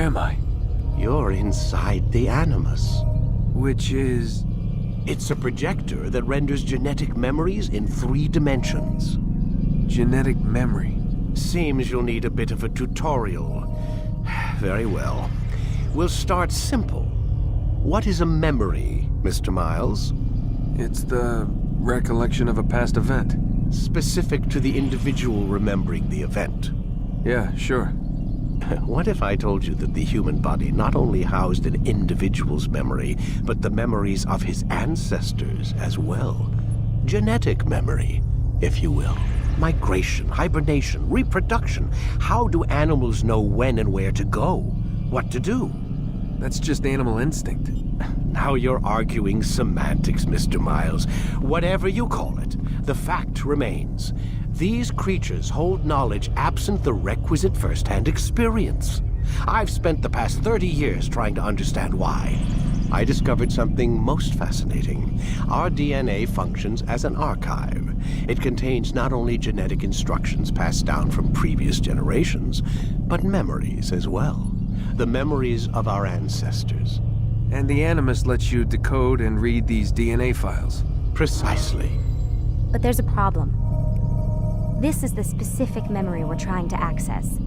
am I? You're inside the Animus. Which is... It's a projector that renders genetic memories in 3 dimensions. genetic memory. Seems you'll need a bit of a tutorial. Very well. We'll start simple. What is a memory, Mr. Miles? It's the recollection of a past event. Specific to the individual remembering the event. Yeah, sure. What if I told you that the human body not only housed an individual's memory, but the memories of his ancestors as well? Genetic memory, if you will. Migration, hibernation, reproduction. How do animals know when and where to go? What to do? That's just animal instinct. Now you're arguing semantics, Mr. Miles. Whatever you call it, the fact remains. These creatures hold knowledge absent the requisite first-hand experience. I've spent the past 30 years trying to understand why. I discovered something most fascinating. Our DNA functions as an archive. It contains not only genetic instructions passed down from previous generations, but memories as well. The memories of our ancestors. And the Animus lets you decode and read these DNA files. Precisely. But there's a problem. This is the specific memory we're trying to access.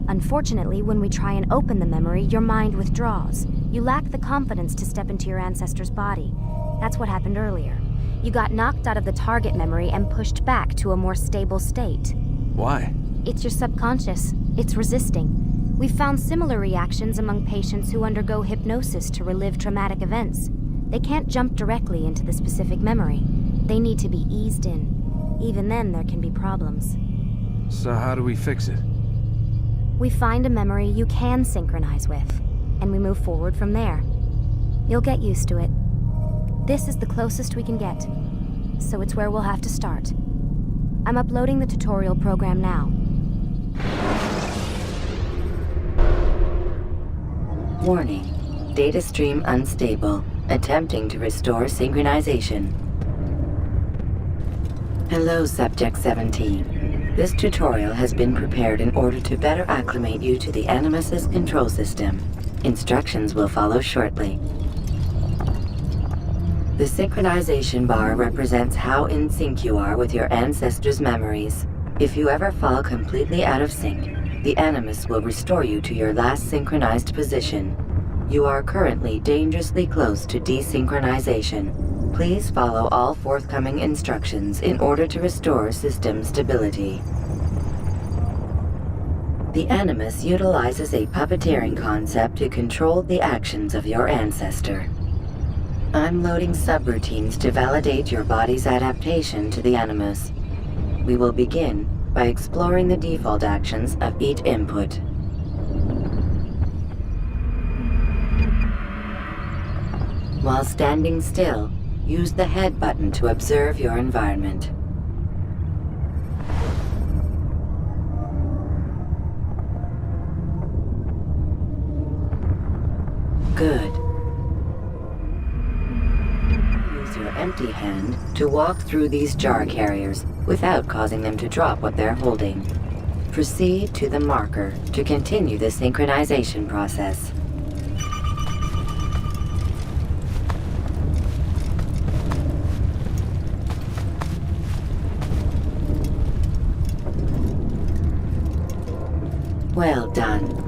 Unfortunately, when we try and open the memory, your mind withdraws. You lack the confidence to step into your ancestor's body. That's what happened earlier. You got knocked out of the target memory and pushed back to a more stable state. Why? It's your subconscious. It's resisting. We've found similar reactions among patients who undergo hypnosis to relive traumatic events. They can't jump directly into the specific memory. They need to be eased in. Even then, there can be problems. So how do we fix it? We find a memory you can synchronize with, and we move forward from there. You'll get used to it. This is the closest we can get, so it's where we'll have to start. I'm uploading the tutorial program now. Warning. Data stream unstable. Attempting to restore synchronization. Hello, Subject 17. This tutorial has been prepared in order to better acclimate you to the Animus's control system. Instructions will follow shortly. The synchronization bar represents how in sync you are with your ancestors' memories. If you ever fall completely out of sync, the Animus will restore you to your last synchronized position. You are currently dangerously close to desynchronization. Please follow all forthcoming instructions in order to restore system stability. The Animus utilizes a puppeteering concept to control the actions of your ancestor. I'm loading subroutines to validate your body's adaptation to the Animus. We will begin by exploring the default actions of each input. While standing still, use the head button to observe your environment. Good. Use your empty hand to walk through these jar carriers without causing them to drop what they're holding. Proceed to the marker to continue the synchronization process. Well done.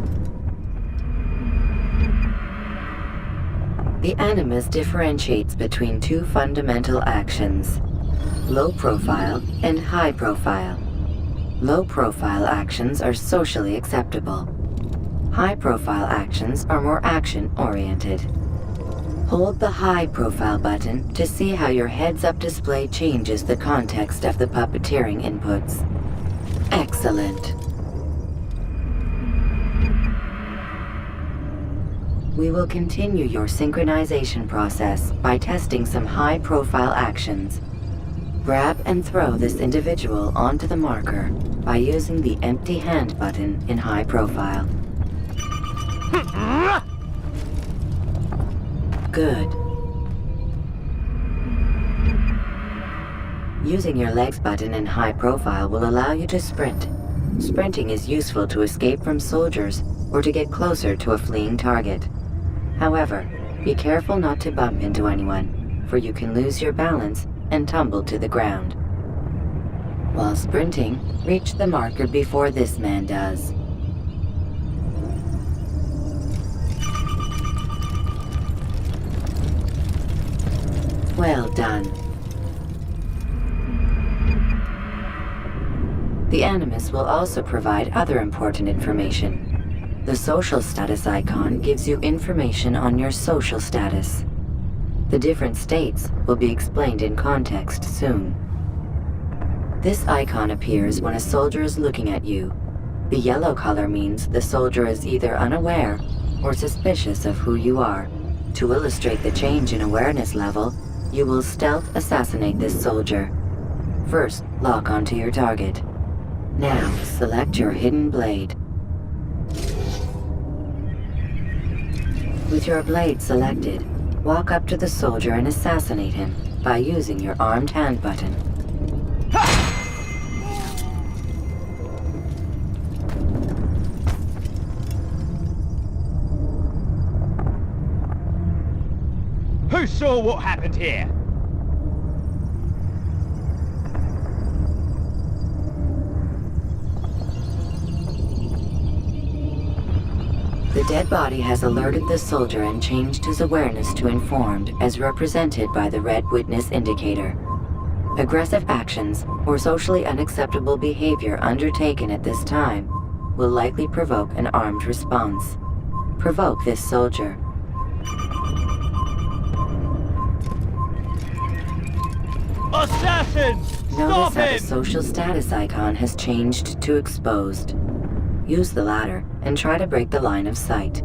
The Animus differentiates between 2 fundamental actions: low profile and high profile. Low profile actions are socially acceptable. High profile actions are more action-oriented. Hold the high profile button to see how your heads-up display changes the context of the puppeteering inputs. Excellent. We will continue your synchronization process by testing some high-profile actions. Grab and throw this individual onto the marker by using the empty hand button in high profile. Good. Using your legs button in high profile will allow you to sprint. Sprinting is useful to escape from soldiers or to get closer to a fleeing target. However, be careful not to bump into anyone, for you can lose your balance and tumble to the ground. While sprinting, reach the marker before this man does. Well done. The Animus will also provide other important information. The social status icon gives you information on your social status. The different states will be explained in context soon. This icon appears when a soldier is looking at you. The yellow color means the soldier is either unaware or suspicious of who you are. To illustrate the change in awareness level, you will stealth assassinate this soldier. First, lock onto your target. Now, select your hidden blade. With your blade selected, walk up to the soldier and assassinate him by using your armed hand button. Who saw what happened here? The dead body has alerted the soldier and changed his awareness to informed, as represented by the red witness indicator. Aggressive actions or socially unacceptable behavior undertaken at this time will likely provoke an armed response. Provoke this soldier. Assassin! Notice Stop how the him! social status icon has changed to exposed. Use the latter and try to break the line of sight.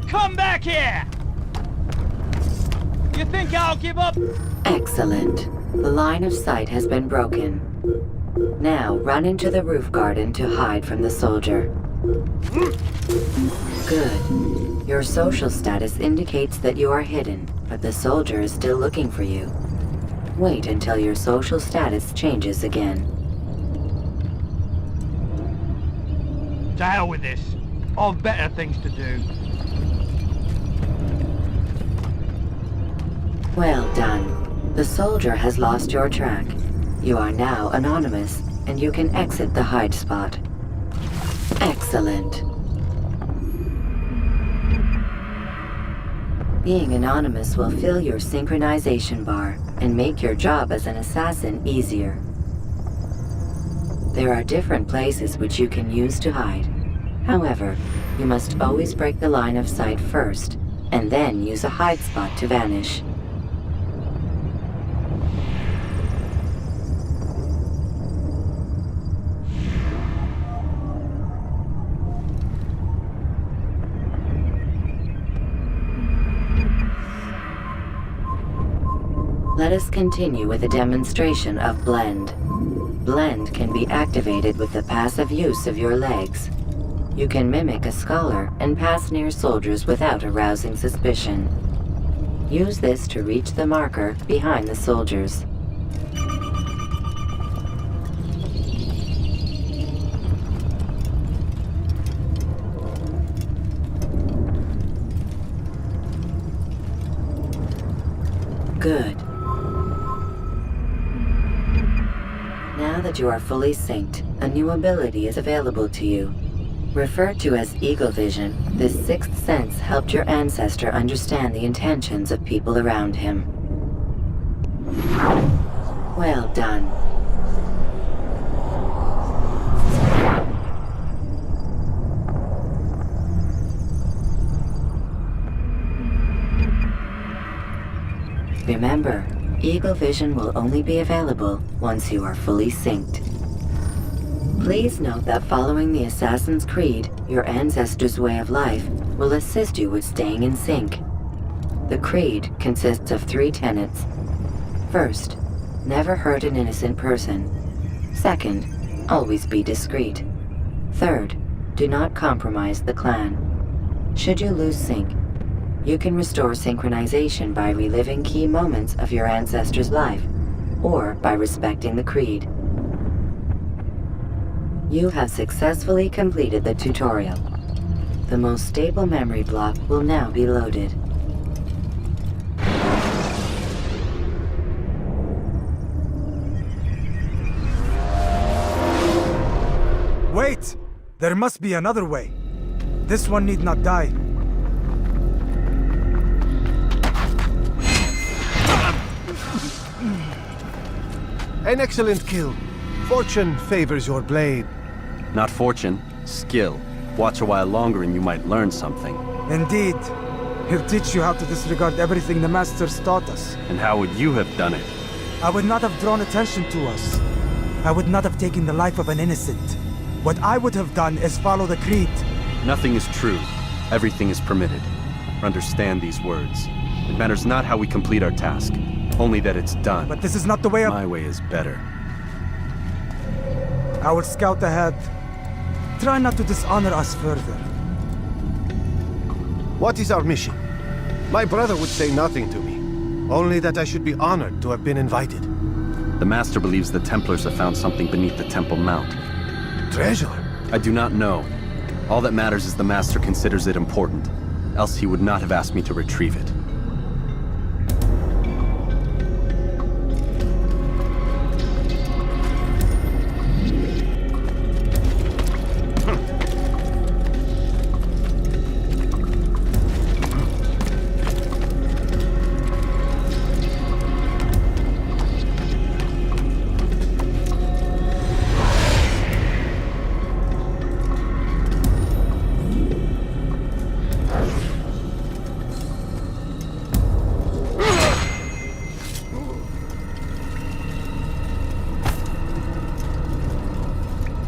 Come back here! You think I'll give up? Excellent. The line of sight has been broken. Now run into the roof garden to hide from the soldier. Good. Your social status indicates that you are hidden, but the soldier is still looking for you. Wait until your social status changes again. To hell with this. I've better things to do. Well done. The soldier has lost your track. You are now anonymous, and you can exit the hide spot. Excellent. Being anonymous will fill your synchronization bar and make your job as an assassin easier. There are different places which you can use to hide. However, you must always break the line of sight first, and then use a hide spot to vanish. Let us continue with a demonstration of Blend. Blend can be activated with the passive use of your legs. You can mimic a scholar and pass near soldiers without arousing suspicion. Use this to reach the marker behind the soldiers. Good. Now that you are fully synced, a new ability is available to you. Referred to as Eagle Vision, this sixth sense helped your ancestor understand the intentions of people around him. Well done. Remember, Eagle Vision will only be available once you are fully synced. Please note that following the Assassin's Creed, your ancestors' way of life will assist you with staying in sync. The Creed consists of 3 tenets. First, never hurt an innocent person. Second, always be discreet. Third, do not compromise the clan. Should you lose sync, you can restore synchronization by reliving key moments of your ancestor's life, or by respecting the Creed. You have successfully completed the tutorial. The most stable memory block will now be loaded. Wait! There must be another way. This one need not die. An excellent kill. Fortune favors your blade. Not fortune, skill. Watch a while longer and you might learn something. Indeed. He'll teach you how to disregard everything the Masters taught us. And how would you have done it? I would not have drawn attention to us. I would not have taken the life of an innocent. What I would have done is follow the creed. Nothing is true. Everything is permitted. Understand these words. It matters not how we complete our task, only that it's done. But this is not the way of... My way is better. I will scout ahead. Try not to dishonor us further. What is our mission? My brother would say nothing to me. Only that I should be honored to have been invited. The Master believes the Templars have found something beneath the Temple Mount. Treasure? I do not know. All that matters is the Master considers it important. Else he would not have asked me to retrieve it.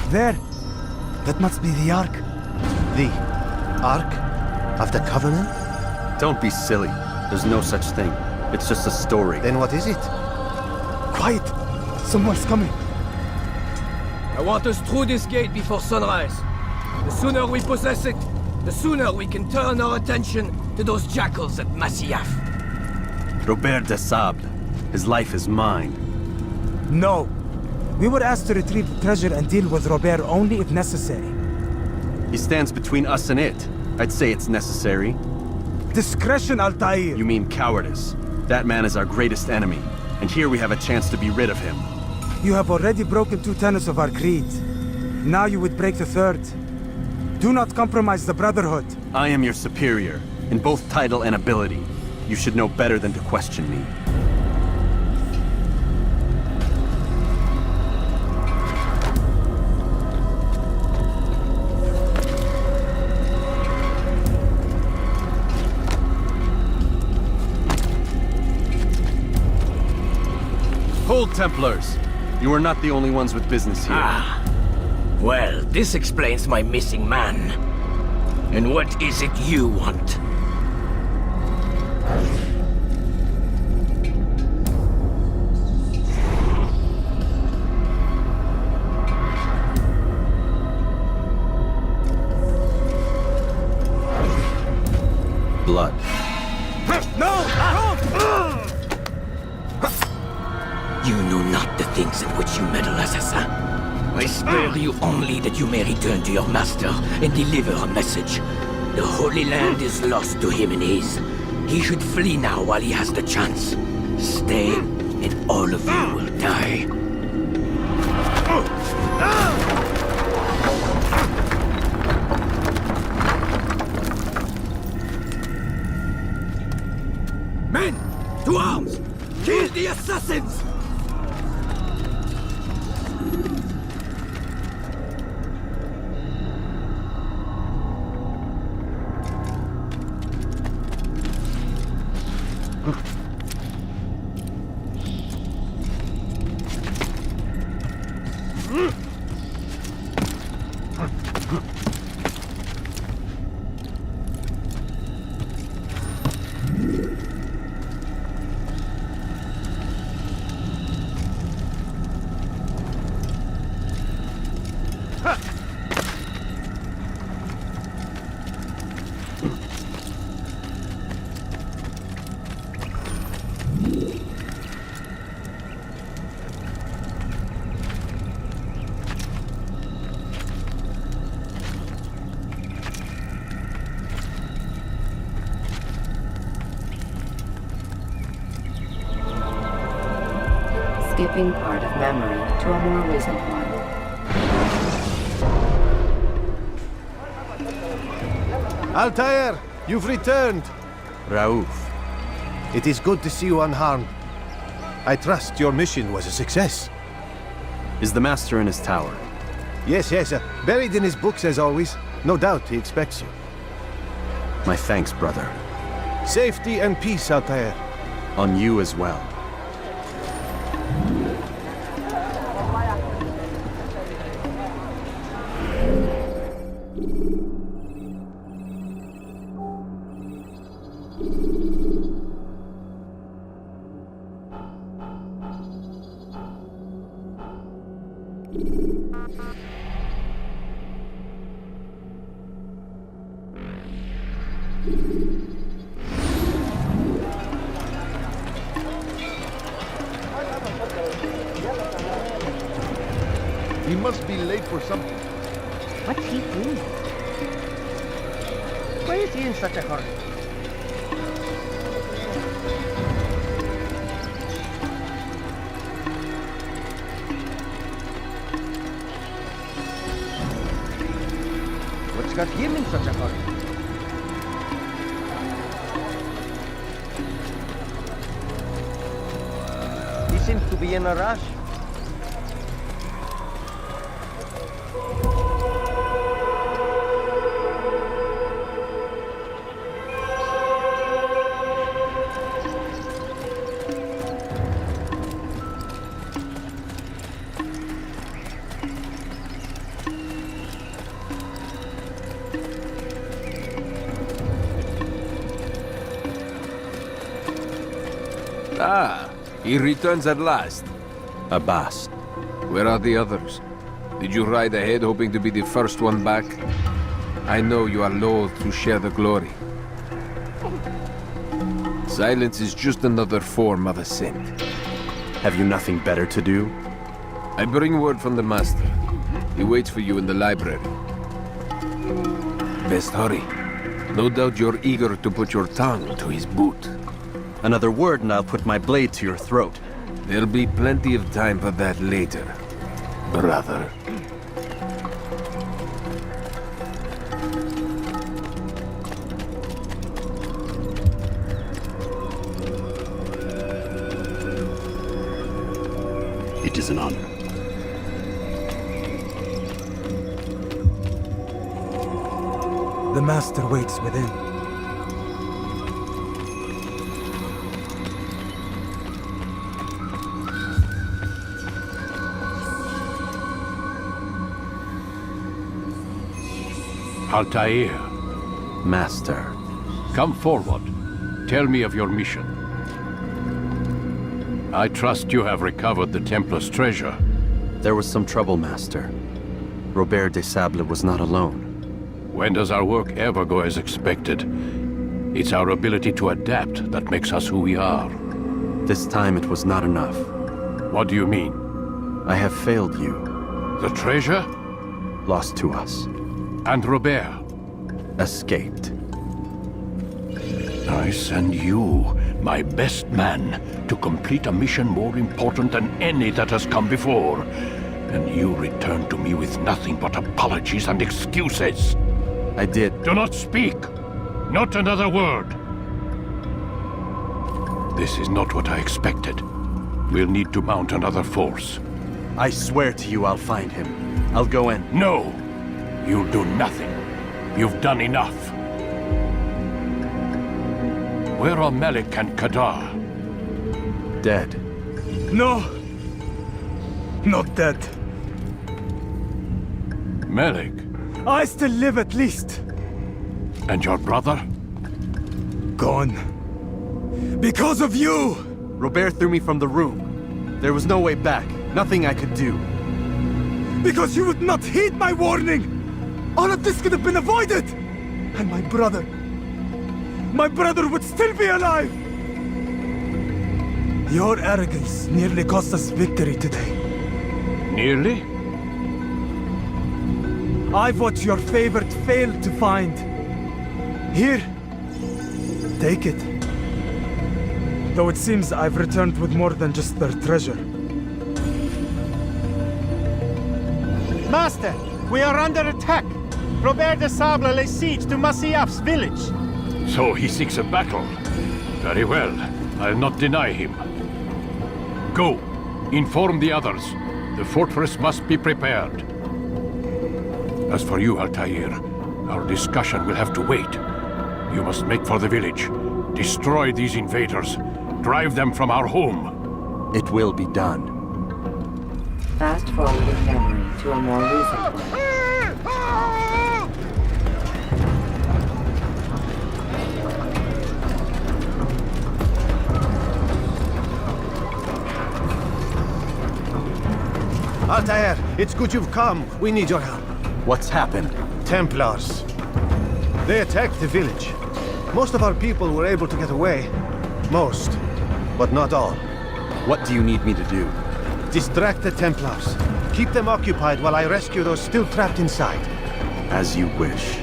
There! That must be the Ark. The Ark of the Covenant? Don't be silly. There's no such thing. It's just a story. Then what is it? Quiet! Someone's coming. I want us through this gate before sunrise. The sooner we possess it, the sooner we can turn our attention to those jackals at Masyaf. Robert de Sable. His life is mine. No. We were asked to retrieve the treasure and deal with Robert only if necessary. He stands between us and it. I'd say it's necessary. Discretion, Altair! You mean cowardice. That man is our greatest enemy, and here we have a chance to be rid of him. You have already broken 2 tenets of our creed. Now you would break the 3rd. Do not compromise the Brotherhood. I am your superior, in both title and ability. You should know better than to question me. Hold, Templars! You are not the only ones with business here. Ah. Well, this explains my missing man. And what is it you want? Blood. You know not the things in which you meddle, assassin. I spare you only that you may return to your master and deliver a message. The Holy Land is lost to him and his. He should flee now while he has the chance. Stay, and all of you will die. Men, to arms! Kill the assassins! skipping part of memory to a more recent one. Altair, you've returned. Raouf. It is good to see you unharmed. I trust your mission was a success. Is the Master in his tower? Yes, buried in his books as always. No doubt he expects you. My thanks, brother. Safety and peace, Altair. On you as well. He must be late for something. What's he doing? Why is he in such a hurry? What's got him in such a hurry? He seems to be in a rush. Ah, he returns at last. Abbas. Where are the others? Did you ride ahead hoping to be the first one back? I know you are loath to share the glory. Silence is just another form of assent. Have you nothing better to do? I bring word from the Master. He waits for you in the library. Best hurry. No doubt you're eager to put your tongue to his boot. Another word and I'll put my blade to your throat. There'll be plenty of time for that later, brother. It is an honor. The Master waits within. Altair, Master. come forward. Tell me of your mission. I trust you have recovered the Templar's treasure. There was some trouble, Master. Robert Désilets was not alone. When does our work ever go as expected? It's our ability to adapt that makes us who we are. This time it was not enough. What do you mean? I have failed you. The treasure? Lost to us. And Robert? Escaped. I send you, my best man, to complete a mission more important than any that has come before. And you return to me with nothing but apologies and excuses. I did. Do not speak! Not another word! This is not what I expected. We'll need to mount another force. I swear to you I'll find him. I'll go in. No! You'll do nothing. You've done enough. Where are Melik and Kadar? Dead. No! Not dead. Melik? I still live at least. And your brother? Gone. Because of you! Robert threw me from the room. There was no way back. Nothing I could do. Because you would not heed my warning! All of this could have been avoided! And my brother would still be alive! Your arrogance nearly cost us victory today. Nearly? I've what your favorite failed to find. Here, take it. Though it seems I've returned with more than just their treasure. Master, we are under attack. Robert de Sable lays siege to Masyaf's village. So he seeks a battle. Very well. I'll not deny him. Go. Inform the others. The fortress must be prepared. As for you, Altair, our discussion will have to wait. You must make for the village. Destroy these invaders. Drive them from our home. It will be done. Fast forwarding memory to a more recent one. Altair, it's good you've come. We need your help. What's happened? Templars. They attacked the village. Most of our people were able to get away. Most, but not all. What do you need me to do? Distract the Templars. Keep them occupied while I rescue those still trapped inside. As you wish.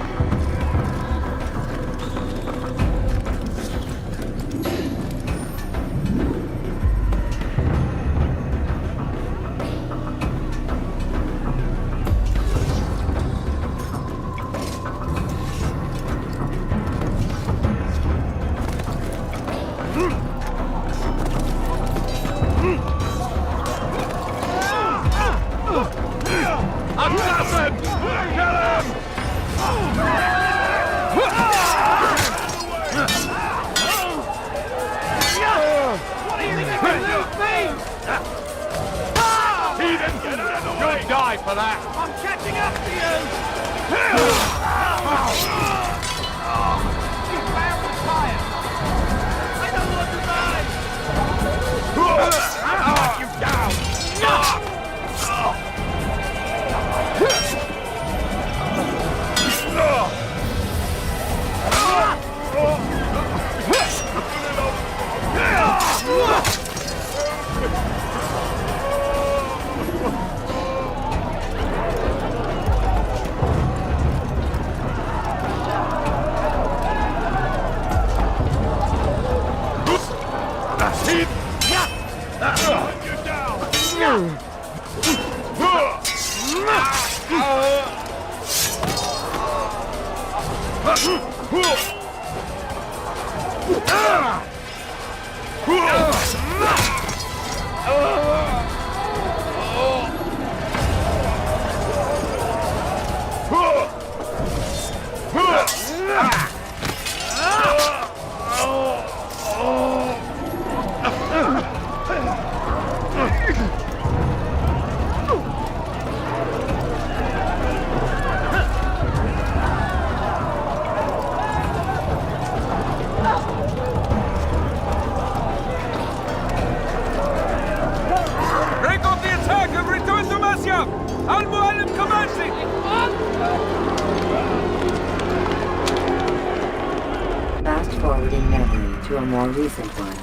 Fast forwarding memory to a more recent one.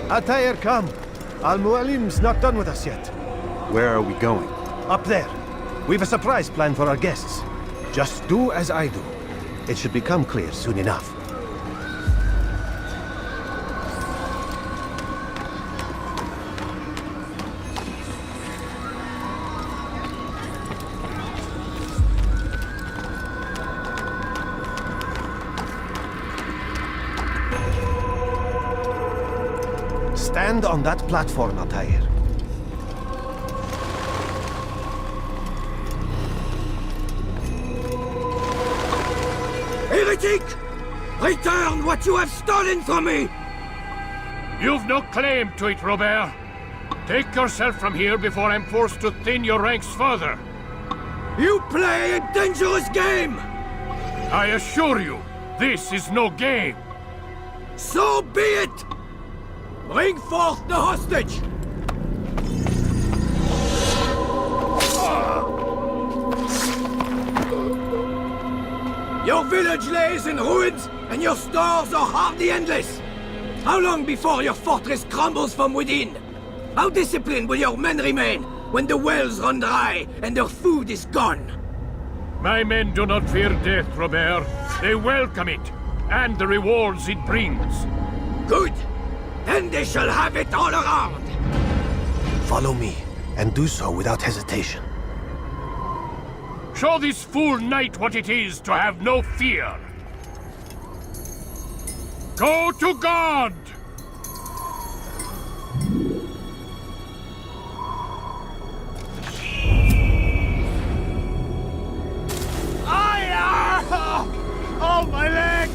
Altair, come. Al-Mualim's not done with us yet. Where are we going? Up there. We've a surprise plan for our guests. Just do as I do. It should become clear soon enough. Stand on that platform, Altair. Heretic! Return what you have stolen from me! You've no claim to it, Robert. Take yourself from here before I'm forced to thin your ranks further. You play a dangerous game! I assure you, this is no game. So be it! Bring forth the hostage! Your village lays in ruins, and your stores are hardly endless. How long before your fortress crumbles from within? How disciplined will your men remain when the wells run dry and their food is gone? My men do not fear death, Robert. They welcome it. and the rewards it brings. Good. Then they shall have it all around. Follow me, and do so without hesitation. Show this fool knight what it is to have no fear. Go to God! Oh, my leg!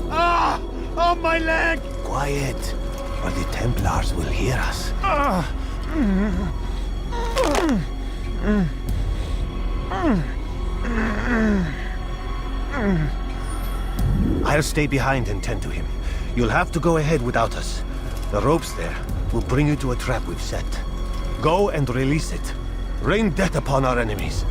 Ah! Oh, my leg! Quiet, or the Templars will hear us. I'll stay behind and tend to him. You'll have to go ahead without us. The ropes there will bring you to a trap we've set. Go and release it. Rain death upon our enemies.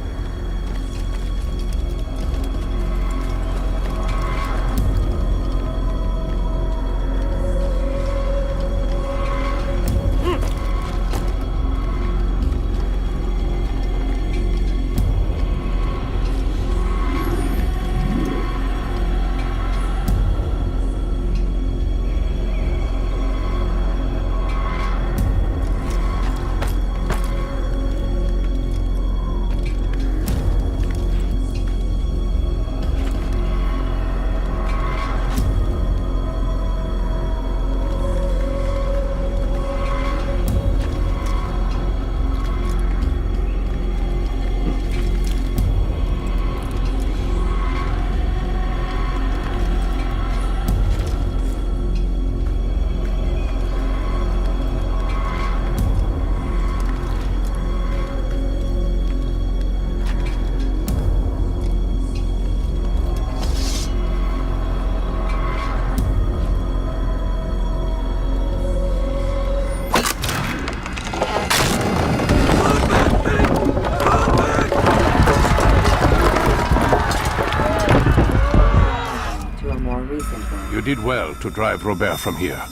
You did well to drive Robert from here.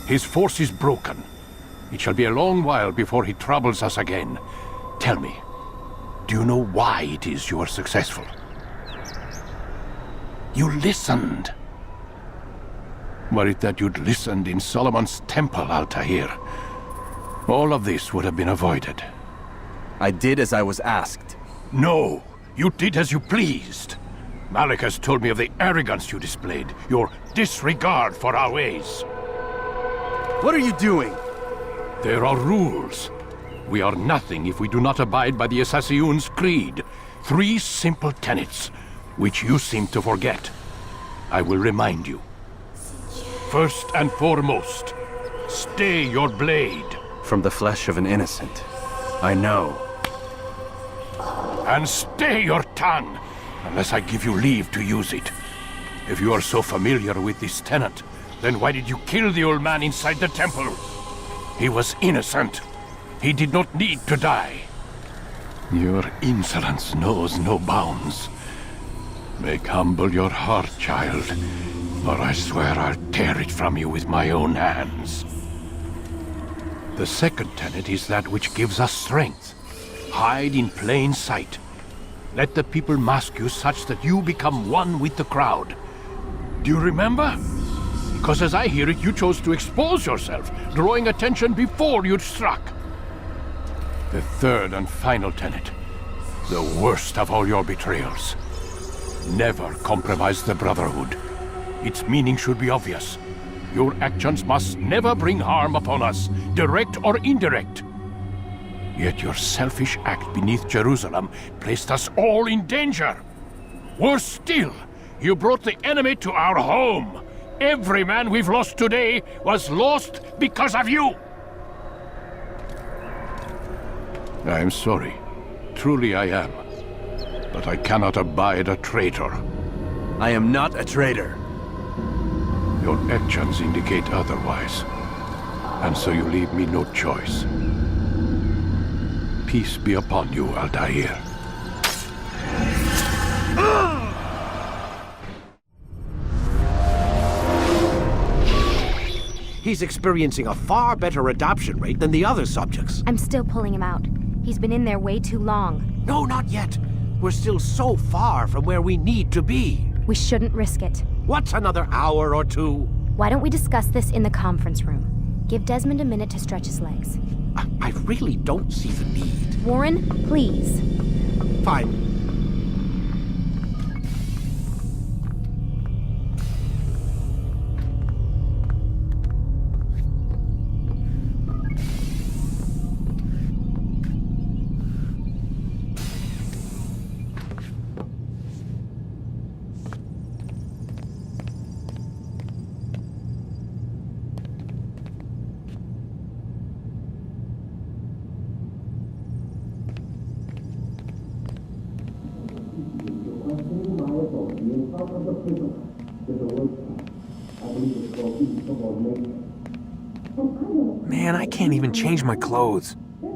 His force is broken. It shall be a long while before he troubles us again. Tell me, do you know why it is you are successful? You listened. Were it that you'd listened in Solomon's temple, Altair, all of this would have been avoided. I did as I was asked. No, you did as you pleased. Malik has told me of the arrogance you displayed, your disregard for our ways. What are you doing? There are rules. We are nothing if we do not abide by the Assassin's creed. 3 simple tenets, which you seem to forget. I will remind you. First and foremost, stay your blade. From the flesh of an innocent. I know. And stay your tongue, unless I give you leave to use it. If you are so familiar with this tenet, then why did you kill the old man inside the temple? He was innocent. He did not need to die. Your insolence knows no bounds. Make humble your heart, child, or I swear I'll tear it from you with my own hands. The second tenet is that which gives us strength. Hide in plain sight. Let the people mask you such that you become one with the crowd. Do you remember? Because as I hear it, you chose to expose yourself, drawing attention before you'd struck. The third and final tenet, the worst of all your betrayals. Never compromise the Brotherhood. Its meaning should be obvious. Your actions must never bring harm upon us, direct or indirect. Yet your selfish act beneath Jerusalem placed us all in danger. Worse still, you brought the enemy to our home. Every man we've lost today was lost because of you. I am sorry. Truly I am. But I cannot abide a traitor. I am not a traitor. Your actions indicate otherwise. And so you leave me no choice. Peace be upon you, Altair. He's experiencing a far better adoption rate than the other subjects. I'm still pulling him out. He's been in there way too long. No, not yet. We're still so far from where we need to be. We shouldn't risk it. What's another hour or two? Why don't we discuss this in the conference room? Give Desmond a minute to stretch his legs. I really don't see the need. Warren, please. Fine. Man, I can't even change my clothes. I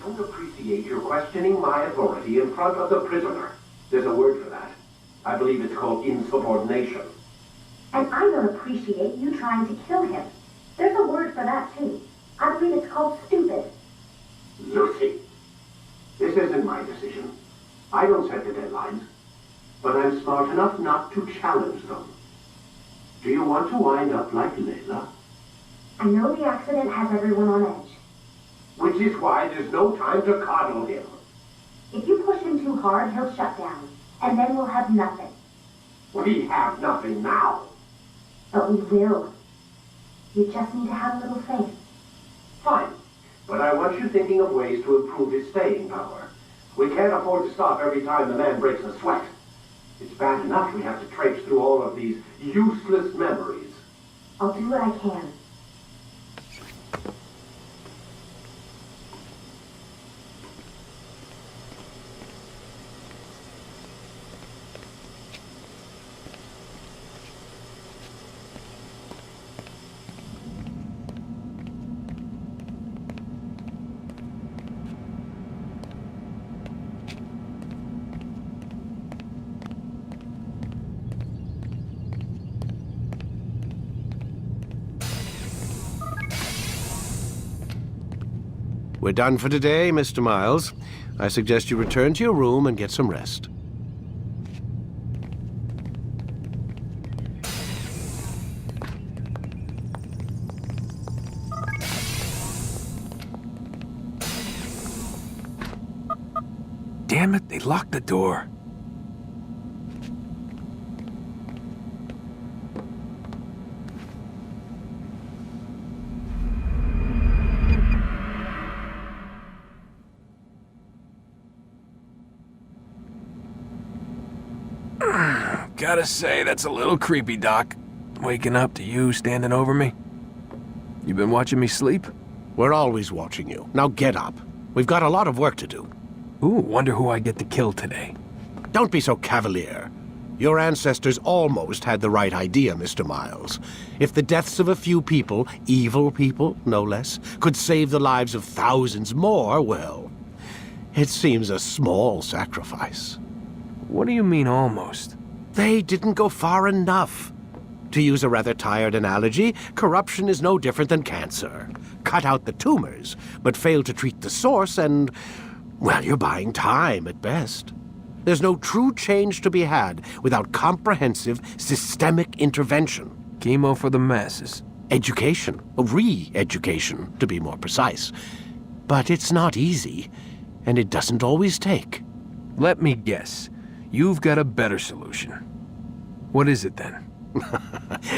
don't appreciate your questioning my authority in front of the prisoner. There's a word for that. I believe it's called insubordination. And I don't appreciate you trying to kill him. There's a word for that, too. I believe it's called stupid. Lucy, this isn't my decision. I don't set the deadlines, but I'm smart enough not to challenge them. Do you want to wind up like Layla? I know the accident has everyone on edge. Which is why there's no time to coddle him. If you push him too hard, he'll shut down, and then we'll have nothing. We have nothing now. But we will. You just need to have a little faith. Fine, but I want you thinking of ways to improve his staying power. We can't afford to stop every time the man breaks a sweat. It's bad enough we have to traipse through all of these useless memories. I'll do what I can. We're done for today, Mr. Miles. I suggest you return to your room and get some rest. Damn it, they locked the door. Gotta say, that's a little creepy, Doc. Waking up to you standing over me. You been watching me sleep? We're always watching you. Now get up. We've got a lot of work to do. Ooh, wonder who I get to kill today. Don't be so cavalier. Your ancestors almost had the right idea, Mr. Miles. If the deaths of a few people, evil people, no less, could save the lives of thousands more, well, it seems a small sacrifice. What do you mean, almost? They didn't go far enough. To use a rather tired analogy, corruption is no different than cancer. Cut out the tumors, but fail to treat the source and, well, you're buying time at best. There's no true change to be had without comprehensive, systemic intervention. Chemo for the masses. Education. Re-education, to be more precise. But it's not easy, and it doesn't always take. Let me guess. You've got a better solution. What is it, then?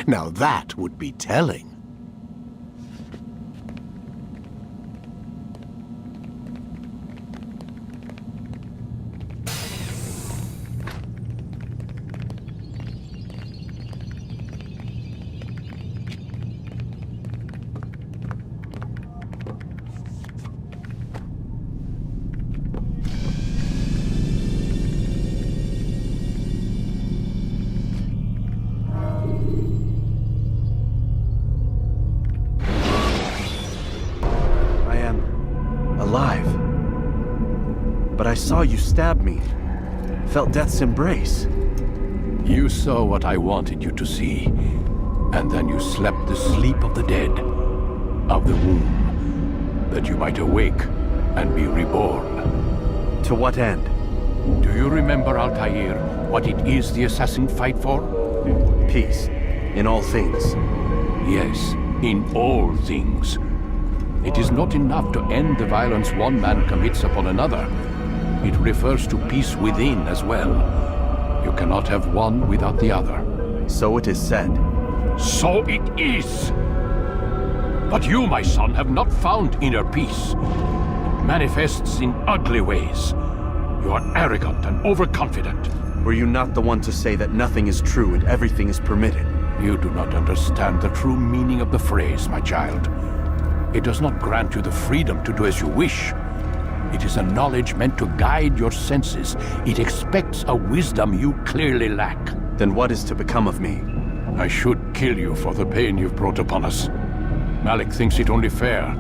Now that would be telling. But I saw you stab me. Felt death's embrace. You saw what I wanted you to see, and then you slept the sleep of the dead, of the womb. that you might awake and be reborn. To what end? Do you remember, Altair, what it is the assassins fight for? Peace. In all things. Yes, in all things. It is not enough to end the violence one man commits upon another. It refers to peace within as well. You cannot have one without the other. So it is said. So it is! But you, my son, have not found inner peace. It manifests in ugly ways. You are arrogant and overconfident. Were you not the one to say that nothing is true and everything is permitted? You do not understand the true meaning of the phrase, my child. It does not grant you the freedom to do as you wish. It is a knowledge meant to guide your senses. It expects a wisdom you clearly lack. Then what is to become of me? I should kill you for the pain you've brought upon us. Malik thinks it only fair.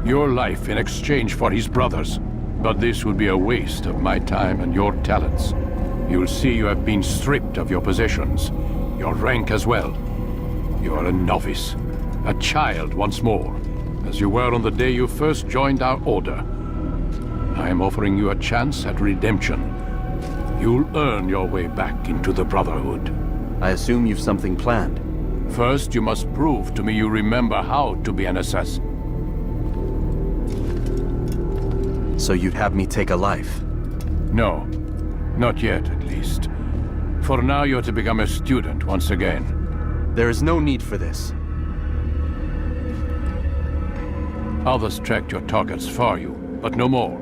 Your life in exchange for his brother's. But this would be a waste of my time and your talents. You'll see you have been stripped of your possessions. Your rank as well. You are a novice. A child once more. As you were on the day you first joined our order. I am offering you a chance at redemption. You'll earn your way back into the Brotherhood. I assume you've something planned. First, you must prove to me you remember how to be an assassin. So you'd have me take a life? No. Not yet, at least. For now, you're to become a student once again. There is no need for this. Others tracked your targets for you, but no more.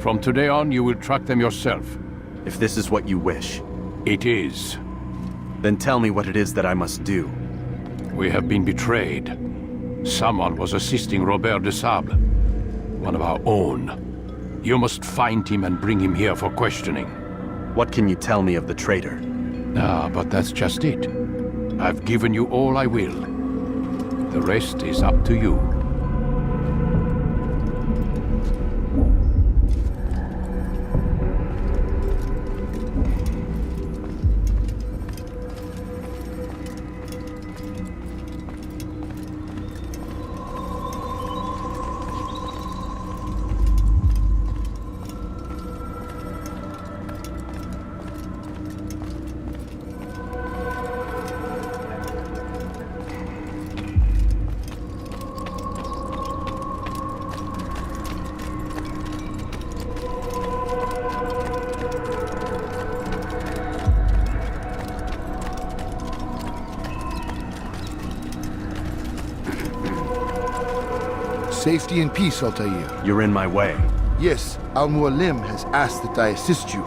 From today on, you will track them yourself. If this is what you wish. It is. Then tell me what it is that I must do. We have been betrayed. Someone was assisting Robert de Sable, one of our own. You must find him and bring him here for questioning. What can you tell me of the traitor? Ah, but that's just it. I've given you all I will. The rest is up to you. Safety and peace, Altair. You're in my way. Yes, Al-Mualim has asked that I assist you.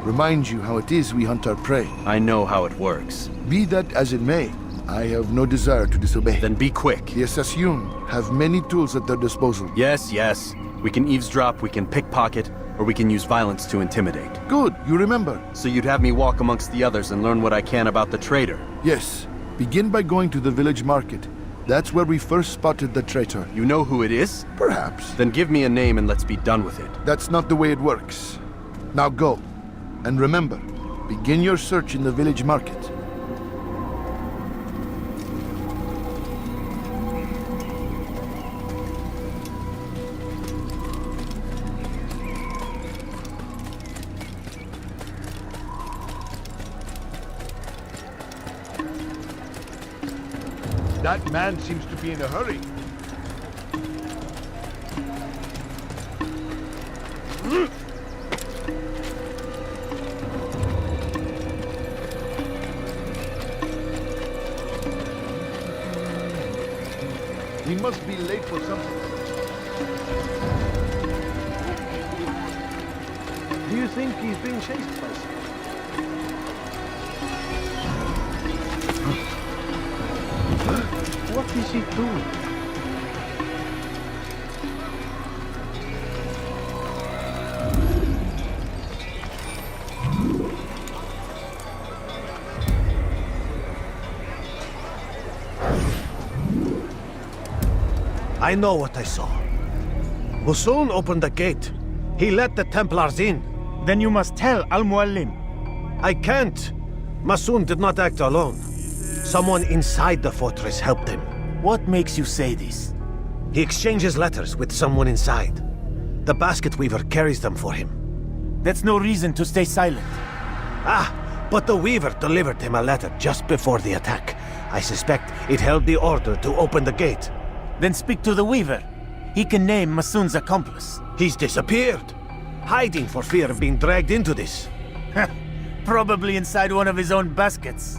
Remind you how it is we hunt our prey. I know how it works. Be that as it may, I have no desire to disobey. Then be quick. The Assassin have many tools at their disposal. Yes, yes. We can eavesdrop, we can pickpocket, or we can use violence to intimidate. Good, you remember. So you'd have me walk amongst the others and learn what I can about the traitor? Yes. Begin by going to the village market. That's where we first spotted the traitor. You know who it is? Perhaps. Then give me a name and let's be done with it. That's not the way it works. Now go. And remember, begin your search in the village market. That man seems to be in a hurry. He must be late for something. Do you think he's being chased by someone? What is he doing? I know what I saw. Musun opened the gate. He let the Templars in. Then you must tell Al-Mualim. I can't. Masun did not act alone. Someone inside the fortress helped him. What makes you say this? He exchanges letters with someone inside. The basket weaver carries them for him. That's no reason to stay silent. Ah, but the weaver delivered him a letter just before the attack. I suspect it held the order to open the gate. Then speak to the weaver. He can name Masun's accomplice. He's disappeared, hiding for fear of being dragged into this. Probably inside one of his own baskets.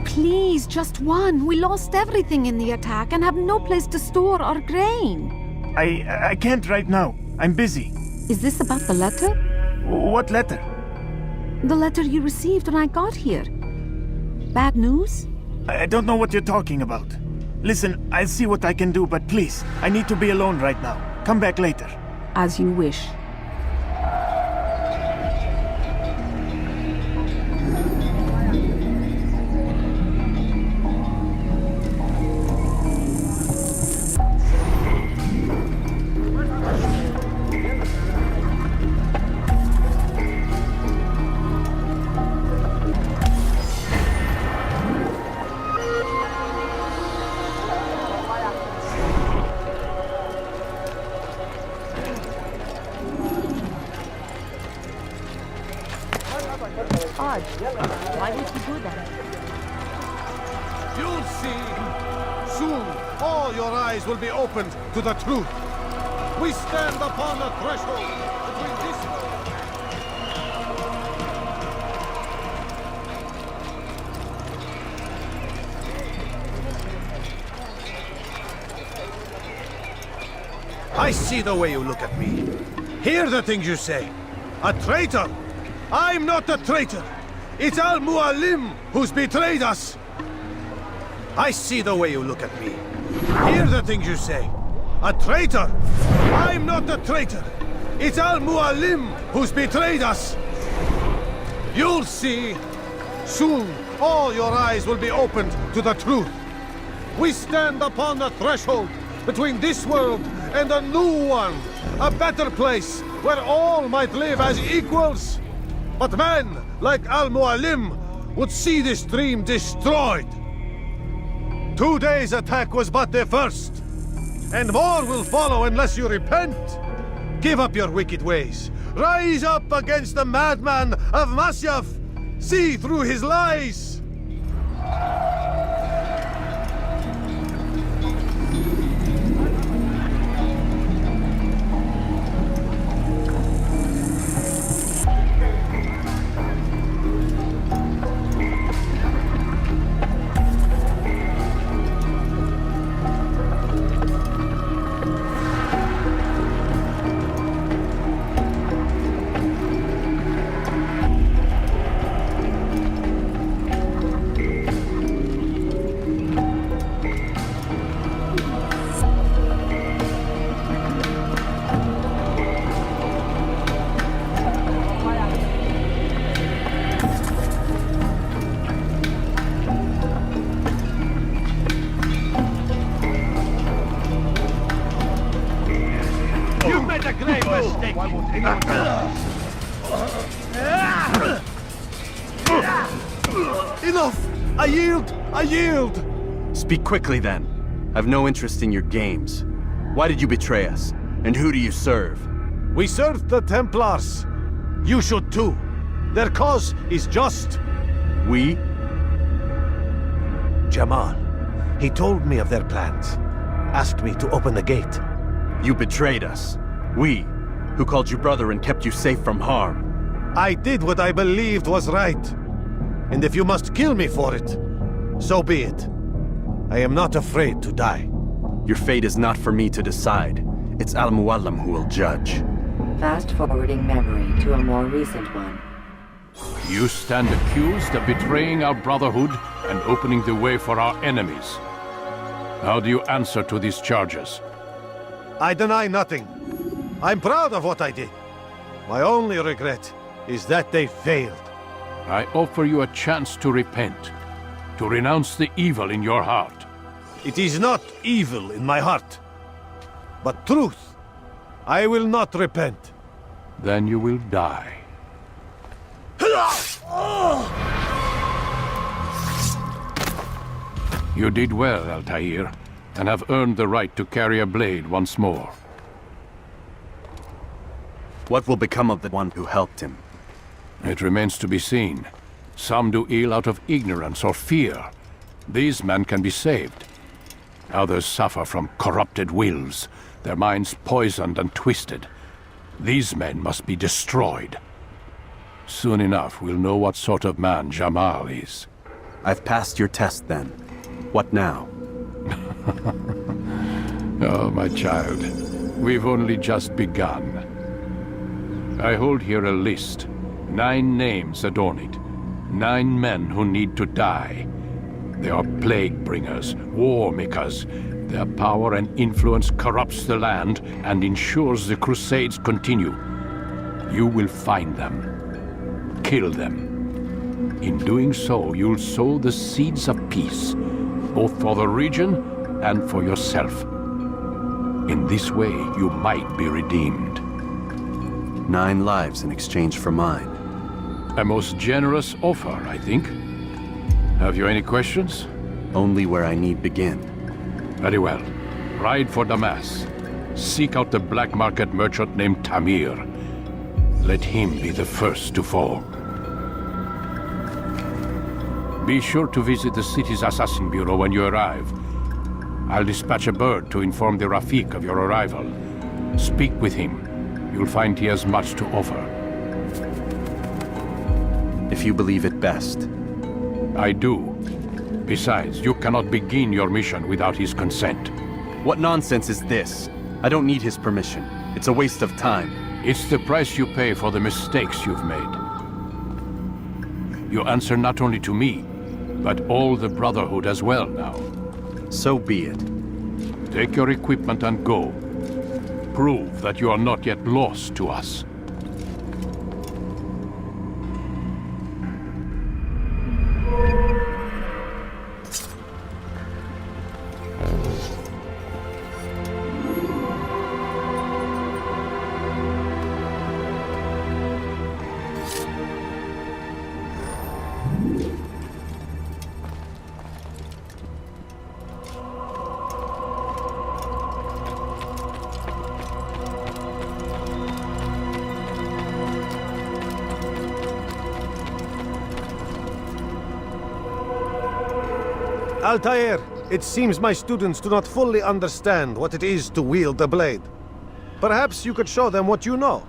Please, just one. We lost everything in the attack and have no place to store our grain. I can't right now. I'm busy. Is this about the letter? What letter? The letter you received when I got here. Bad news? I don't know what you're talking about. Listen, I'll see what I can do, but please, I need to be alone right now. Come back later. As you wish. Odd. Why would you do that? You'll see. Soon, all your eyes will be opened to the truth. We stand upon the threshold between this I see the way you look at me. Hear the things you say. A traitor! I'm not a traitor! It's Al-Mualim who's betrayed us! I see the way you look at me. Hear the things you say. A traitor! I'm not a traitor! It's Al-Mualim who's betrayed us! You'll see. Soon, all your eyes will be opened to the truth. We stand upon the threshold between this world and a new one. A better place where all might live as equals. But men like Al-Mualim would see this dream destroyed. Today's attack was but the first. And more will follow unless you repent. Give up your wicked ways. Rise up against the madman of Masyaf. See through his lies. Enough! I yield! I yield! Speak quickly then. I've no interest in your games. Why did you betray us? And who do you serve? We serve the Templars. You should too. Their cause is just. We? Jamal. He told me of their plans. Asked me to open the gate. You betrayed us. We, who called you brother and kept you safe from harm. I did what I believed was right. And if you must kill me for it, so be it. I am not afraid to die. Your fate is not for me to decide. It's Al-Mualim who will judge. fast-forwarding memory to a more recent one. You stand accused of betraying our Brotherhood and opening the way for our enemies. How do you answer to these charges? I deny nothing. I'm proud of what I did. My only regret is that they failed. I offer you a chance to repent, to renounce the evil in your heart. It is not evil in my heart, but truth. I will not repent. Then you will die. You did well, Altair, and have earned the right to carry a blade once more. What will become of the one who helped him? It remains to be seen. Some do ill out of ignorance or fear. These men can be saved. Others suffer from corrupted wills, their minds poisoned and twisted. These men must be destroyed. Soon enough, we'll know what sort of man Jamal is. I've passed your test, then. What now? Oh, my child. We've only just begun. I hold here a list. 9 names adorn it. 9 men who need to die. They are plague bringers, war makers. Their power and influence corrupts the land and ensures the crusades continue. You will find them. Kill them. In doing so, you'll sow the seeds of peace, both for the region and for yourself. In this way, you might be redeemed. 9 lives in exchange for mine. A most generous offer, I think. Have you any questions? Only where I need begin. Very well. Ride for Damas. Seek out the black market merchant named Tamir. Let him be the first to fall. Be sure to visit the city's assassin bureau when you arrive. I'll dispatch a bird to inform the Rafik of your arrival. Speak with him. You'll find he has much to offer. If you believe it best. I do. Besides, you cannot begin your mission without his consent. What nonsense is this? I don't need his permission. It's a waste of time. It's the price you pay for the mistakes you've made. You answer not only to me, but all the Brotherhood as well now. So be it. Take your equipment and go. Prove that you are not yet lost to us. Altair, it seems my students do not fully understand what it is to wield the blade. Perhaps you could show them what you know.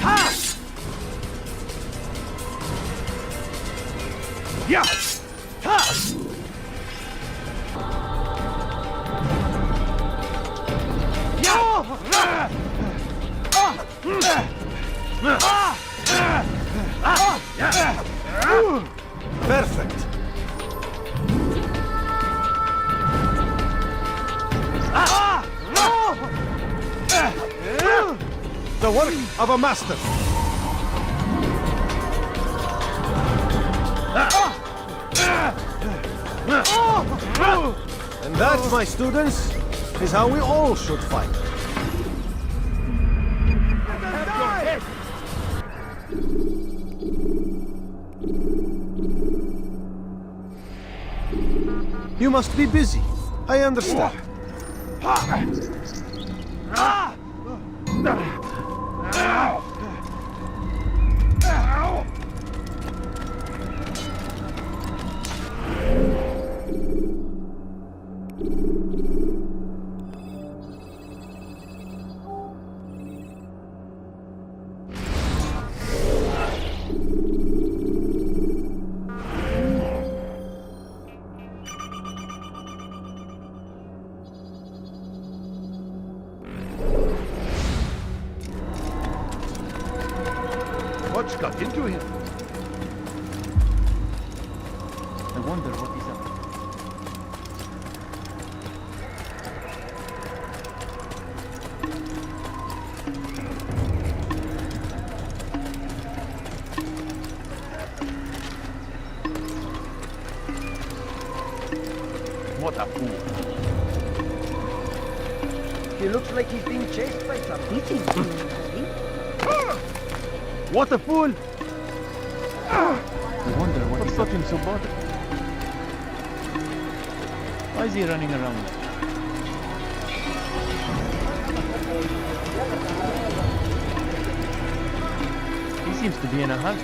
Ha! Yeah! Ha! Perfect. The work of a master. And that, my students, is how we all should fight. You must be busy. I understand. What's got into him? I wonder what he's up to. What a fool. He looks like he's being chased by something. What a fool! I wonder what got him so bothered. Why is he running around? He seems to be in a hurry.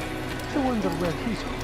I wonder where he's going.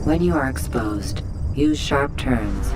When you are exposed, use sharp turns.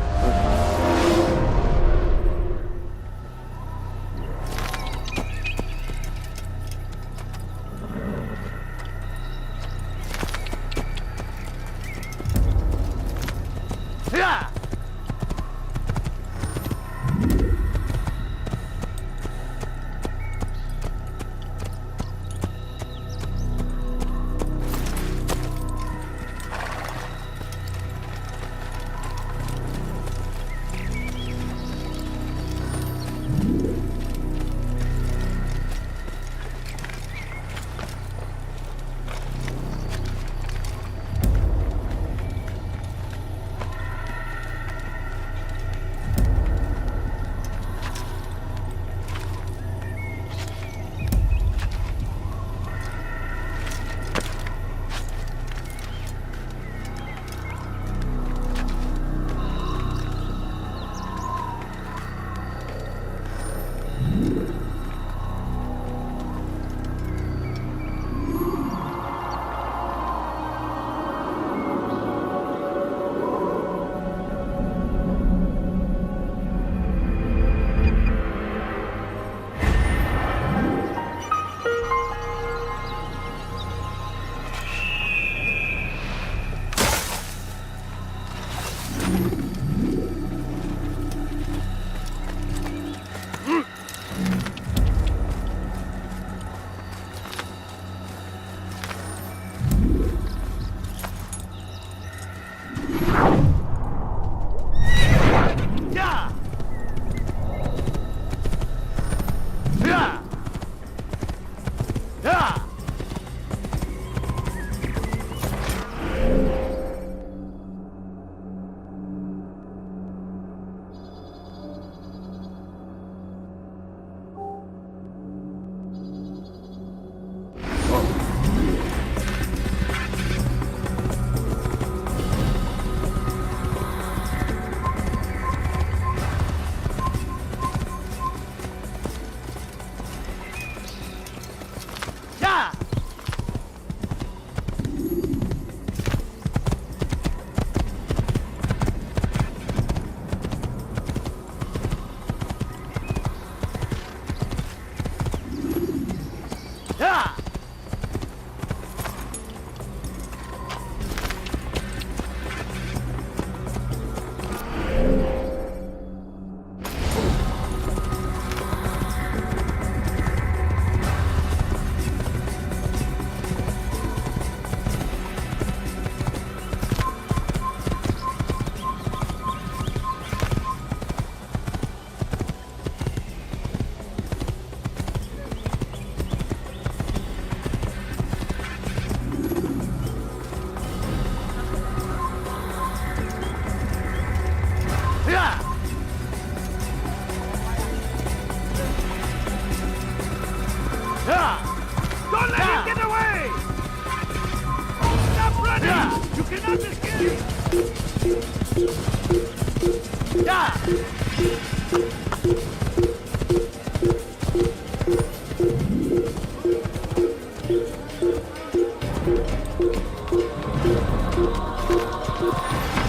Yeah!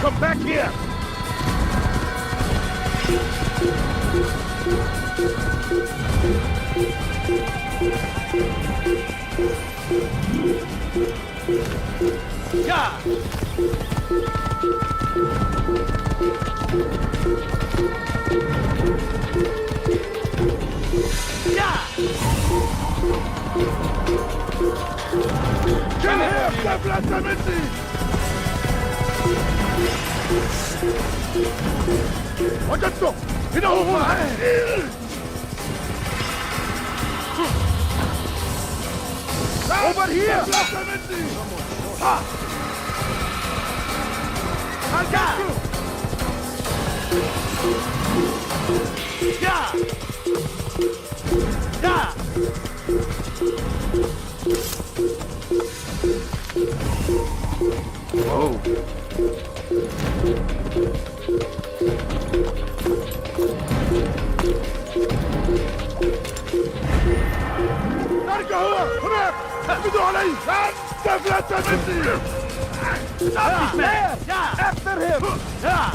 Come back here! Yeah! Yeah! Kill him! Completamente! Ragazzo! In over! Over here! Ah! I got you! Yeah! Yeah! Whoa. ارجع هو هناك اقبضوا علي completamente! Stop this man! Yeah! After him! Yeah!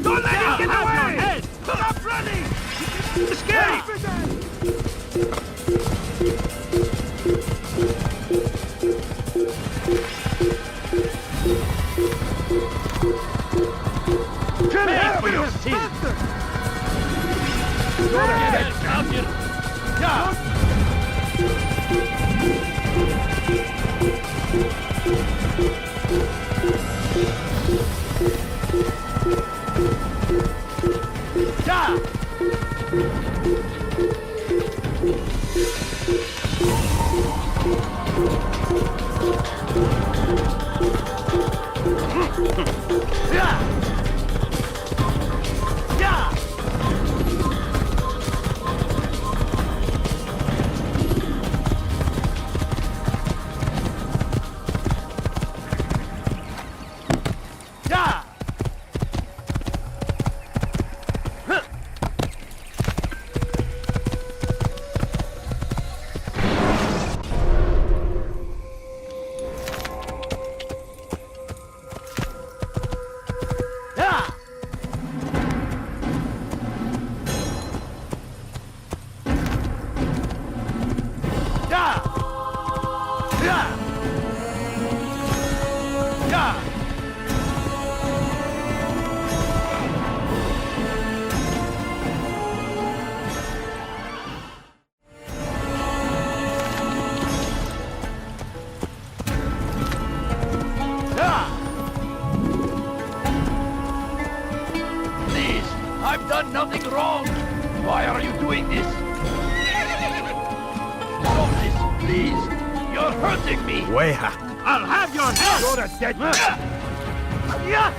Don't let him get away! Stop running! Escape! Kill him for your sins! Get out here! Yeah! Yeah! Yeah! Yeah! Yeah! Yeah! Yeah! Yeah! Yeah! Please, I've done nothing wrong. Why are you doing this? Stop this, please. You're hurting me. Weha! I'll have your head! You're a dead man! Yeah!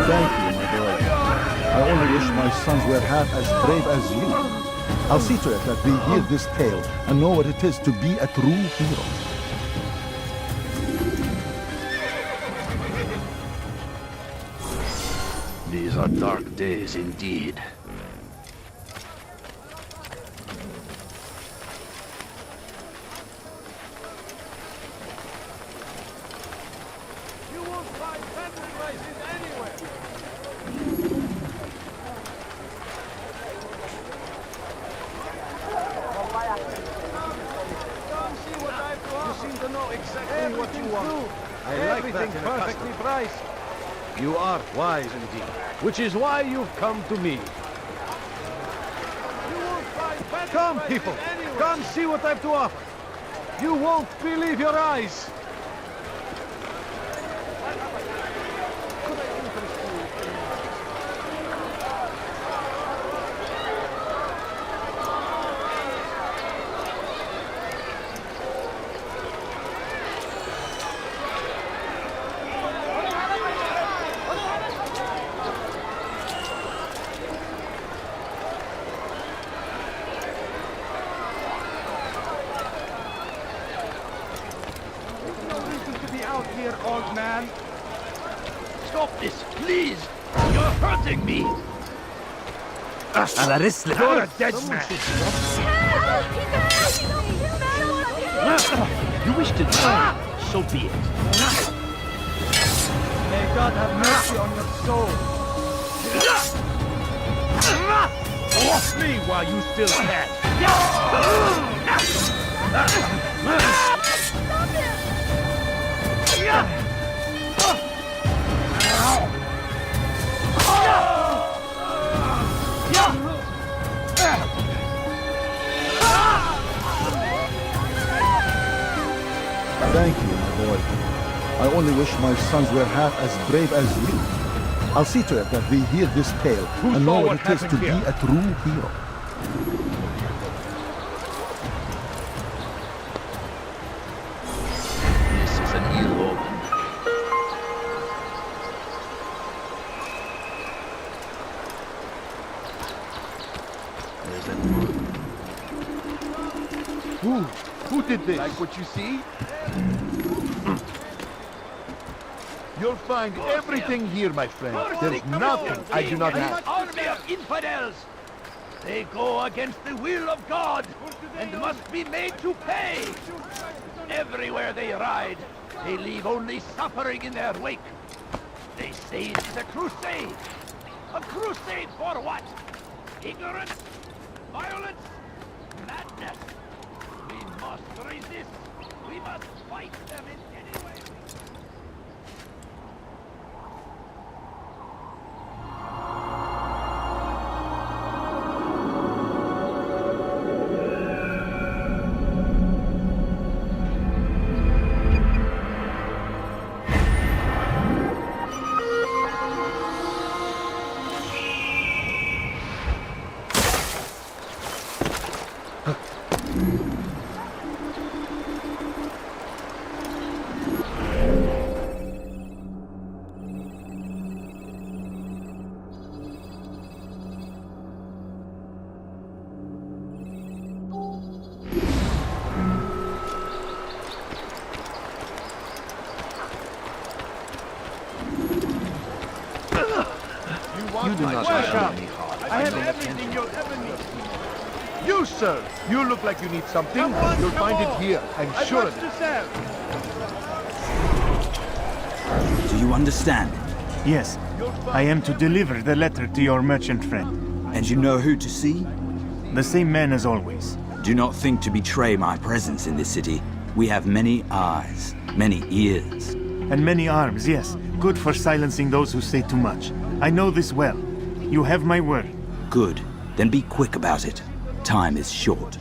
Thank you, my boy. I only wish my sons were half as brave as you. I'll see to it that we hear this tale and know what it is to be a true hero. These are dark days indeed. You won't find sacrifices anywhere! Come see what I've got! You seem to know exactly what you want. I like everything perfectly priced. You are wise indeed, which is why you've come to me. Come, people, come see what I've to offer. You won't believe your eyes. here, old man. Stop this, please! You're hurting me! You're a dead man. You wish to die? So be it. May God have mercy on your soul. Off me while you still can! Thank you, my boy. I only wish my sons were half as brave as you. I'll see to it that they hear this tale and know what it is to be a true hero. This is an ill omen. There's a... Who did this? Like what you see? You'll find everything here, my friend. There's nothing I do not have. Army of infidels! They go against the will of God and must be made to pay! Everywhere they ride, they leave only suffering in their wake. They say it is a crusade! A crusade for what? Ignorance? Violence? Madness? We must resist! We must fight them in any way! You do not have me. I have everything you'll ever need. You, sir, you look like you need something. You'll find it here, I'm sure of it. Do you understand? Yes. I am to deliver the letter to your merchant friend. And you know who to see? The same man as always. Do not think to betray my presence in this city. We have many eyes, many ears. And many arms, yes. Good for silencing those who say too much. I know this well. You have my word. Good. Then be quick about it. Time is short.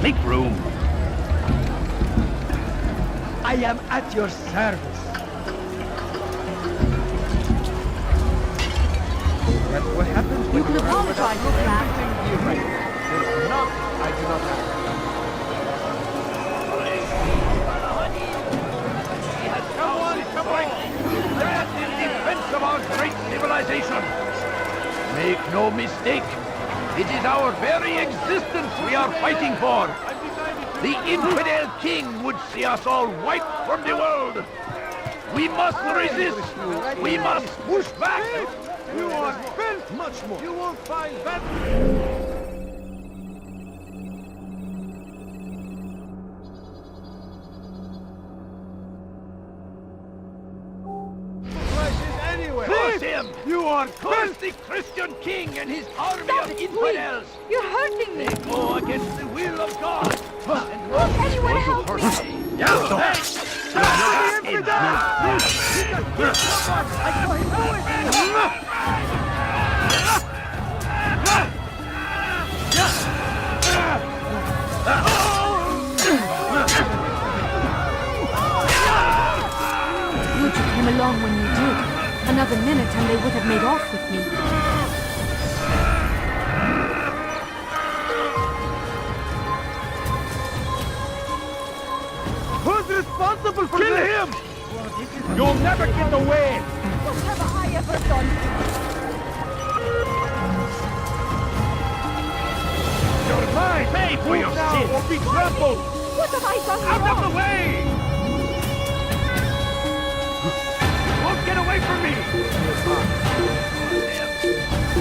Make room. I am at your service. That's what happens when you apologize for that. There's nothing I do not have. He has come on. Stand in defense of our great civilization. Make no mistake. It is our very existence we are fighting for. The infidel king would see us all wiped from the world. We must resist. We must push back. You are filth much more. You won't find that. Curse him! You are curse the Christian king and his army of infidels! You're hurting me! They go against the will of God! And Will anyone help me? Would you came along when you did? Another minute and they would have made off with me. Who's responsible for this? Kill him! You'll never get away! What have I ever done? You're mine! Pay for your sins! Or be trampled! What have I done Out wrong? of the way! You won't get away from me!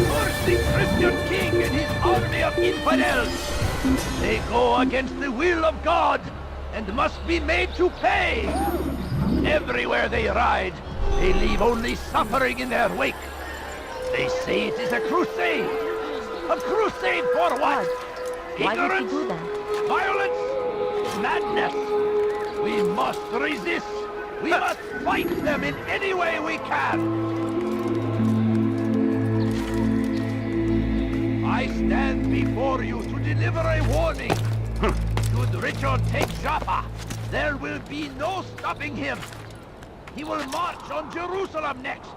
Curse the Christian king and his army of infidels! They go against the will of God and must be made to pay! Everywhere they ride, they leave only suffering in their wake. They say it is a crusade. A crusade for what? Why would Ignorance? he do that? Violence? Madness? We must resist. We must fight them in any way we can. I stand before you to deliver a warning. Should Richard take Jaffa, there will be no stopping him. He will march on Jerusalem next.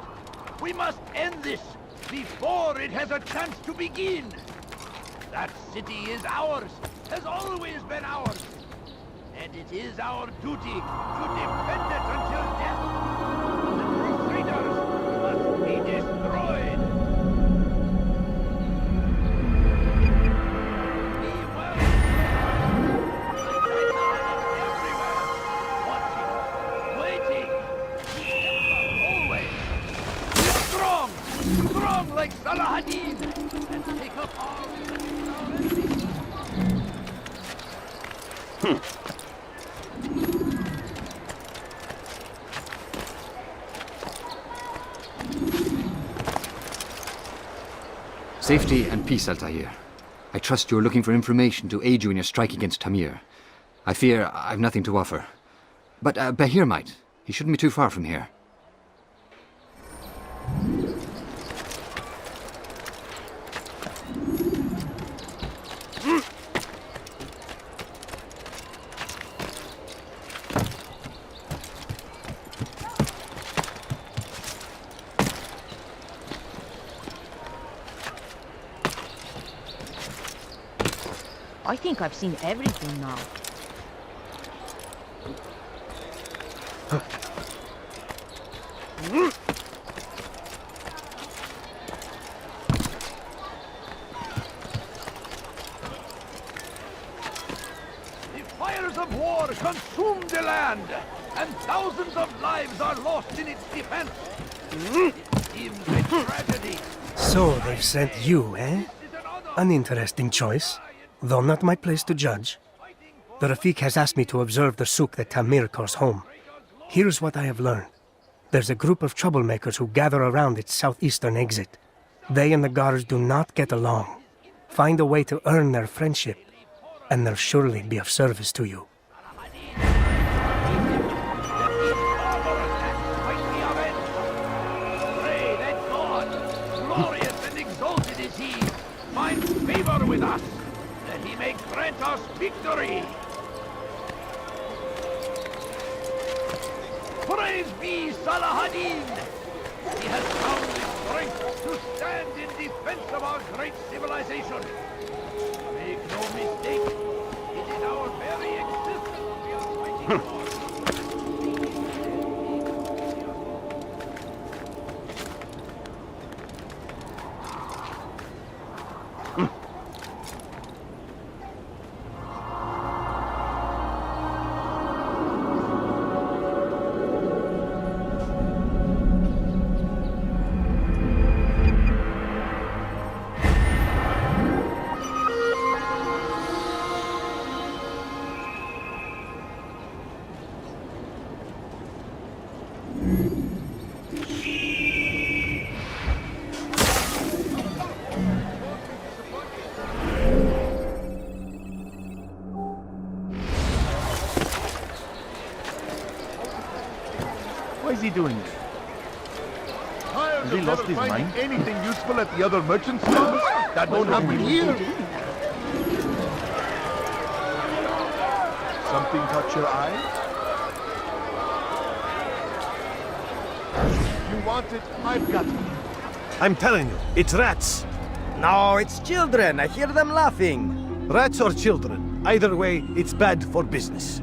We must end this before it has a chance to begin. That city is ours, has always been ours. And it is our duty to defend it until death. The Crusaders must be destroyed. Strong like Salahadin, and take up arms against our enemies. Safety and peace, Altair. I trust you're looking for information to aid you in your strike against Tamir. I fear I've nothing to offer. But Bahir might. He shouldn't be too far from here. I think I've seen everything now. The fires of war consume the land, and thousands of lives are lost in its defense. It seems a tragedy. So they've sent you, eh? An interesting choice, though not my place to judge. The Rafik has asked me to observe the souk that Tamir calls home. Here's what I have learned. There's a group of troublemakers who gather around its southeastern exit. They and the guards do not get along. Find a way to earn their friendship, and they'll surely be of service to you. Pray that God, glorious and exalted is he, finds favor with us, that he may grant us victory. Praise be Salahadin! He has found the strength to stand in defense of our great civilization. Make no mistake, it is our very existence we are fighting for. Why is he doing this? Has he lost his mind? Anything useful at the other merchant stores? That won't happen here. Something caught your eye? You want it? I've got it. I'm telling you, it's rats. No, it's children. I hear them laughing. Rats or children. Either way, it's bad for business.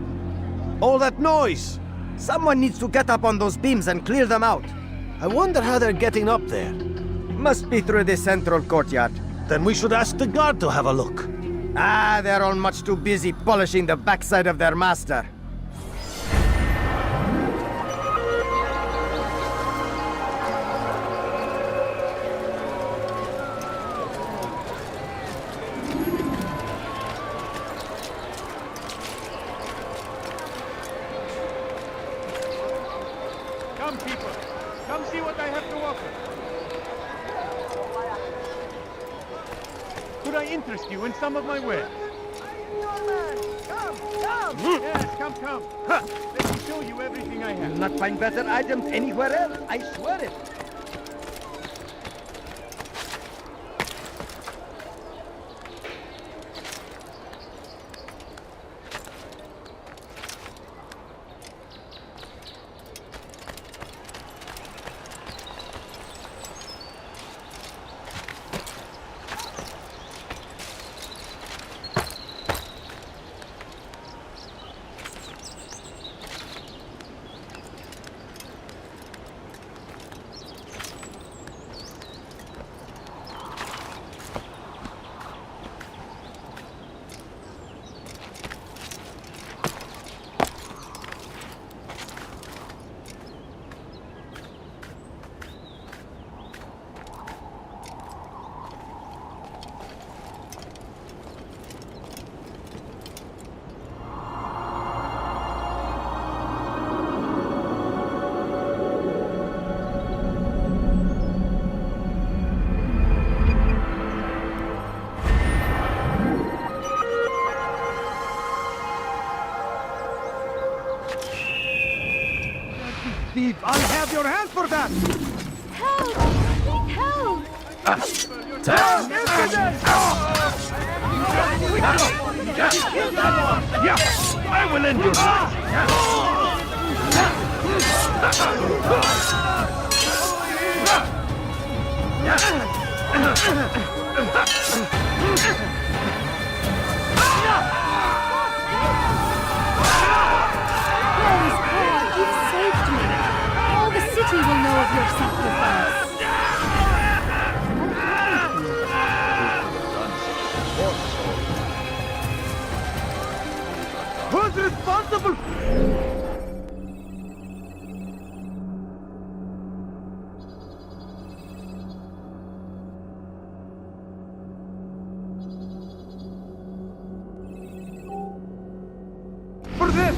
All that noise. Someone needs to get up on those beams and clear them out. I wonder how they're getting up there. Must be through the central courtyard. Then we should ask the guard to have a look. Ah, they're all much too busy polishing the backside of their master. Come, people. Come see what I have to offer. Could I interest you in some of my wares? Come! Yes, come. Let me show you everything I have. You'll not find better items anywhere else, I swear it. Thief, I'll have your hand for that! Help! Need help! Yeah, I will end your You've saved me. All the city will know of your sacrifice. Who's responsible? For this!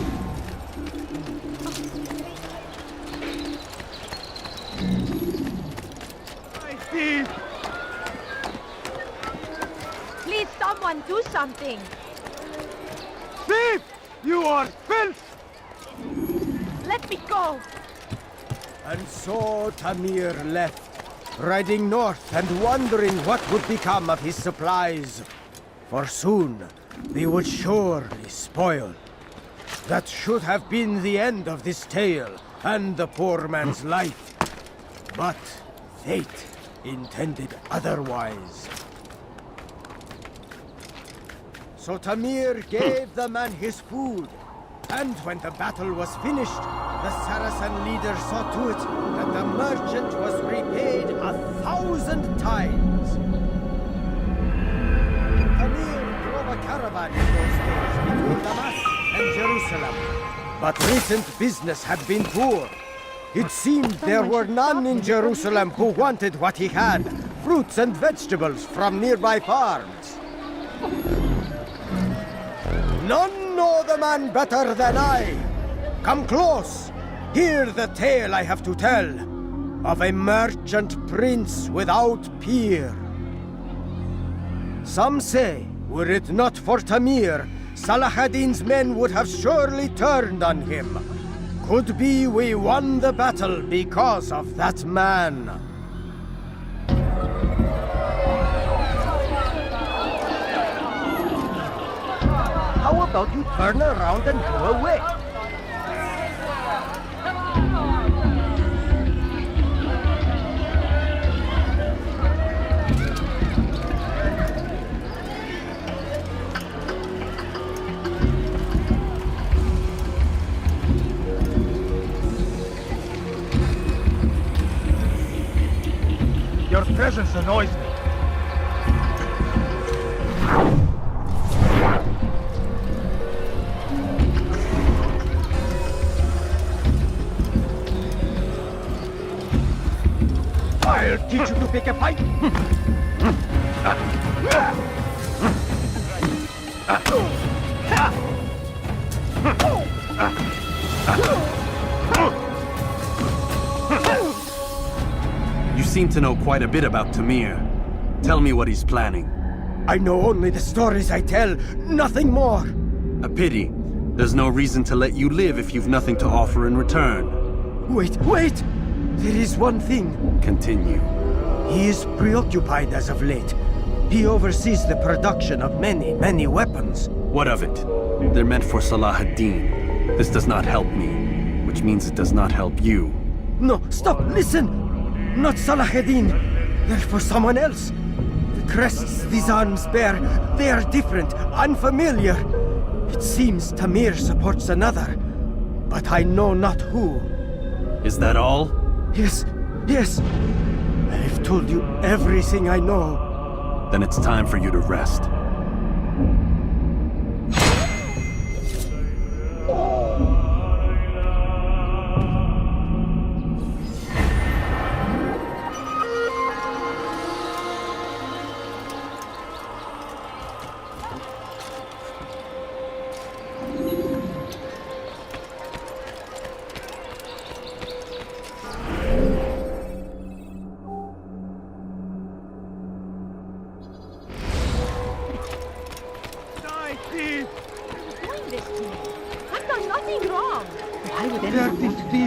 Please, someone do something. Thief! You are filth! Let me go. And so Tamir left, riding north and wondering what would become of his supplies. For soon, they would surely spoil. That should have been the end of this tale and the poor man's life. But fate intended otherwise. So Tamir gave the man his food, and when the battle was finished, the Saracen leader saw to it that the merchant was repaid 1,000 times. Tamir drove a caravan in those days between Damascus and Jerusalem, but recent business had been poor. It seemed there were none in Jerusalem who wanted what he had, fruits and vegetables from nearby farms. None know the man better than I. Come close. Hear the tale I have to tell of a merchant prince without peer. Some say, were it not for Tamir, Salah ad-Din's men would have surely turned on him. Could be we won the battle because of that man. How about you turn around and go away? presence annoys me. I'll teach you to pick a fight. You seem to know quite a bit about Tamir. Tell me what he's planning. I know only the stories I tell, nothing more. A pity. There's no reason to let you live if you've nothing to offer in return. Wait! There is one thing. Continue. He is preoccupied as of late. He oversees the production of many weapons. What of it? They're meant for Salah ad-Din. This does not help me, which means it does not help you. No, stop, listen! Not Salah ad-Din. They're for someone else. The crests these arms bear, they are different, unfamiliar. It seems Tamir supports another, but I know not who. Is that all? Yes. I've told you everything I know. Then it's time for you to rest.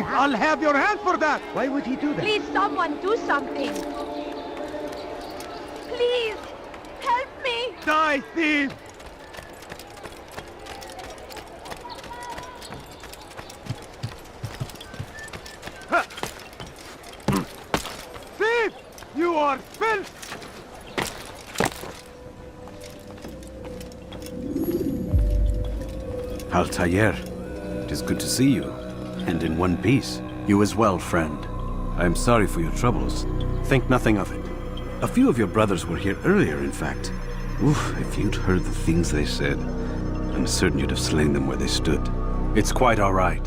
I'll have your hand for that! Why would he do that? Please, someone do something! Please! Help me! Die, thief! Thief! You are filth! Altair, it is good to see you, and in one piece. You as well, friend. I am sorry for your troubles. Think nothing of it. A few of your brothers were here earlier, in fact. Oof, if you'd heard the things they said, I'm certain you'd have slain them where they stood. It's quite all right.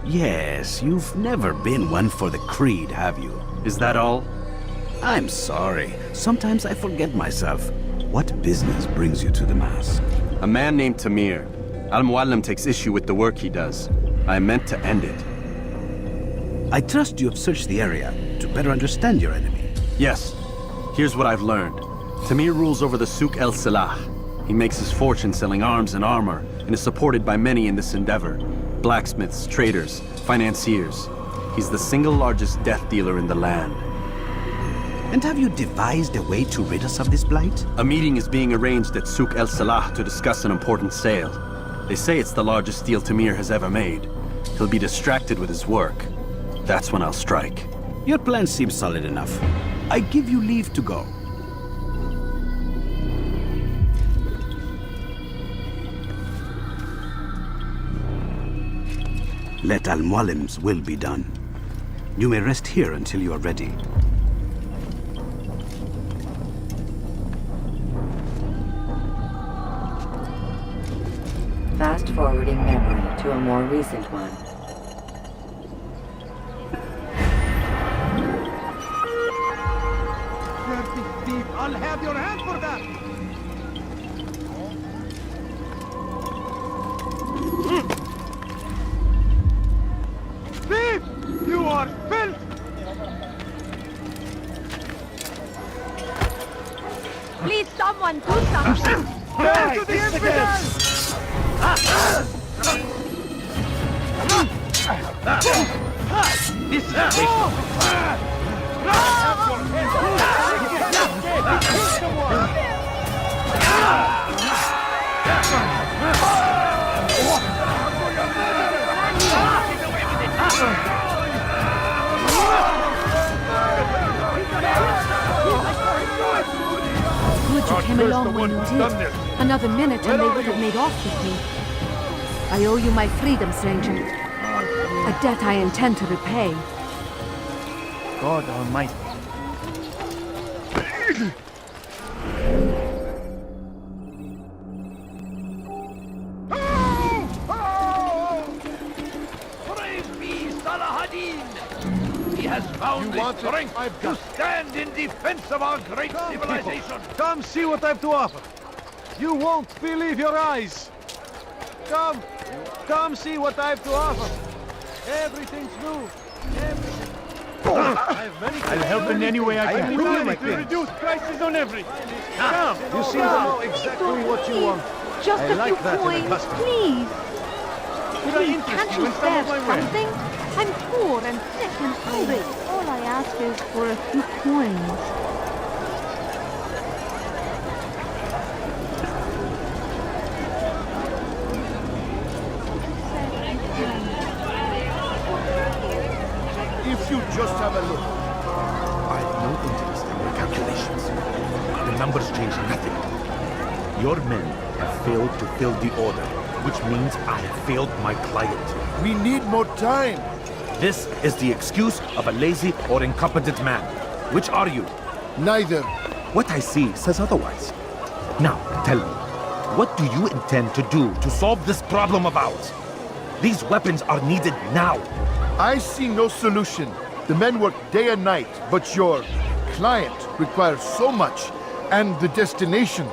Yes, you've never been one for the creed, have you? Is that all? I'm sorry. Sometimes I forget myself. What business brings you to the Mass? A man named Tamir. Al-Muallim takes issue with the work he does. I meant to end it. I trust you have searched the area to better understand your enemy. Yes. Here's what I've learned. Tamir rules over the Souk El Salah. He makes his fortune selling arms and armor, and is supported by many in this endeavor. Blacksmiths, traders, financiers. He's the single largest death dealer in the land. And have you devised a way to rid us of this blight? A meeting is being arranged at Souk El Salah to discuss an important sale. They say it's the largest deal Tamir has ever made. He'll be distracted with his work. That's when I'll strike. Your plan seems solid enough. I give you leave to go. Let Al-Muallim's will be done. You may rest here until you are ready. Fast-forwarding memory to a more recent one. Dirty thief! I'll have your hand for that! Thief! You are filth! Please, someone do something! Hail to the infidels! This is a waste of Good you came along when you did. Another minute and they would have made off with me. I owe you my freedom, stranger. A debt I intend to repay. God Almighty. has found You the want it? strength I've to got stand in defense of our great civilization. People, come see what I've to offer. You won't believe your eyes. Come see what I've to offer. Everything's new. Everything. I'll help in any way I can. To reduce prices on everything. Come. You seem to know exactly what you want. Just I a like few that in a coins, customer. please. Could I Please, interest can't you you in some spare of my wares? something? I'm poor and sick and hungry. All I ask is for a few coins. If you just have a look. I have no interest in your calculations. The numbers change nothing. Your men have failed to fill the order, which means I have failed my client. We need more time. This is the excuse of a lazy or incompetent man. Which are you? Neither. What I see says otherwise. Now, tell me, what do you intend to do to solve this problem of ours? These weapons are needed now. I see no solution. The men work day and night, but your client requires so much, and the destination.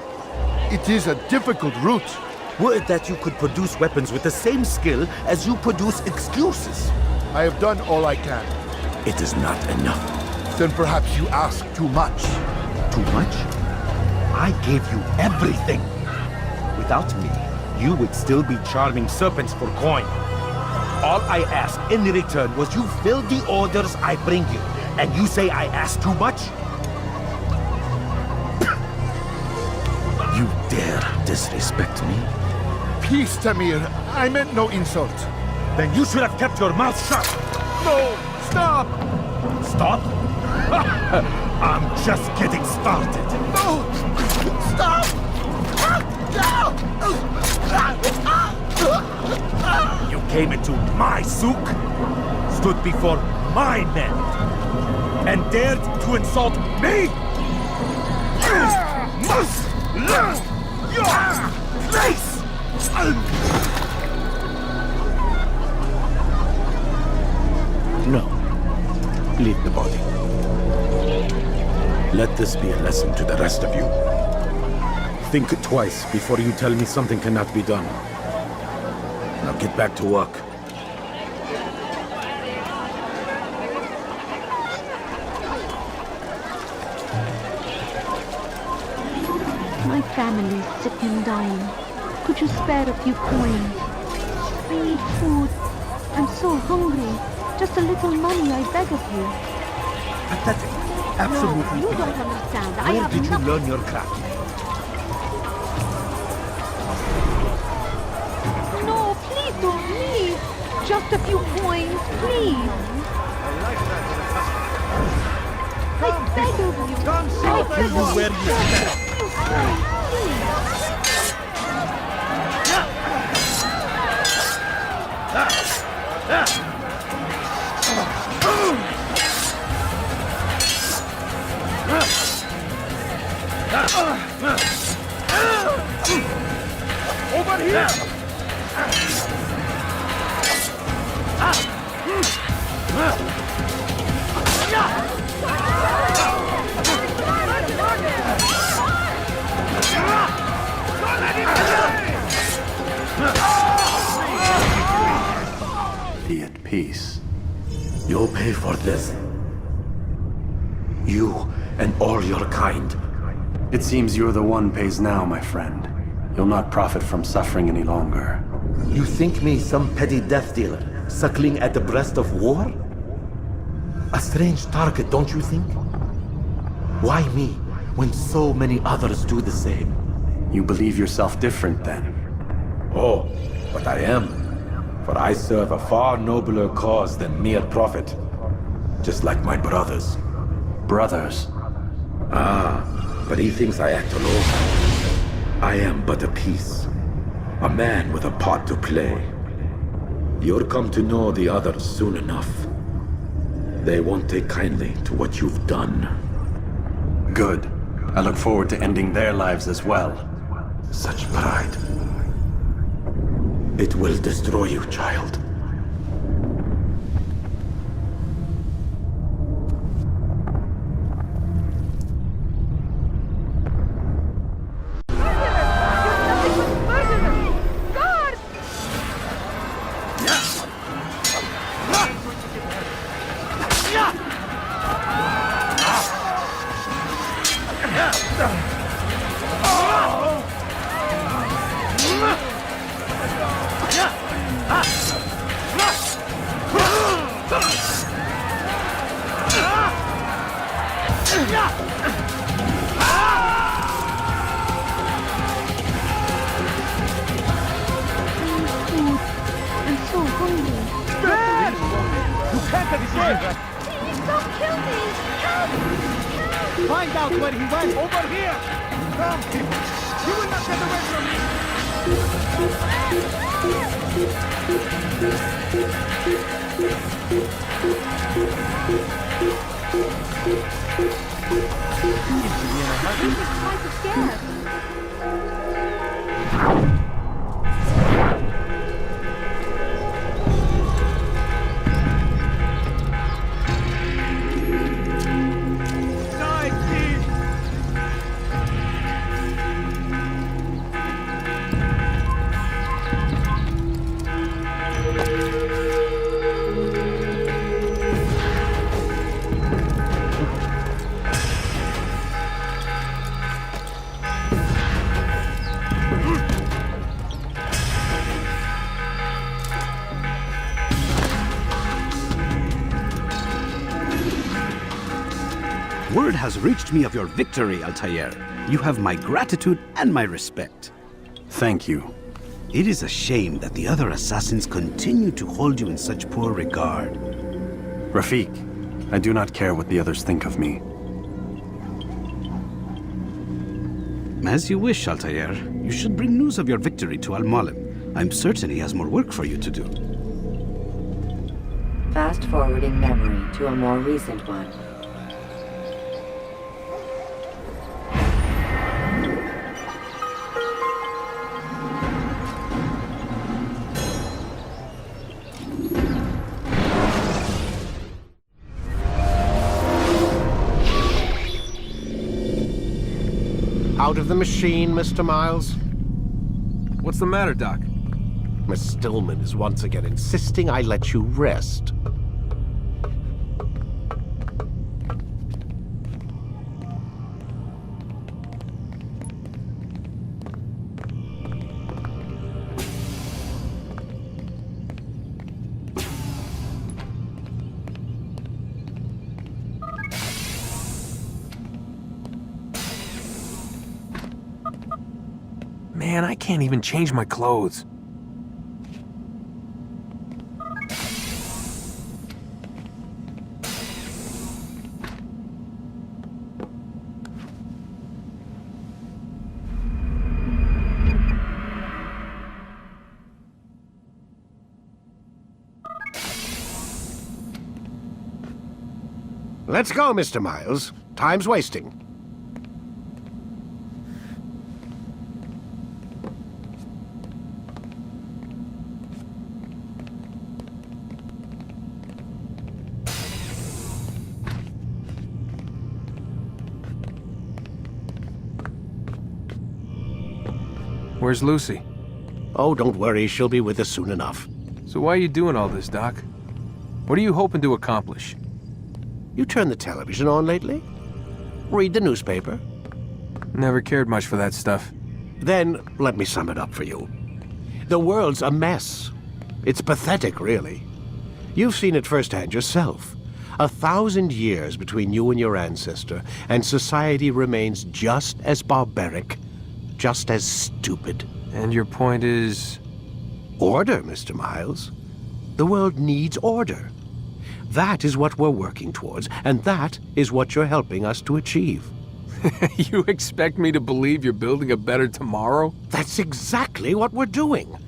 It is a difficult route. Were it that you could produce weapons with the same skill as you produce excuses? I have done all I can. It is not enough. Then perhaps you ask too much. Too much? I gave you everything. Without me, you would still be charming serpents for coin. All I ask in return was you fill the orders I bring you, and you say I ask too much? You dare disrespect me? Peace, Tamir. I meant no insult. Then you should have kept your mouth shut. No, stop! Stop? I'm just getting started. No! Stop! You came into my souk, stood before my men, and dared to insult me? You must learn your place! No. Leave the body. Let this be a lesson to the rest of you. Think twice before you tell me something cannot be done. Now get back to work. My family's sick and dying. Could you spare a few coins? I need food. I'm so hungry. Just a little money, I beg of you. Pathetic. Absolutely. No, you don't understand. I Where have did you nothing. learn your craft? No, please don't leave. Just a few coins, please. I beg of you. I'll tell you where you stand. Over here! Be at peace. You'll pay for this. You and all your kind. It seems you're the one pays now, my friend. You'll not profit from suffering any longer. You think me some petty death dealer, suckling at the breast of war? A strange target, don't you think? Why me, when so many others do the same? You believe yourself different, then? Oh, but I am. For I serve a far nobler cause than mere profit. Just like my brothers. Brothers? Ah, but he thinks I act alone. I am but a piece. A man with a part to play. You'll come to know the others soon enough. They won't take kindly to what you've done. Good. I look forward to ending their lives as well. Such pride. It will destroy you, child. I'm so hungry. Dad! You can't escape! Please don't kill me! Help! Help! Find out where he went! Over here! Come! You will not get away from me! Quite scared. Word has reached me of your victory, Altair. You have my gratitude and my respect. Thank you. It is a shame that the other assassins continue to hold you in such poor regard. Rafik, I do not care what the others think of me. As you wish, Altair. You should bring news of your victory to Al-Malim. I'm certain he has more work for you to do. Fast-forwarding memory to a more recent one. Out of the machine, Mr. Miles? What's the matter, Doc? Miss Stillman is once again insisting I let you rest. Man, I can't even change my clothes. Let's go, Mr. Miles. Time's wasting. Where's Lucy? Oh, don't worry. She'll be with us soon enough. So why are you doing all this, Doc? What are you hoping to accomplish? You turned the television on lately? Read the newspaper? Never cared much for that stuff. Then, let me sum it up for you. The world's a mess. It's pathetic, really. You've seen it firsthand yourself. 1,000 years between you and your ancestor, and society remains just as barbaric, just as stupid. And your point is? Order, Mr. Miles. The world needs order. That is what we're working towards, and that is what you're helping us to achieve. You expect me to believe you're building a better tomorrow? That's exactly what we're doing.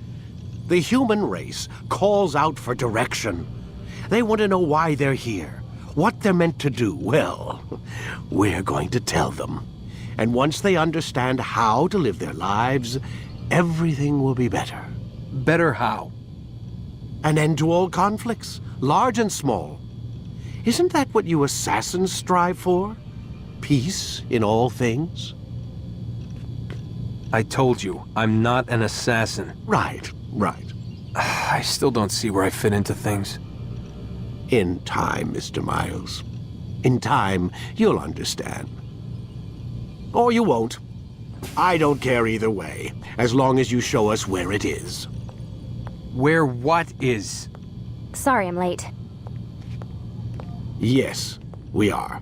The human race calls out for direction. They want to know why they're here, what they're meant to do. Well, we're going to tell them. And once they understand how to live their lives, everything will be better. Better how? An end to all conflicts, large and small. Isn't that what you assassins strive for? Peace in all things? I told you, I'm not an assassin. Right. I I still don't see where I fit into things. In time, Mr. Miles. In time, you'll understand. Or you won't. I don't care either way, as long as you show us where it is. Where what is? Sorry I'm late. Yes, we are.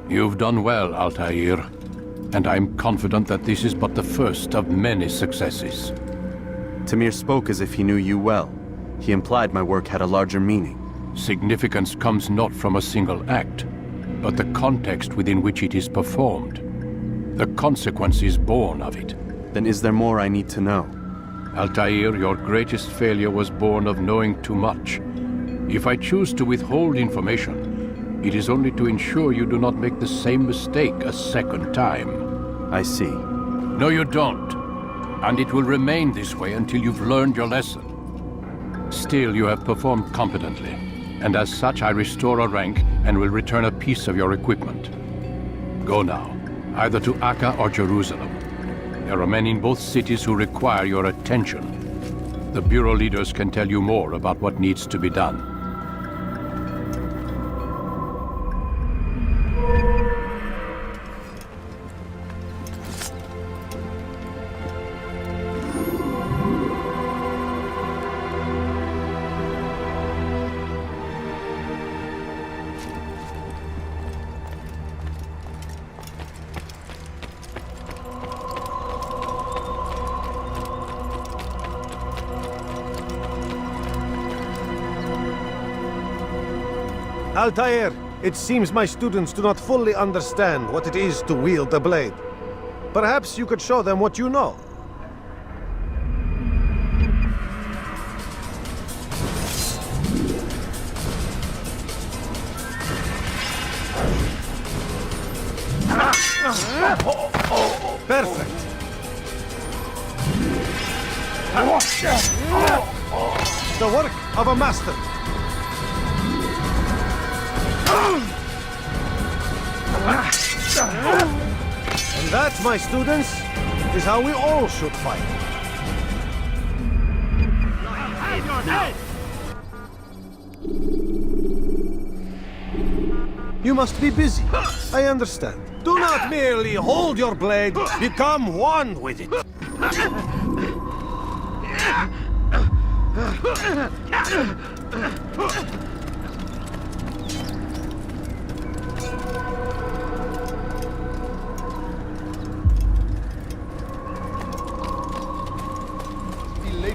You've done well, Altair, and I'm confident that this is but the first of many successes. Tamir spoke as if he knew you well. He implied my work had a larger meaning. Significance comes not from a single act, but the context within which it is performed. The consequences born of it. Then is there more I need to know? Altair, your greatest failure was born of knowing too much. If I choose to withhold information, it is only to ensure you do not make the same mistake a second time. I see. No, you don't. And it will remain this way until you've learned your lesson. Still, you have performed competently, and as such I restore a rank and will return a piece of your equipment. Go now, either to Akka or Jerusalem. There are men in both cities who require your attention. The Bureau leaders can tell you more about what needs to be done. Altair, it seems my students do not fully understand what it is to wield a blade. Perhaps you could show them what you know. Perfect. The work of a master. And that, my students, is how we all should fight. You must be busy. I understand. Do not merely hold your blade, become one with it.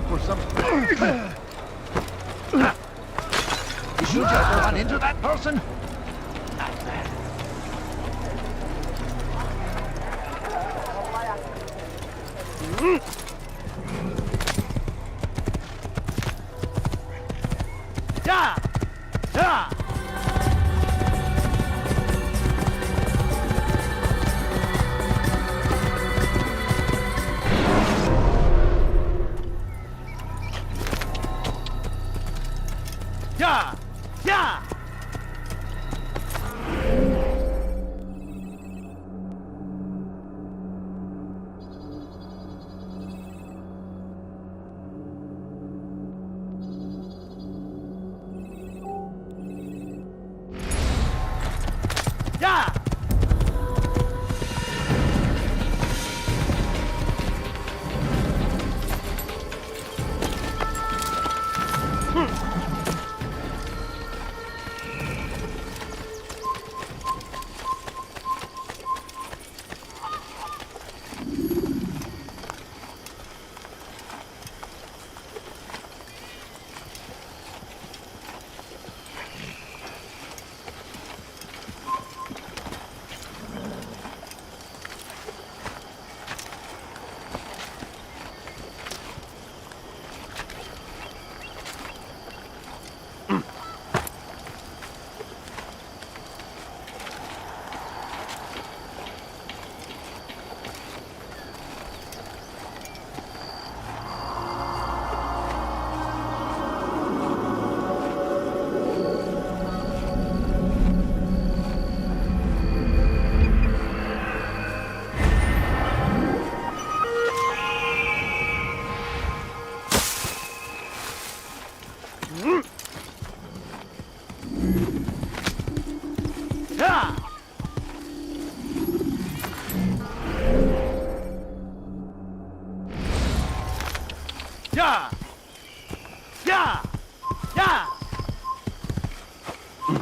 For some... Did you just run into that person? Not bad. Yeah! Yeah! Yeah! Yeah! Yeah!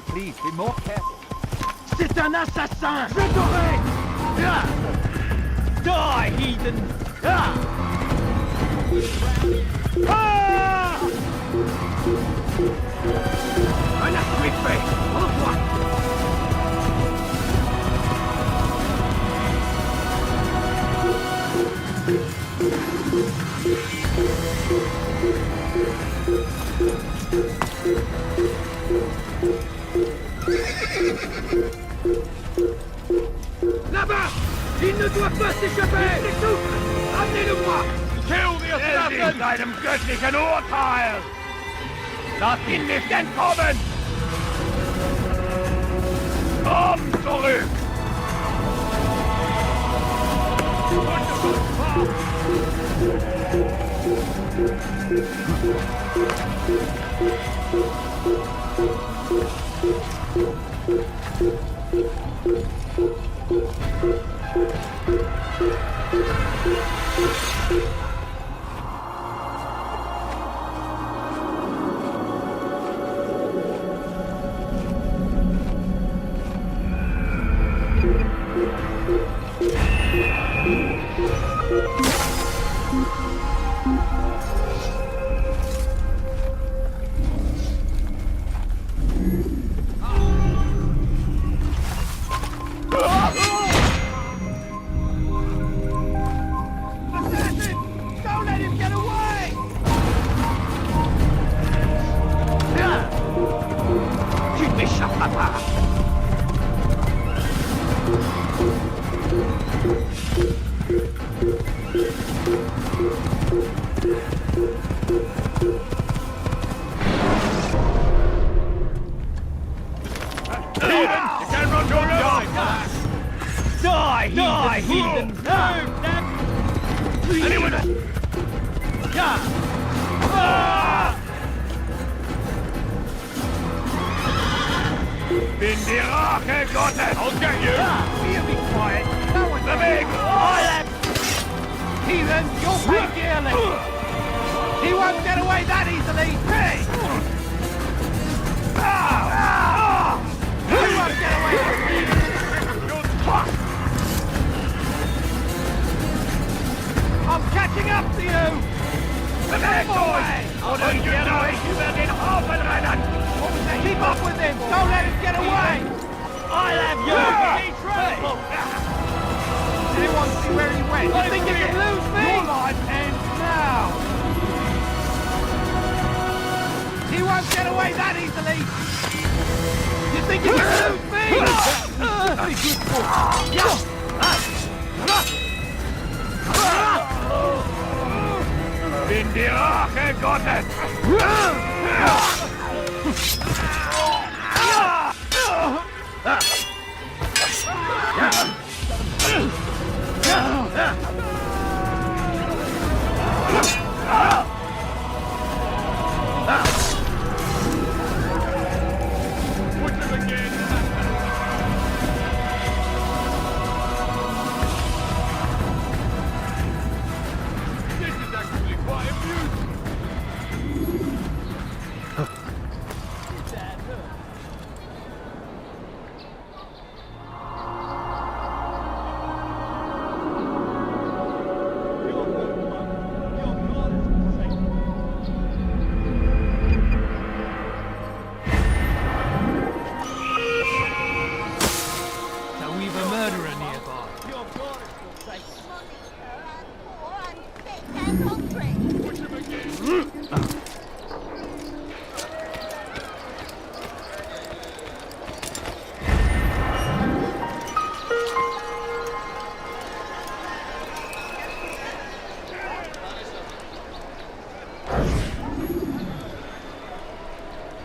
Please, be more careful. C'est un assassin! Je t'aurai! Die, heathen! Un appui fait! Au revoir! Là-bas! Il ne doit pas s'échapper! Amenez-le-moi! Kill the assassin! Einem göttlichen Urteil! Lass ihn nicht entkommen! Komm zurück! Die, heathen! Anyone? Bin die Rache Gottes! I'll get you! You be quiet! No one's the big island! Heathen, you'll pay dearly! He won't get away that easily! Hey! He won't get away! I'm catching up to you! Bewegt euch! Oder ihr euch über den Haufen rennen! Keep up with him! Don't let him get away! I'll have you! Anyone see where he went? You think you can lose me? Your life ends now! He won't get away that easily! You think you can lose me? Very good boy! Bin die Rache Gottes!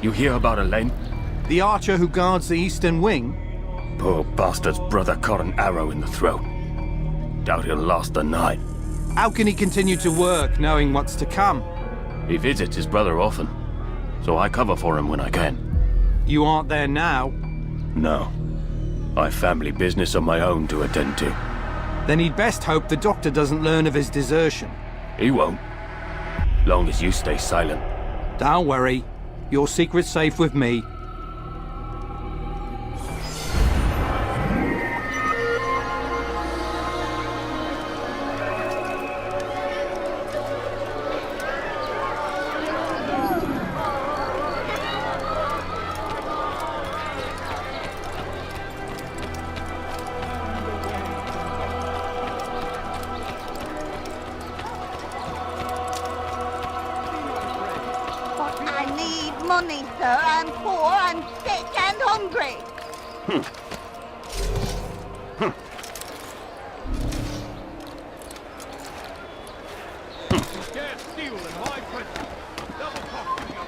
You hear about Elaine? The archer who guards the eastern wing? Poor bastard's brother caught an arrow in the throat. Doubt he'll last the night. How can he continue to work, knowing what's to come? He visits his brother often, so I cover for him when I can. You aren't there now? No. I've family business of my own to attend to. Then he'd best hope the doctor doesn't learn of his desertion. He won't. Long as you stay silent. Don't worry. Your secret's safe with me. money, sir. I'm poor, I'm sick and hungry.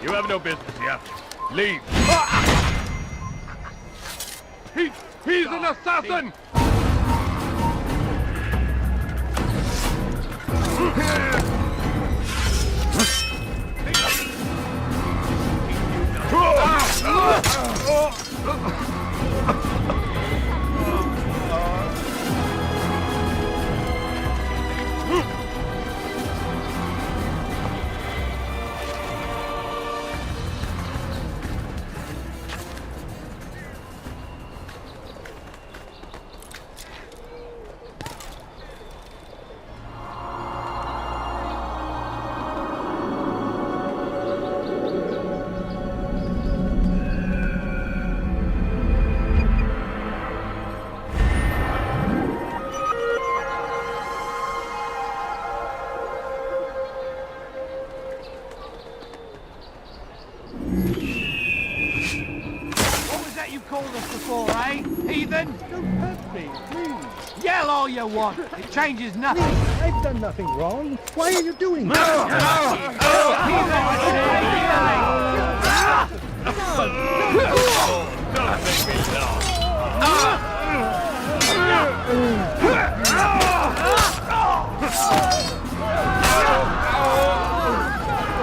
You have no business here. Leave. He's an assassin! Heathen! Don't hurt me, please. Yell all you want. It changes nothing. I've done nothing wrong. Why are you doing this? Don't make me laugh.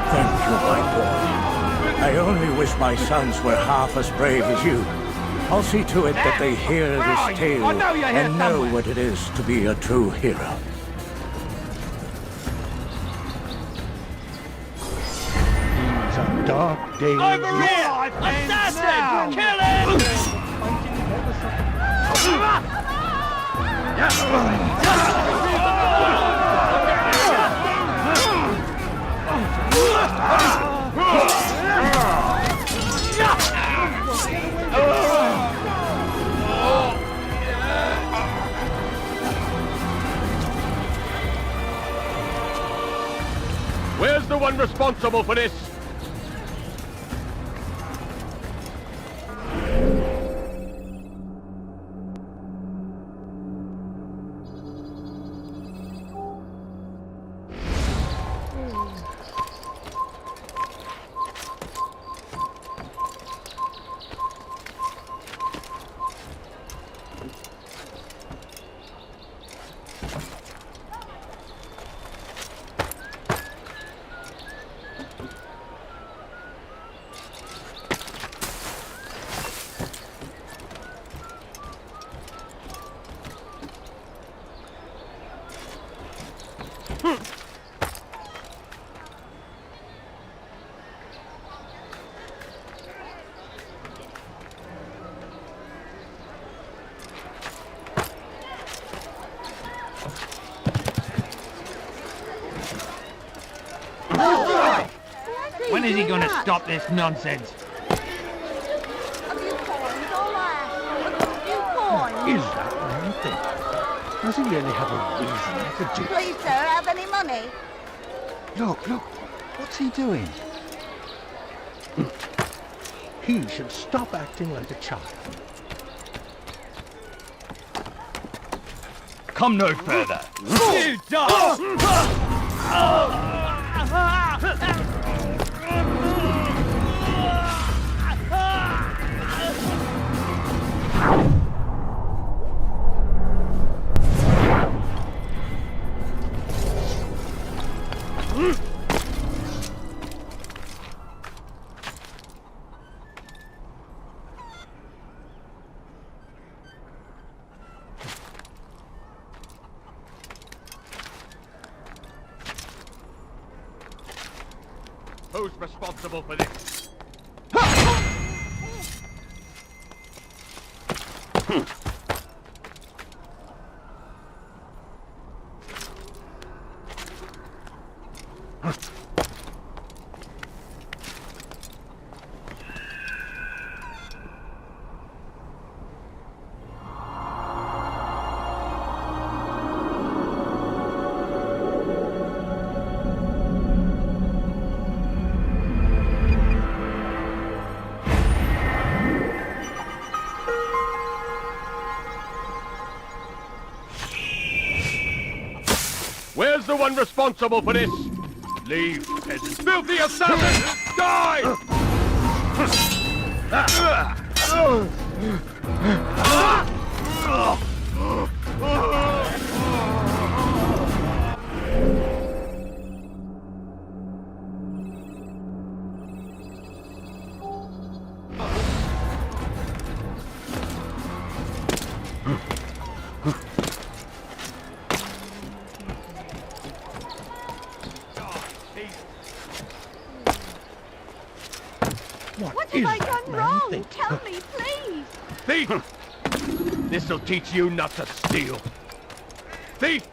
Thank you, my boy. I only wish my sons were half as brave as you. I'll see to it that they hear this tale and know what it is to be a true hero. These are dark days. Over here! Assassin! Kill him! Where's the one responsible for this? When is he gonna stop this nonsense? A few coins, all right. A few coins. Is that what you think? Does he really have a reason to do it? Please, sir, have any money? Look, what's he doing? He should stop acting like a child. Come no further. You dog! Who's responsible for this? one responsible for this? Leave, peasants. Filthy assassins! Die! What have I done wrong? Tell me, please. Thief! This'll teach you not to steal. Thief!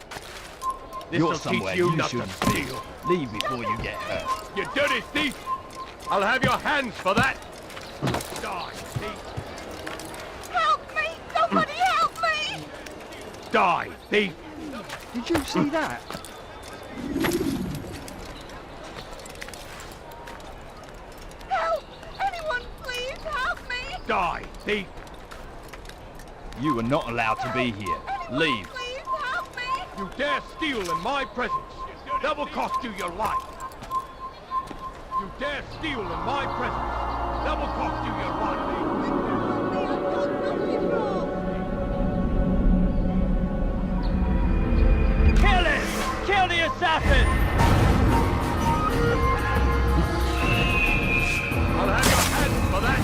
This'll teach you not to steal. Leave before you get hurt. You dirty thief! I'll have your hands for that! Die, thief! Help me! Somebody help me! Die, thief! Did you see that? Help! Anyone, please help me! Die, thief! You are not allowed to be here. Leave. Please help me! You dare steal in my presence! That will cost you your life! You dare steal in my presence! That will cost you your life! Kill him! Kill the assassin! I'll have your hands for that!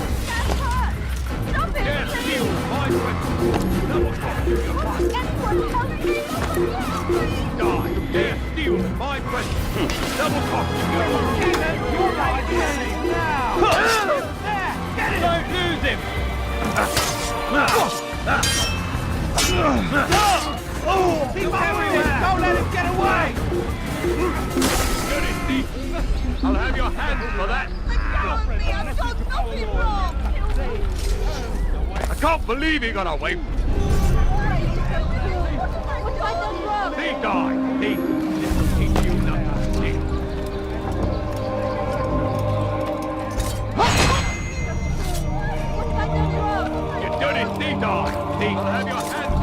Stop it, Dare please! steal in my presence! That will cost you your life! Anyone help me! Somebody help me! Die! You dare steal in my presence! That will cost you your life! You're right, now! There! Get it! Don't lose him! He's everywhere! Don't let him get away! Dirty thief! I'll have your hands for that! Help me! I've done nothing wrong! I can't believe he got away! What have I done wrong? He died! Thief! This will teach you not to steal! What have I done wrong? You dirty thief! Die! Thief! I'll have your hands!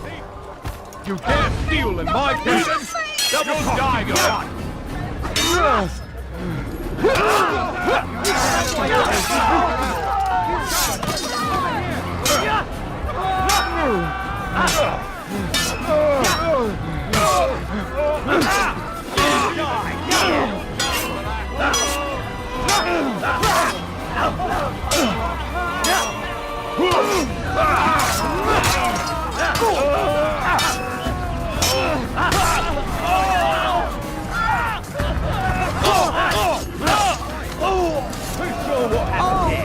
Thief! You dare steal in my presence! That will die your life!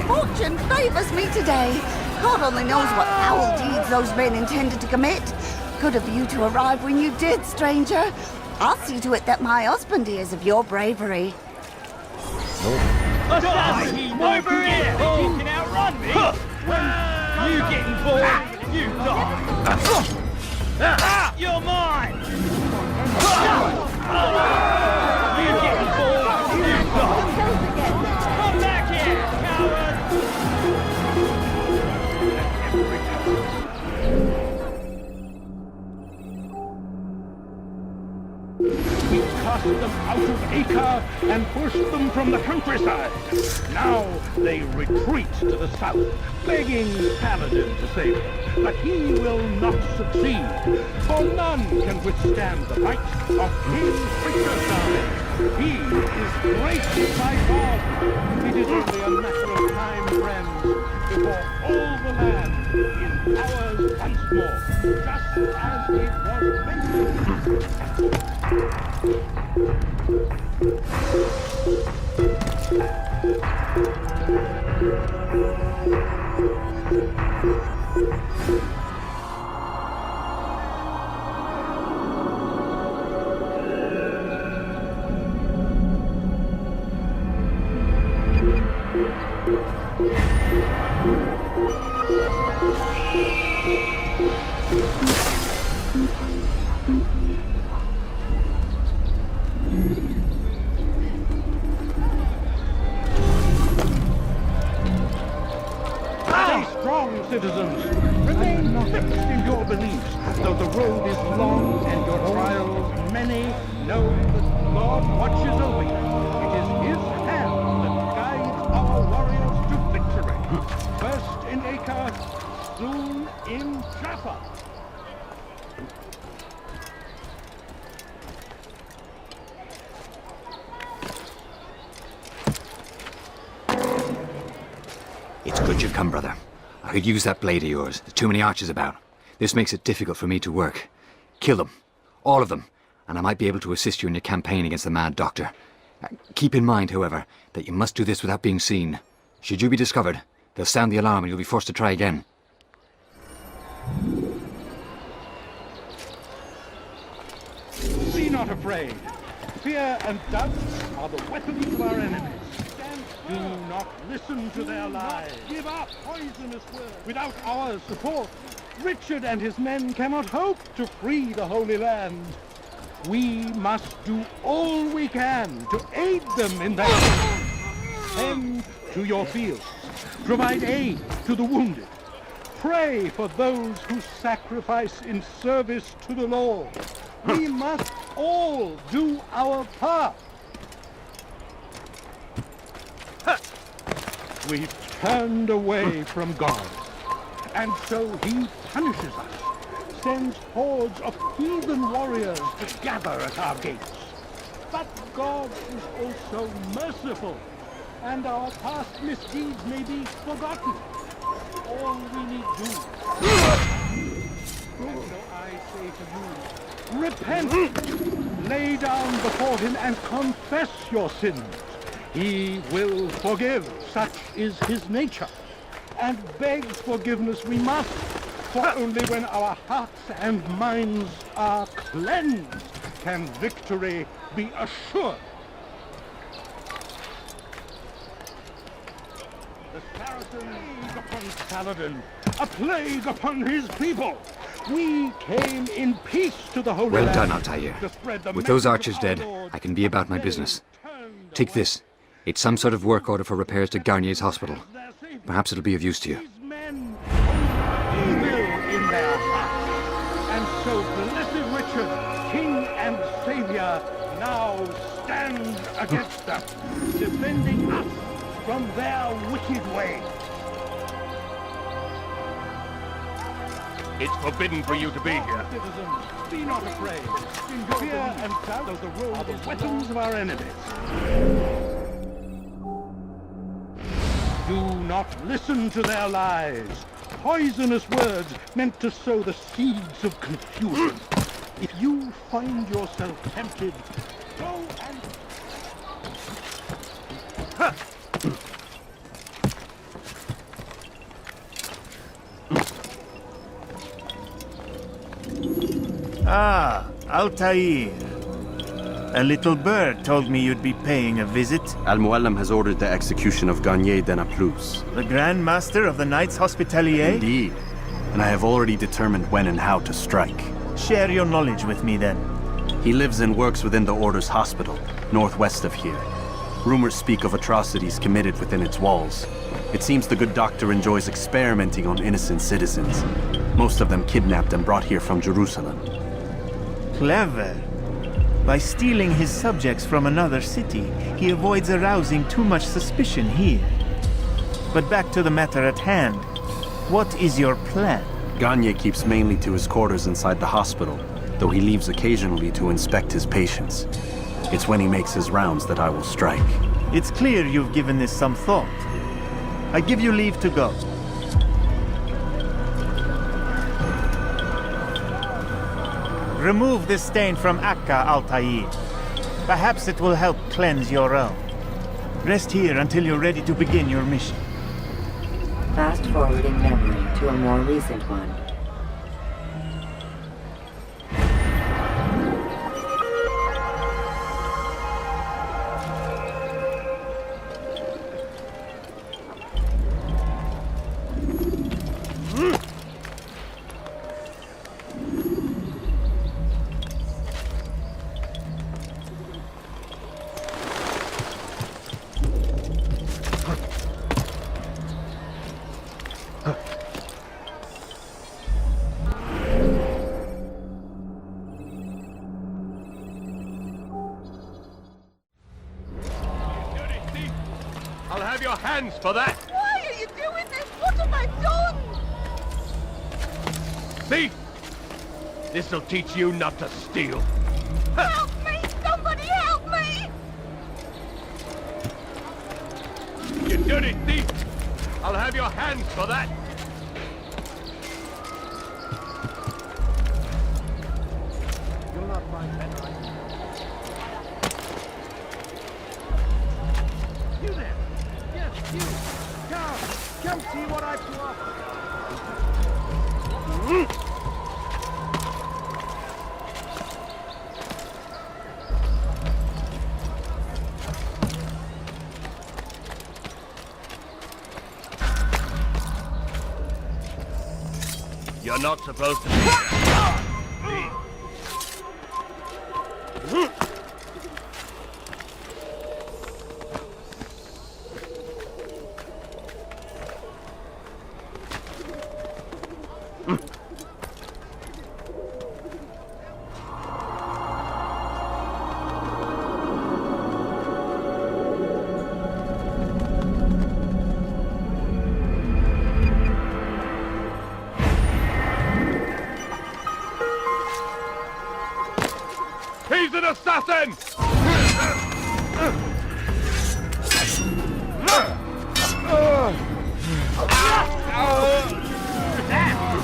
Fortune favors me today. God only knows what foul deeds those men intended to commit. Good of you to arrive when you did, stranger. I'll see to it that my husband hears of your bravery. Assassin! Over here! Think you can outrun me? You getting bored? You die! You're mine! You getting bored? You die! Come back here, coward! We cast them out of Acre and pushed them from the countryside. Now they retreat to the south, begging Paladin to save them. But he will not succeed, for none can withstand the might of King Richard's army. He is great by God. It is only a matter of time, friends, before all the land is ours once more, just as it was meant to be. Stay strong, citizens. Remain fixed in your beliefs, though the road is long and your trials many, know that God watches over you. It is His hand that guides our warriors to victory. First in Acre, soon in Jaffa. It's good you've come, brother. I could use that blade of yours. There's too many archers about. This makes it difficult for me to work. Kill them. All of them. And I might be able to assist you in your campaign against the Mad Doctor. Keep in mind, however, that you must do this without being seen. Should you be discovered, they'll sound the alarm and you'll be forced to try again. Be not afraid. Fear and doubt are the weapons of our enemies. Do not listen to their lies. Give up poisonous words. Without our support, Richard and his men cannot hope to free the Holy Land. We must do all we can to aid them in their cause. Tend to your fields. Provide aid to the wounded. Pray for those who sacrifice in service to the Lord. We must all do our part. We've turned away from God, and so He punishes us, sends hordes of heathen warriors to gather at our gates. But God is also merciful, and our past misdeeds may be forgotten. All we need do. And so I say to you, repent, lay down before Him and confess your sins. He will forgive, such is His nature. And beg forgiveness we must, for only when our hearts and minds are cleansed can victory be assured. The Saracens upon Saladin, a plague upon his people. We came in peace to the Holy Land. Well done, Altair. With those archers dead, I can be about my business. Take this. It's some sort of work order for repairs to Garnier's hospital. Perhaps it'll be of use to you. Men evil in their hearts, and so blessed Richard, King and Savior, now stands against them, defending us from their wicked ways. It's forbidden for you to be here. Citizens, be not afraid. Fear and doubt are the weapons of our enemies. Do not listen to their lies. Poisonous words meant to sow the seeds of confusion. If you find yourself tempted, go and... Ah, Altair. A little bird told me you'd be paying a visit. Al-Muallim has ordered the execution of Garnier de Naplouse. The Grand Master of the Knights Hospitalier? Indeed. And I have already determined when and how to strike. Share your knowledge with me then. He lives and works within the Order's hospital, northwest of here. Rumors speak of atrocities committed within its walls. It seems the good doctor enjoys experimenting on innocent citizens. Most of them kidnapped and brought here from Jerusalem. Clever. By stealing his subjects from another city, he avoids arousing too much suspicion here. But back to the matter at hand. What is your plan? Garnier keeps mainly to his quarters inside the hospital, though he leaves occasionally to inspect his patients. It's when he makes his rounds that I will strike. It's clear you've given this some thought. I give you leave to go. Remove this stain from Akka, Altair. Perhaps it will help cleanse your realm. Rest here until you're ready to begin your mission. Fast forward in memory to a more recent one. I'll have your hands for that! Why are you doing this? What have I done? Thief! This'll teach you not to steal. Help me! Somebody help me! You dirty thief! I'll have your hands for that! You'll not find better. You there! Yes, you! Come see what I've to offer! You're not supposed to... He's an assassin!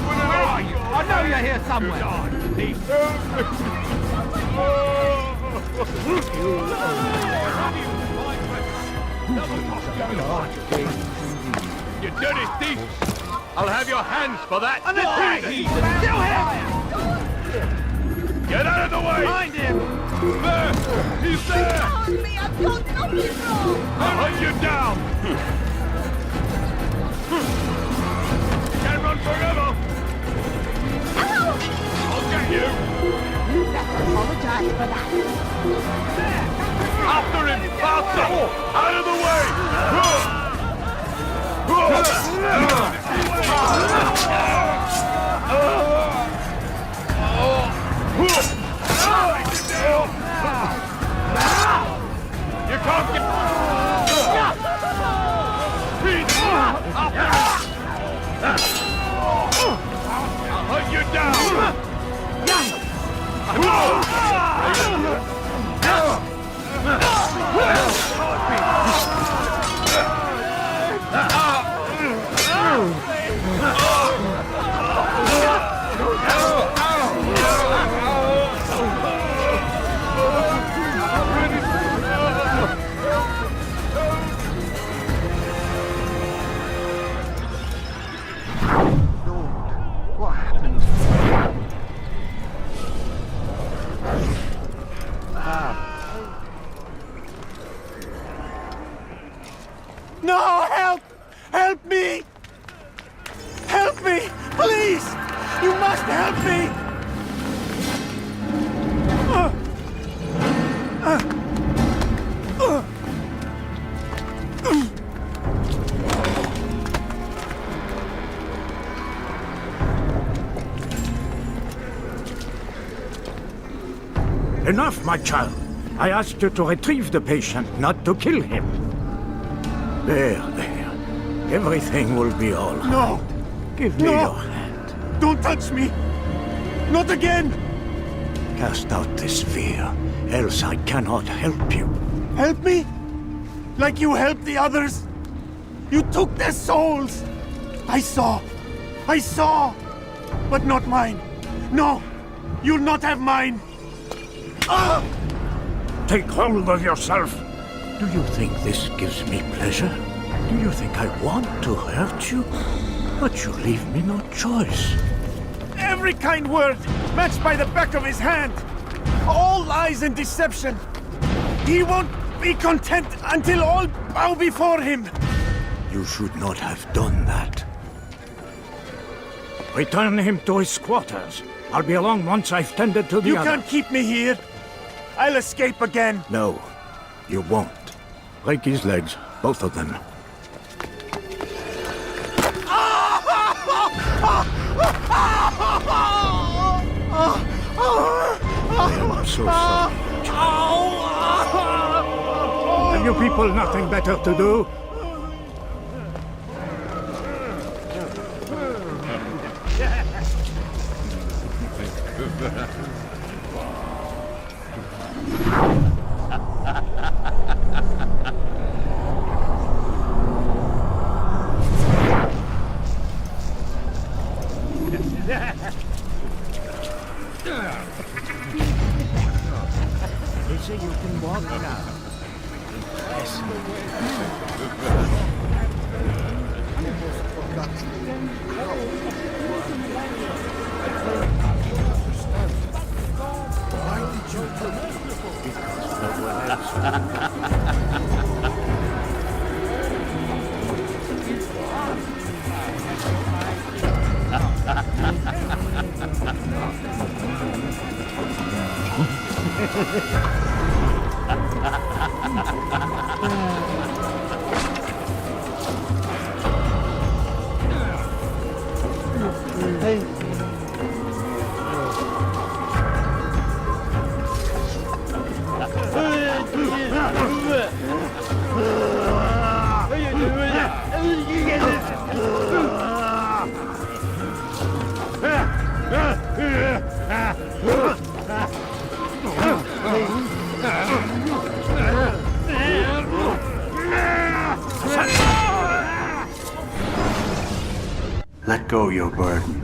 Where are you? I know you're here somewhere! You dirty thief! I'll have your hands for that! Get out of the way! Find him! There! He's there! On me! I've got nothing wrong! I'll hunt you down! Can't run forever! I'll get you! You better apologize for that. After him! Faster! Out of the way! You can't get... I'll hunt you down! What happened? No, help! Help me! Help me! Please! You must help me! Enough, my child. I asked you to retrieve the patient, not to kill him. There. Everything will be all right. No! Give me your hand. Don't touch me! Not again! Cast out this fear, else I cannot help you. Help me? Like you helped the others? You took their souls! I saw! But not mine! No! You'll not have mine! Ah! Take hold of yourself. Do you think this gives me pleasure? Do you think I want to hurt you? But you leave me no choice. Every kind word matched by the back of his hand! All lies and deception! He won't be content until all bow before him! You should not have done that. Return him to his quarters. I'll be along once I've tended to the You other. can't keep me here! I'll escape again! No, you won't. Break his legs, both of them. I am so sorry. Have you people nothing better to do? They say you can walk now. Yes. Almost forgot. Why did you do it? Because no one else. Let go your burden.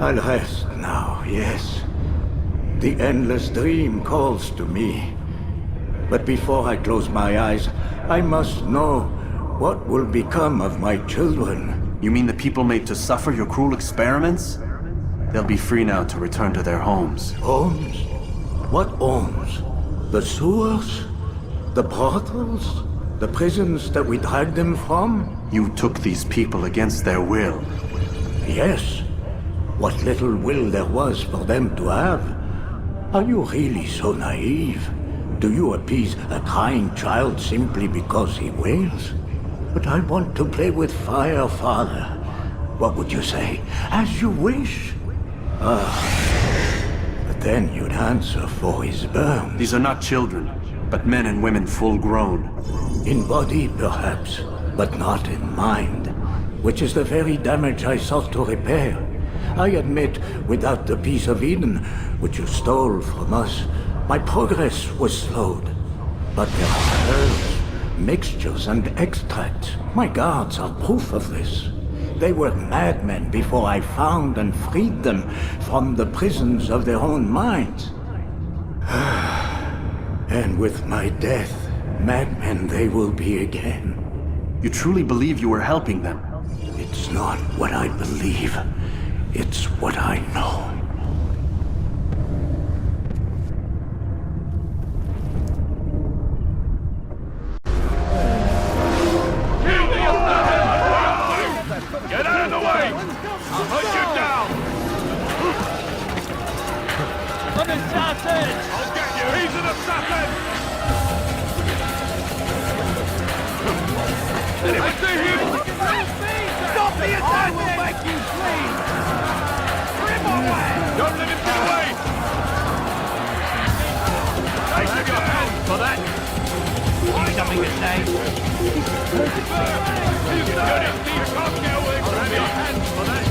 I'll rest now, yes. The endless dream calls to me. But before I close my eyes, I must know what will become of my children. You mean the people made to suffer your cruel experiments? They'll be free now to return to their homes. Homes? What homes? The sewers? The brothels? The prisons that we dragged them from? You took these people against their will. Yes. What little will there was for them to have. Are you really so naive? Do you appease a crying child simply because he wails? But I want to play with fire, Father. What would you say? As you wish. But then you'd answer for his burns. These are not children, but men and women full grown. In body, perhaps, but not in mind. Which is the very damage I sought to repair. I admit, without the piece of Eden, which you stole from us, my progress was slowed. But there are herbs, mixtures, and extracts. My guards are proof of this. They were madmen before I found and freed them from the prisons of their own minds. And with my death, madmen they will be again. You truly believe you were helping them? It's not what I believe. It's what I know. Get out of the way! I'll hunt you down! I'm assassin! I'll get you! He's an assassin! I see him! Stop the attack! I will make you flee! Rip away! Don't let him get away! Take your hand for that! Something to say? You dirty thief! Can't get away! I'll have your hands for that!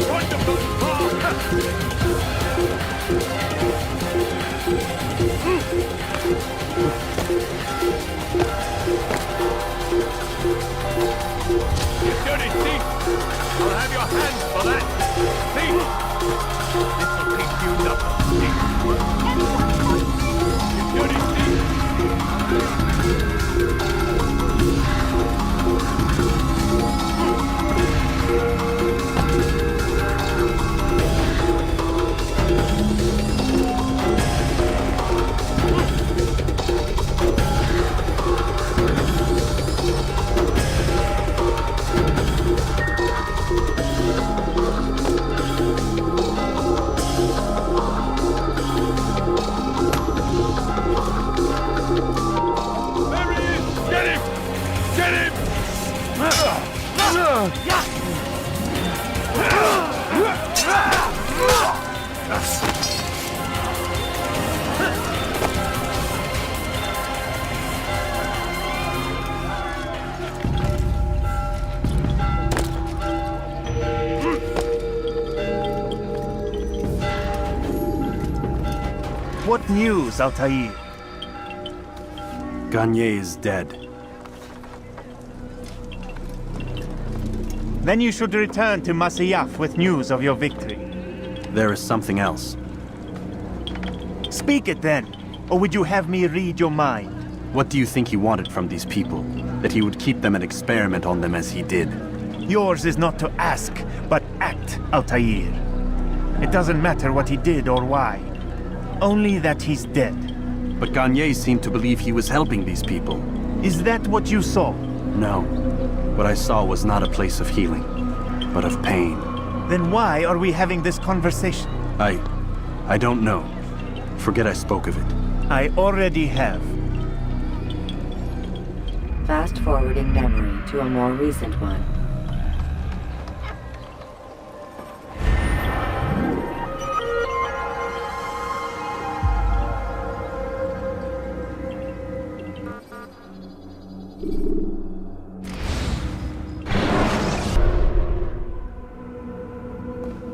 Wonderful! You dirty thief! I'll have your hands for that! Thief! This'll teach you nothing. You dirty thief! What news, Altair? Garnier is dead. Then you should return to Masyaf with news of your victory. There is something else. Speak it then, or would you have me read your mind? What do you think he wanted from these people? That he would keep them and experiment on them as he did? Yours is not to ask, but act, Altair. It doesn't matter what he did or why. Only that he's dead. But Garnier seemed to believe he was helping these people. Is that what you saw? No. What I saw was not a place of healing, but of pain. Then why are we having this conversation? I don't know. Forget I spoke of it. I already have. Fast-forwarding memory to a more recent one.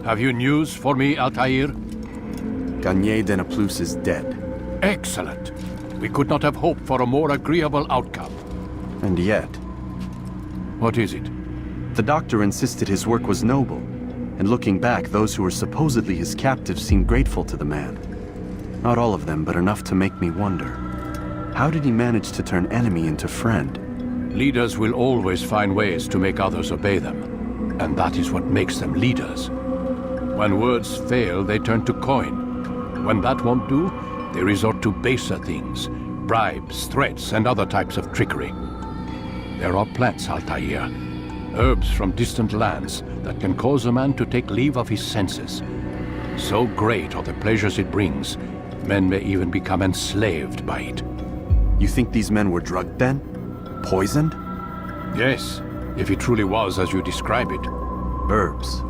Have you news for me, Altair? Garnier de Naplouse is dead. Excellent. We could not have hoped for a more agreeable outcome. And yet... What is it? The doctor insisted his work was noble, and looking back, those who were supposedly his captives seemed grateful to the man. Not all of them, but enough to make me wonder. How did he manage to turn enemy into friend? Leaders will always find ways to make others obey them, and that is what makes them leaders. When words fail, they turn to coin. When that won't do, they resort to baser things, bribes, threats, and other types of trickery. There are plants, Altair, herbs from distant lands that can cause a man to take leave of his senses. So great are the pleasures it brings, men may even become enslaved by it. You think these men were drugged then? Poisoned? Yes, if it truly was as you describe it. Herbs.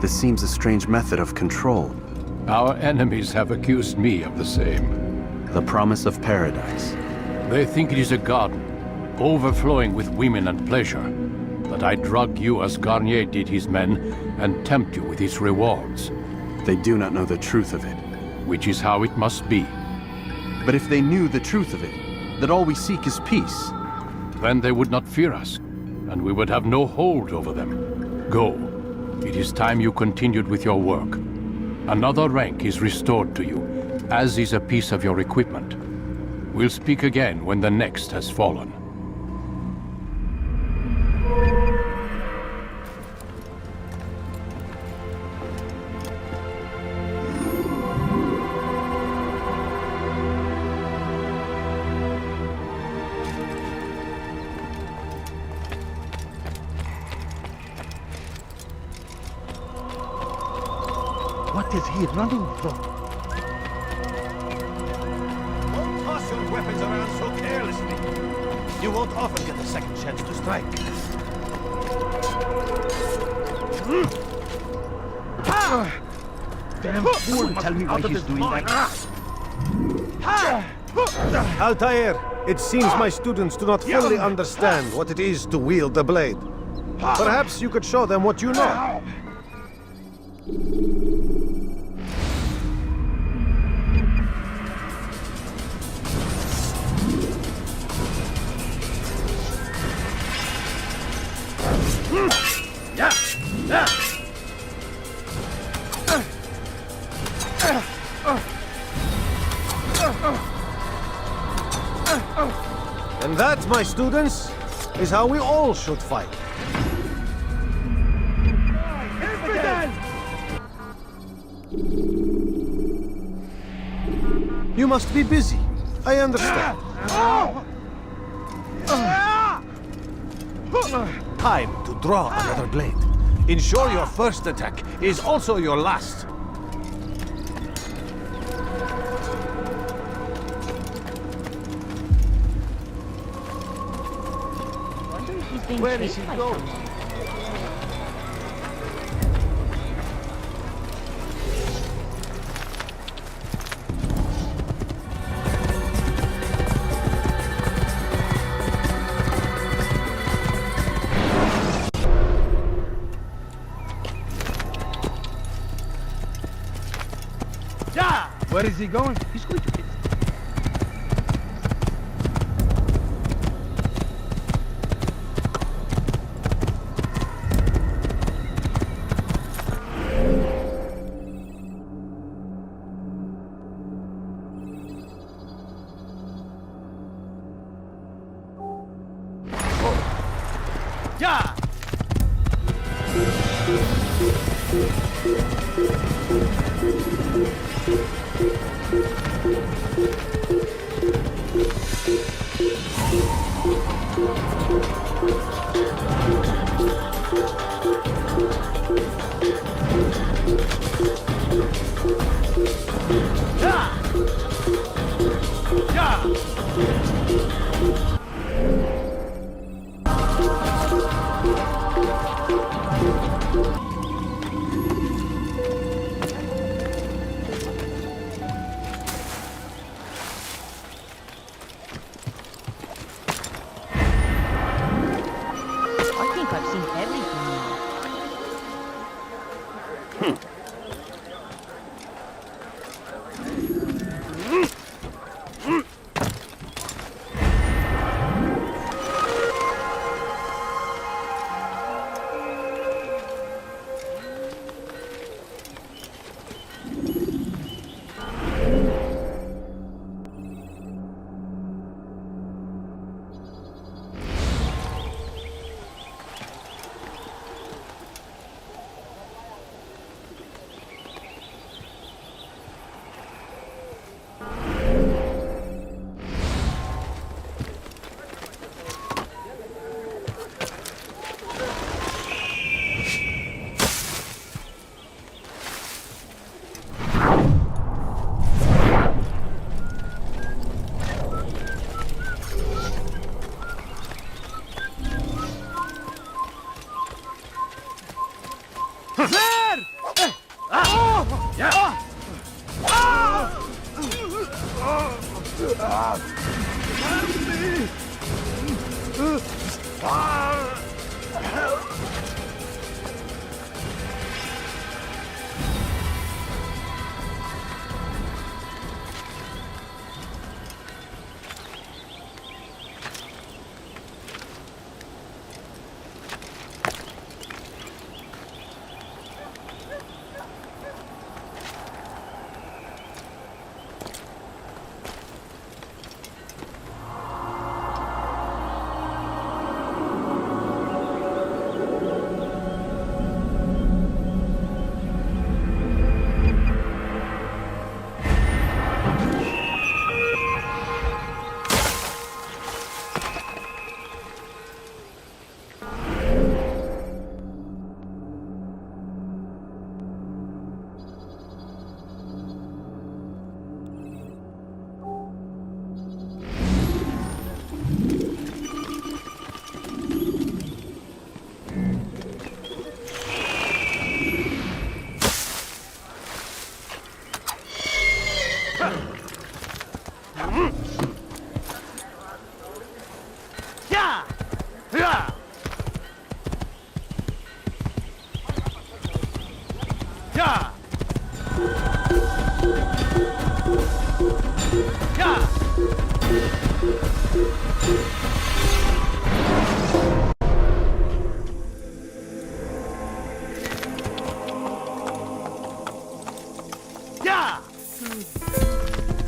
This seems a strange method of control. Our enemies have accused me of the same. The promise of paradise. They think it is a garden, overflowing with women and pleasure, that I drug you as Garnier did his men and tempt you with its rewards. They do not know the truth of it. Which is how it must be. But if they knew the truth of it, that all we seek is peace, then they would not fear us, and we would have no hold over them. Go. It is time you continued with your work. Another rank is restored to you, as is a piece of your equipment. We'll speak again when the next has fallen. What is he running from? Don't toss your weapons around so carelessly. You won't often get a second chance to strike. Damn fool, tell me why he's doing that. Altair, it seems my students do not fully understand what it is to wield the blade. Perhaps you could show them what you know. And that, my students, is how we all should fight. You must be busy. I understand. Time to draw another blade. Ensure your first attack is also your last. Where is he going? Where is he going? He's going to get Yeah! I think I've seen everything now.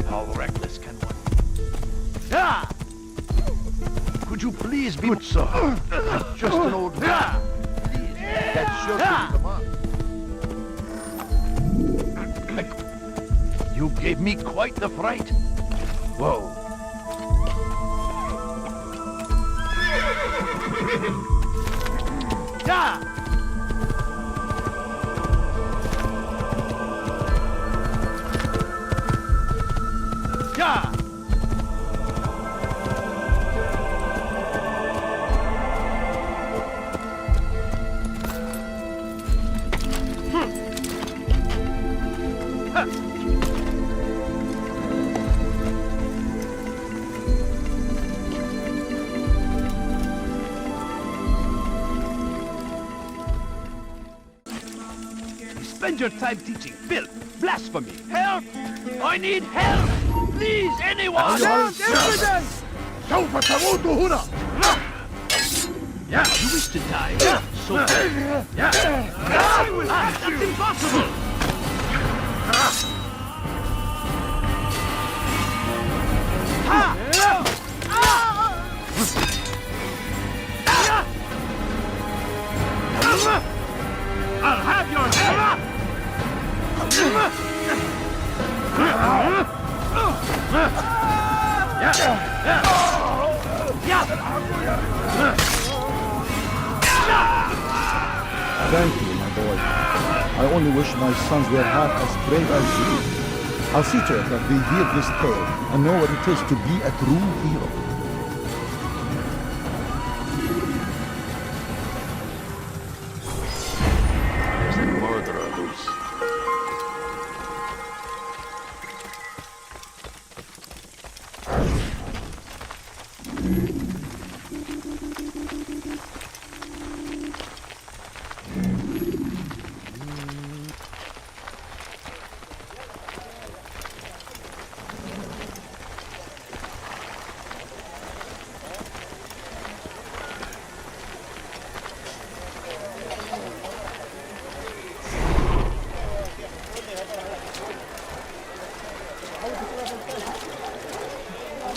How reckless can one be? Yeah! Could you please be good, sir? I'm just an old man. Please, that's sure to be the mark. You gave me quite the fright. Whoa. Yeah! Yeah! Spend your time teaching filth, blasphemy, help! I need help! Please, anyone! Down, evidence! Yeah, you wish to die? So yeah. That's impossible! Thank you, my boy. I only wish my sons were half as brave as you. I'll see to it that they hear this tale and know what it is to be a true hero. There's a murderer loose.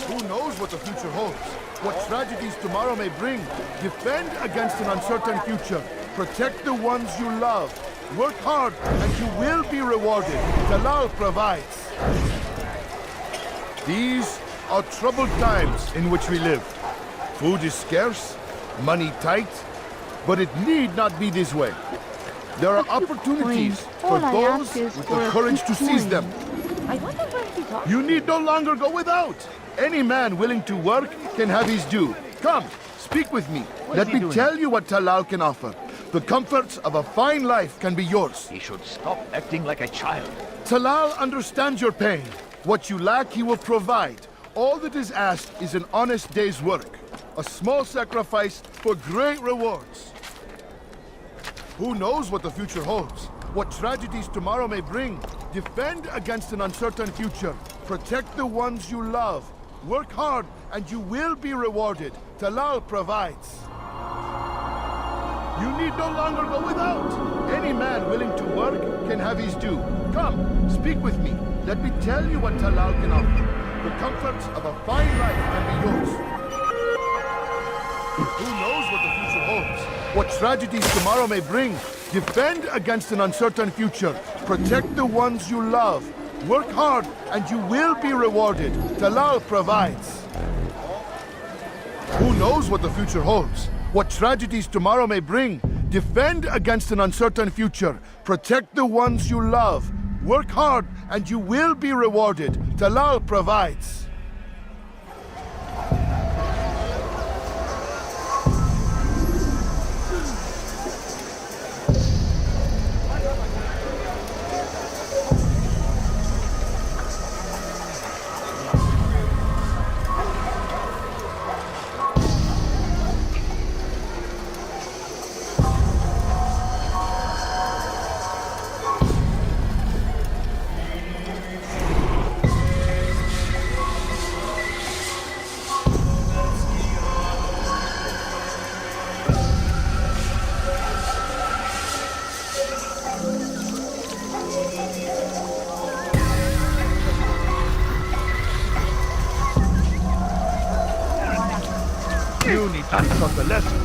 Who knows what the future holds? What tragedies tomorrow may bring? Defend against an uncertain future. Protect the ones you love. Work hard and you will be rewarded. Talal provides. These are troubled times in which we live. Food is scarce, money tight, but it need not be this way. There are opportunities for those with the courage to seize them. I wonder where he's off. You need no longer go without. Any man willing to work can have his due. Come, speak with me. Let me tell you what Talal can offer. The comforts of a fine life can be yours. He should stop acting like a child. Talal understands your pain. What you lack, he will provide. All that is asked is an honest day's work. A small sacrifice for great rewards. Who knows what the future holds? What tragedies tomorrow may bring? Defend against an uncertain future. Protect the ones you love. Work hard and you will be rewarded. Talal provides. You need no longer go without. Any man willing to work can have his due. Come, speak with me. Let me tell you what Talal can offer. The comforts of a fine life can be yours. Who knows what the future holds? What tragedies tomorrow may bring? Defend against an uncertain future. Protect the ones you love. Work hard and you will be rewarded. Talal provides. Who knows what the future holds? What tragedies tomorrow may bring? Defend against an uncertain future. Protect the ones you love. Work hard and you will be rewarded. Talal provides. You need to be taught a lesson.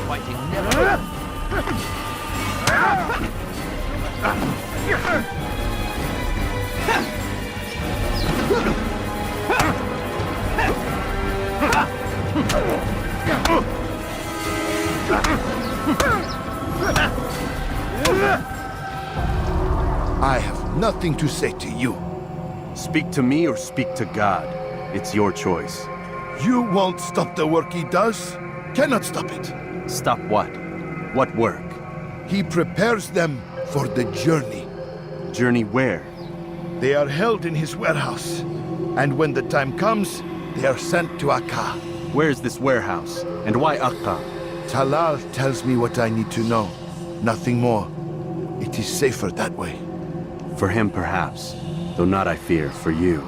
Fighting never. I have nothing to say to you. Speak to me or speak to God. It's your choice. You won't stop the work he does. Cannot stop it. Stop what? What work? He prepares them for the journey. Journey where? They are held in his warehouse. And when the time comes, they are sent to Akka. Where is this warehouse? And why Akka? Talal tells me what I need to know. Nothing more. It is safer that way. For him, perhaps. Though not, I fear, for you.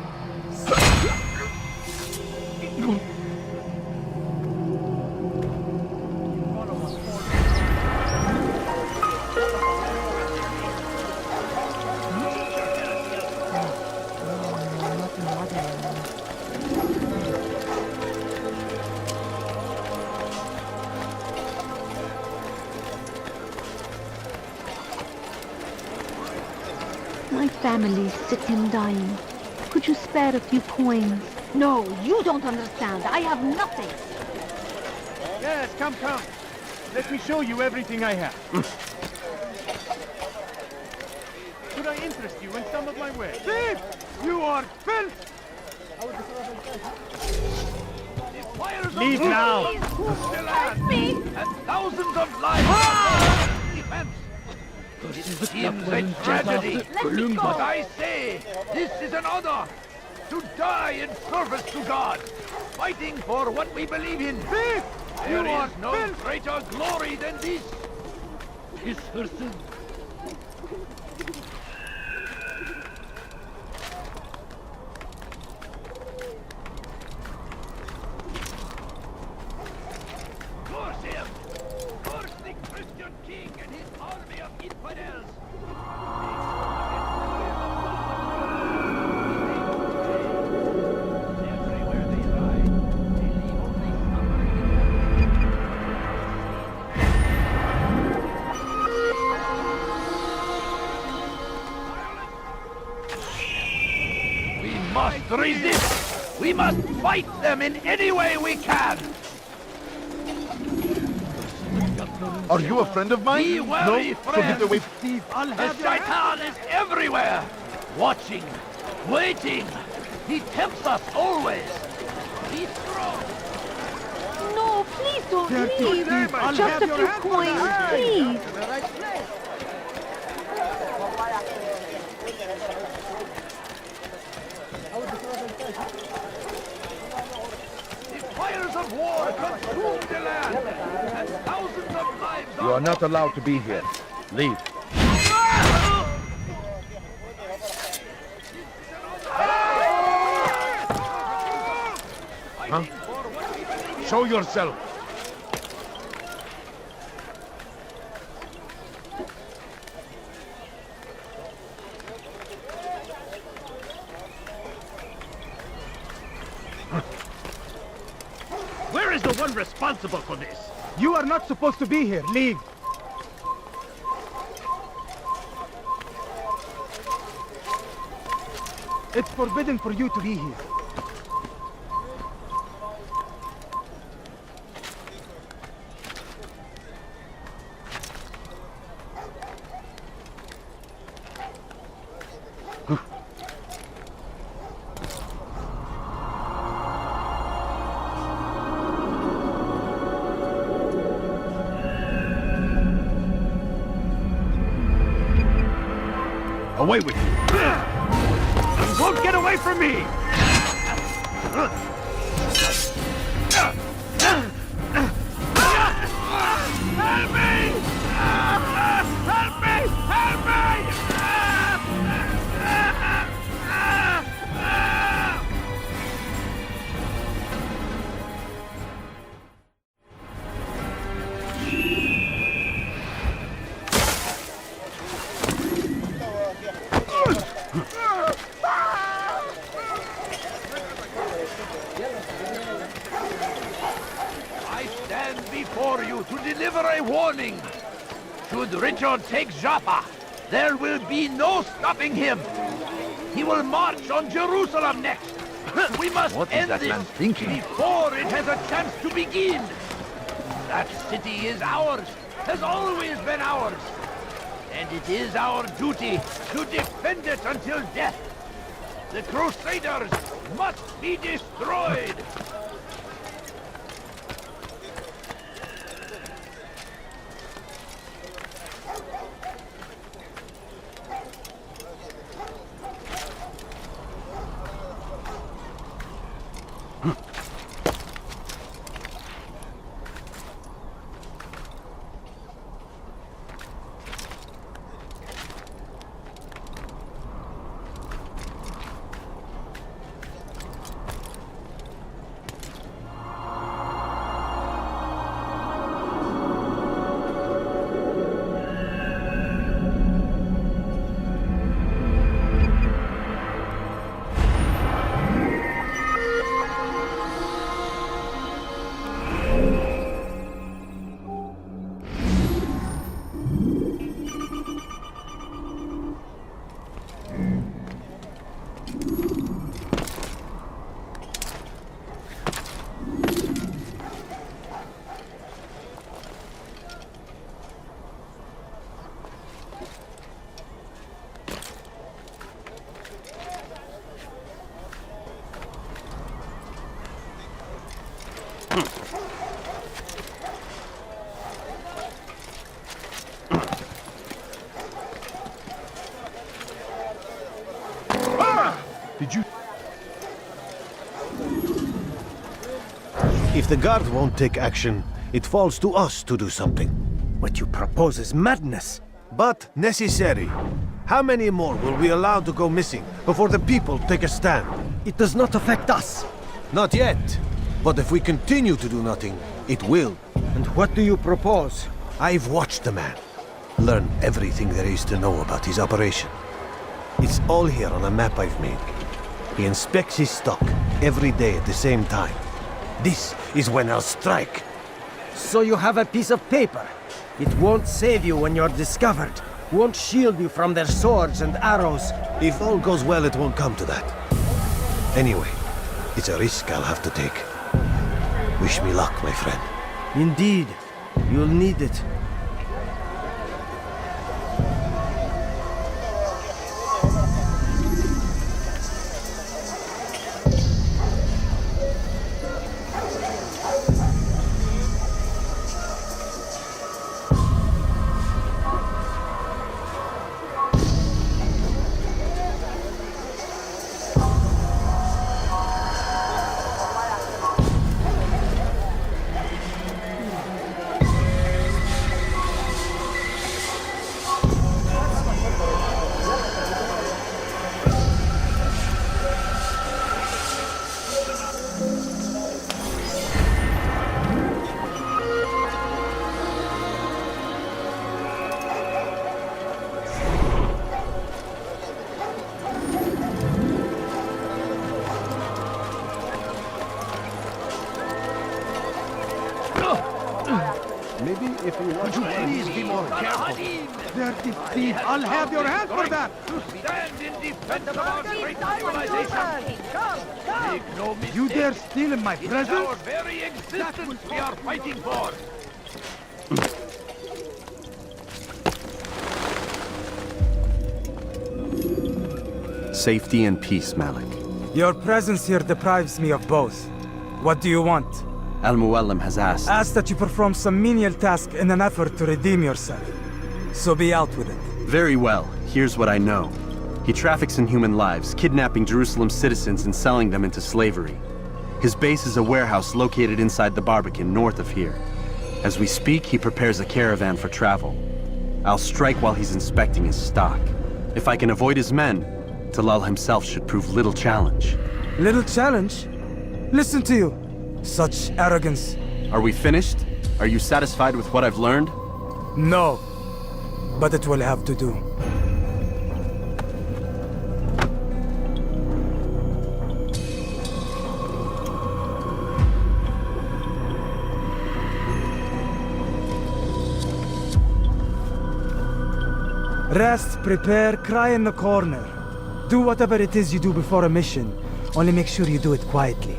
My family's sick and dying. Could you spare a few coins? No, you don't understand. I have nothing. Yes, come. Let me show you everything I have. Could I interest you in some of my wares? Thief! You are filth! Leave now! Help me! And thousands of lives defense! It seems a tragedy, but I say, this is an honor! To die in service to God, fighting for what we believe in! Thief! There is no greater glory than this! This person. Curse him! Curse the Christian king and his army of infidels! We must resist! We must fight them in any way we can! Are you a friend of mine? Be wary, no? friend! So get away. The Shaitan is everywhere! Watching, waiting! He tempts us always! Be strong! No, please don't leave. Just a few coins, please. The fires of war consume the land, and thousands of lives You are not allowed to be here. Leave. Huh? Show yourself. Where is the one responsible for this? You are not supposed to be here. Leave. It's forbidden for you to be here. Away with you! You won't get away from me! Help me! Help me! Help me! I stand before you to deliver a warning. Should Richard take Jaffa, there will be no stopping him. He will march on Jerusalem next. We must end this before it has a chance to begin. That city is ours, has always been ours. And it is our duty to defend it until death. The Crusaders must be destroyed. Did you... If the guard won't take action, it falls to us to do something. What you propose is madness. But necessary. How many more will we allow to go missing before the people take a stand? It does not affect us. Not yet. But if we continue to do nothing, it will. And what do you propose? I've watched the man. Learn everything there is to know about his operation. It's all here on a map I've made. He inspects his stock every day at the same time. This is when I'll strike. So you have a piece of paper. It won't save you when you're discovered. Won't shield you from their swords and arrows. If all goes well, it won't come to that. Anyway, it's a risk I'll have to take. Wish me luck, my friend. Indeed. You'll need it. Maybe if you want to please be more careful. They're defeat. I'll have your hand for that. To stand in defense of our great civilization. Make no mistake. You dare steal in my It's presence? our very existence we are fighting for. Safety and peace, Malik. Your presence here deprives me of both. What do you want? Al-Muallim has asked. Ask that you perform some menial task in an effort to redeem yourself. So be out with it. Very well. Here's what I know. He traffics in human lives, kidnapping Jerusalem citizens and selling them into slavery. His base is a warehouse located inside the Barbican, north of here. As we speak, he prepares a caravan for travel. I'll strike while he's inspecting his stock. If I can avoid his men, Talal himself should prove little challenge. Little challenge? Listen to you. Such arrogance. Are we finished? Are you satisfied with what I've learned? No. But it will have to do. Rest, prepare, cry in the corner. Do whatever it is you do before a mission. Only make sure you do it quietly.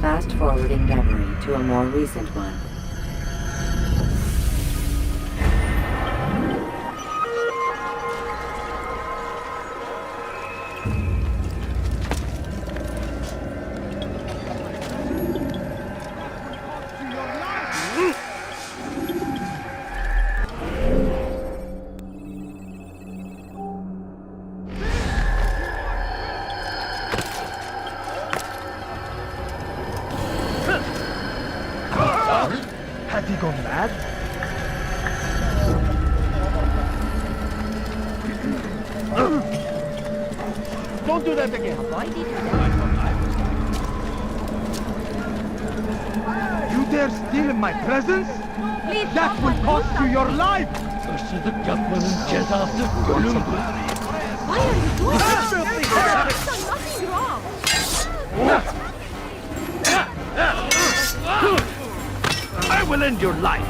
Fast-forwarding memory to a more recent one. Had he gone mad? Don't do that again. You dare steal in my presence? That will cost you your life! Why are you doing this? I've done nothing wrong. I will end your life.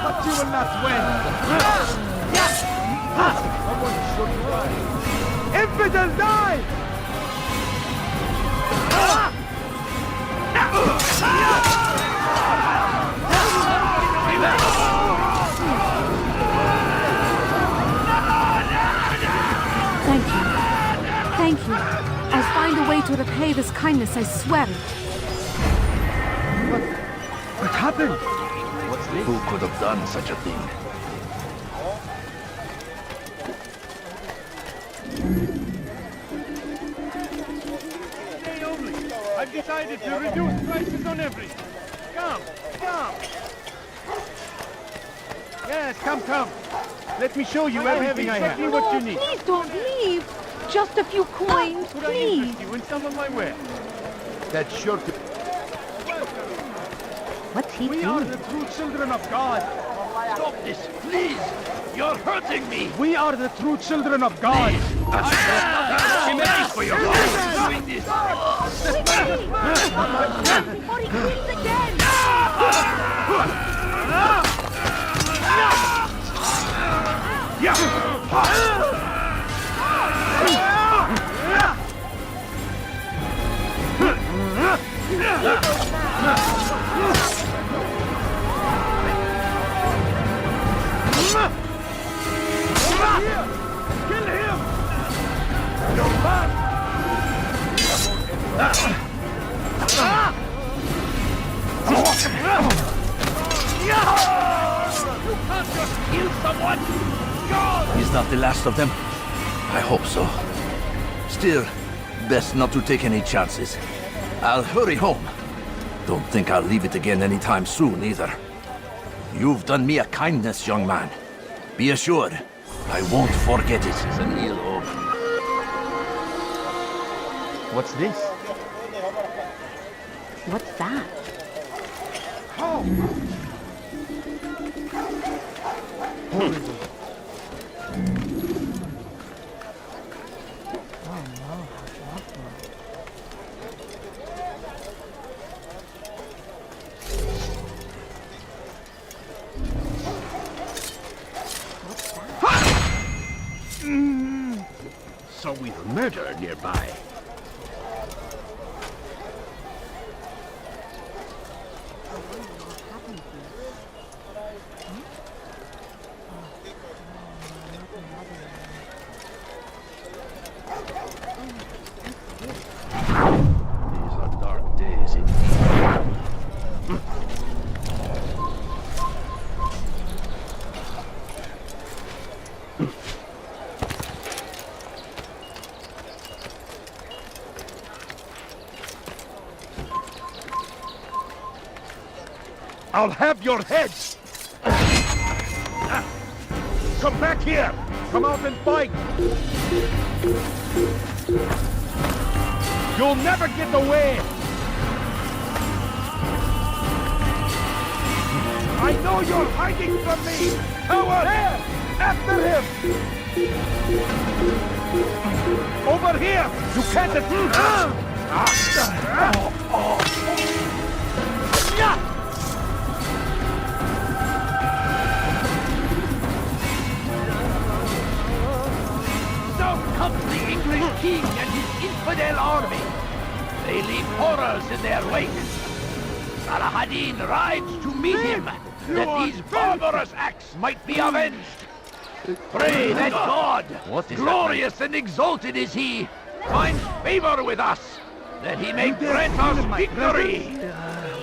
But you will not win! Someone should die! Infidel, die! Thank you. Thank you. I'll find a way to repay this kindness, I swear it. What happened? What's this? Who could have done such a thing? Today only, I've decided to reduce prices on everything. Come. Yes, come. Let me show you everything I have. No, What you need. please don't leave. Just a few coins, Could I please. interest you in some of my wares? That's sure to... What's he We are the true children of God. Stop this, please. You're hurting me. We are the true children of God. For your life doing this. Before he kills again! Kill him! You're back! You can't just kill someone! God! He's not the last of them. I hope so. Still, best not to take any chances. I'll hurry home. Don't think I'll leave it again anytime soon, either. You've done me a kindness, young man. Be assured, I won't forget it. It's an ill omen. What's this? What's that? So we've murder nearby. These are dark days indeed. I'll have your heads! Come back here! Come out and fight! You'll never get away! I know you're hiding from me! Coward! There! After him! Over here! You can't... Comes the English king and his infidel army. They leave horrors in their wake. Saladin rides to meet him, that these barbarous acts might be avenged. Pray that God, glorious and exalted is he, finds favor with us, that he may grant us victory.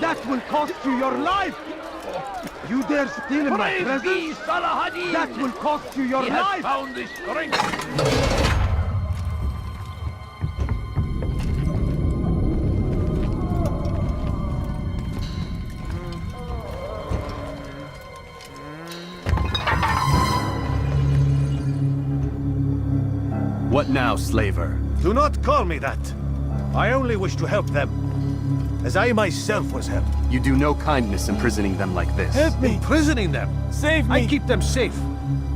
That will cost you your life! You dare steal in my Praise thee, presence? Saladin! That will cost you your he life! Has found the strength. What now, slaver? Do not call me that. I only wish to help them, as I myself was helped. You do no kindness imprisoning them like this. Help me! Imprisoning them! Save me! I keep them safe,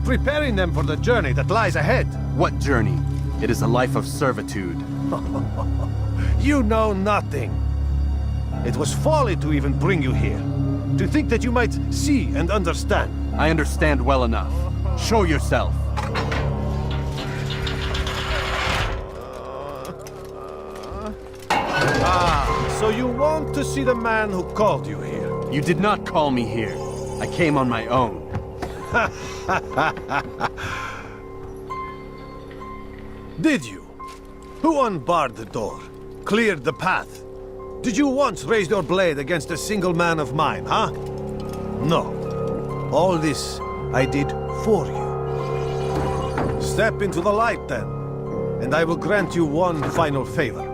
preparing them for the journey that lies ahead. What journey? It is a life of servitude. You know nothing. It was folly to even bring you here. To think that you might see and understand. I understand well enough. Show yourself. So you want to see the man who called you here? You did not call me here. I came on my own. Did you? Who unbarred the door? Cleared the path? Did you once raise your blade against a single man of mine, huh? No. All this I did for you. Step into the light then, and I will grant you one final favor.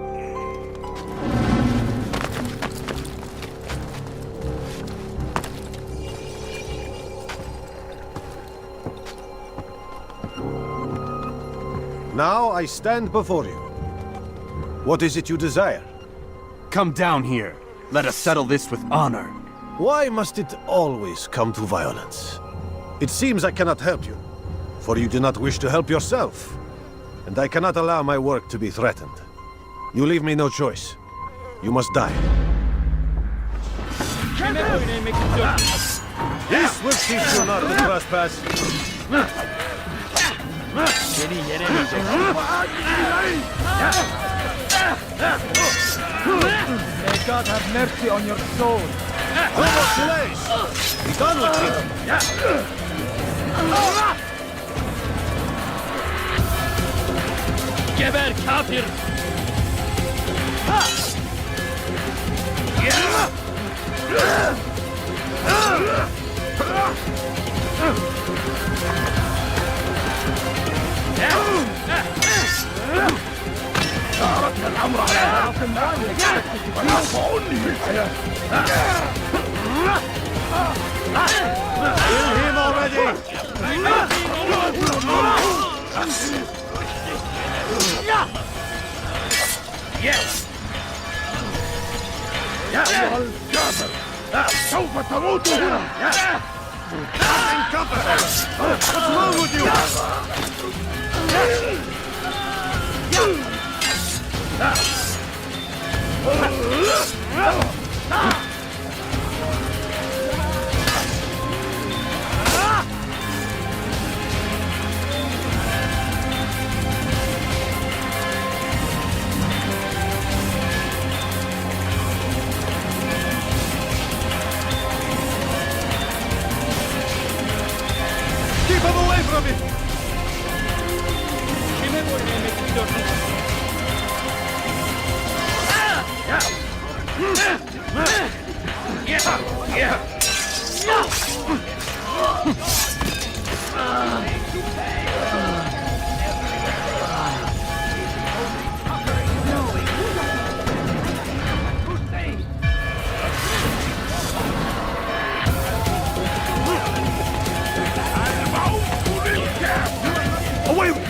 Now I stand before you. What is it you desire? Come down here. Let us settle this with honor. Why must it always come to violence? It seems I cannot help you, for you do not wish to help yourself. And I cannot allow my work to be threatened. You leave me no choice. You must die. This will teach you not to trespass. May God have mercy on your soul. No more delays! Be done with him! Geber kafir! صارت الأمر على طرف النار Kill him already! Yes! يا أيها الكافر سوف تموت هنا! What's wrong with you? Keep him away from it! Away with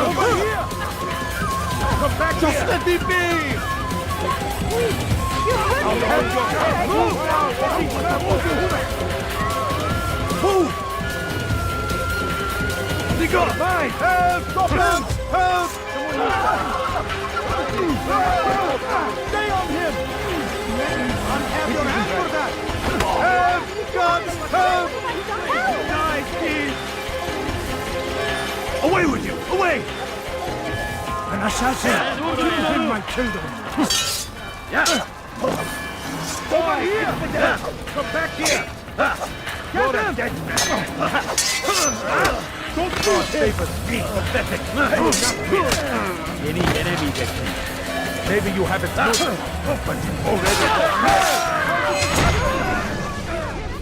over here! Come back Just here! let me be! Move! Nigga! Mine! Help! Stop him! Help! Stay on him! Have your hand for that! Help! Guns! Help! Die, Steve! Away with you! Away! An assassin! Within my kingdom! Yeah! Over here! Come back here! You're a dead man! Don't lose him! Be pathetic! Any enemy victim. Maybe you haven't noticed, but you've already...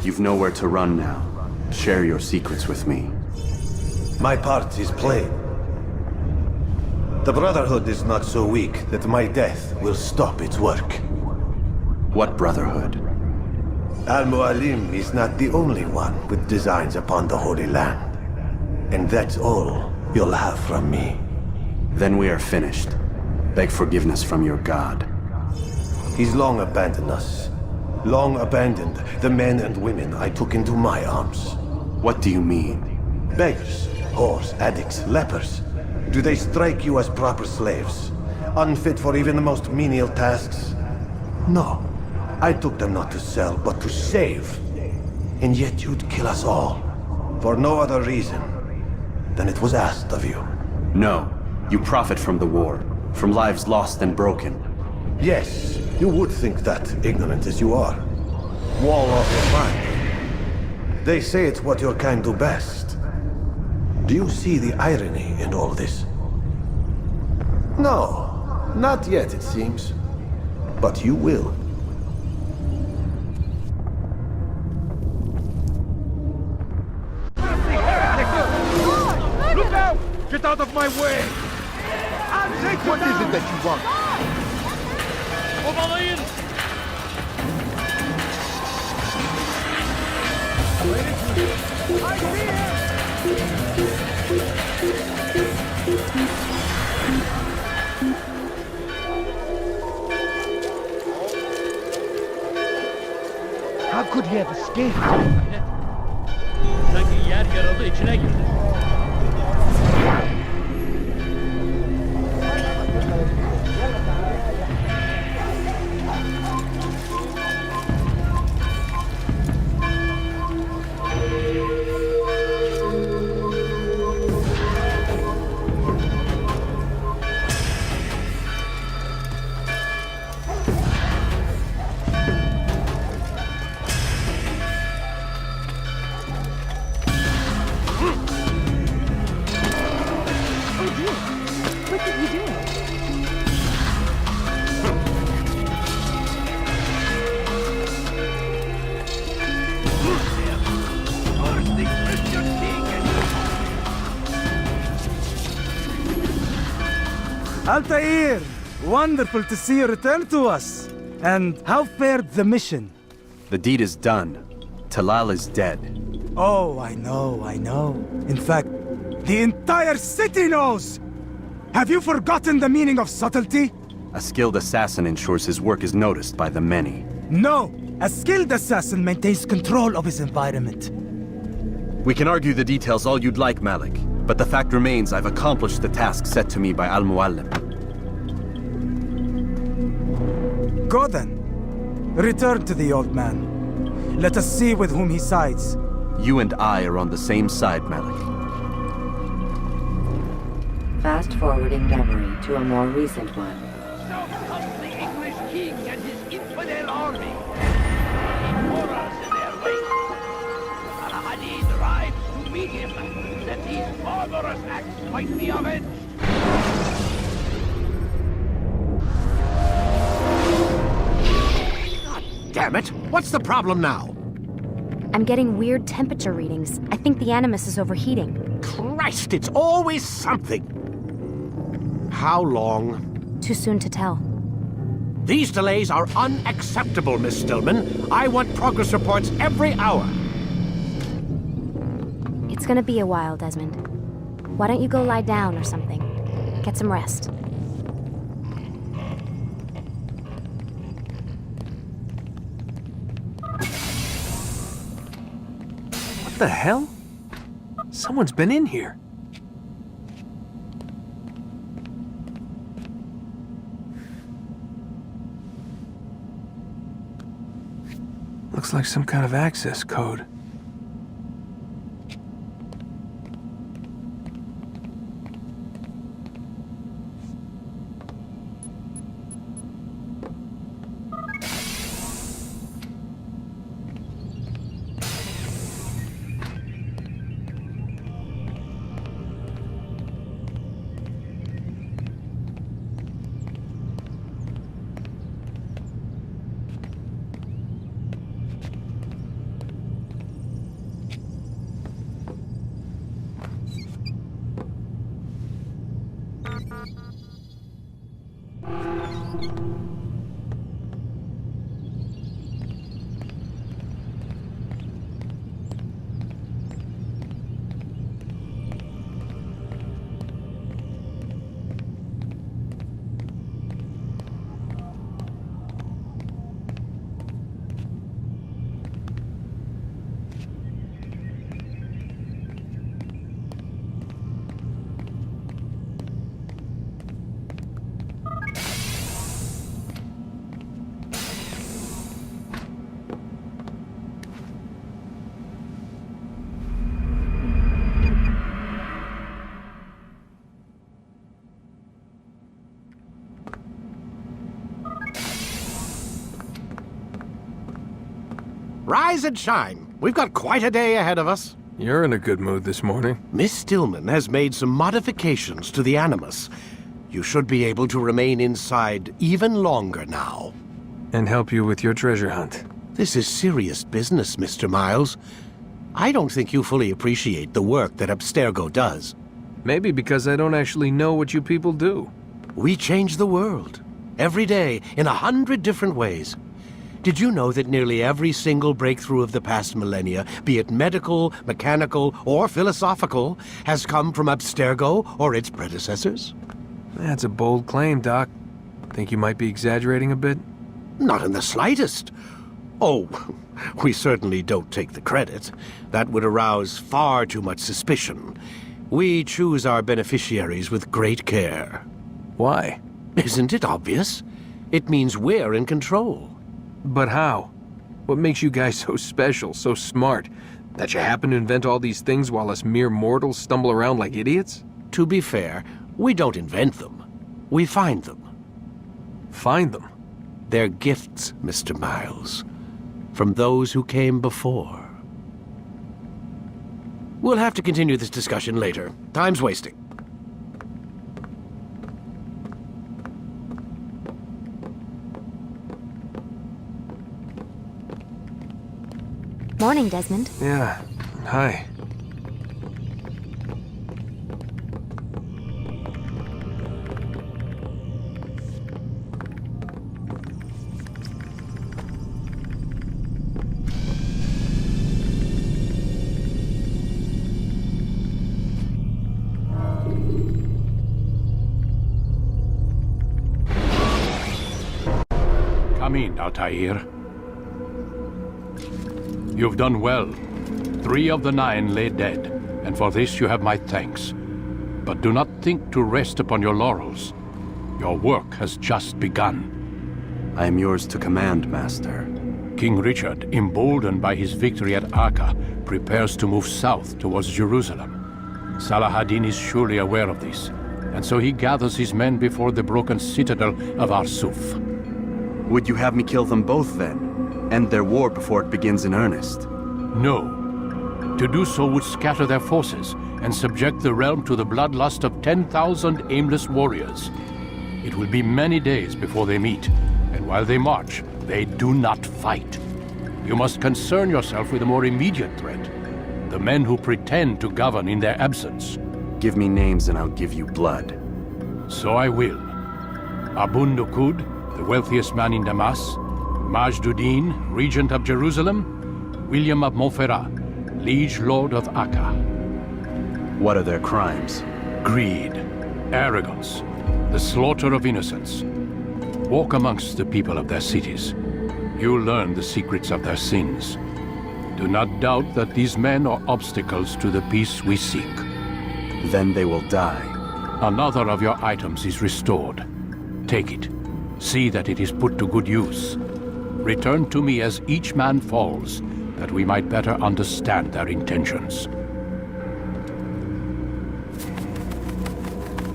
You've nowhere to run now. Share your secrets with me. My part is plain. The Brotherhood is not so weak that my death will stop its work. What Brotherhood? Al-Mualim is not the only one with designs upon the Holy Land. And that's all you'll have from me. Then we are finished. Beg forgiveness from your god. He's long abandoned us. Long abandoned the men and women I took into my arms. What do you mean? Beggars, whores, addicts, lepers. Do they strike you as proper slaves? unfit for even the most menial tasks? No. I took them not to sell, but to save. And yet you'd kill us all. For no other reason than it was asked of you. No. You profit from the war. From lives lost and broken. Yes, you would think that, ignorant as you are. Wall off your mind. They say it's what your kind do best. Do you see the irony in all this? No, not yet, it seems. But you will. Look out! Get out of my way! What is it that you want? Overlaying! How could he have escaped? Sanki yer yarıldı, içine girdi. Altair! Wonderful to see you return to us. And how fared the mission? The deed is done. Talal is dead. Oh, I know. In fact, the entire city knows! Have you forgotten the meaning of subtlety? A skilled assassin ensures his work is noticed by the many. No! A skilled assassin maintains control of his environment. We can argue the details all you'd like, Malik. But the fact remains I've accomplished the task set to me by Al-Muallim. Go then. Return to the old man. Let us see with whom he sides. You and I are on the same side, Malik. Fast-forwarding memory to a more recent one. So comes the English king and his infidel army. Horrors in their wake. Al-Hadid rides to meet him, that these barbarous acts might be avenged. Damn it! What's the problem now? I'm getting weird temperature readings. I think the Animus is overheating. Christ, it's always something! How long? Too soon to tell. These delays are unacceptable, Miss Stillman. I want progress reports every hour. It's gonna be a while, Desmond. Why don't you go lie down or something? Get some rest. What the hell? Someone's been in here. Looks like some kind of access code. Rise and shine. We've got quite a day ahead of us. You're in a good mood this morning. Miss Stillman has made some modifications to the Animus. You should be able to remain inside even longer now. And help you with your treasure hunt. This is serious business, Mr. Miles. I don't think you fully appreciate the work that Abstergo does. Maybe because I don't actually know what you people do. We change the world. Every day, in 100 different ways. Did you know that nearly every single breakthrough of the past millennia, be it medical, mechanical, or philosophical, has come from Abstergo or its predecessors? That's a bold claim, Doc. Think you might be exaggerating a bit? Not in the slightest. Oh, we certainly don't take the credit. That would arouse far too much suspicion. We choose our beneficiaries with great care. Why? Isn't it obvious? It means we're in control. But how? What makes you guys so special, so smart? That you happen to invent all these things while us mere mortals stumble around like idiots? To be fair, we don't invent them. We find them. Find them? They're gifts, Mr. Miles. From those who came before. We'll have to continue this discussion later. Time's wasting. Morning, Desmond. Yeah. Hi. Come in, Altair. You've done well. 3 of the 9 lay dead, and for this you have my thanks. But do not think to rest upon your laurels. Your work has just begun. I am yours to command, Master. King Richard, emboldened by his victory at Acre, prepares to move south towards Jerusalem. Salah-ad-Din is surely aware of this, and so he gathers his men before the broken citadel of Arsuf. Would you have me kill them both, then? End their war before it begins in earnest? No. To do so would scatter their forces and subject the realm to the bloodlust of 10,000 aimless warriors. It will be many days before they meet, and while they march, they do not fight. You must concern yourself with a more immediate threat. The men who pretend to govern in their absence. Give me names and I'll give you blood. So I will. Abun Nukud, the wealthiest man in Damas, Majduddin, regent of Jerusalem, William of Montferrat, liege lord of Acre. What are their crimes? Greed, arrogance, the slaughter of innocents. Walk amongst the people of their cities. You'll learn the secrets of their sins. Do not doubt that these men are obstacles to the peace we seek. Then they will die. Another of your items is restored. Take it. See that it is put to good use. Return to me as each man falls, that we might better understand their intentions.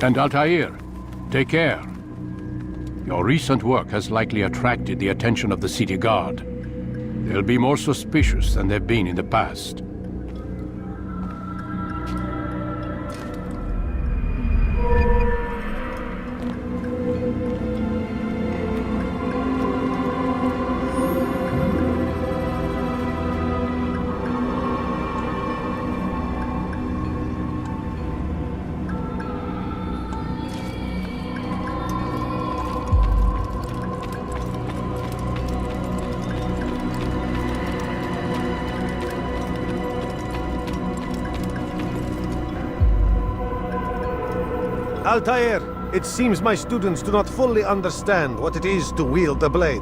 And Altair, take care. Your recent work has likely attracted the attention of the city guard. They'll be more suspicious than they've been in the past. Altair, it seems my students do not fully understand what it is to wield a blade.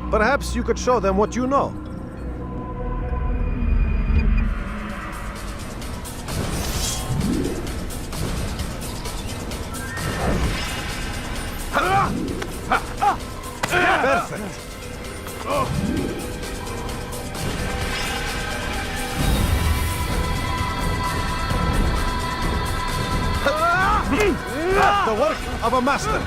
Perhaps you could show them what you know. Perfect. The work of a master.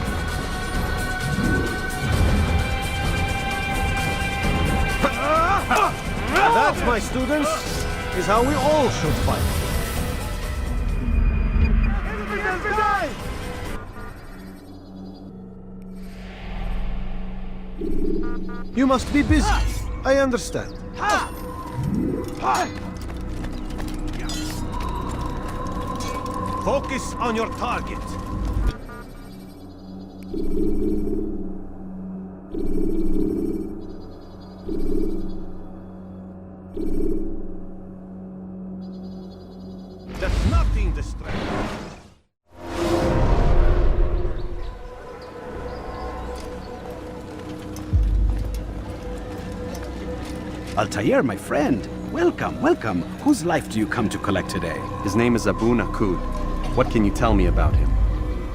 And that, my students, is how we all should fight. You must be busy. I understand. Focus on your target. There's nothing distracting. Altair, my friend. Welcome, welcome. Whose life do you come to collect today? His name is Abu Nakud. What can you tell me about him?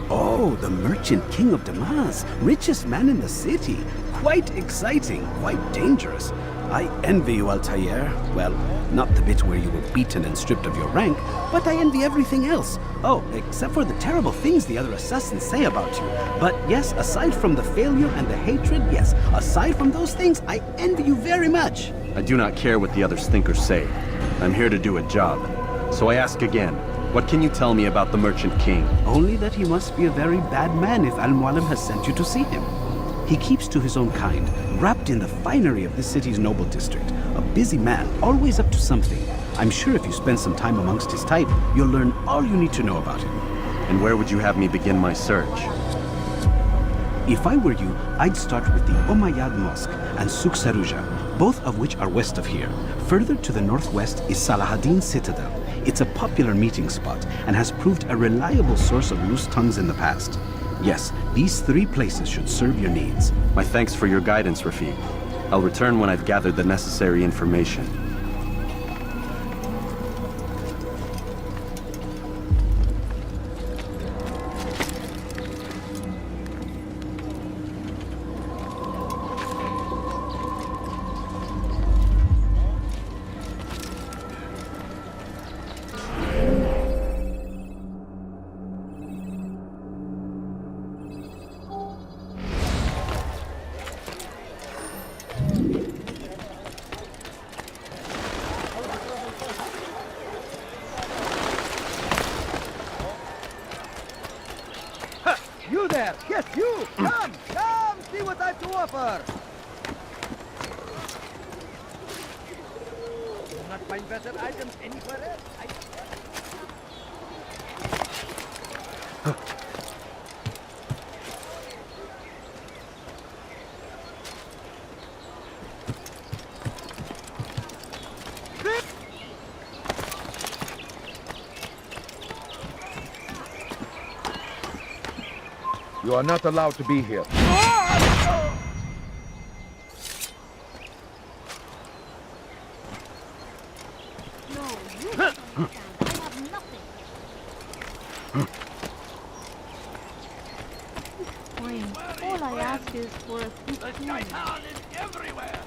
Oh, the merchant king of Damas. Richest man in the city. Quite exciting, quite dangerous. I envy you, Altair. Well, not the bit where you were beaten and stripped of your rank, but I envy everything else. Oh, except for the terrible things the other assassins say about you. But yes, aside from the failure and the hatred, yes, aside from those things, I envy you very much. I do not care what the others think or say. I'm here to do a job. So I ask again, what can you tell me about the Merchant King? Only that he must be a very bad man if Al-Mualim has sent you to see him. He keeps to his own kind, wrapped in the finery of this city's noble district. A busy man, always up to something. I'm sure if you spend some time amongst his type, you'll learn all you need to know about him. And where would you have me begin my search? If I were you, I'd start with the Umayyad Mosque and Souk Sarouja, both of which are west of here. Further to the northwest is Salahaddin Citadel. It's a popular meeting spot and has proved a reliable source of loose tongues in the past. Yes, these 3 places should serve your needs. My thanks for your guidance, Rafiq. I'll return when I've gathered the necessary information. You there! Yes, you! Come! Come! See what I've to offer! You'll not find better items anywhere else. You are not allowed to be here. All I ask is for a few coins. Everywhere!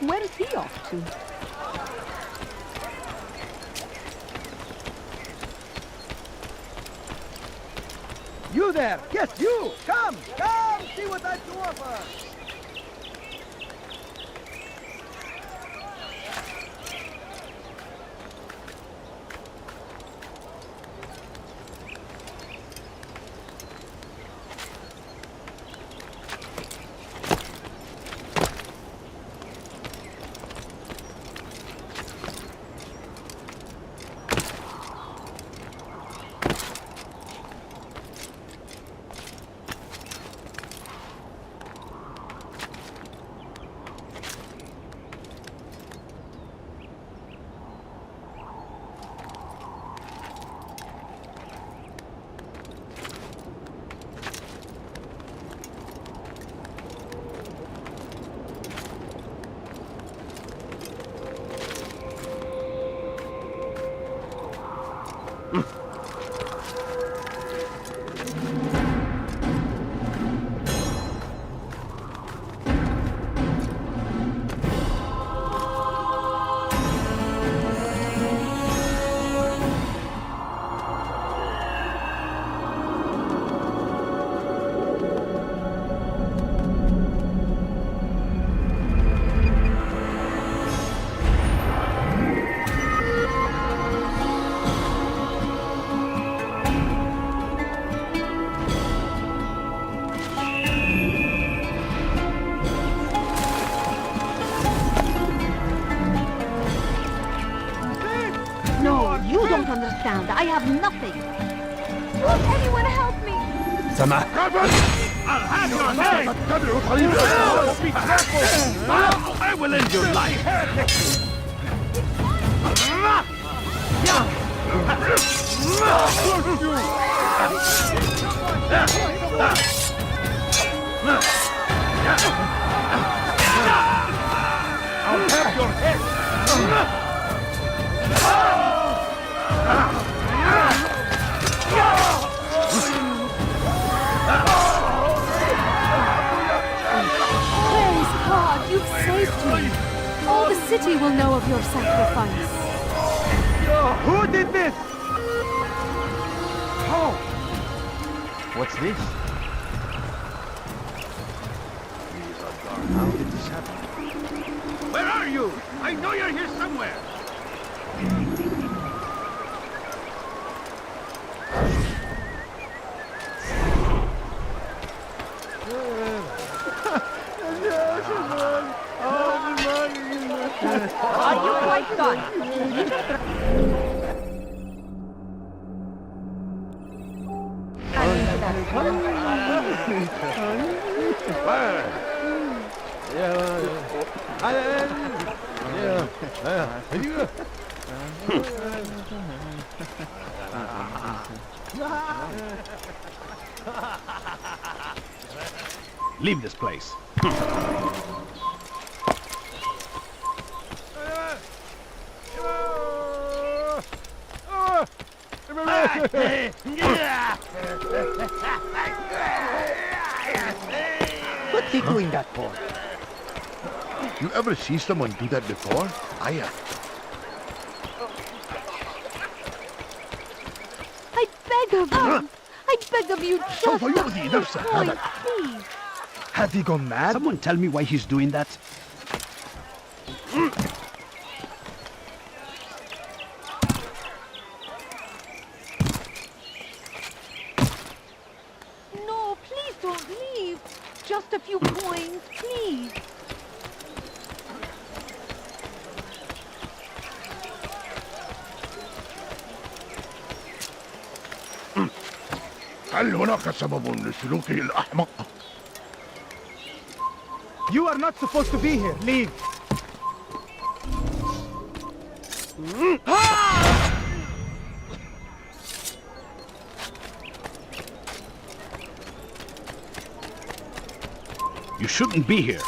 Where is he off to? You there! Yes, you! Come! Come! See what I've to offer! understand? I have nothing. Won't anyone help me? Sama. I'll have your head! Be careful! I will end your life! I'll have your head! Praise God, you've saved me. All the city will know of your sacrifice. Who did this? How? What's this? How did this happen? Where are you? I know you're here somewhere. Are you quite done? Leave this place. What's he doing that for? You ever see someone do that before? I have. I beg of you. I beg of you, just a few coins, please. Has he gone mad? Someone tell me why he's doing that. No, please don't leave. Just a few coins, please. You are not supposed to be here. Leave. You shouldn't be here.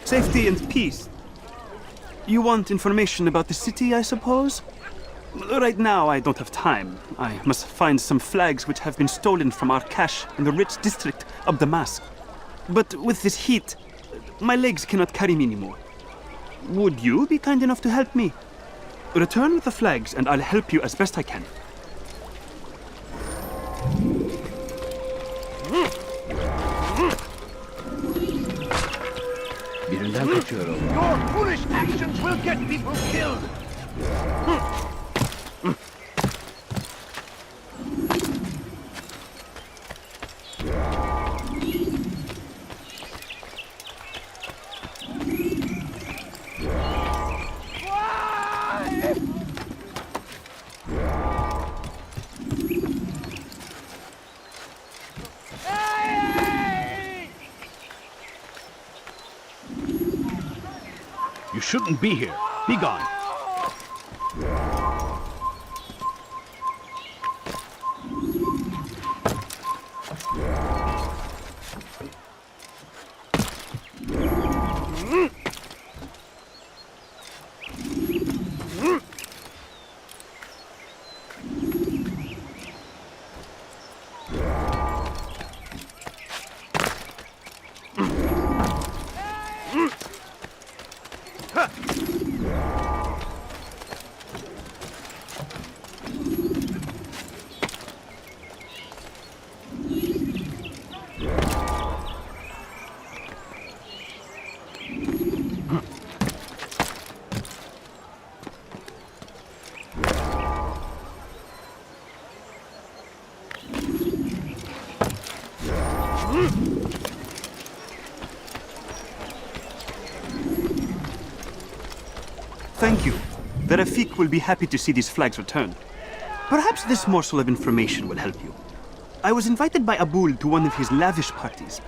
Safety and peace. You want information about the city, I suppose? Right now, I don't have time. I must find some flags which have been stolen from our cache in the rich district of Damascus. But with this heat, my legs cannot carry me anymore. Would you be kind enough to help me? Return with the flags, and I'll help you as best I can. Your foolish actions will get people killed! You shouldn't be here. Be gone. Thank you. The Rafik will be happy to see these flags returned. Perhaps this morsel of information will help you. I was invited by Abul to one of his lavish parties.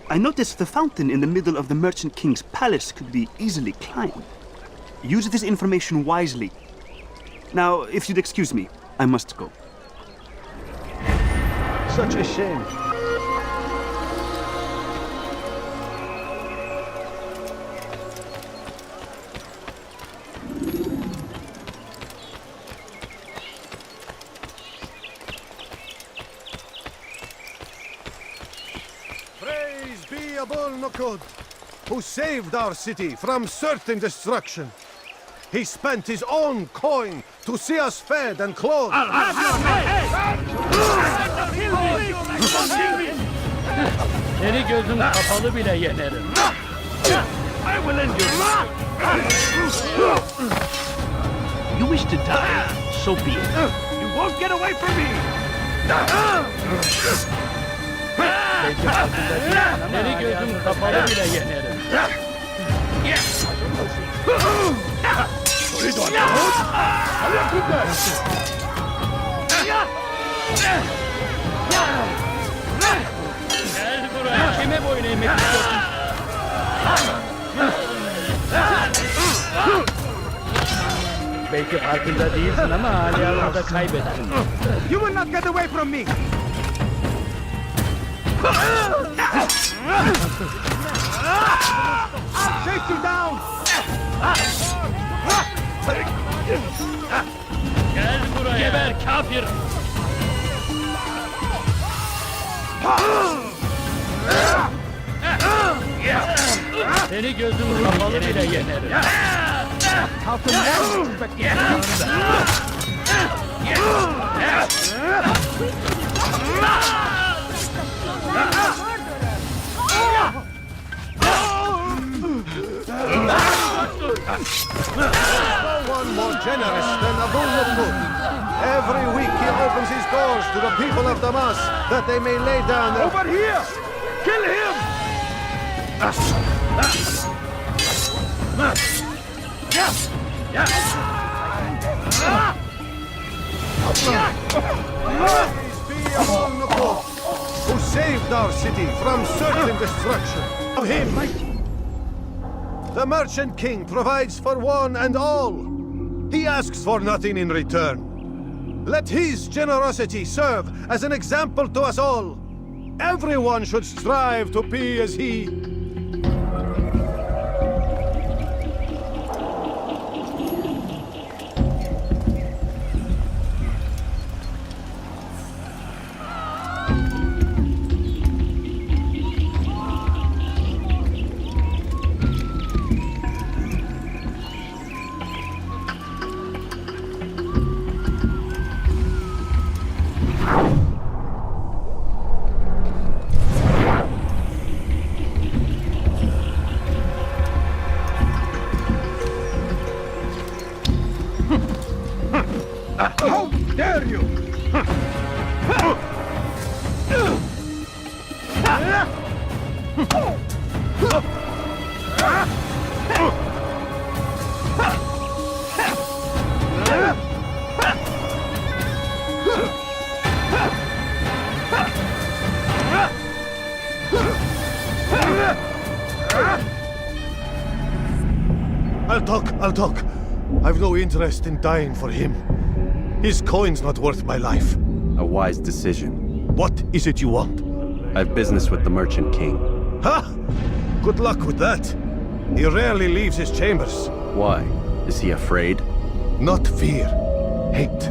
I noticed the fountain in the middle of the Merchant King's palace could be easily climbed. Use this information wisely. Now, if you'd excuse me, I must go. Such a shame. Who saved our city from certain destruction. He spent his own coin to see us fed and clothed. I'll have your Seni gözüm kapalı bile yenerim. I will end your life. You wish to die? So be it. You won't get away from me. Seni gözüm kapalı bile yenerim. Gel buraya. Kime boyun eğmek istiyorsun? Belki farkında değilsin ama halihazırda kaybettin. You will not get away from me! Shake you down! Gel buraya. Geber kafir. Seni gözüm kapalı bile yenerim. No one more generous than Abul Nukud. Every week he opens his doors to the people of Damas that they may lay down their... Over here! Kill him! Abul Nukud, who saved our city from certain destruction. Of him, the Merchant King provides for one and all. He asks for nothing in return. Let his generosity serve as an example to us all. Everyone should strive to be as he. How dare you! I'll talk. I've no interest in dying for him. His coin's not worth my life. A wise decision. What is it you want? I have business with the Merchant King. Ha! Good luck with that. He rarely leaves his chambers. Why? Is he afraid? Not fear. Hate.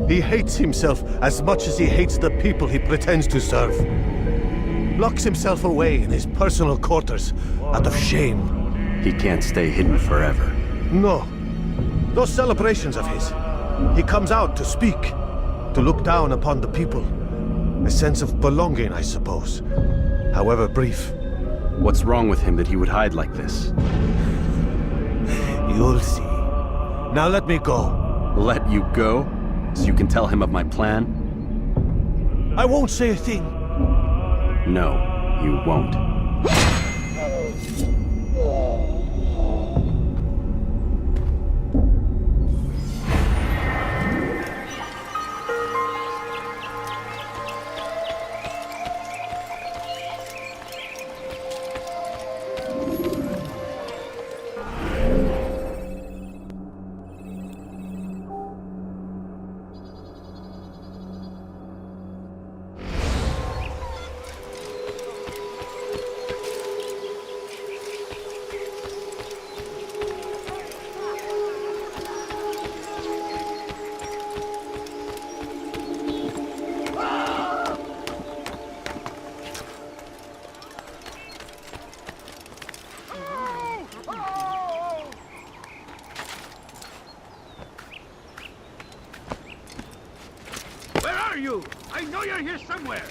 He hates himself as much as he hates the people he pretends to serve. Locks himself away in his personal quarters out of shame. He can't stay hidden forever. No. Those celebrations of his. He comes out to speak, to look down upon the people. A sense of belonging, I suppose. However brief. What's wrong with him that he would hide like this? You'll see. Now let me go. Let you go? So you can tell him of my plan? I won't say a thing. No, you won't. You! I know you're here somewhere!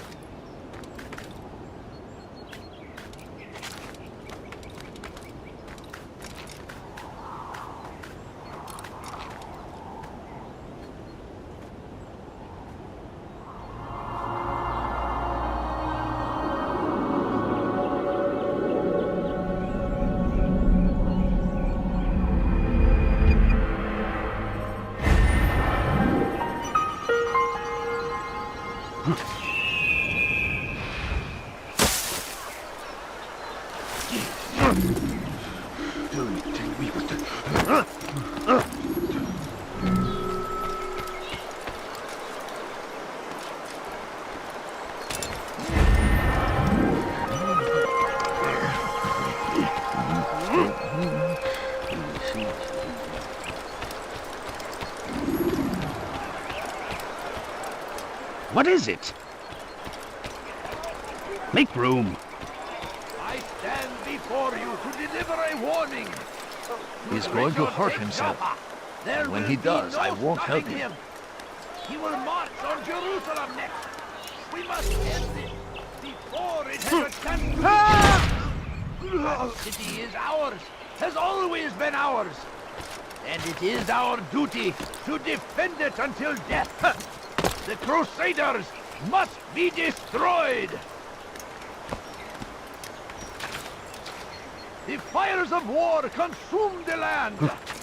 What is it? Make room. I stand before you to deliver a warning. He's going to hurt himself. And when he does, I won't help him. He will march on Jerusalem next. We must end this before it has a chance to That city is ours, has always been ours. And it is our duty to defend it until death. The Crusaders must be destroyed! The fires of war consume the land,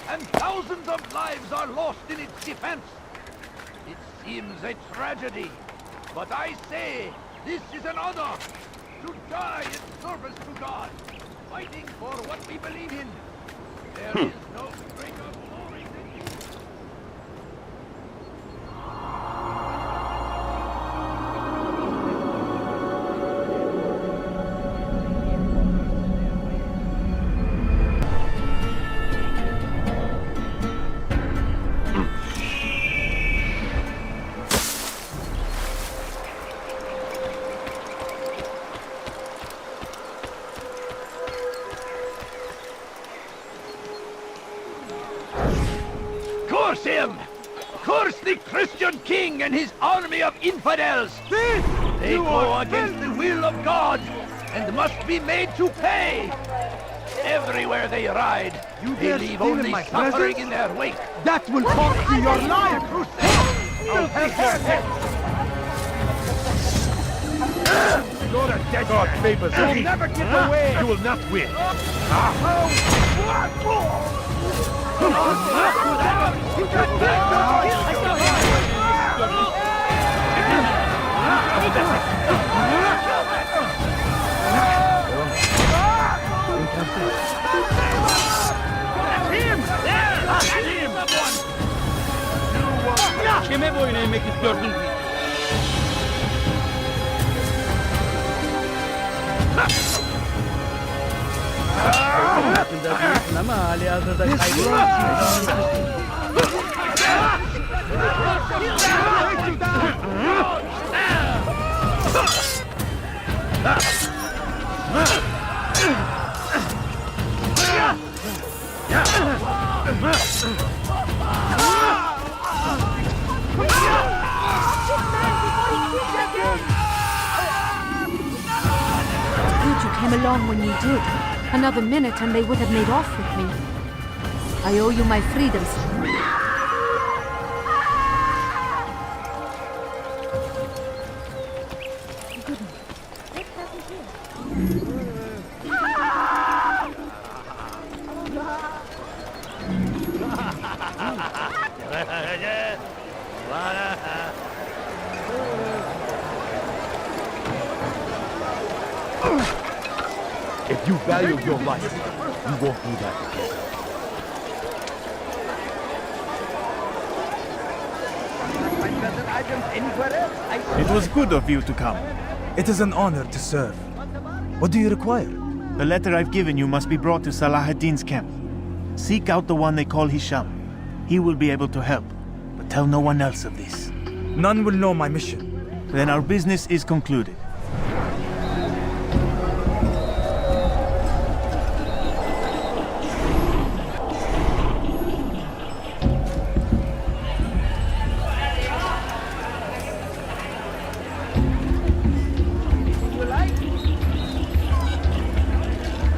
and thousands of lives are lost in its defense. It seems a tragedy, but I say this is an honor to die in service to God, fighting for what we believe in. There is no greater glory than you. Curse him! Curse the Christian king and his army of infidels! They go against the will of God and must be made to pay! Everywhere they ride, they leave only suffering in their wake. That will cost you your life! I'll have your head! You're a dead God, neighbors. You'll never get away! You will not win. Here! istiyorsun? Farkında değilsin ama halihazırda Good you came along when you did. Another minute and they would have made off with me. I owe you my freedoms. If you value your life, you won't do that again. It was good of you to come. It is an honor to serve. What do you require? The letter I've given you must be brought to Salah ad-Din's camp. Seek out the one they call Hisham. He will be able to help, but tell no one else of this. None will know my mission. Then our business is concluded.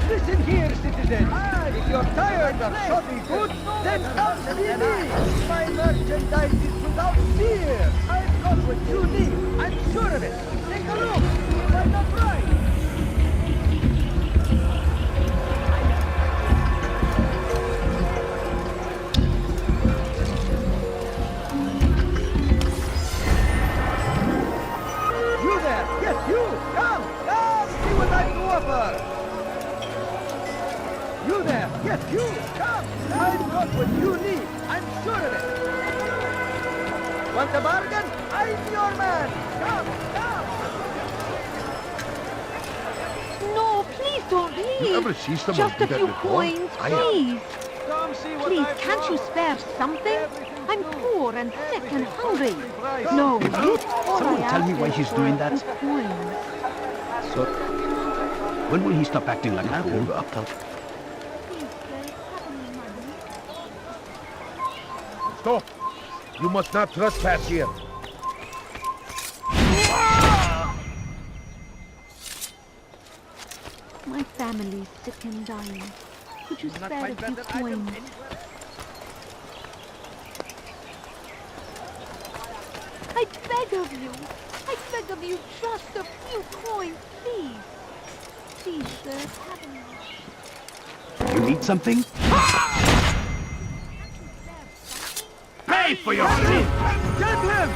Listen here, citizen. If you're tired of shopping goods, then come see me. My merchandise is without fear. I've got what you need. I'm sure of it. Take a look. By the price. You there. Yes, you. Come. Come. See what I can offer. You there! Yes, you! Come! I've got what you need! I'm sure of it! Want a bargain? I'm your man! Come! Come! No, please don't leave. You ever see someone Just do a that few before? coins, I have. please. Come see what Please, I've can't got. you spare something? I'm poor and sick and hungry. No, you Someone tell me why he's doing that. Coins. So, when will he stop acting like a fool? Stop! You must not trespass here. My family's sick and dying. Could you spare a few coins? I beg of you. I beg of you, just a few coins, please. Please, sir, have a You need something? Pay for your sin! Get him!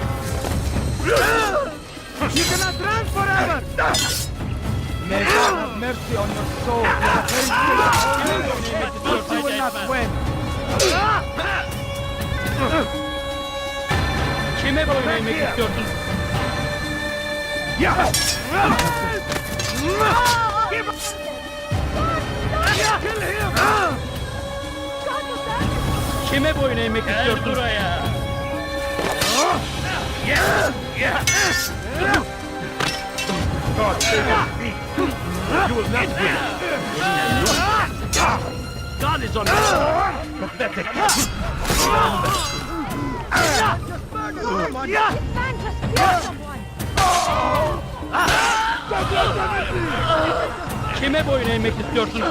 You cannot run forever! May God have mercy on your soul. But you will not win. Kime boyun eğmek istiyorsun? Kime boyun eğmek istiyorsun? Gel buraya. God save us! You will not win! God is on your side. Pathetic! Kime boyun eğmek istiyorsun?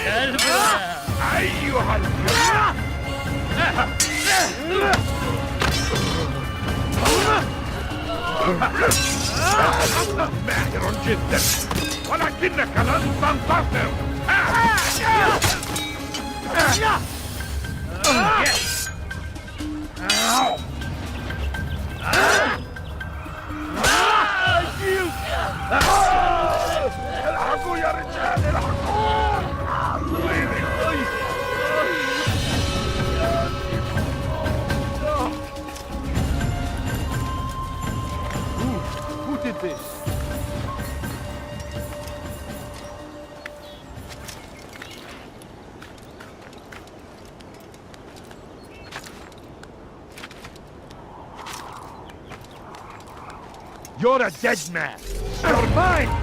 Gel buraya. أيها ماهر جدا ولكنك لن تنتصر الحقوا يا رجال الحقوا You're a dead man. You're mine!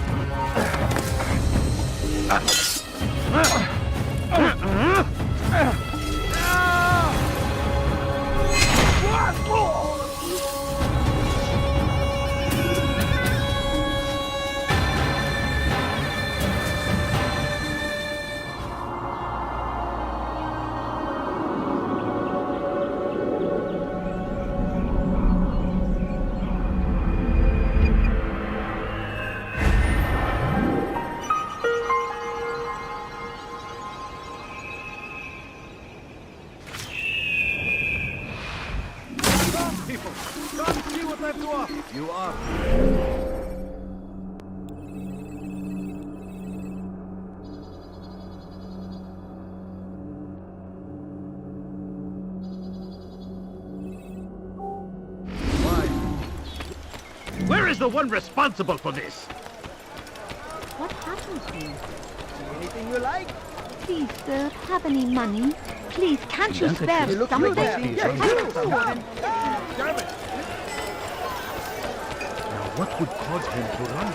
People, come see what I've to offer. You are. Where is the one responsible for this? What happened to you? Anything you like? Please, sir, have any money? Please, can't you spare some of it? What would cause him to run?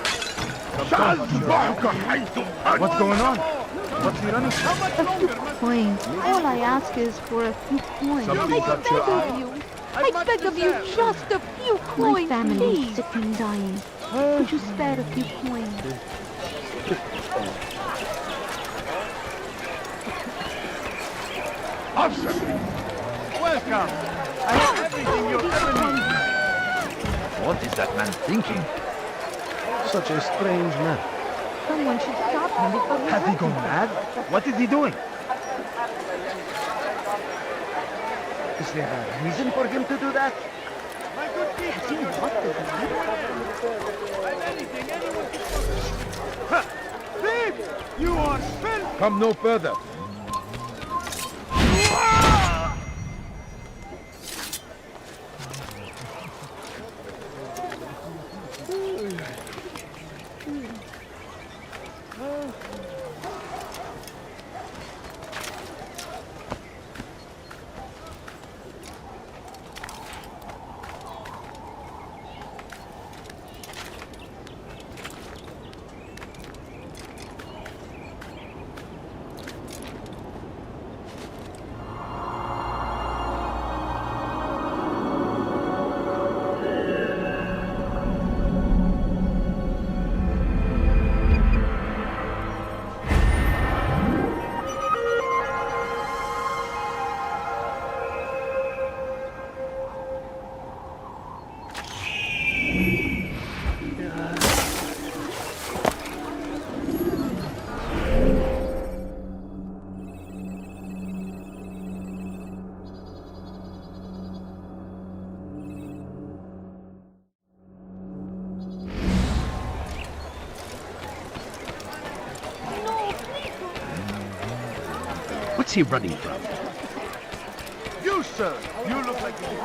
What's going on? What's he running from? A few coins. All I ask is for a few coins. Something I got beg your of eye? you. I beg of you, just a few coins, my family please. is sick and dying. Could you spare a few coins? Officer! Welcome. I have everything you ever need. What is that man thinking? Such a strange man. Someone should stop him before he Has he hurts gone himself. mad? What is he doing? Is there a reason for him to do that? My good people. Has he lost his mind? I'm anything anyone can. Thief! You are filth! Come no further. What's he running from? You, sir! You look like you.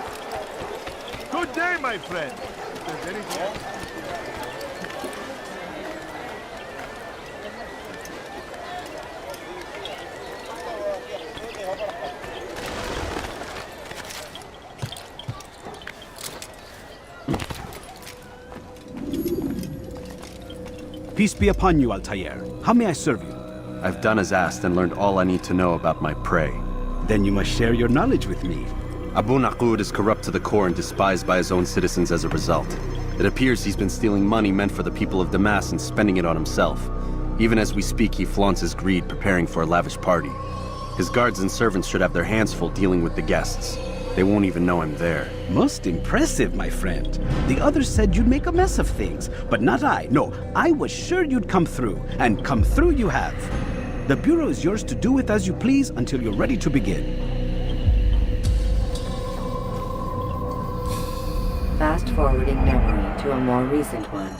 Good day, my friend. If there's anything else. Peace be upon you, Altair. How may I serve you? I've done as asked and learned all I need to know about my prey. Then you must share your knowledge with me. Abu Naqud is corrupt to the core and despised by his own citizens as a result. It appears he's been stealing money meant for the people of Damas and spending it on himself. Even as we speak, he flaunts his greed, preparing for a lavish party. His guards and servants should have their hands full dealing with the guests. They won't even know I'm there. Most impressive, my friend. The others said you'd make a mess of things, but not I. No, I was sure you'd come through, and come through you have. The Bureau is yours to do with as you please until you're ready to begin. Fast-forwarding memory to a more recent one.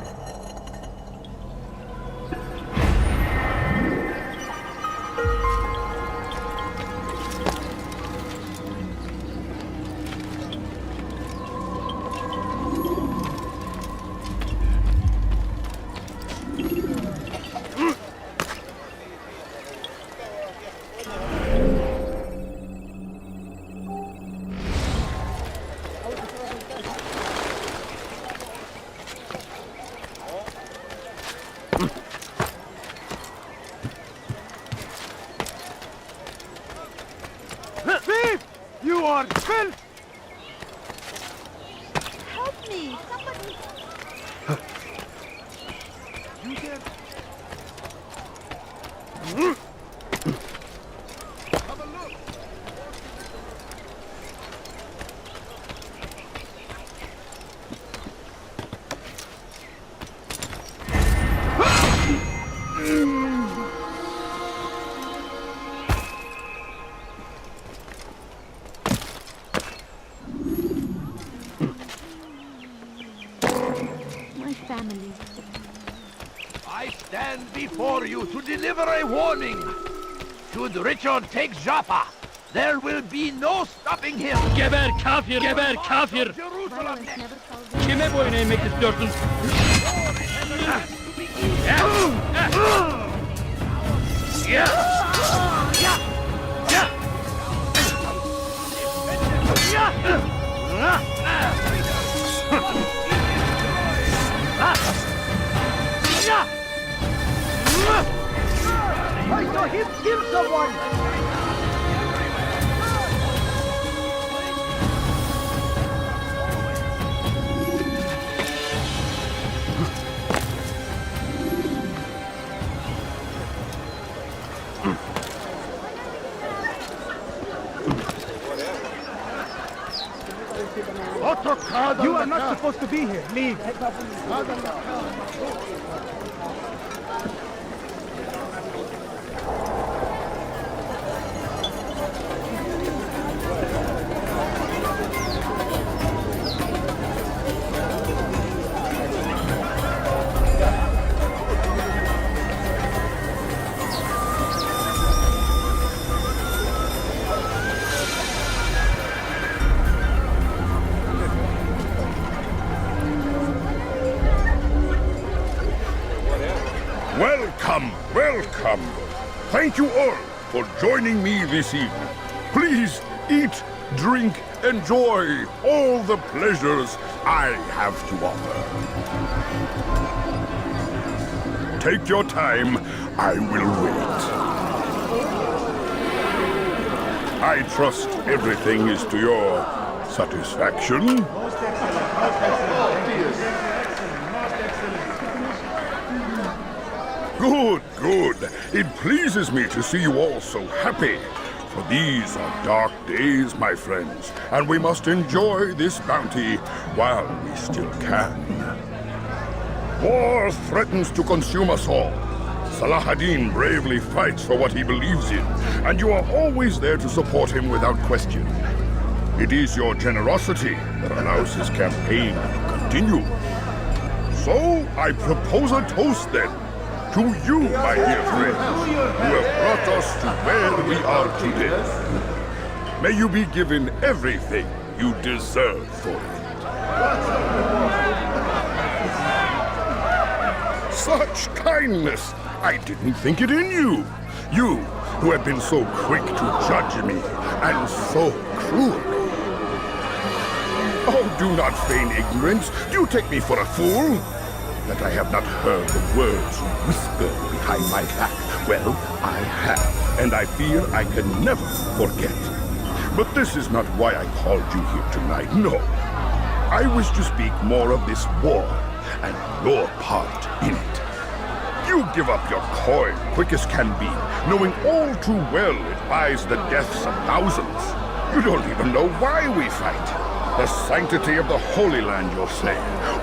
You are filth! Help me! Somebody! You dare... Have a look! My family. I stand before you to deliver a warning. Should Richard take Jaffa, there will be no stopping him. Geber kafir, geber kafir. Jerusalem next. Kime boyun eğmek istiyorsun? I saw him kill someone! You are not supposed to be here. Leave. Welcome, welcome. Thank you all for joining me this evening. Please eat, drink, enjoy all the pleasures I have to offer. Take your time, I will wait. I trust everything is to your satisfaction. Good, good. It pleases me to see you all so happy. For these are dark days, my friends, and we must enjoy this bounty while we still can. War threatens to consume us all. Salah-ad-Din bravely fights for what he believes in, and you are always there to support him without question. It is your generosity that allows his campaign to continue. So, I propose a toast then. To you, my dear friends, who have brought us to where we are today. May you be given everything you deserve for it. Such kindness! I didn't think it in you. You, who have been so quick to judge me, and so cruel. Oh, do not feign ignorance. Do you take me for a fool? That I have not heard the words you whisper behind my back. Well, I have, and I fear I can never forget. But this is not why I called you here tonight, no. I wish to speak more of this war, and your part in it. You give up your coin quick as can be, knowing all too well it buys the deaths of thousands. You don't even know why we fight. The sanctity of the Holy Land, you'll say,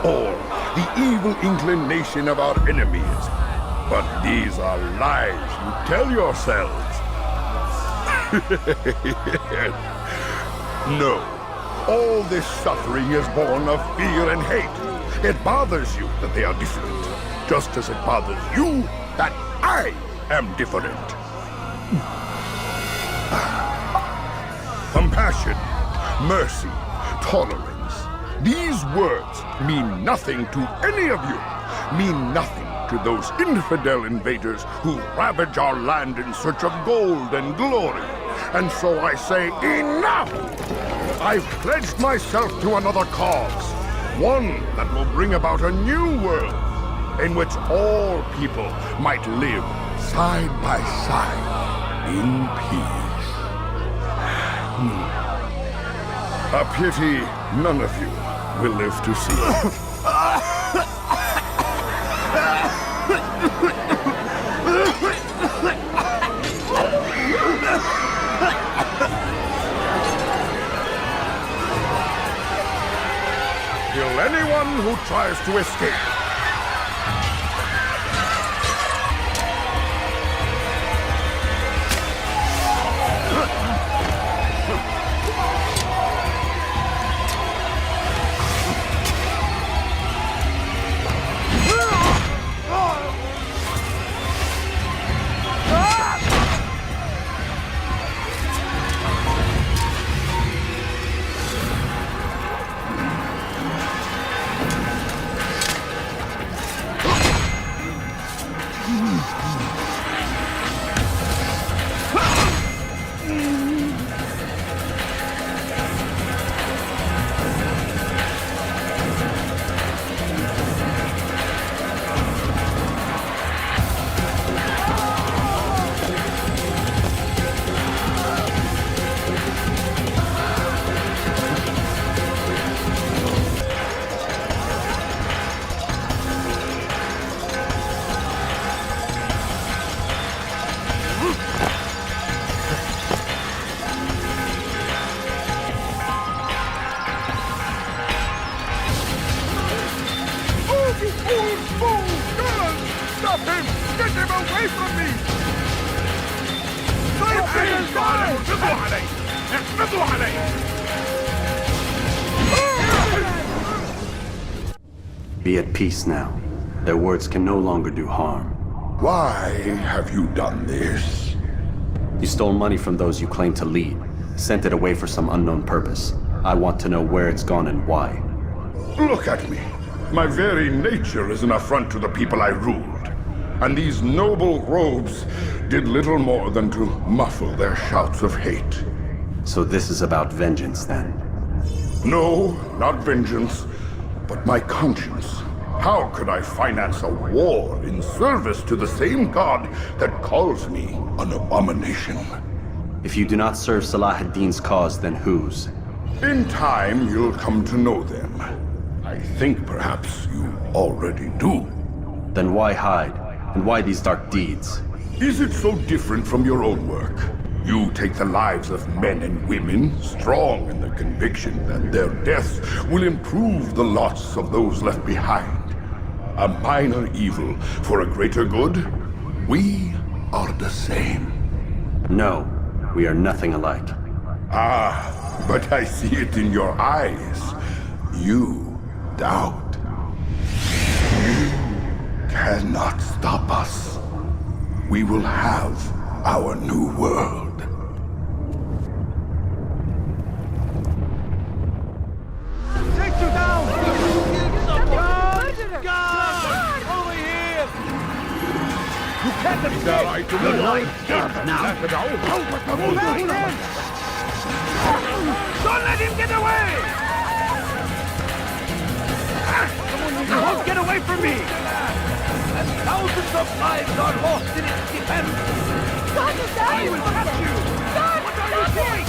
or the evil inclination of our enemies. But these are lies you tell yourselves. No, all this suffering is born of fear and hate. It bothers you that they are different, just as it bothers you that I am different. Compassion, mercy, tolerance. These words mean nothing to any of you, mean nothing to those infidel invaders who ravage our land in search of gold and glory. And so I say, enough! I've pledged myself to another cause, one that will bring about a new world in which all people might live side by side in peace. A pity none of you will live to see it. Kill anyone who tries to escape. Be at peace now. Their words can no longer do harm. Why have you done this? You stole money from those you claim to lead, sent it away for some unknown purpose. I want to know where it's gone and why. Look at me. My very nature is an affront to the people I ruled. And these noble robes did little more than to muffle their shouts of hate. So this is about vengeance, then? No, not vengeance, but my conscience. How could I finance a war in service to the same god that calls me an abomination? If you do not serve Salah ad-Din's cause, then whose? In time, you'll come to know them. I think perhaps you already do. Then why hide? And why these dark deeds? Is it so different from your own work? You take the lives of men and women, strong in the conviction that their deaths will improve the lots of those left behind. A minor evil for a greater good? We are the same. No, we are nothing alike. Ah, but I see it in your eyes. You doubt. You cannot stop us. We will have our new world. Take you down! God! Over here! You can't escape! Your life ends now. Move out! Don't let him get away! You won't get away from me! And thousands of lives are lost in its defense! I will catch you! What are you doing?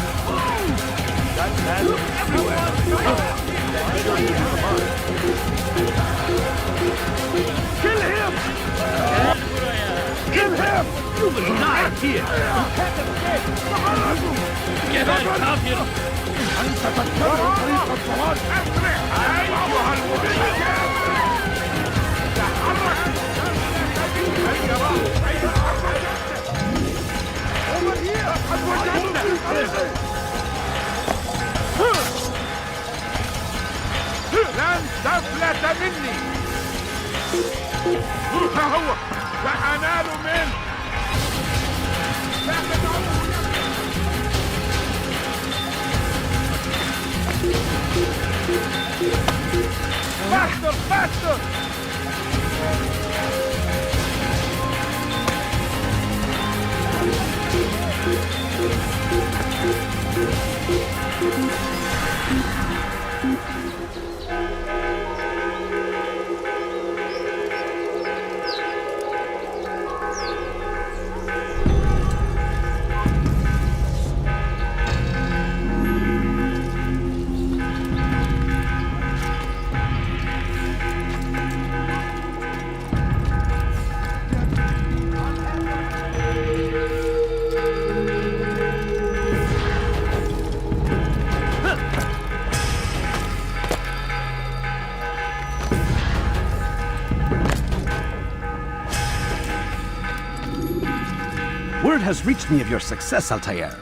That man is everywhere! Kill him! Kill him! You will die here! You can't escape! Get out, Kafir! أنت تتبع طريق الضلال! أيها المبين! لن تفلت مني. ها هو سأنال منه. Faster, faster! has reached me of your success, Altair.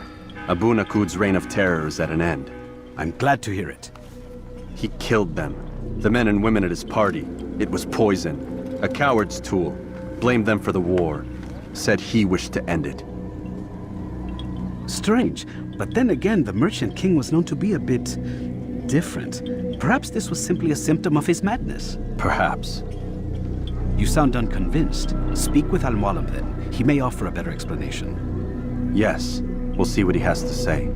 Abu Nakud's reign of terror is at an end. I'm glad to hear it. He killed them. The men and women at his party. It was poison. A coward's tool. Blamed them for the war. Said he wished to end it. Strange, but then again, the Merchant King was known to be a bit different. Perhaps this was simply a symptom of his madness. Perhaps. You sound unconvinced. Speak with Al-Mualim then. He may offer a better explanation. Yes. We'll see what he has to say.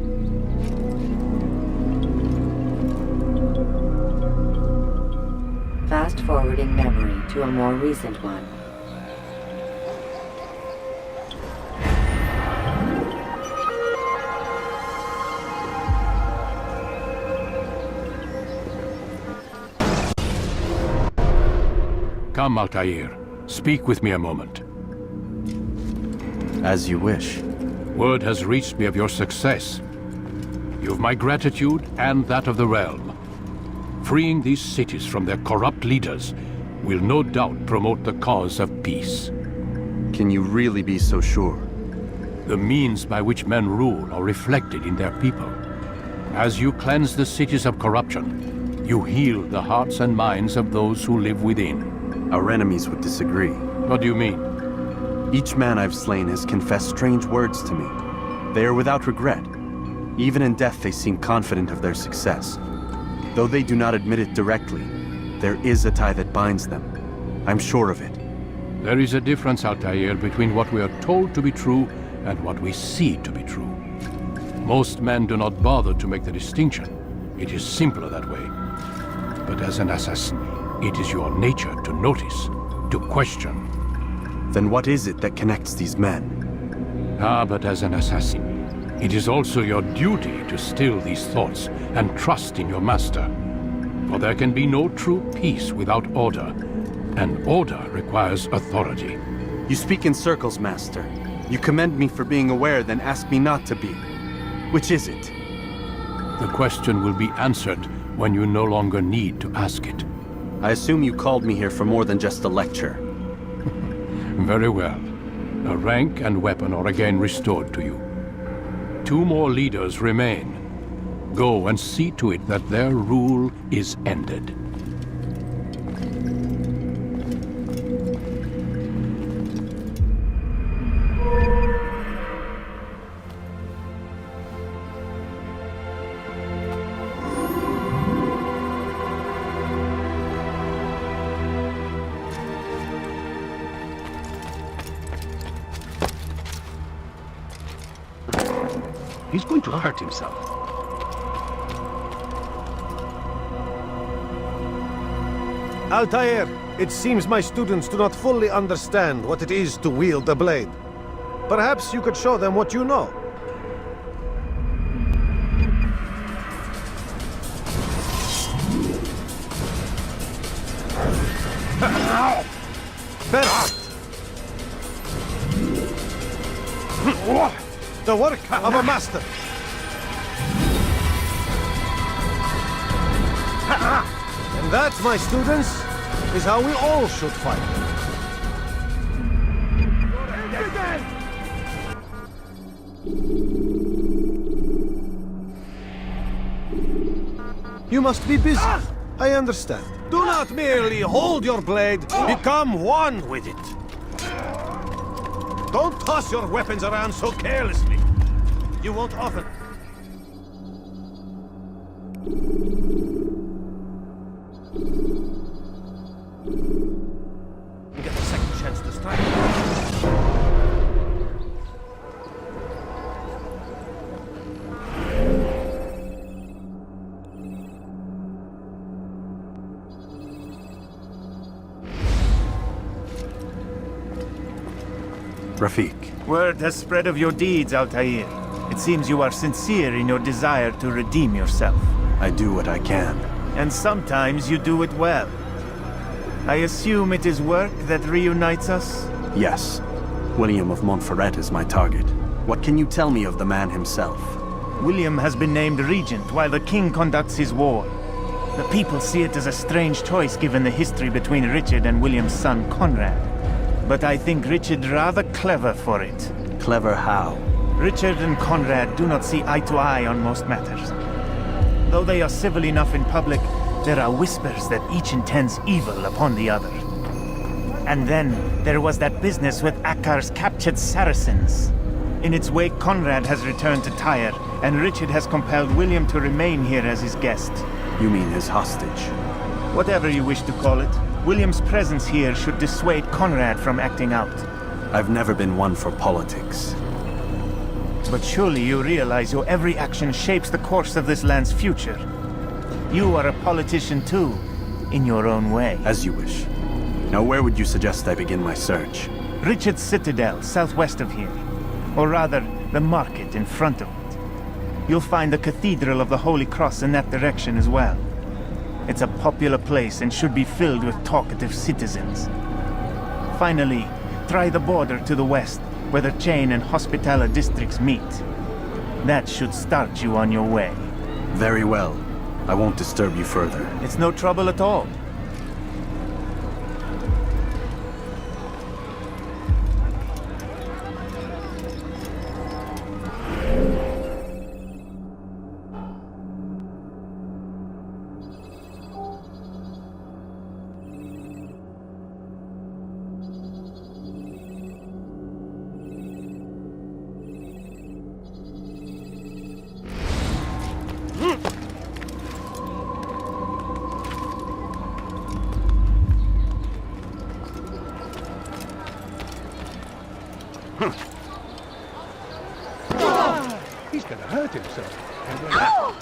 Fast-forwarding memory to a more recent one. Come, Altair. Speak with me a moment. As you wish. Word has reached me of your success. You've my gratitude and that of the realm. Freeing these cities from their corrupt leaders will no doubt promote the cause of peace. Can you really be so sure? The means by which men rule are reflected in their people. As you cleanse the cities of corruption, you heal the hearts and minds of those who live within. Our enemies would disagree. What do you mean? Each man I've slain has confessed strange words to me. They are without regret. Even in death they seem confident of their success. Though they do not admit it directly, there is a tie that binds them. I'm sure of it. There is a difference, Altair, between what we are told to be true and what we see to be true. Most men do not bother to make the distinction. It is simpler that way. But as an assassin, it is your nature to notice, to question. Then what is it that connects these men? But as an assassin, it is also your duty to still these thoughts and trust in your master. For there can be no true peace without order, and order requires authority. You speak in circles, master. You commend me for being aware, then ask me not to be. Which is it? The question will be answered when you no longer need to ask it. I assume you called me here for more than just a lecture. Very well. A rank and weapon are again restored to you. 2 more leaders remain. Go and see to it that their rule is ended. He's going to hurt himself. Altair, it seems my students do not fully understand what it is to wield a blade. Perhaps you could show them what you know. Best. The work of a master. And that, my students, is how we all should fight. You must be busy. I understand. Do not merely hold your blade, become one with it. Don't toss your weapons around so carelessly. You won't often. You get a second chance this time. Rafiq. Word has spread of your deeds, Altair. It seems you are sincere in your desire to redeem yourself. I do what I can. And sometimes you do it well. I assume it is work that reunites us? Yes. William of Montferrat is my target. What can you tell me of the man himself? William has been named regent while the king conducts his war. The people see it as a strange choice given the history between Richard and William's son Conrad. But I think Richard rather clever for it. Clever how? Richard and Conrad do not see eye to eye on most matters. Though they are civil enough in public, there are whispers that each intends evil upon the other. And then there was that business with Akkar's captured Saracens. In its wake, Conrad has returned to Tyre, and Richard has compelled William to remain here as his guest. You mean his hostage? Whatever you wish to call it, William's presence here should dissuade Conrad from acting out. I've never been one for politics. But surely you realize your every action shapes the course of this land's future. You are a politician too, in your own way. As you wish. Now where would you suggest I begin my search? Richard's Citadel, southwest of here. Or rather, the market in front of it. You'll find the Cathedral of the Holy Cross in that direction as well. It's a popular place and should be filled with talkative citizens. Finally, try the border to the west, where the Chain and Hospitaller districts meet. That should start you on your way. Very well. I won't disturb you further. It's no trouble at all. He's gonna hurt himself. Oh!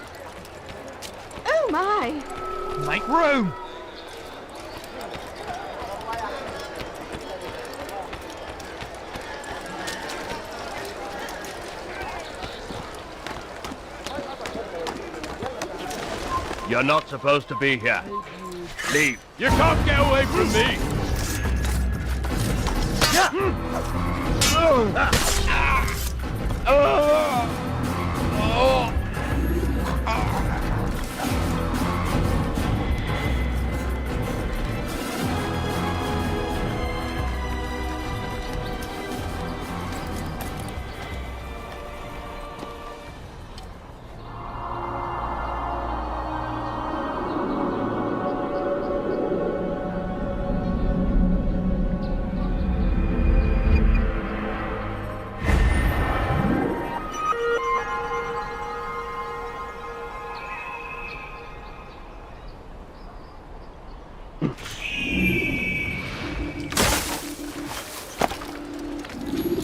Oh my! Make room! You're not supposed to be here. Leave. You can't get away from me!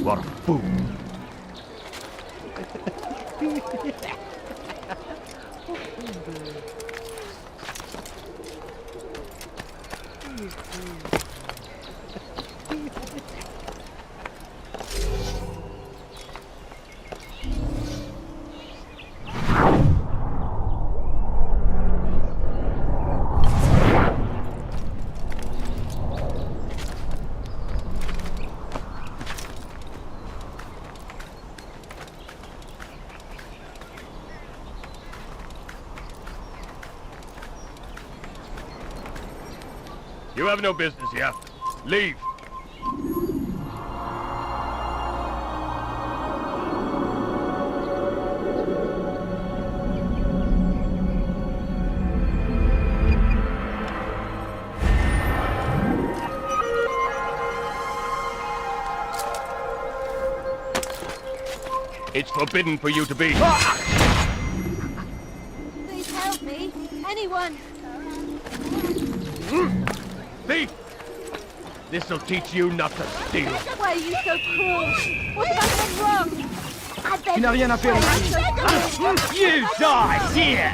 What a fool. You have no business here. Leave. It's forbidden for you to be. Please help me. Anyone. Thief! This'll teach you not to steal. Why are you so cruel? What have I done wrong? I beg Tu n'as rien à faire ici. You die here!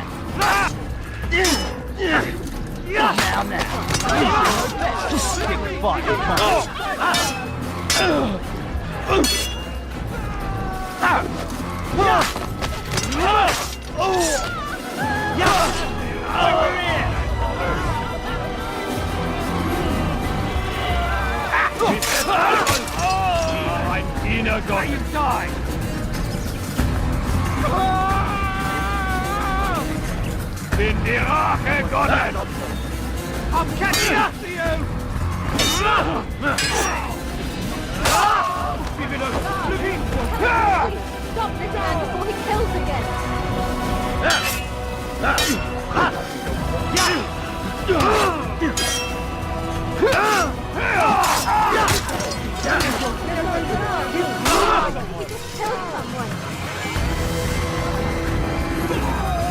I'm Inagon. You die! Bin die Rache Gottes! I'm catching up to you! Give it up! Stop this man before he kills again!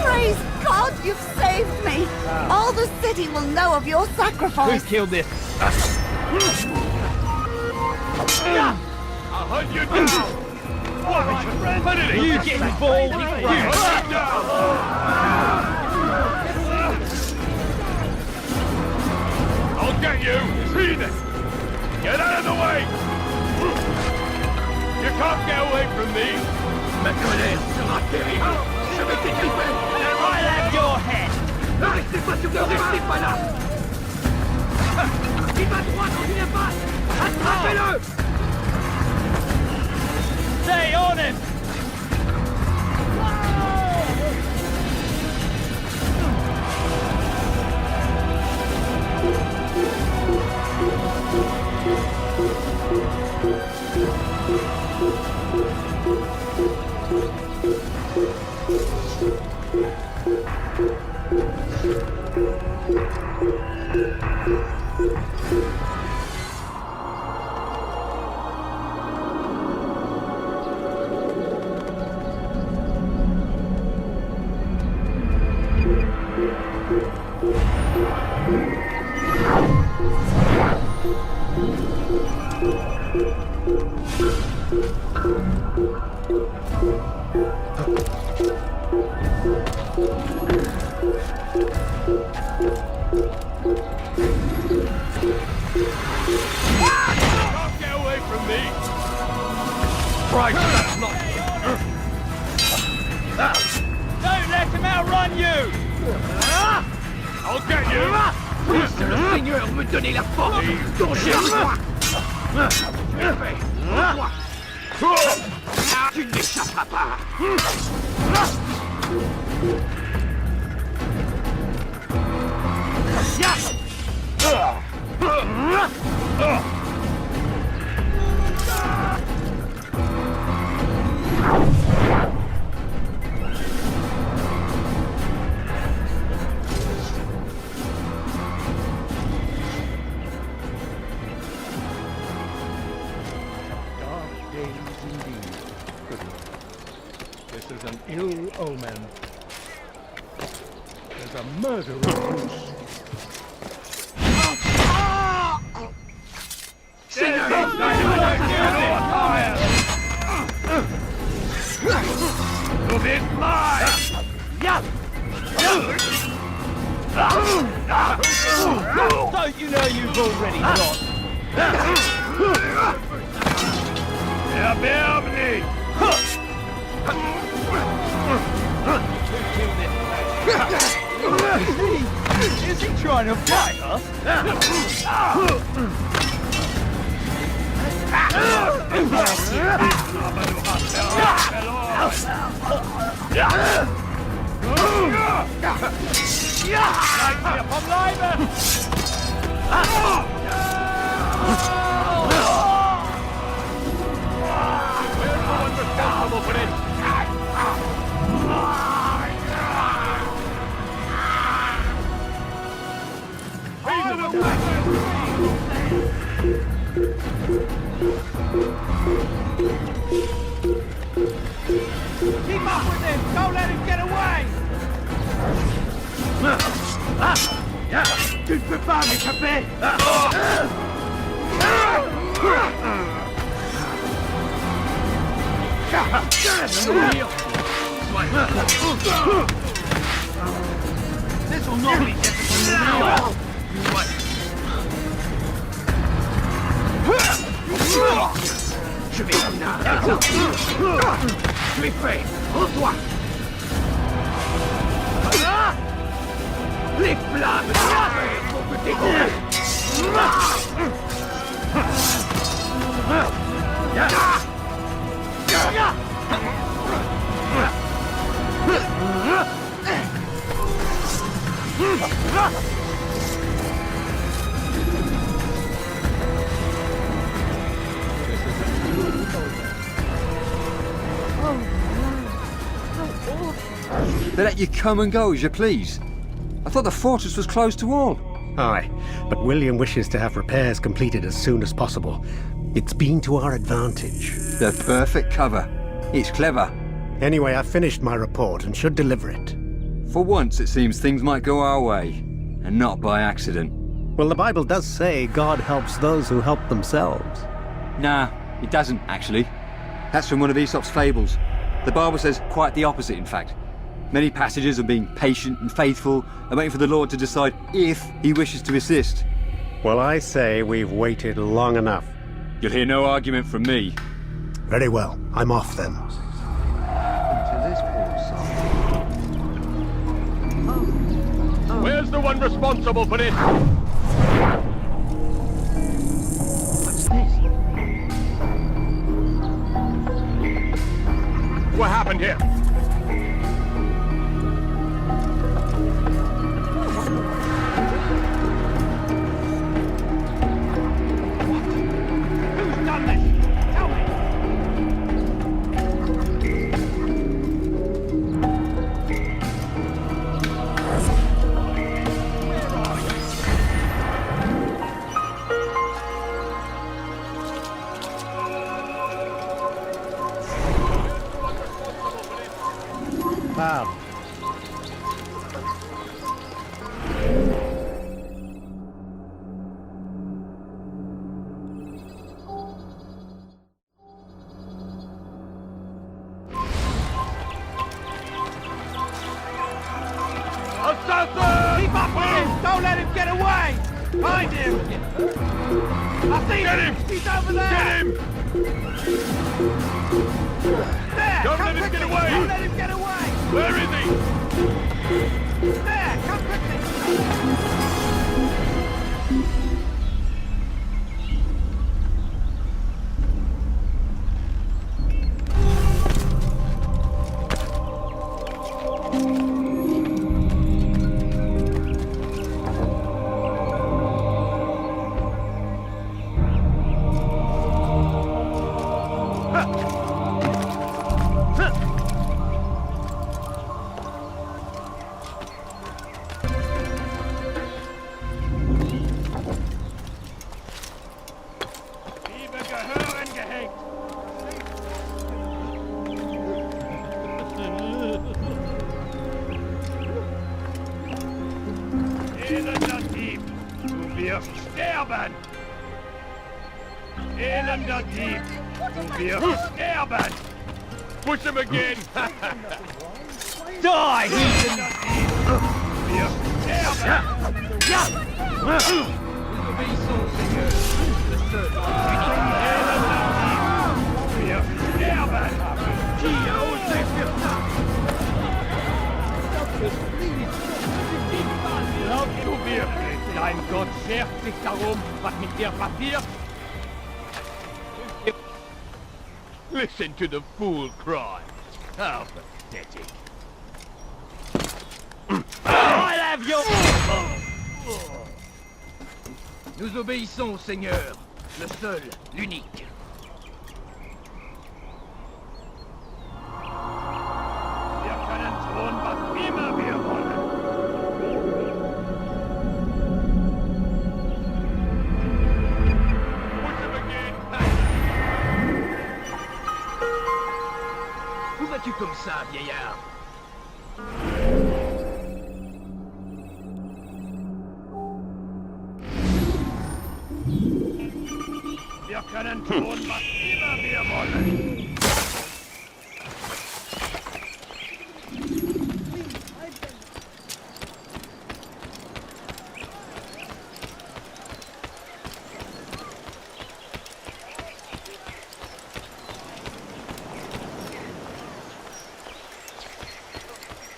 Praise God, you've saved me! All the city will know of your sacrifice! Who killed this? I'll hunt you down! What? You get involved! I'll get you! Heathen! Get out of the way! You can't get away from me! I'll have your head! Arrêtez pas sur le restez pas là! Il va droit dans une impasse! Attrapez-le! Stay on him! Can't get away from me! Right, that's not... Don't let him outrun you! I'll get you! Puisse le Seigneur me donner la force dont j'ai besoin! Tu n'échapperas pas! Dark days indeed. Good Lord. This is an ill omen. There's a murderer loose. You'll be mine! Don't you know you've already lost? Bienvenue! Is he trying to fight us? Keep up with him! Don't let him get away! Tu ne peux pas m'échapper! This will not be difficult. Je vais tu es prêt! Rends-toi! Les flammes vont te découvrir! They let you come and go as you please. I thought the fortress was closed to all. Aye, but William wishes to have repairs completed as soon as possible. It's been to our advantage. The perfect cover. It's clever. Anyway, I've finished my report and should deliver it. For once, it seems things might go our way, and not by accident. Well, the Bible does say God helps those who help themselves. Nah, it doesn't, actually. That's from one of Aesop's fables. The Bible says quite the opposite, in fact. Many passages of being patient and faithful and waiting for the Lord to decide if he wishes to assist. Well, I say we've waited long enough. You'll hear no argument from me. Very well. I'm off then. Where's the one responsible for this? What's this? What happened here? Who's done this? Tell me! Wow. Keep up with him! Don't let him get away! Find him! I see him! He's over there! Get him! There! Don't Come let him quickly. get away! Don't let him get away! Where is he? There! Come quickly! Elender Dieb, du wirst sterben! Elender Dieb, du wirst sterben! Push him again! Die, heathen! Du wirst sterben! Du wirst sterben! Glaubst du wirklich, dein Gott schert sich darum, was mit dir passiert? Listen to the fool cry. How pathetic. I'll have your... Nous obéissons, Seigneur. Le seul, l'unique. Wir können tun, was immer wir wollen. Push him again. Où vas-tu comme ça, vieillard? Wir können tun, was immer wir wollen.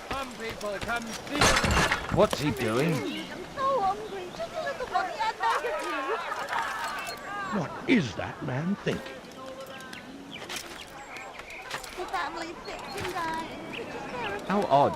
Come, people, come see. What's he doing? I'm so hungry. Just a little bit. I beg of you. What is that man thinking? The family's sick and dying. Could you spare us? How odd.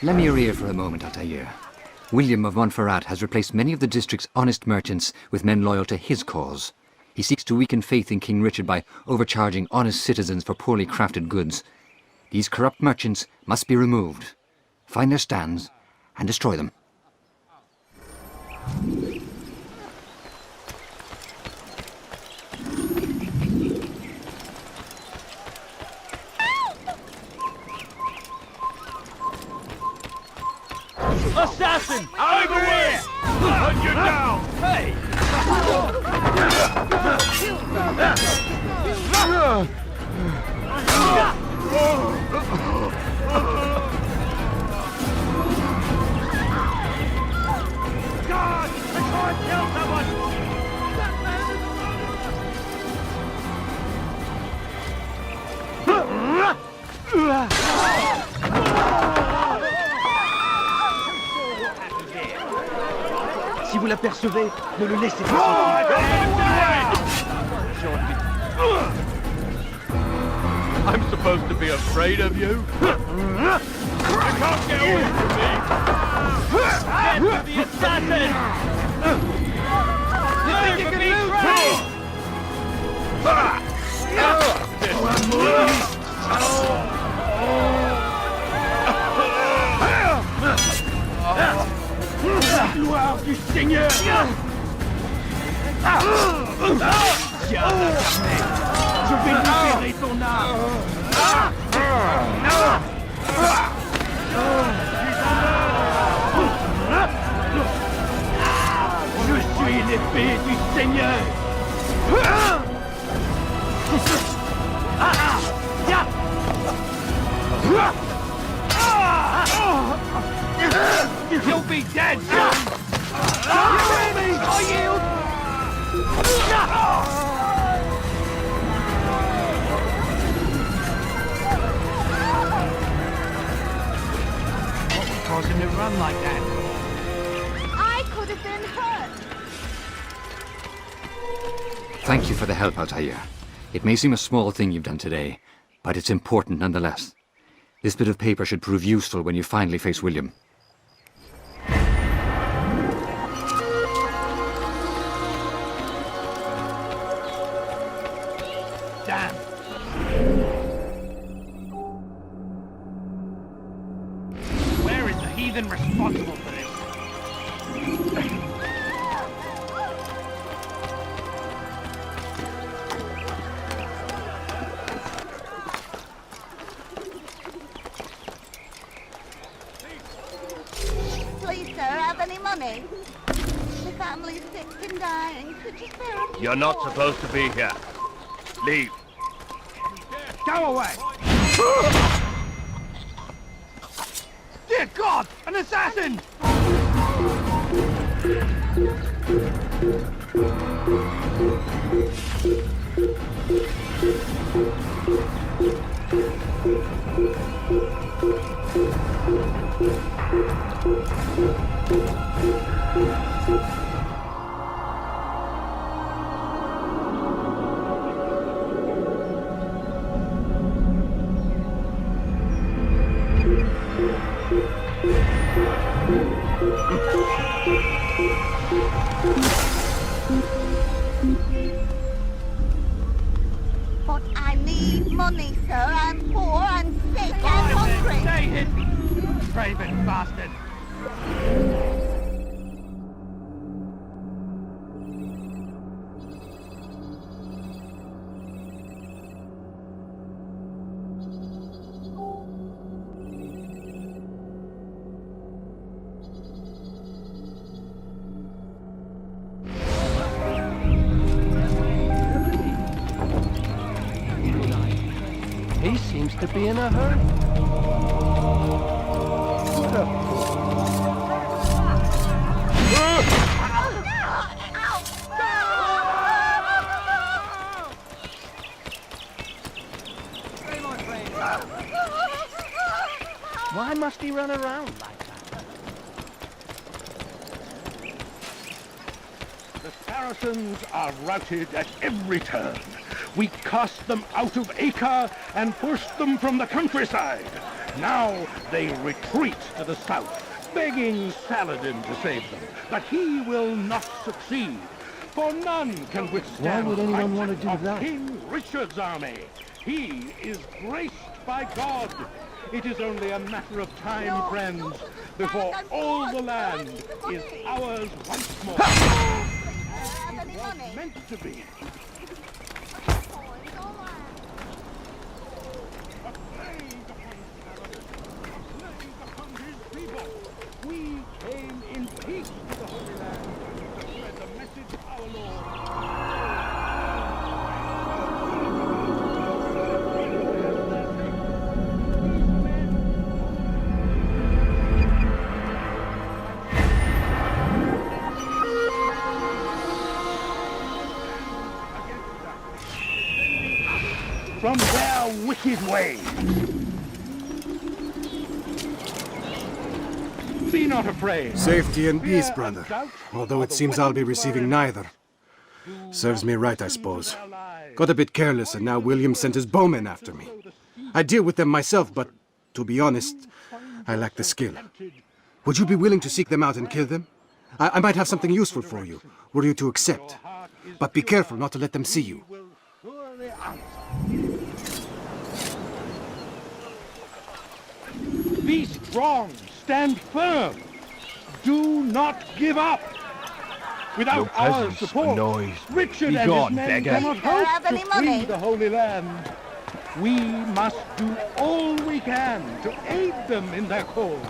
Lend me your ear for a moment, Altair. William of Montferrat has replaced many of the district's honest merchants with men loyal to his cause. He seeks to weaken faith in King Richard by overcharging honest citizens for poorly crafted goods. These corrupt merchants must be removed. Find their stands and destroy them. Assassin! Over here! Hunt you down! Hey! God! I can't kill someone! Si vous l'apercevez, ne le laissez pas. I'm supposed to be afraid of you? You can't get away from me! Get to the assassin! You think you can lose Gloire du Seigneur! Je vais libérer ton âme! Je suis l'épée du Seigneur! You'll be dead soon! You hear me? I yield! What was causing him to run like that? I could have been hurt. Thank you for the help, Altair. It may seem a small thing you've done today, but it's important nonetheless. This bit of paper should prove useful when you finally face William. Damn. Where is the heathen responsible for this? Please, sir, have any money? The family's sick and dying. Could you spare a few You're not more? supposed to be here. Leave. Go away! Dear God! An assassin! But I need money, sir. I'm poor, I'm sick, I'm hungry. Stay hidden! Craven bastard! He seems to be in a hurry. What a Why must he run around like that? The Saracens are routed at every turn. We cast them out of Acre and pushed them from the countryside. Now they retreat to the south, begging Saladin to save them. But he will not succeed, for none can withstand. Why would anyone want to do that? King Richard's army. He is graced by God. It is only a matter of time, friends, before all the land is ours once more. As it was meant to be. We came in peace to the Holy Land to spread the message of our Lord. From their wicked ways. Be not afraid. Safety and peace, brother. Although it seems I'll be receiving neither. Serves me right, I suppose. Got a bit careless, and now William sent his bowmen after me. I deal with them myself, but to be honest, I lack the skill. Would you be willing to seek them out and kill them? I might have something useful for you, were you to accept. But be careful not to let them see you. Be strong, stand firm. Do not give up. Without our support, Richard and his men cannot hope to free the Holy Land. We must do all we can to aid them in their cause.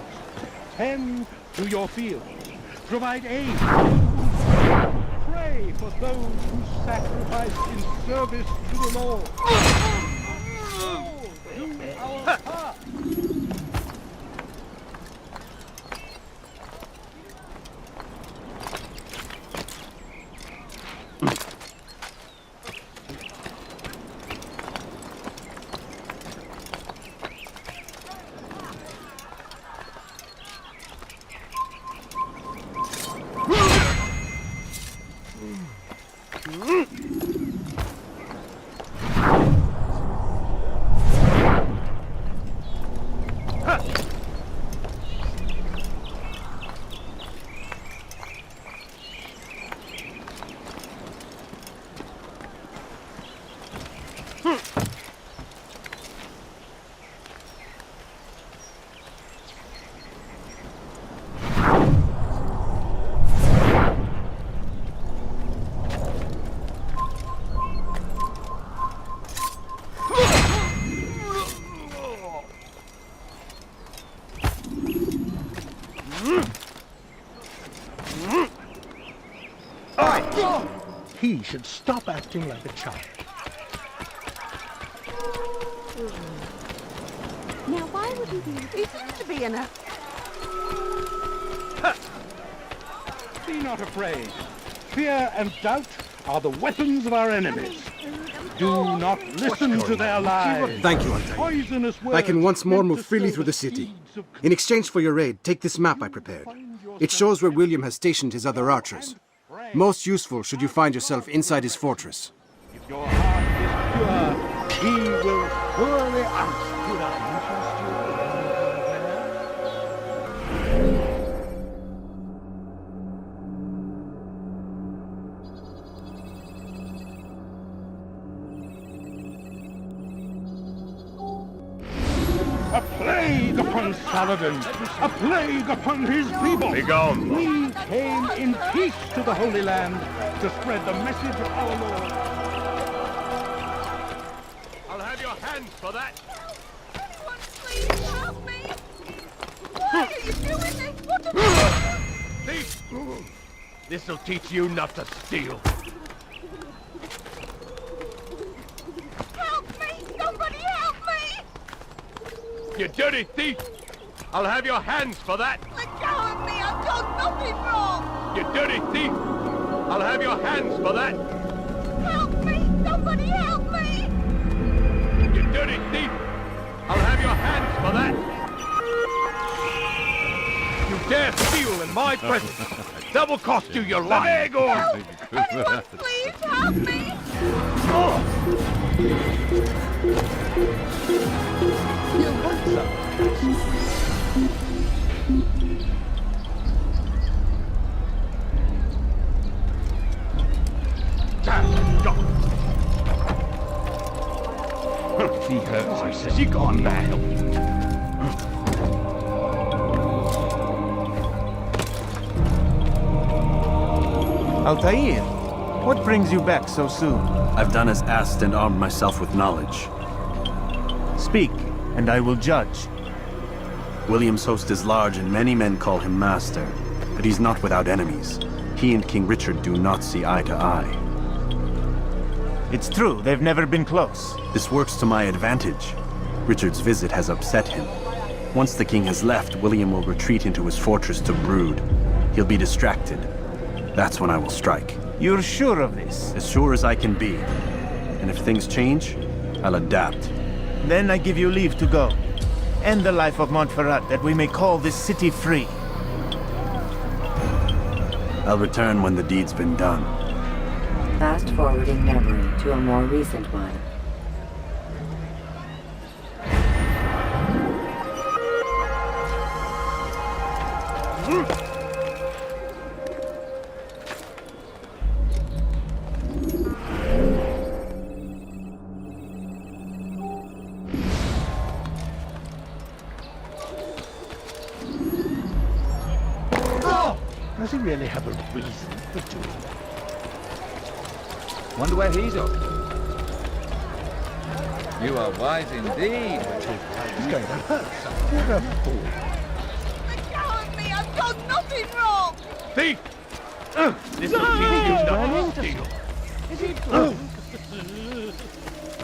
Tend to your fields. Provide aid. Pray for those who sacrifice in service to the Lord. Do our part. He should stop acting like a child. Now, why would he be? He seems to be in a... Be not afraid. Fear and doubt are the weapons of our enemies. Do not listen to their lies. Thank you, Altair. I can once more move freely through the city. In exchange for your aid, take this map I prepared. It shows where William has stationed his other archers. Most useful should you find yourself inside his fortress. If your heart is pure, he will surely answer to thy A plague upon Saladin! A plague upon his people! Begone! We came in peace to the Holy Land to spread the message of our Lord. I'll have your hands for that! Anyone please help me! Why are you doing this? What the fuck? Thief! This'll teach you not to steal. Help me! Somebody help me! You dirty thief! I'll have your hands for that! Let go of me! I've done nothing wrong! You dirty thief! I'll have your hands for that! Help me! Somebody help me! You dirty thief! I'll have your hands for that! You dare steal in my presence! That will cost you your life! Help! Anyone please help me! You want some? If he hurts himself, is he gone now? Altair, what brings you back so soon? I've done as asked and armed myself with knowledge. Speak, and I will judge. William's host is large and many men call him master, but he's not without enemies. He and King Richard do not see eye to eye. It's true, they've never been close. This works to my advantage. Richard's visit has upset him. Once the king has left, William will retreat into his fortress to brood. He'll be distracted. That's when I will strike. You're sure of this? As sure as I can be. And if things change, I'll adapt. Then I give you leave to go. End the life of Montferrat, that we may call this city free. I'll return when the deed's been done. Fast-forwarding memory to a more recent one. Does he really have a reason for doing that? Wonder where he's up. You are wise indeed. He's going to hurt someone. What a fool. Me, I've done nothing wrong! Thief! This is not steal. Is it true?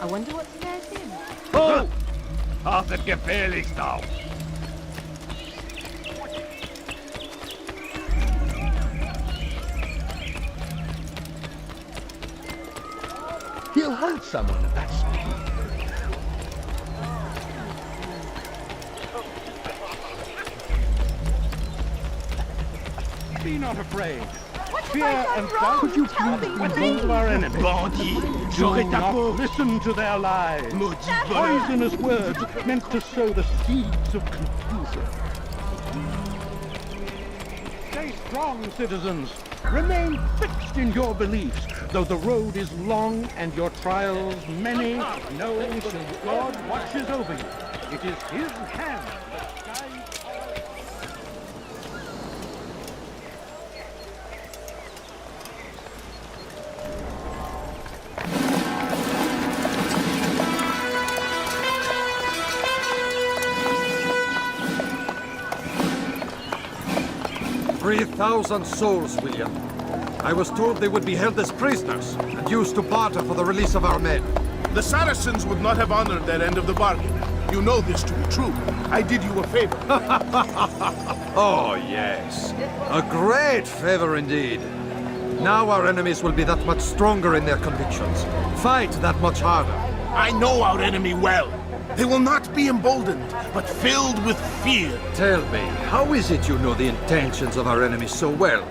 I wonder what scares him. Oh! Arthur gefährlich now. He'll hold someone at that speed. Be not afraid. Fear and doubt could you please be bold of our enemies. Bandit, do not listen to their lies. Poisonous words meant to sow the seeds of confusion. Stay strong, citizens. Remain fixed in your beliefs. Though the road is long and your trials many, know that God watches over you. It is His hand that guides. 3,000 souls, William. I was told they would be held as prisoners and used to barter for the release of our men. The Saracens would not have honored their end of the bargain. You know this to be true. I did you a favor. Oh, yes. A great favor indeed. Now our enemies will be that much stronger in their convictions. Fight that much harder. I know our enemy well. They will not be emboldened, but filled with fear. Tell me, how is it you know the intentions of our enemies so well?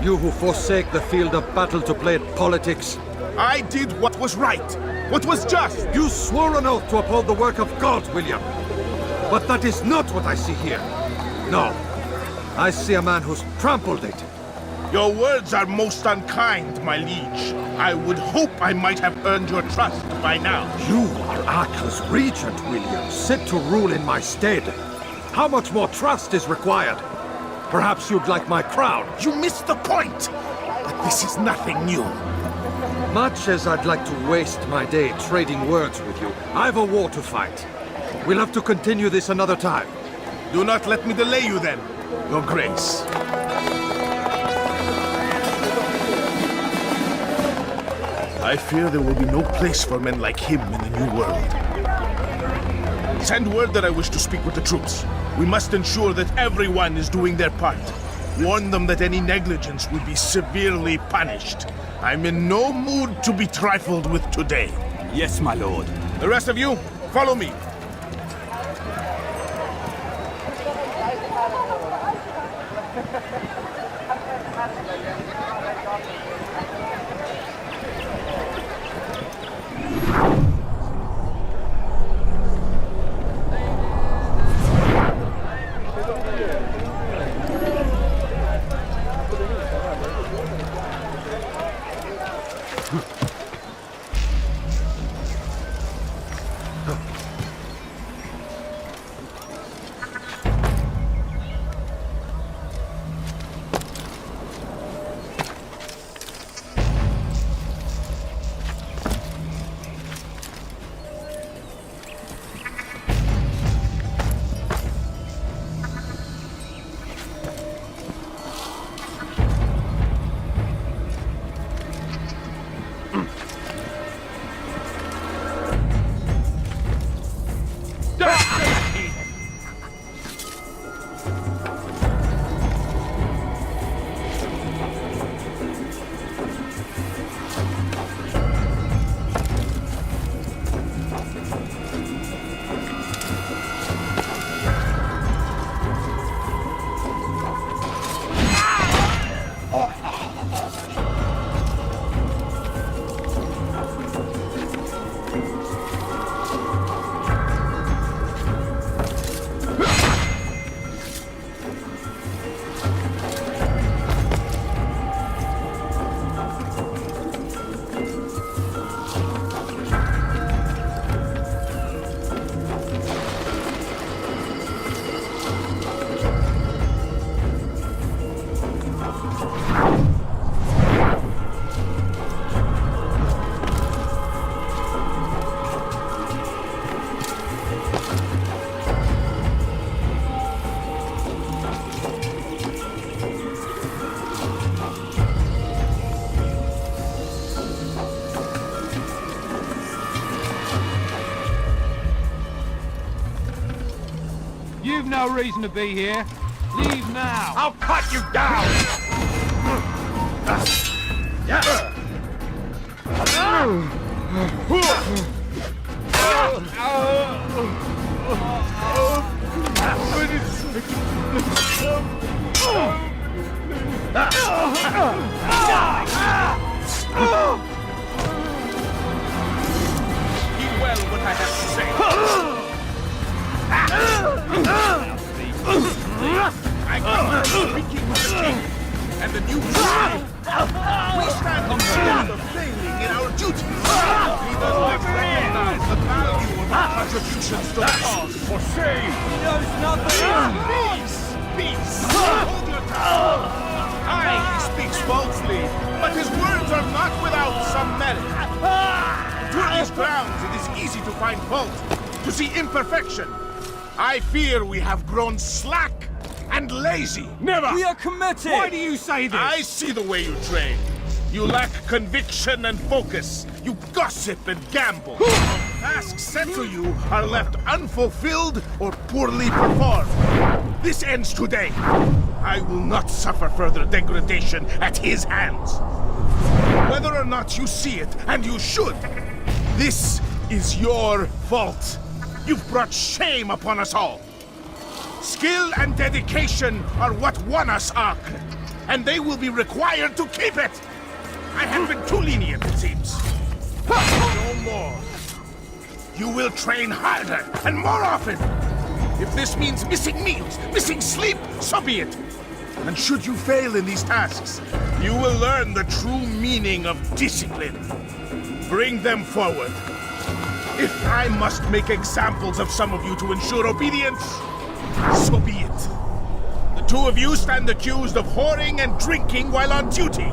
You who forsake the field of battle to play at politics. I did what was right, what was just. You swore an oath to uphold the work of God, William. But that is not what I see here. No, I see a man who's trampled it. Your words are most unkind, my liege. I would hope I might have earned your trust by now. You are Acre's regent, William, set to rule in my stead. How much more trust is required? Perhaps you'd like my crown. You missed the point! But this is nothing new. Much as I'd like to waste my day trading words with you, I've a war to fight. We'll have to continue this another time. Do not let me delay you then, Your Grace. I fear there will be no place for men like him in the New World. Send word that I wish to speak with the troops. We must ensure that everyone is doing their part. Warn them that any negligence will be severely punished. I'm in no mood to be trifled with today. Yes, my lord. The rest of you, follow me. no reason to be here. Leave now. I'll cut you down! Heed well what I have to say. I come speaking with the king and the new tribe. We stand on the ground of failing in our duties. He does not recognize the value of our contributions to the cause. For shame! He knows nothing! Peace! Hold your tongue! Aye, he speaks falsely, but his words are not without some merit. To these grounds, it is easy to find fault, to see imperfection. I fear we have grown slack and lazy. Never! We are committed! Why do you say this? I see the way you train. You lack conviction and focus. You gossip and gamble. Tasks set to you are left unfulfilled or poorly performed. This ends today. I will not suffer further degradation at his hands. Whether or not you see it, and you should, this is your fault. You've brought shame upon us all. Skill and dedication are what won us Ark, and they will be required to keep it. I have been too lenient, it seems. No more. You will train harder and more often. If this means missing meals, missing sleep, so be it. And should you fail in these tasks, you will learn the true meaning of discipline. Bring them forward. If I must make examples of some of you to ensure obedience, so be it. The two of you stand accused of whoring and drinking while on duty.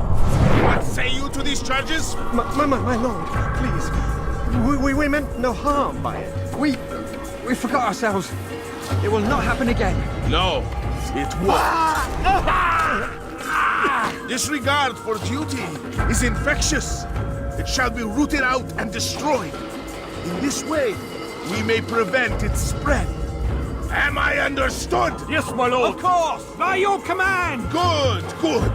What say you to these charges? My lord, please. We meant no harm by it. We forgot ourselves. It will not happen again. No, it won't. Disregard for duty is infectious. It shall be rooted out and destroyed. In this way, we may prevent its spread. Am I understood? Yes, my lord. Of course, by your command. Good, good.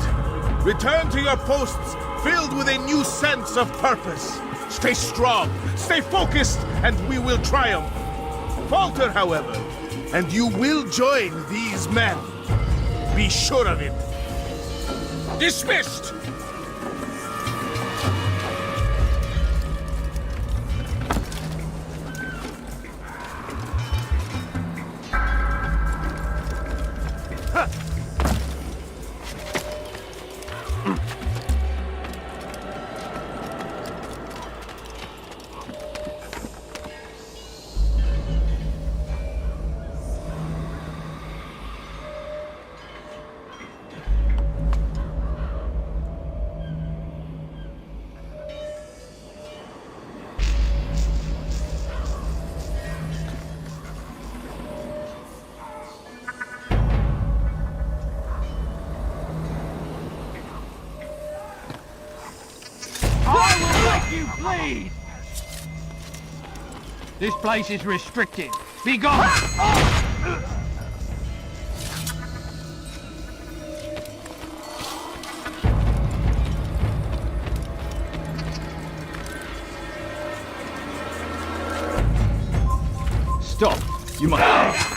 Return to your posts filled with a new sense of purpose. Stay strong, stay focused, and we will triumph. Falter, however, and you will join these men. Be sure of it. Dismissed! Bleed! This place is restricted. Be gone! Stop! You must...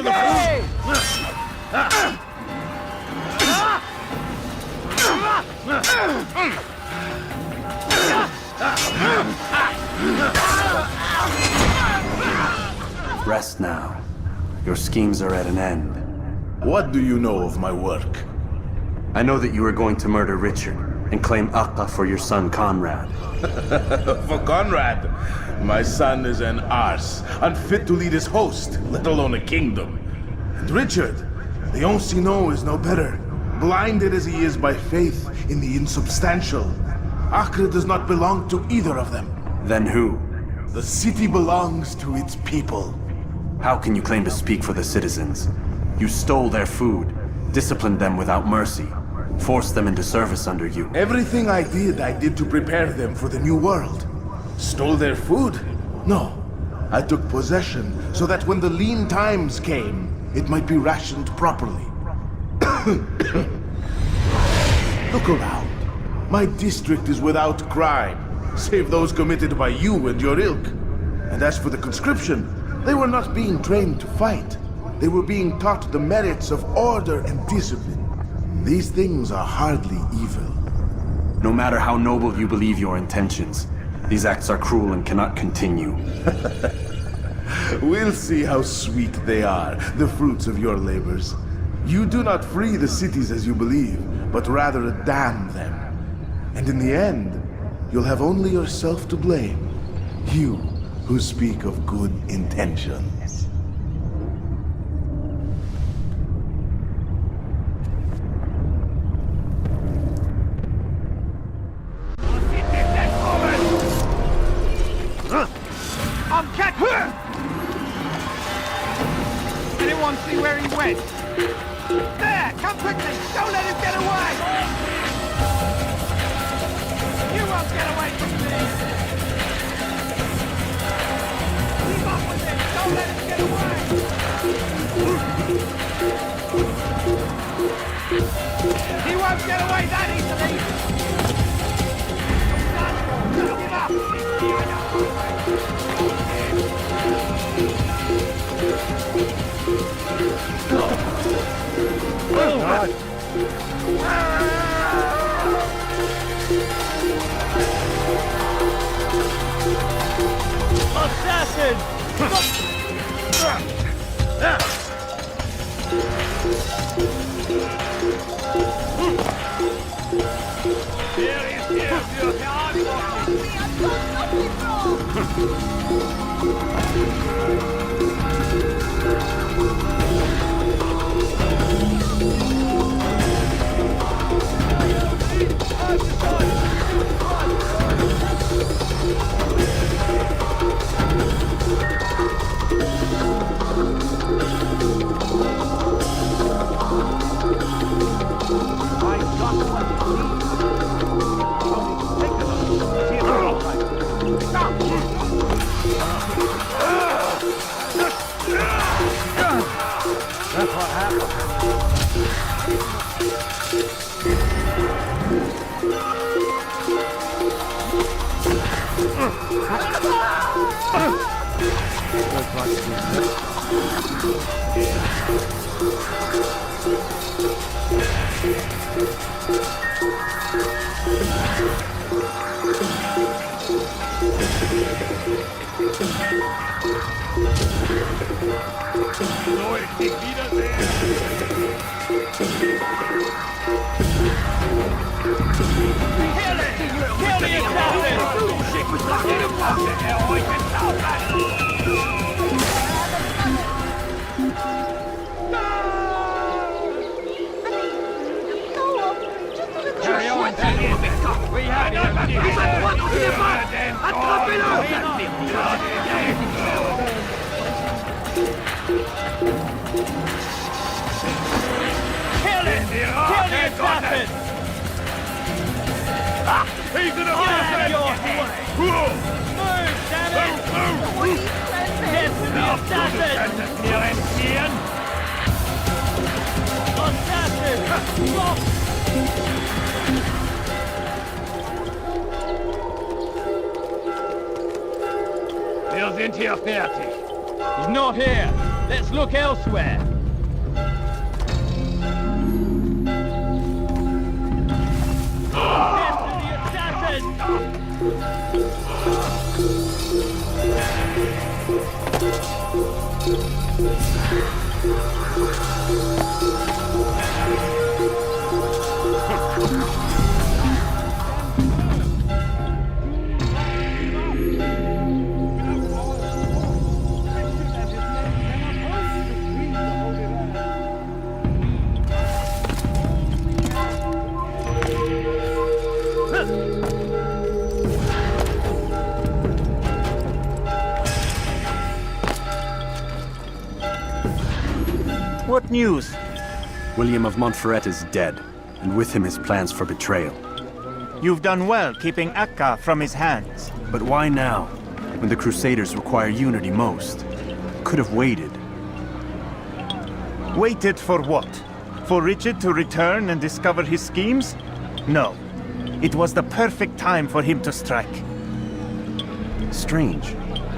steal the food? Rest now. Your schemes are at an end. What do you know of my work? I know that you are going to murder Richard and claim Akka for your son Conrad. For Conrad, my son is an arse, unfit to lead his host, let alone a kingdom. And Richard, the Ancient is no better, blinded as he is by faith in the insubstantial. Acre does not belong to either of them. Then who? The city belongs to its people. How can you claim to speak for the citizens? You stole their food, disciplined them without mercy, forced them into service under you. Everything I did to prepare them for the new world. Stole their food? No. I took possession so that when the lean times came, it might be rationed properly. Look around. My district is without crime, save those committed by you and your ilk. And as for the conscription, they were not being trained to fight. They were being taught the merits of order and discipline. These things are hardly evil. No matter how noble you believe your intentions, these acts are cruel and cannot continue. We'll see how sweet they are, the fruits of your labors. You do not free the cities as you believe, but rather damn them. And in the end, you'll have only yourself to blame. You who speak of good intentions. I'm catching! Anyone see where he went? There! Come quickly! Don't let him get away! You won't get away from me! Keep up with him! Don't let him get away! He won't get away that easily! Don't give up! Assassin! Here he is, here! That's what happened. He's gonna hold your head! Move, damn it! Get to the assassin! Assassin! Stop! Wir sind hier fertig. He's not here! Let's look elsewhere. What news? William of Montferrat is dead, and with him his plans for betrayal. You've done well keeping Akka from his hands. But why now, when the Crusaders require unity most? Could have waited. Waited for what? For Richard to return and discover his schemes? No. It was the perfect time for him to strike. Strange.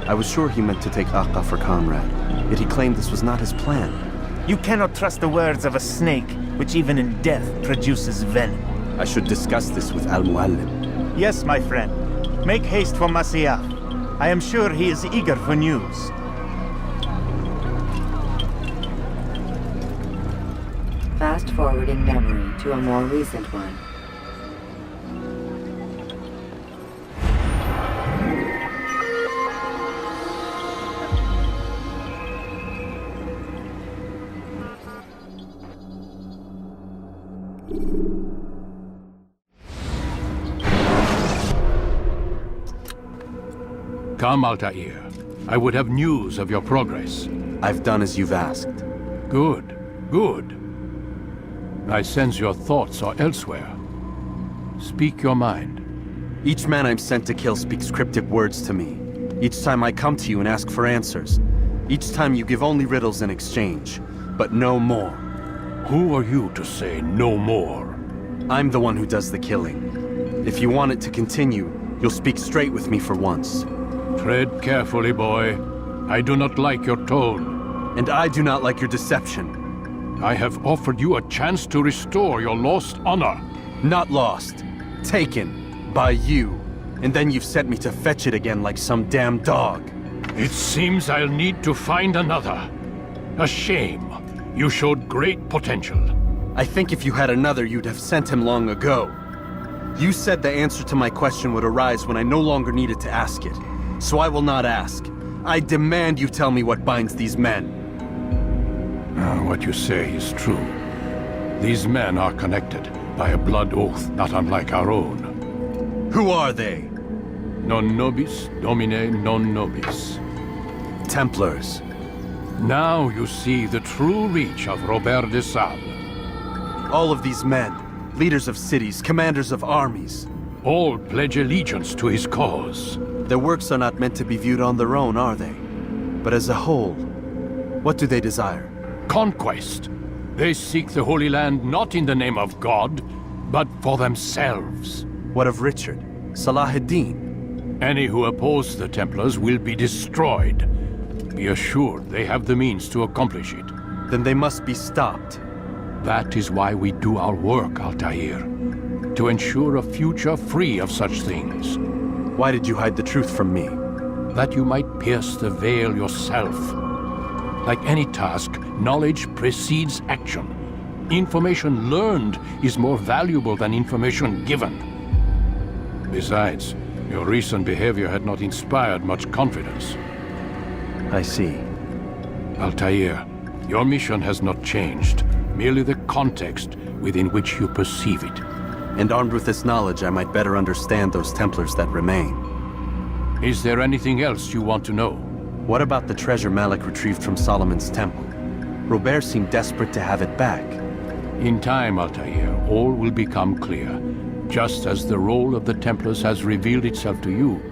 I was sure he meant to take Akka for Conrad, yet he claimed this was not his plan. You cannot trust the words of a snake, which even in death produces venom. I should discuss this with Al-Muallim. Yes, my friend. Make haste for Masyaf. I am sure he is eager for news. Fast-forwarding memory to a more recent one. Come, Altair. I would have news of your progress. I've done as you've asked. Good, good. I sense your thoughts are elsewhere. Speak your mind. Each man I'm sent to kill speaks cryptic words to me. Each time I come to you and ask for answers. Each time you give only riddles in exchange, but no more. Who are you to say no more? I'm the one who does the killing. If you want it to continue, you'll speak straight with me for once. Tread carefully, boy. I do not like your tone. And I do not like your deception. I have offered you a chance to restore your lost honor. Not lost. Taken. By you. And then you've sent me to fetch it again like some damn dog. It seems I'll need to find another. A shame. You showed great potential. I think if you had another, you'd have sent him long ago. You said the answer to my question would arise when I no longer needed to ask it. So I will not ask. I demand you tell me what binds these men. What you say is true. These men are connected by a blood oath not unlike our own. Who are they? Non nobis domine non nobis. Templars. Now you see the true reach of Robert de Sable. All of these men, leaders of cities, commanders of armies. All pledge allegiance to his cause. Their works are not meant to be viewed on their own, are they? But as a whole, what do they desire? Conquest. They seek the Holy Land not in the name of God, but for themselves. What of Richard? Salah ad-Din? Any who oppose the Templars will be destroyed. Be assured they have the means to accomplish it. Then they must be stopped. That is why we do our work, Altair. To ensure a future free of such things. Why did you hide the truth from me? That you might pierce the veil yourself. Like any task, knowledge precedes action. Information learned is more valuable than information given. Besides, your recent behavior had not inspired much confidence. I see. Altair, your mission has not changed. Merely the context within which you perceive it. And armed with this knowledge, I might better understand those Templars that remain. Is there anything else you want to know? What about the treasure Malik retrieved from Solomon's temple? Robert seemed desperate to have it back. In time, Altair, all will become clear. Just as the role of the Templars has revealed itself to you,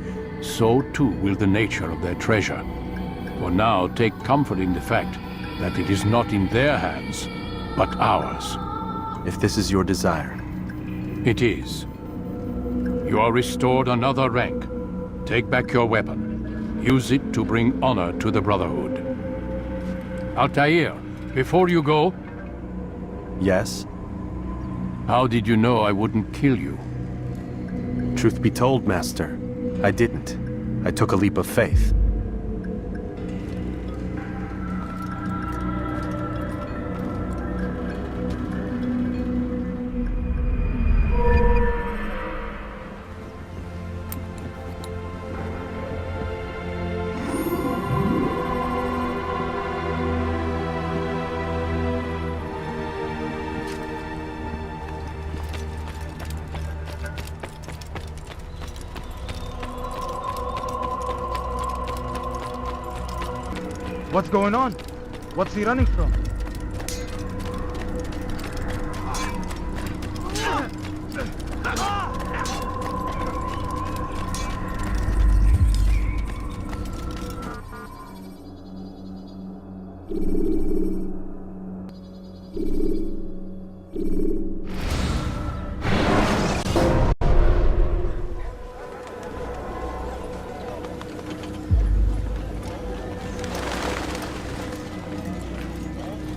so too will the nature of their treasure. For now, take comfort in the fact that it is not in their hands, but ours. If this is your desire. It is. You are restored another rank. Take back your weapon. Use it to bring honor to the Brotherhood. Altair, before you go... Yes? How did you know I wouldn't kill you? Truth be told, Master, I didn't. I took a leap of faith. What's going on? What's he running from?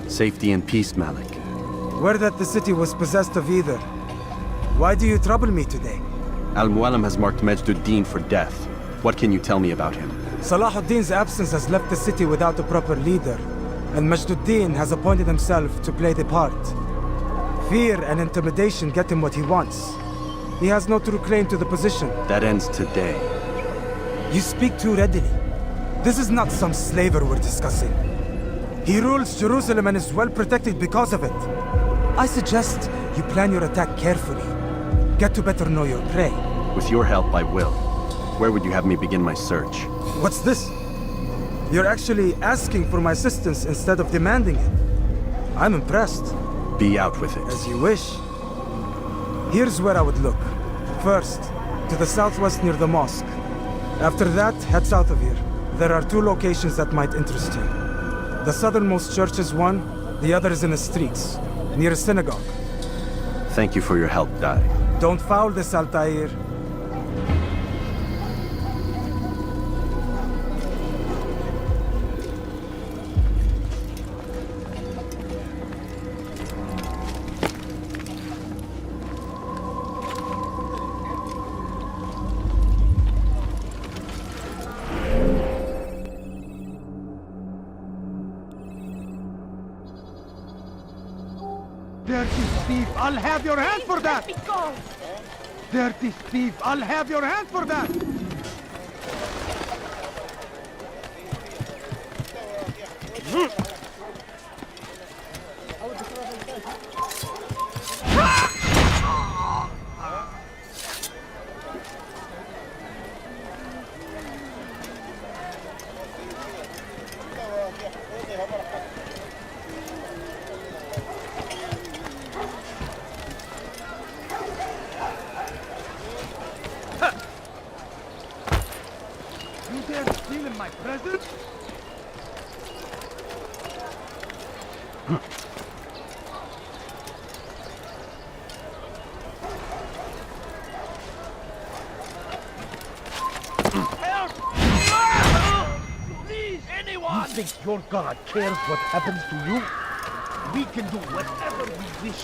Safety and peace, Malik. Word that the city was possessed of either. Why do you trouble me today? Al-Mualim has marked Majduddin for death. What can you tell me about him? Salahuddin's absence has left the city without a proper leader, and Majduddin has appointed himself to play the part. Fear and intimidation get him what he wants. He has no true claim to the position. That ends today. You speak too readily. This is not some slaver we're discussing. He rules Jerusalem and is well protected because of it. I suggest you plan your attack carefully. Get to better know your prey. With your help, I will. Where would you have me begin my search? What's this? You're actually asking for my assistance instead of demanding it. I'm impressed. Be out with it. As you wish. Here's where I would look. First, to the southwest near the mosque. After that, head south of here. There are 2 locations that might interest you. The southernmost church is one, the other is in the streets, near a synagogue. Thank you for your help, Dari. Don't foul this, Altair. Dirty thief, I'll have your hand for that! Let me go! Dirty thief, I'll have your hand for that! Stealing my present? Help! Please, anyone! You think your god cares what happens to you? We can do whatever we wish.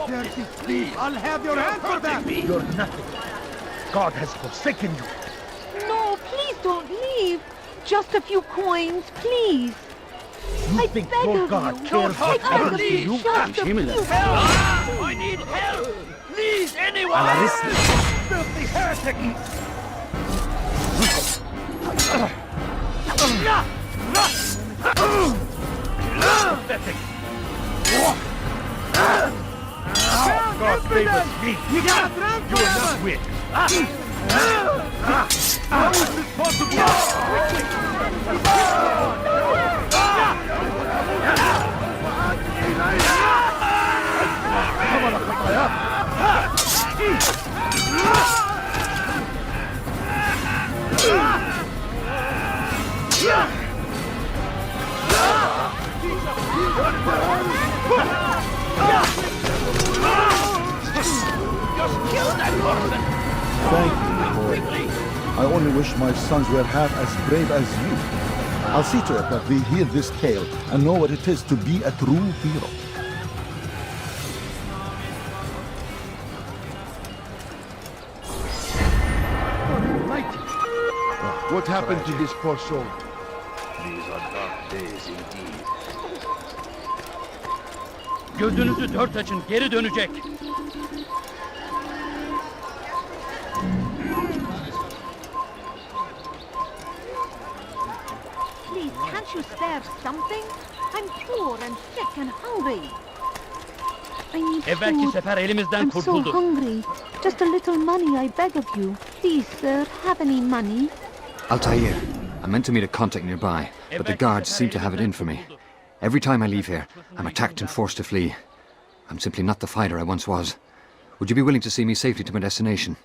Dirty thief, I'll have your hand for that! You're nothing. God has forsaken you. No, please don't leave. Just a few coins, please. You think your God cares what happens to you? Just a few coins. Help! I need help! Please, anyone! Filthy heretic! Pathetic. God favors me. You will not win. How is this possible? Come on, Just kill that person! Thank you, boy. I only wish my sons were half as brave as you. I'll see to it that they hear this tale and know what it is to be a true hero. What happened to this poor soul? These are dark days indeed. Gözünüzü dört açın, geri dönecek. Please, can't you spare something? I'm poor and sick and hungry. I need Evvelki food. sefer elimizden I'm so kurtuldu. hungry. Just a little money, I beg of you. Please, sir, have any money? Altair, I meant to meet a contact nearby, but the guards seem to have it in for me. Every time I leave here, I'm attacked and forced to flee. I'm simply not the fighter I once was. Would you be willing to see me safely to my destination?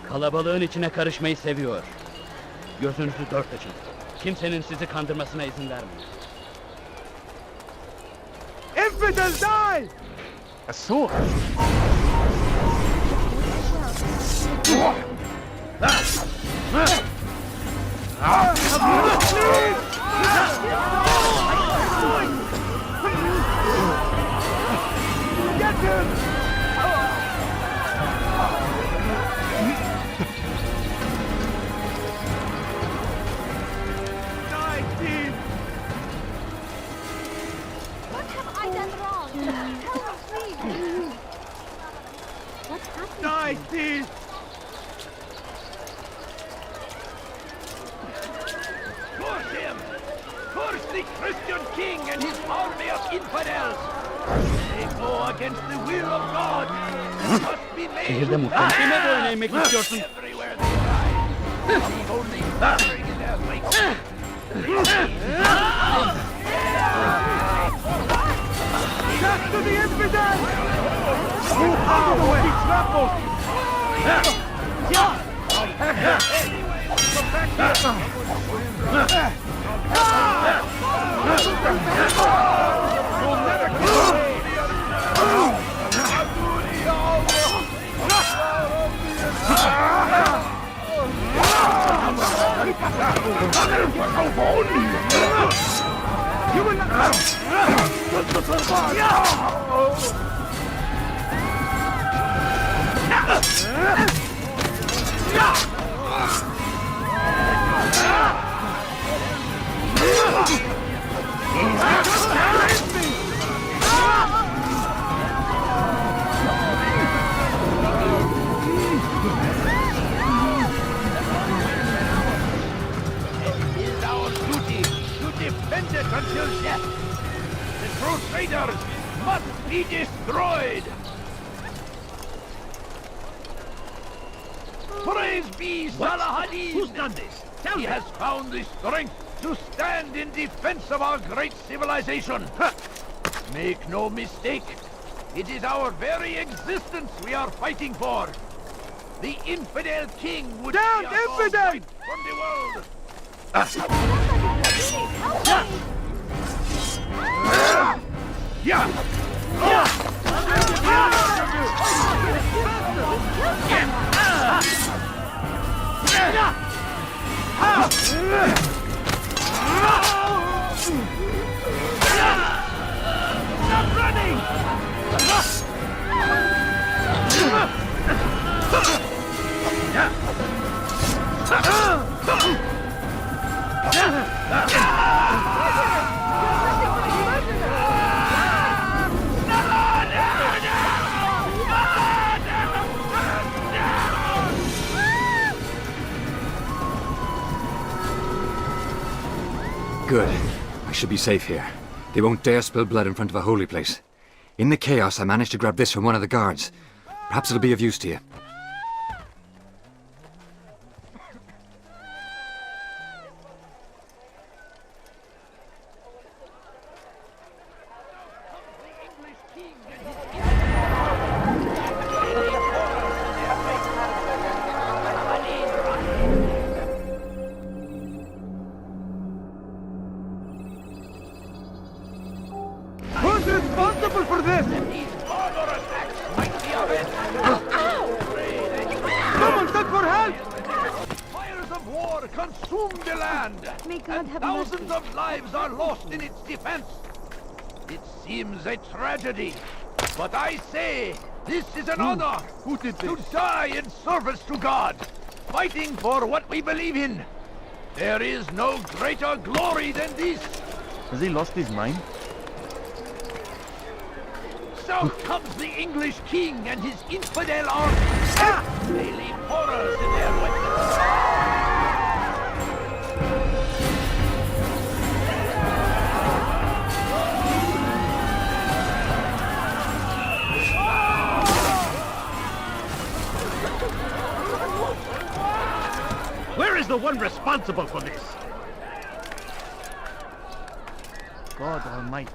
Kalabalığın içine karışmayı seviyor. Gözünüzü dört açın. Kimsenin sizi kandırmasına izin vermeyin. Infidel, die! A sword! Get him! Die, thief! What have I done wrong? Tell me, please. What happened? Die, thief! Curse him! Curse the Christian king and his army of infidels! They go against the will of God! It must be made Şehirde to muhtemelen die! kime boyun eğmek istiyorsun? Everywhere they ride! The only suffering in their wake! Death to the infidel! Move out of the way! Be trampled! You'll never kill me! You will not... It is our duty to defend it until death. The Crusaders must be destroyed. Praise be Salahadin! Who's done this? Tell He me. has found the strength to stand in defense of our great civilization. Make no mistake, it is our very existence we are fighting for. The infidel king would Down, see us all infidel! wiped from the world. Stop running! Good. I should be safe here. They won't dare spill blood in front of a holy place. In the chaos, I managed to grab this from one of the guards. Perhaps it'll be of use to you. Who's responsible for this? Someone send for help! Fires of war consume the land, and thousands of lives are lost in its defense. It seems a tragedy, but I say this is an honor to die in service to God, fighting for what we believe in. There is no greater glory than this. Has he lost his mind? South comes the English king and his infidel army. They leave horrors in their wake. Where is the one responsible for this? God Almighty.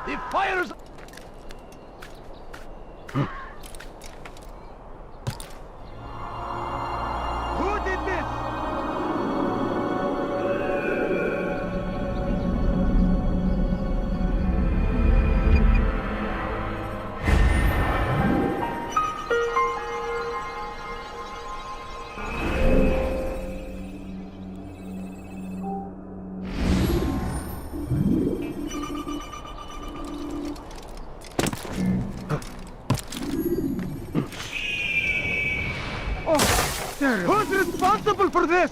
The fires... Who did this? Who's responsible for this?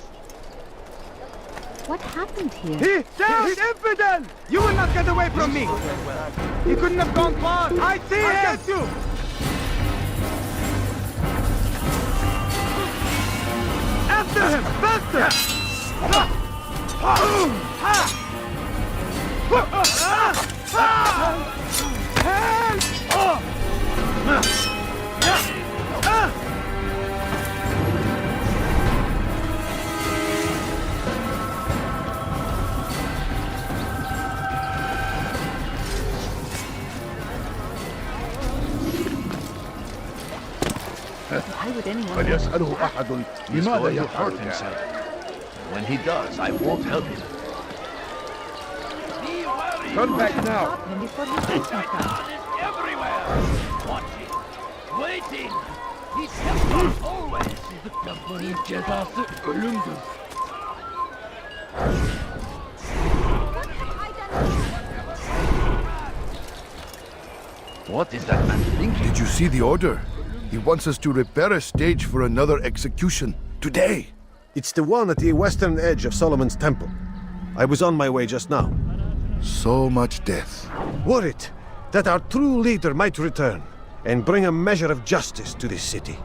What happened here? He's infidel! You will not get away from me! He couldn't have gone far! I see him! I get you! After him! Faster! Why would anyone فليسأله أحد لماذا يفعل himself? When he does, I won't help him. Turn back now. Everywhere! Watching, waiting! He's helped us always! What is that man thinking? Did you see the order? He wants us to repair a stage for another execution. Today! It's the one at the western edge of Solomon's temple. I was on my way just now. So much death. Worried that our true leader might return and bring a measure of justice to this city.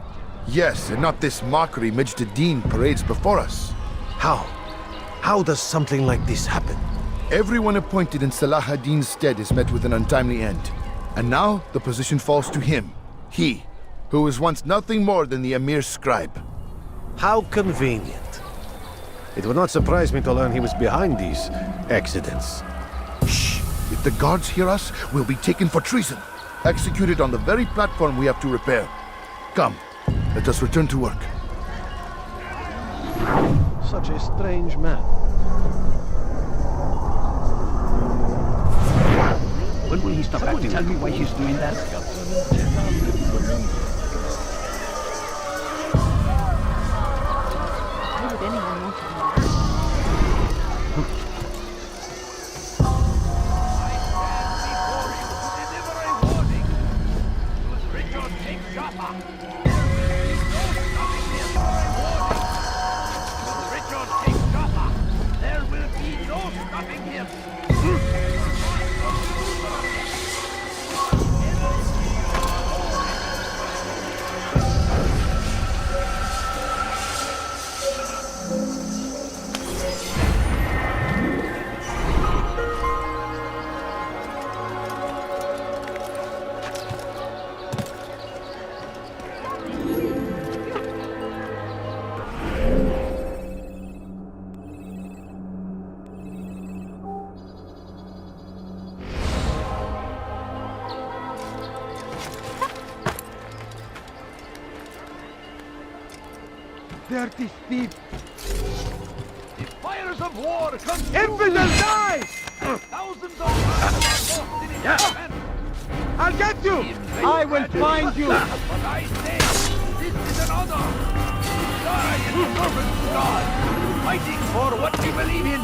Yes, and not this mockery Majd ad-Din parades before us. How? How does something like this happen? Everyone appointed in Salah ad-Din's stead is met with an untimely end. And now the position falls to him. He, who was once nothing more than the Emir's scribe. How convenient. It would not surprise me to learn he was behind these accidents. Shh! If the guards hear us, we'll be taken for treason. Executed on the very platform we have to repair. Come, let us return to work. Such a strange man. When will he stop acting? Tell me why he's doing that. Why would anyone want to do that? There will be no stopping him! Dirty thief! The fires of war consume. Infidel, die! Thousands of lives are lost in its defense. I'll get you! I will find you! But I say, this is an honor. Die in service to God, fighting for what we believe in.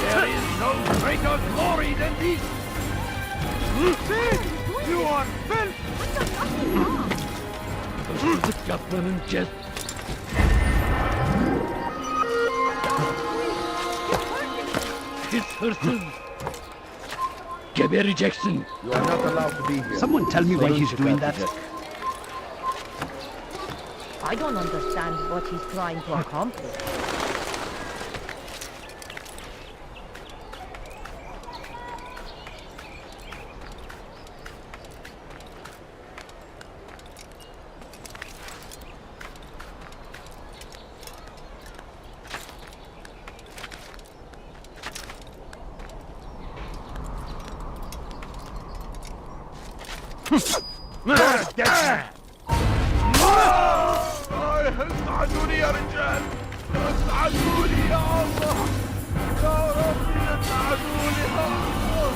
There is no greater glory than this. See? You are filth! The government just... This person... Geberi Jackson. You are not allowed to be here. Someone tell me why he's doing that. I don't understand what he's trying to accomplish. اساعدوني يا رجال اساعدوني يا الله يا ربي اساعدوني يا الله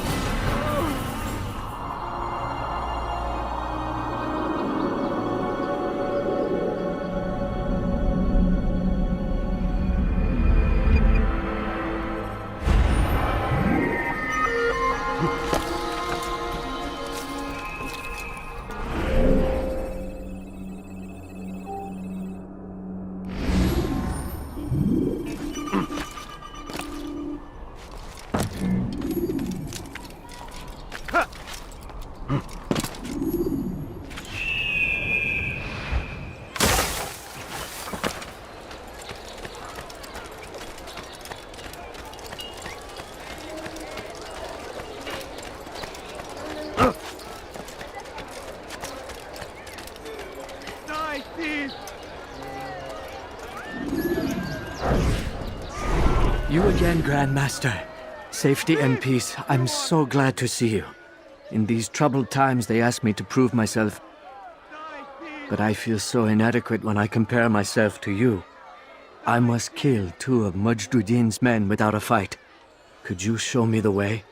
You again, Grandmaster. Safety and peace. I'm so glad to see you. In these troubled times, they ask me to prove myself. But I feel so inadequate when I compare myself to you. I must kill 2 of Mujduddin's men without a fight. Could you show me the way?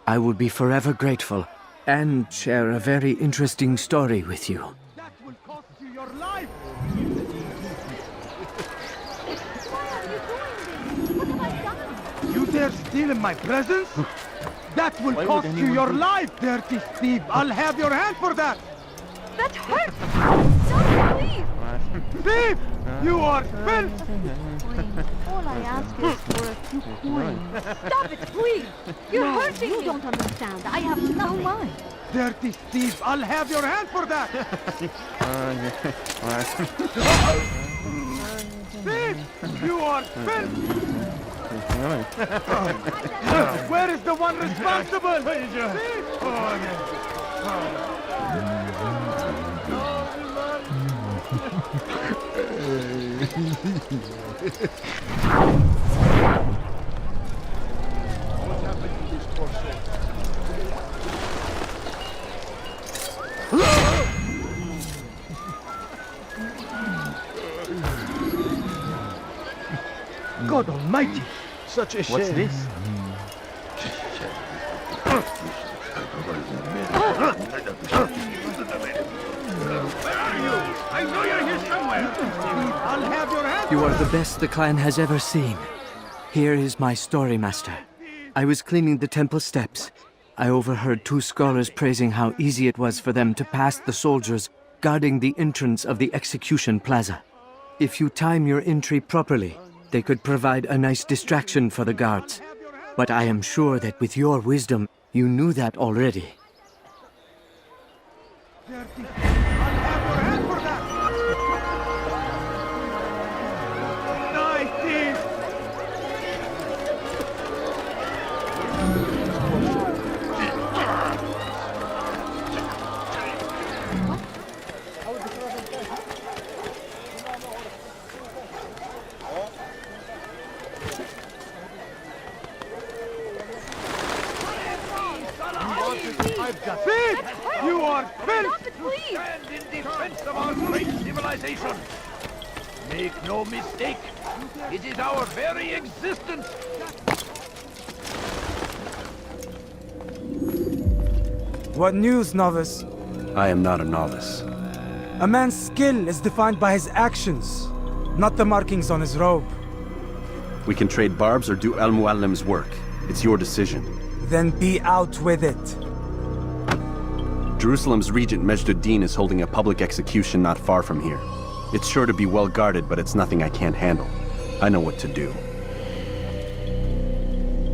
I will be forever grateful, and share a very interesting story with you. That will cost you your life! You dare steal in my presence? That will cost you your life, dirty thief! I'll have your hand for that! That hurts! Stop, please! Thief! You are filth! All I ask is for a few coins. Stop it, please! You're hurting me! You don't understand. I have no mind. Dirty thief! I'll have your hand for that! Thief! You are filth! Where is the one responsible? What happened to this poor soul? God Almighty! Such a shame. What's this? Where are you? I know you're here somewhere. I'll have your hand. You are the best the clan has ever seen. Here is my story, Master. I was cleaning the temple steps. I overheard 2 scholars praising how easy it was for them to pass the soldiers guarding the entrance of the execution plaza. If you time your entry properly, they could provide a nice distraction for the guards. But I am sure that with your wisdom, you knew that already. Thief! You are filth! Stand in defense of our great civilization. Make no mistake, it is our very existence. What news, novice? I am not a novice. A man's skill is defined by his actions, not the markings on his robe. We can trade barbs or do Al-Muallim's work. It's your decision. Then be out with it. Jerusalem's regent Majduddin is holding a public execution not far from here. It's sure to be well guarded, but it's nothing I can't handle. I know what to do.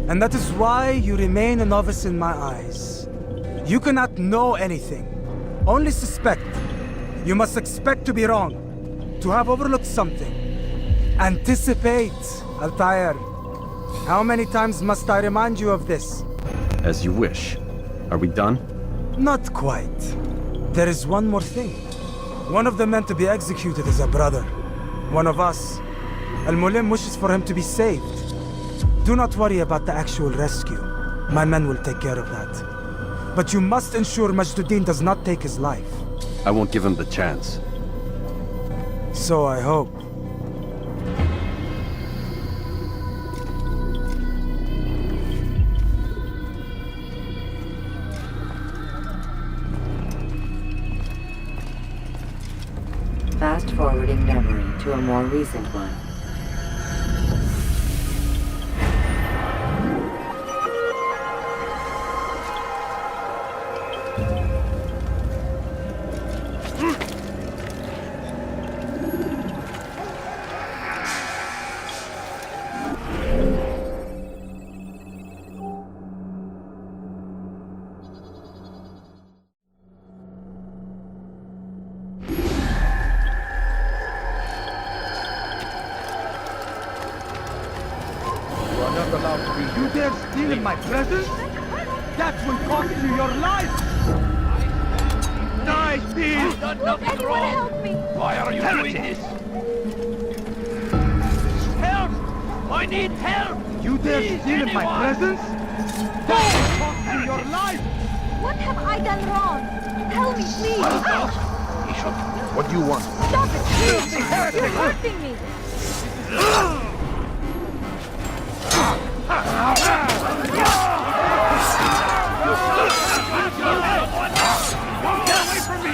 And that is why you remain a novice in my eyes. You cannot know anything, only suspect. You must expect to be wrong, to have overlooked something. Anticipate, Altair. How many times must I remind you of this? As you wish. Are we done? Not quite. There is one more thing. One of the men to be executed is a brother. One of us. Al-Mulim wishes for him to be saved. Do not worry about the actual rescue. My men will take care of that. But you must ensure Majduddin does not take his life. I won't give him the chance. So I hope. Fast-forwarding memory to a more recent one. You dare steal in my presence? That will cost you your life! Die, thief! Done nothing wrong! Why are you doing this? Help! I need help! You dare steal in my presence? That will cost you your life! What have I done wrong? Tell me, please! What do you want? Stop it, please! You're hurting me! Get away from me!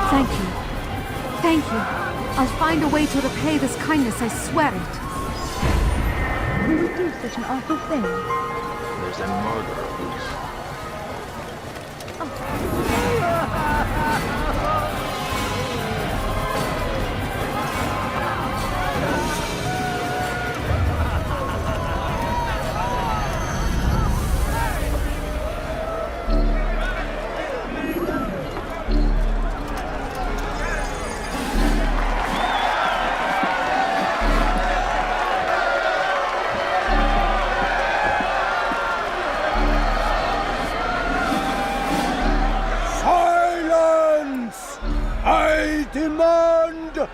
Thank you. Thank you. I'll find a way to repay this kindness, I swear it. Who would do such an awful thing? There's a murder loose.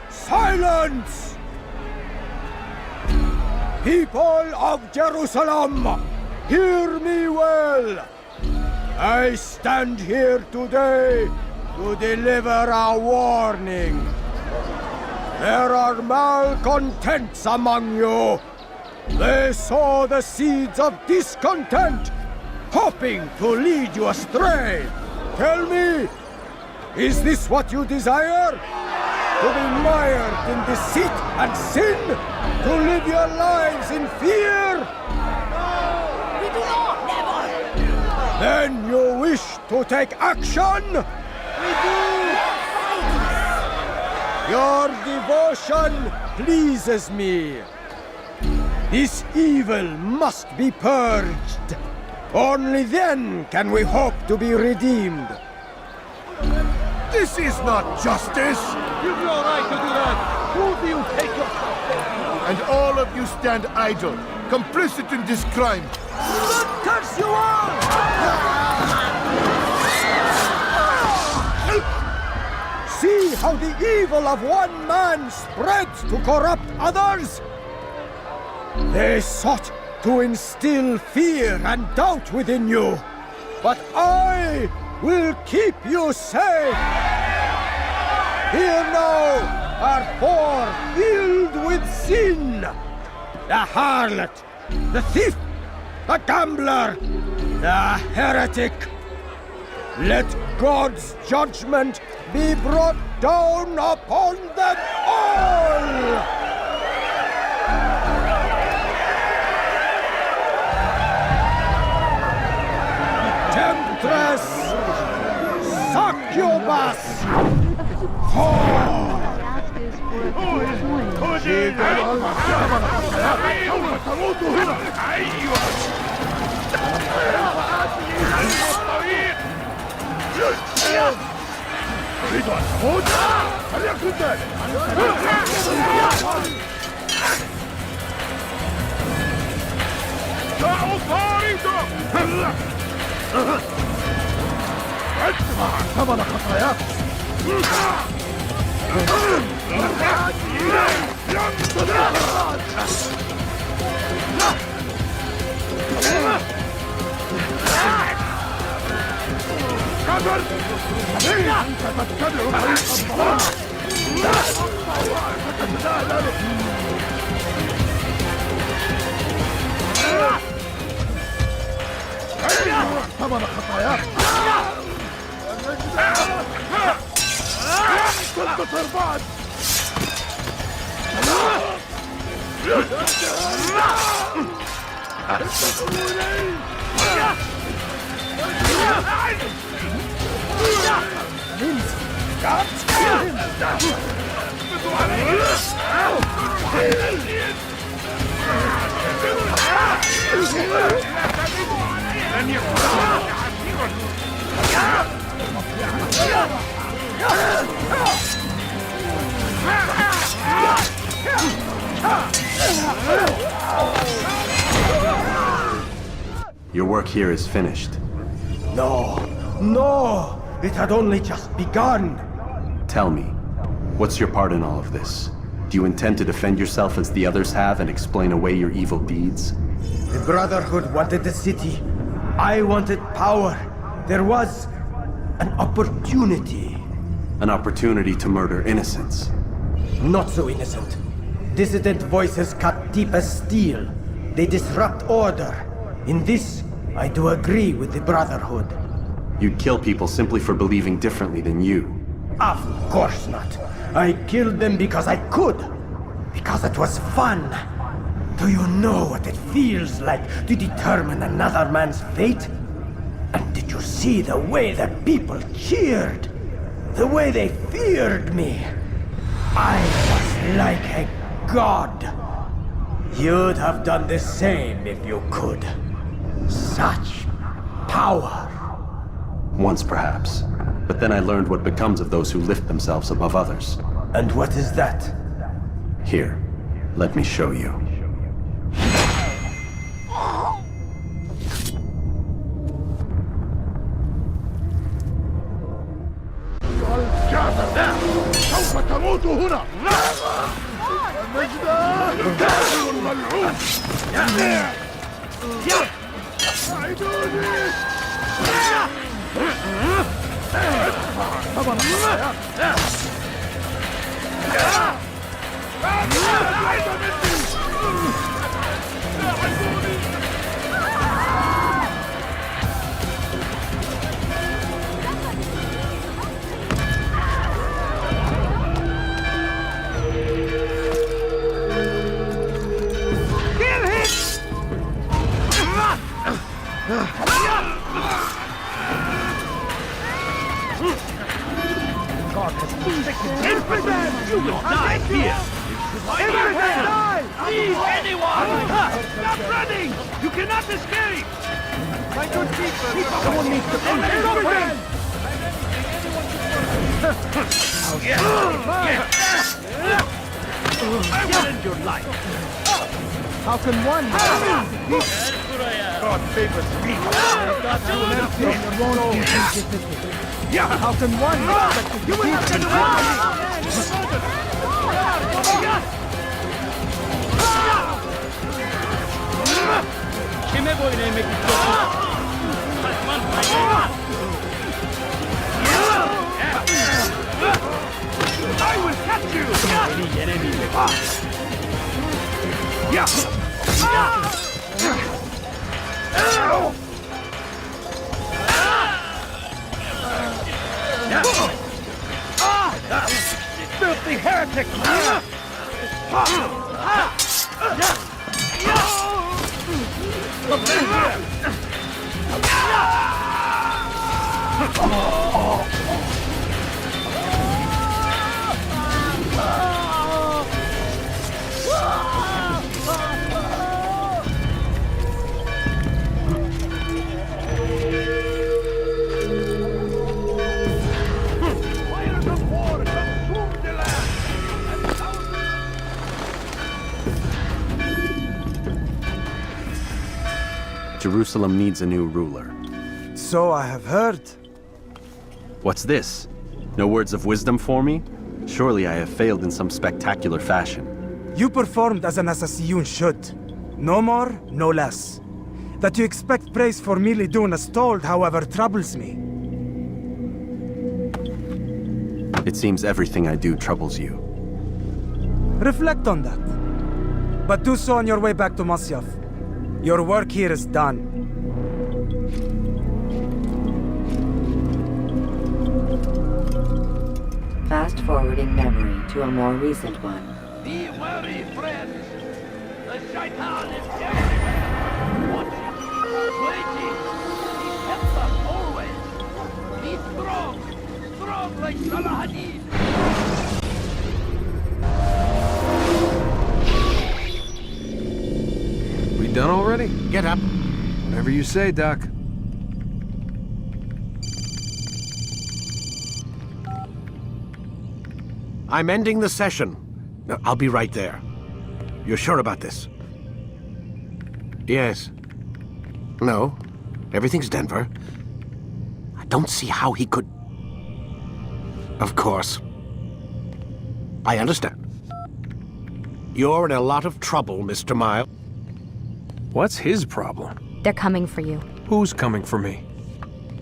Silence! People of Jerusalem, hear me well. I stand here today to deliver a warning. There are malcontents among you. They sow the seeds of discontent, hoping to lead you astray. Tell me, is this what you desire? To be mired in deceit and sin? To live your lives in fear? No! We do not! Never! Then you wish to take action? We do! Your devotion pleases me. This evil must be purged. Only then can we hope to be redeemed. This is not justice! You've no right to do that! Who do you take yourself for? And all of you stand idle, complicit in this crime. Curse you all! See how the evil of one man spreads to corrupt others? They sought to instill fear and doubt within you, but I will keep you safe. Here now are four filled with sin. The harlot, the thief, the gambler, the heretic. Let God's judgment be brought down upon them all! Temptress! Succubus! Your work here is finished. No, no! It had only just begun! Tell me, what's your part in all of this? Do you intend to defend yourself as the others have and explain away your evil deeds? The Brotherhood wanted the city. I wanted power. There was an opportunity. An opportunity to murder innocents. Not so innocent. Dissident voices cut deep as steel. They disrupt order. In this, I do agree with the Brotherhood. You'd kill people simply for believing differently than you. Of course not. I killed them because I could. Because it was fun. Do you know what it feels like to determine another man's fate? And did you see the way the people cheered? The way they feared me? I was like a god. You'd have done the same if you could. Such power. Once perhaps. But then I learned what becomes of those who lift themselves above others. And what is that? Here, let me show you. سوف تموت هنا. المجد الكافر الملعون. ساعدوني. You will die here! Leave anyone! Stop running! You cannot escape! My good people! Someone needs to I will end your life. How can one God favors me. How can one expect to You will not get away I will catch you! Any enemy Filthy heretic! Jerusalem needs a new ruler. So I have heard. What's this? No words of wisdom for me? Surely I have failed in some spectacular fashion. You performed as an assassin should. No more, no less. That you expect praise for merely doing as told, however, troubles me. It seems everything I do troubles you. Reflect on that. But do so on your way back to Masyaf. Your work here is done. Fast-forwarding memory to a more recent one. Be wary, friends. The shaitan is everywhere. Watching, waiting. Be Templar always. Be strong. Strong like Salahadin. We done already? Get up. Whatever you say, Doc. I'm ending the session. I'll be right there. You're sure about this? Yes. No. Everything's Denver. I don't see how he could... Of course. I understand. You're in a lot of trouble, Mr. Miles. What's his problem? They're coming for you. Who's coming for me?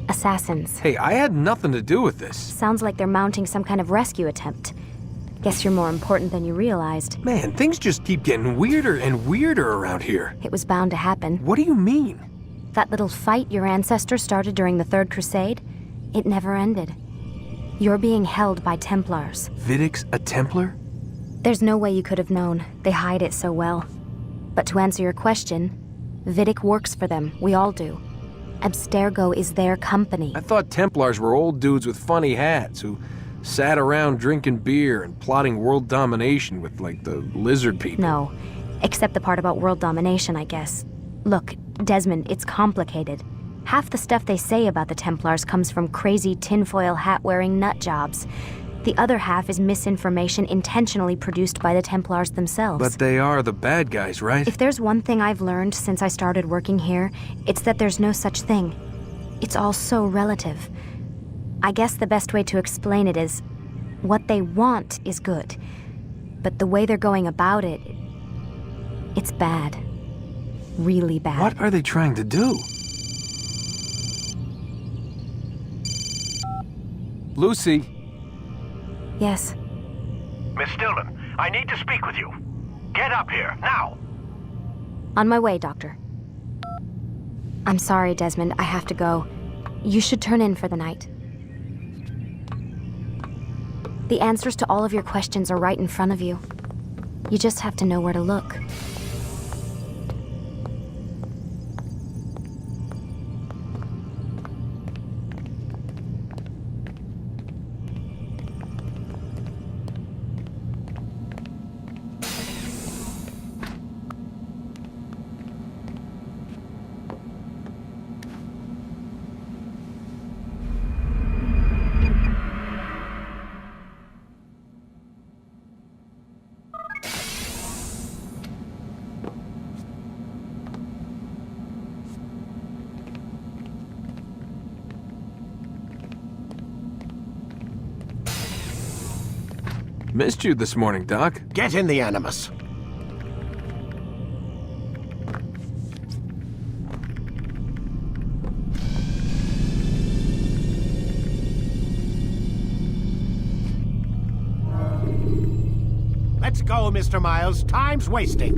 Assassins. Hey, I had nothing to do with this. Sounds like they're mounting some kind of rescue attempt. Guess you're more important than you realized. Man, things just keep getting weirder and weirder around here. It was bound to happen. What do you mean? That little fight your ancestors started during the Third Crusade, it never ended. You're being held by Templars. Vidic's a Templar? There's no way you could have known. They hide it so well. But to answer your question, Vidic works for them. We all do. Abstergo is their company. I thought Templars were old dudes with funny hats who sat around drinking beer and plotting world domination with, like, the lizard people. No, except the part about world domination, I guess. Look, Desmond, it's complicated. Half the stuff they say about the Templars comes from crazy tinfoil hat-wearing nut jobs. The other half is misinformation intentionally produced by the Templars themselves. But they are the bad guys, right? If there's one thing I've learned since I started working here, it's that there's no such thing. It's all so relative. I guess the best way to explain it is, what they want is good. But the way they're going about it, it's bad. Really bad. What are they trying to do? Lucy? Yes. Miss Stillman, I need to speak with you. Get up here, now! On my way, Doctor. I'm sorry, Desmond. I have to go. You should turn in for the night. The answers to all of your questions are right in front of you. You just have to know where to look. Missed you this morning, Doc. Get in the Animus. Let's go, Mr. Miles. Time's wasting.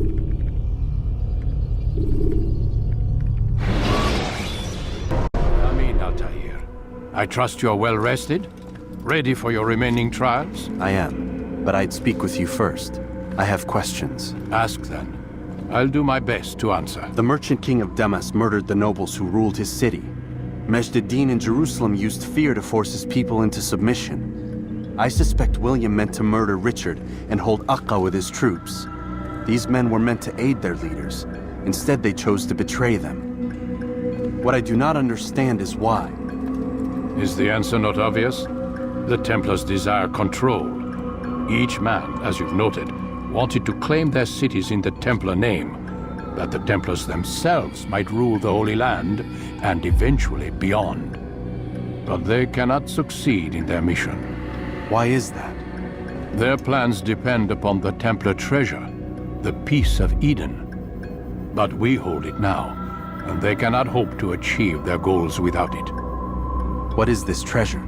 Come in, Altair. I trust you're well rested? Ready for your remaining trials? I am, but I'd speak with you first. I have questions. Ask then. I'll do my best to answer. The merchant king of Damas murdered the nobles who ruled his city. Majd-ad-Din in Jerusalem used fear to force his people into submission. I suspect William meant to murder Richard and hold Akka with his troops. These men were meant to aid their leaders. Instead, they chose to betray them. What I do not understand is why. Is the answer not obvious? The Templars desire control. Each man, as you've noted, wanted to claim their cities in the Templar name, that the Templars themselves might rule the Holy Land and eventually beyond. But they cannot succeed in their mission. Why is that? Their plans depend upon the Templar treasure, the Peace of Eden. But we hold it now, and they cannot hope to achieve their goals without it. What is this treasure?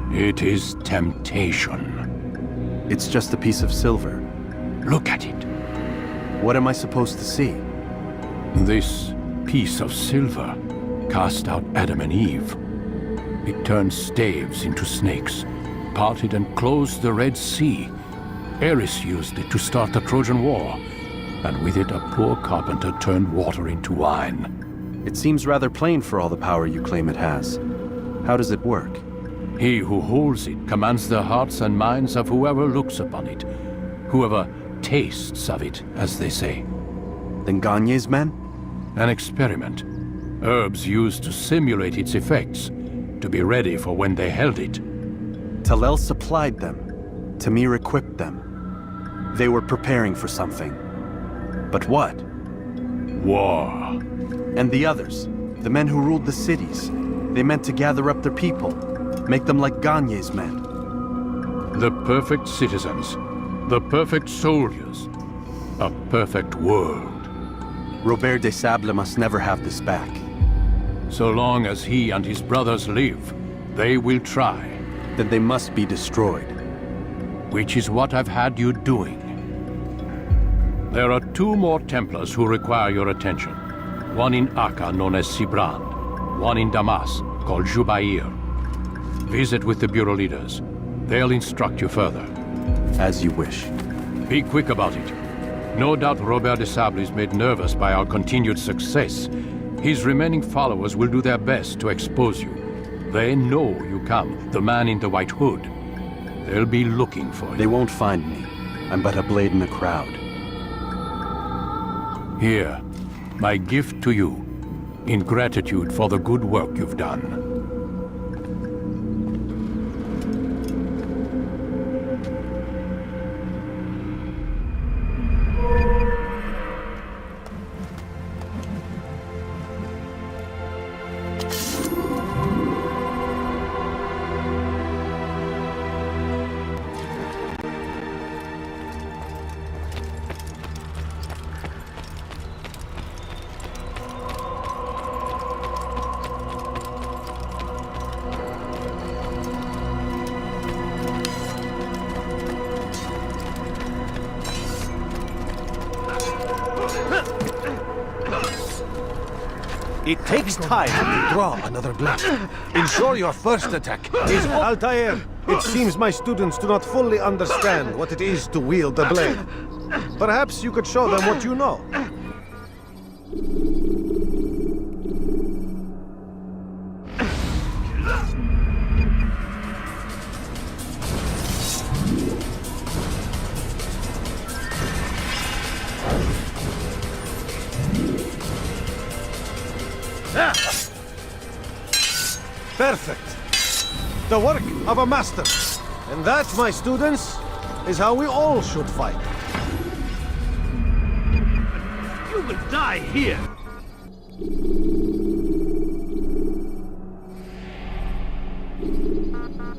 It is temptation. It's just a piece of silver. Look at it. What am I supposed to see? This piece of silver cast out Adam and Eve. It turned staves into snakes, parted and closed the Red Sea. Eris used it to start the Trojan War, and with it a poor carpenter turned water into wine. It seems rather plain for all the power you claim it has. How does it work? He who holds it commands the hearts and minds of whoever looks upon it, whoever tastes of it, as they say. Then Gagne's men? An experiment. Herbs used to simulate its effects, to be ready for when they held it. Talel supplied them. Tamir equipped them. They were preparing for something. But what? War. And the others, the men who ruled the cities, they meant to gather up their people, make them like Gagne's men. The perfect citizens, the perfect soldiers, a perfect world. Robert des Sables must never have this back. So long as he and his brothers live, they will try. Then they must be destroyed. Which is what I've had you doing. There are 2 more Templars who require your attention. One in Akka, known as Sibrand. One in Damas, called Jubair. Visit with the Bureau leaders. They'll instruct you further. As you wish. Be quick about it. No doubt Robert des Sables is made nervous by our continued success. His remaining followers will do their best to expose you. They know you come, the man in the white hood. They'll be looking for you. They won't find me. I'm but a blade in the crowd. Here, my gift to you, in gratitude for the good work you've done. It takes time to draw another blade. Ensure your first attack is... Altair, it seems my students do not fully understand what it is to wield the blade. Perhaps you could show them what you know. Perfect. The work of a master. And that, my students, is how we all should fight. You will die here.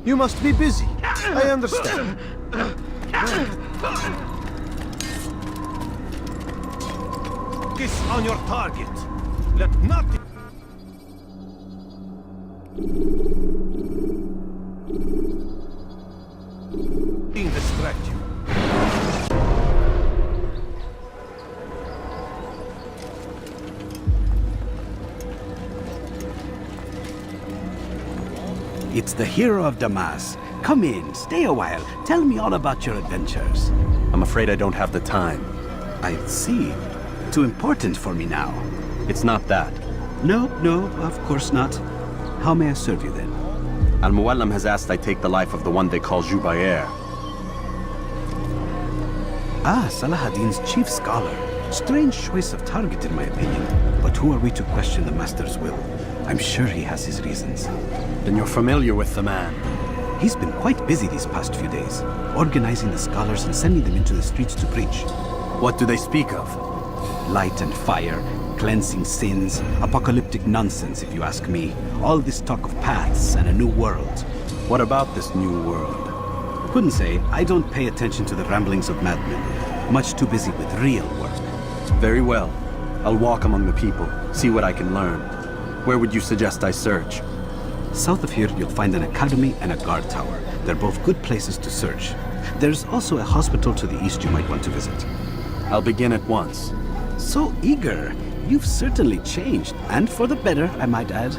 You must be busy. I understand. Focus on your target. Let nothing distract you. It's the hero of Damas. Come in, stay a while. Tell me all about your adventures. I'm afraid I don't have the time. I see. Too important for me now. It's not that. No, of course not. How may I serve you then? Al-Muallim has asked I take the life of the one they call Jubair. Ah, Salahadin's chief scholar. Strange choice of target in my opinion. But who are we to question the Master's will? I'm sure he has his reasons. Then you're familiar with the man. He's been quite busy these past few days, organizing the scholars and sending them into the streets to preach. What do they speak of? Light and fire, cleansing sins, apocalyptic nonsense if you ask me. All this talk of paths and a new world. What about this new world? Couldn't say. I don't pay attention to the ramblings of madmen. Much too busy with real work. Very well. I'll walk among the people, see what I can learn. Where would you suggest I search? South of here, you'll find an academy and a guard tower. They're both good places to search. There's also a hospital to the east you might want to visit. I'll begin at once. So eager. You've certainly changed, and for the better, I might add.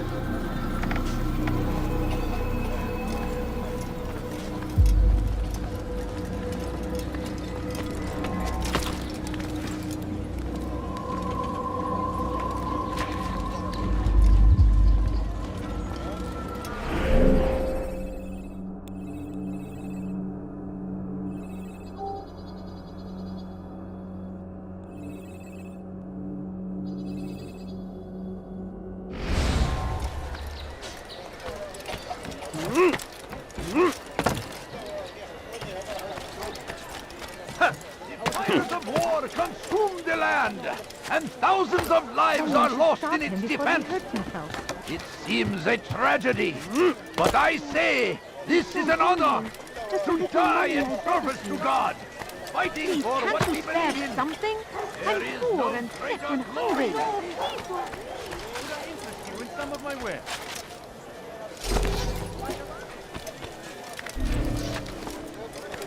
Fires of war consume the land, and thousands of lives are lost in its defense. It seems a tragedy, but I say this is an honor to die in service to God, fighting for what we believe in. Something? There I'm is poor no and sick greater and glory. hungry. You in some of my wares.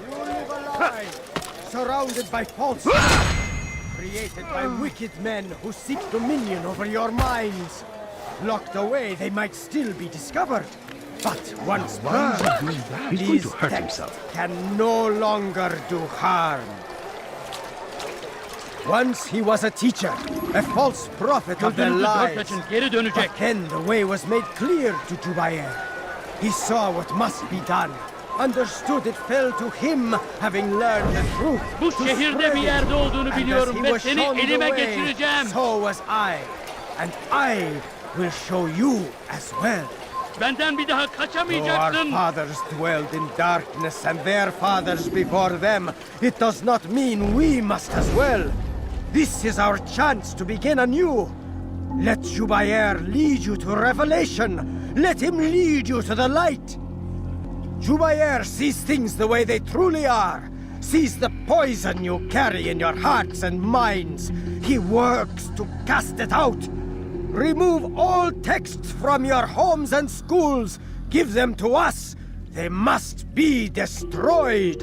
You live a lie, surrounded by false created by wicked men who seek dominion over your minds. Locked away, they might still be discovered. But once burned, He's going to hurt himself. can no longer do harm. Once he was a teacher, a false prophet of the lies. But then the way was made clear to Jubair. He saw what must be done, understood it fell to him, having learned the truth. Bu to şehirde spread bir it. yerde olduğunu And biliyorum as he ve was seni shown the elime way, geçireceğim. So was I, and I will show you as well. Benden bir daha Though our kaçamayacaksın. fathers dwelled in darkness and their fathers before them, it does not mean we must as well. This is our chance to begin anew. Let Jubair lead you to revelation. Let him lead you to the light. Jubair sees things the way they truly are. Sees the poison you carry in your hearts and minds. He works to cast it out. Remove all texts from your homes and schools. Give them to us. They must be destroyed.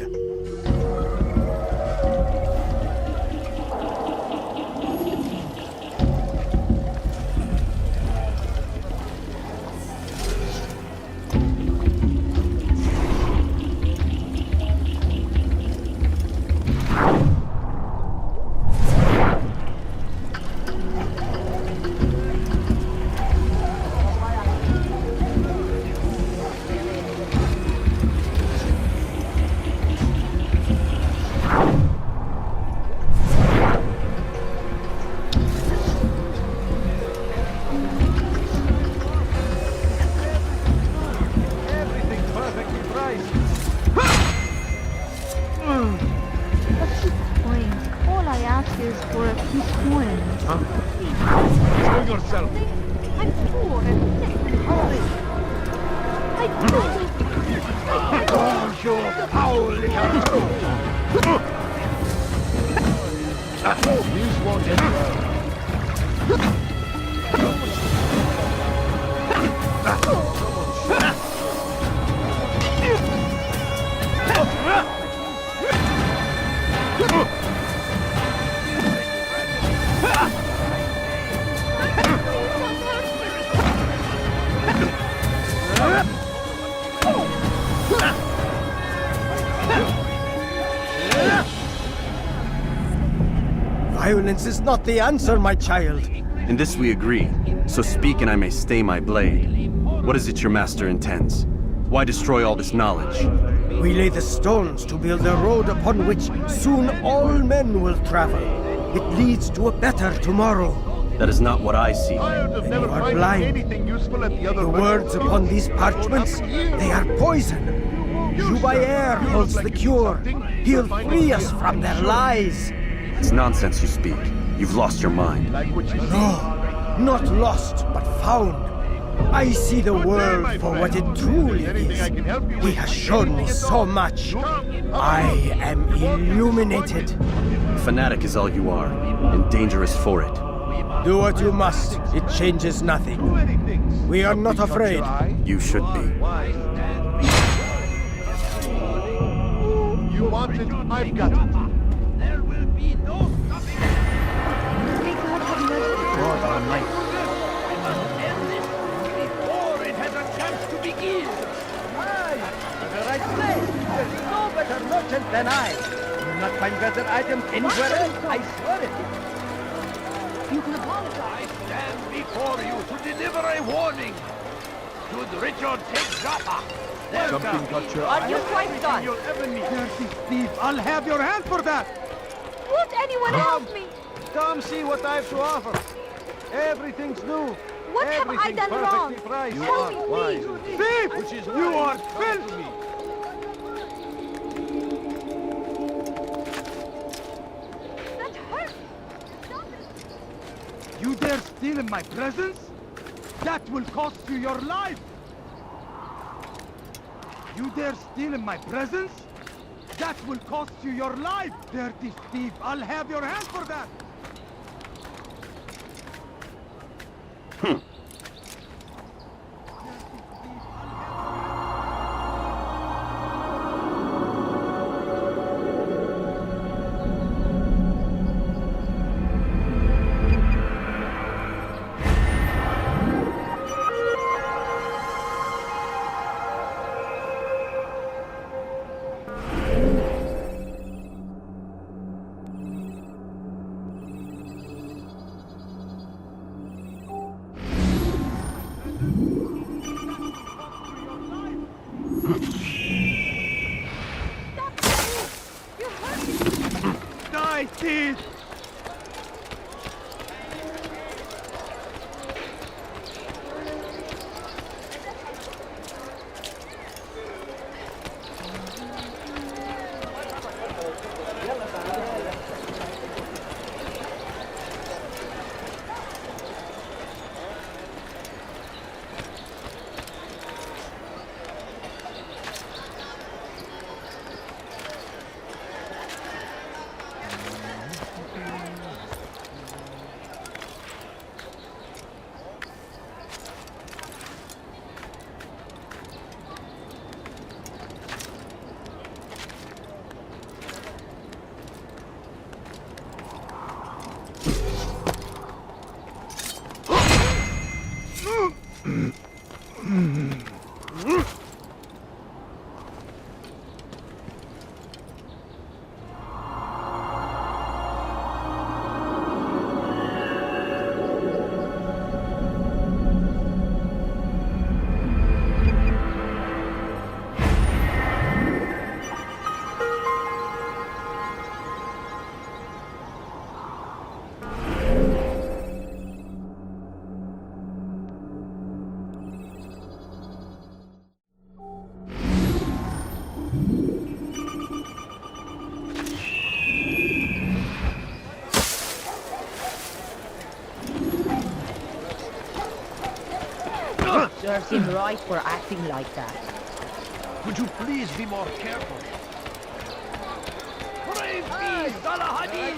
This won't end well. Violence is not the answer, my child. In this we agree, so speak and I may stay my blade. What is it your master intends? Why destroy all this knowledge? We lay the stones to build a road upon which soon all men will travel. It leads to a better tomorrow. That is not what I see. Then you are blind. The words upon these parchments, they are poison. Jubair holds the cure. He'll free us from their lies. It's nonsense you speak. You've lost your mind. No, not lost, but found. I see the world for what it truly is. He has shown me so much. I am illuminated. Fanatic is all you are, and dangerous for it. Do what you must. It changes nothing. We are not afraid. You should be. You want it? I've got it. There will be no stopping. God Almighty. We must end this before it has a chance to begin. Aye, the right place. There's no better merchant than I. You'll not find better items anywhere else, I swear it. You can apologize. I stand before you to deliver a warning. Should Richard take Jaffa, Something got your Are you quite done? you'll ever need. Dirty thief, I'll have your hand for that! Won't anyone help me? Come see what I have to offer. Everything's new. What have I done wrong? Priced. You Tell are me, wise. please. Thief! Which is You why are come to filth! me. That hurts. Stop it. You dare steal in my presence? That will cost you your life! You dare steal in my presence? That will cost you your life, dirty thief! I'll have your hand for that! Die, thief! Serves him right for acting like that. Would you please be more careful? me, Salahadin!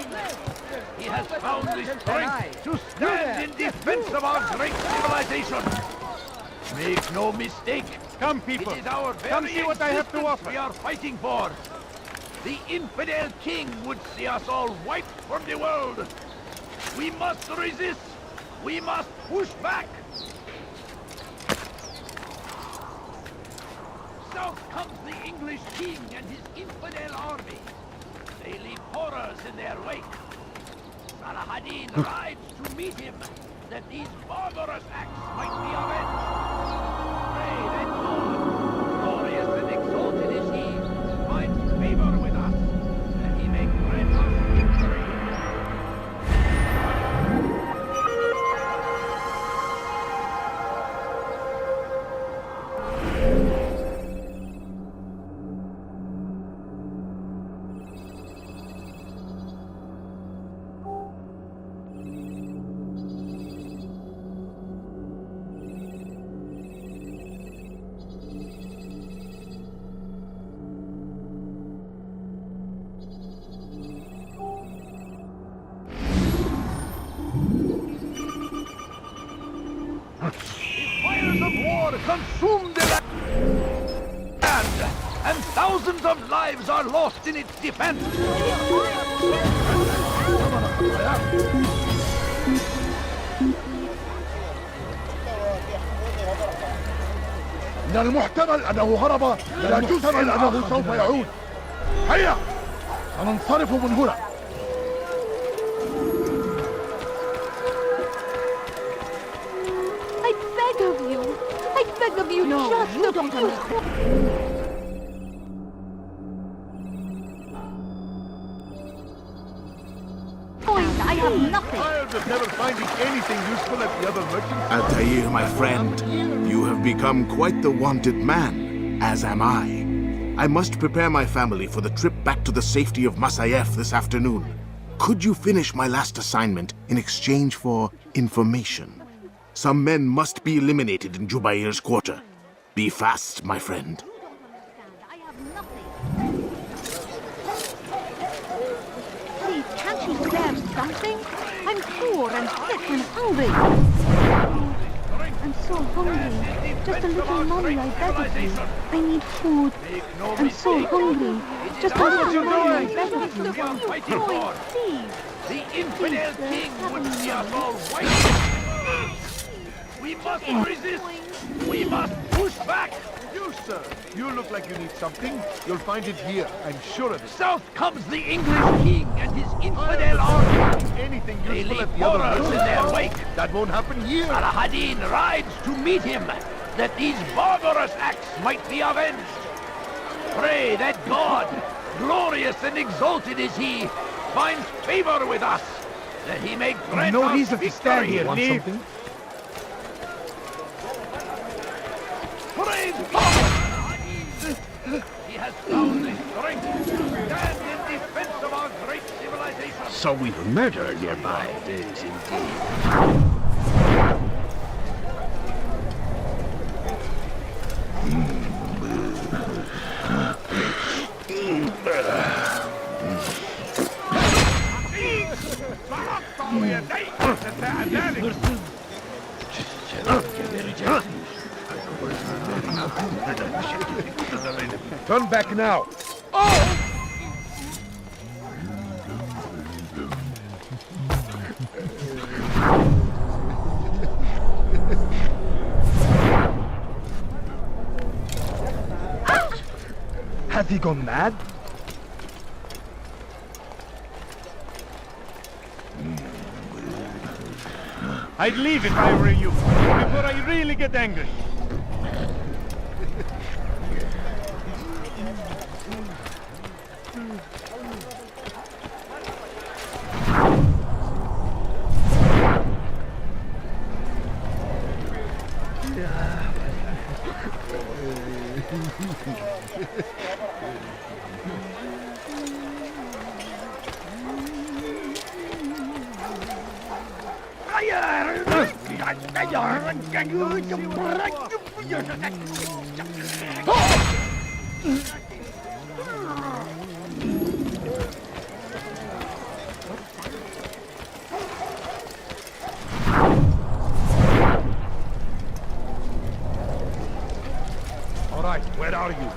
He has found the strength to stand in defense of our great civilization. Make no mistake. Come, people. It is our Come very see what I have to existence offer. we are fighting for. The infidel king would see us all wiped from the world. We must resist. We must push back. South comes the English king and his infidel army. They leave horrors in their wake. Salahadin rides to meet him, that these barbarous acts might be avenged. Pray that God, glorious and exalted is he, finds favor with us, that he may grant us victory. Fires of war consume the land, and thousands of lives are lost in its defense. من المحتمل أنه هرب إلى جزر أنه سوف يعود. هيا سننصرف من هنا. I beg of you, No, just you a don't few coins. I have nothing. Tired of never finding anything useful at the other merchants. Altair, my friend, you have become quite the wanted man, as am I. I must prepare my family for the trip back to the safety of Masayev this afternoon. Could you finish my last assignment in exchange for information? Some men must be eliminated in Jubair's quarter. Be fast, my friend. Please, can't you spare something? I'm poor and sick and hungry. I'm so hungry. Just a little money, I beg of you. I need food. I'm so hungry. Just a little money, I beg of you. Please. The infidel king would see us all white. We must resist. We must push back. You, sir, you look like you need something. You'll find it here, I'm sure of it. South comes the English king and his infidel army. Anything They useful leave at the other horrors in merchants? their wake. That won't happen here. Salahadin rides to meet him, that these barbarous acts might be avenged. Pray that God, glorious and exalted is he, finds favor with us, that he may grant No us reason to stand victory. here. Want Leave. something? Praise God! He has found the strength to stand in defense of our great civilization. So we've murder nearby. It is indeed. Turn back now. Has he gone mad? I'd leave if I were you, before I really get angry. are you?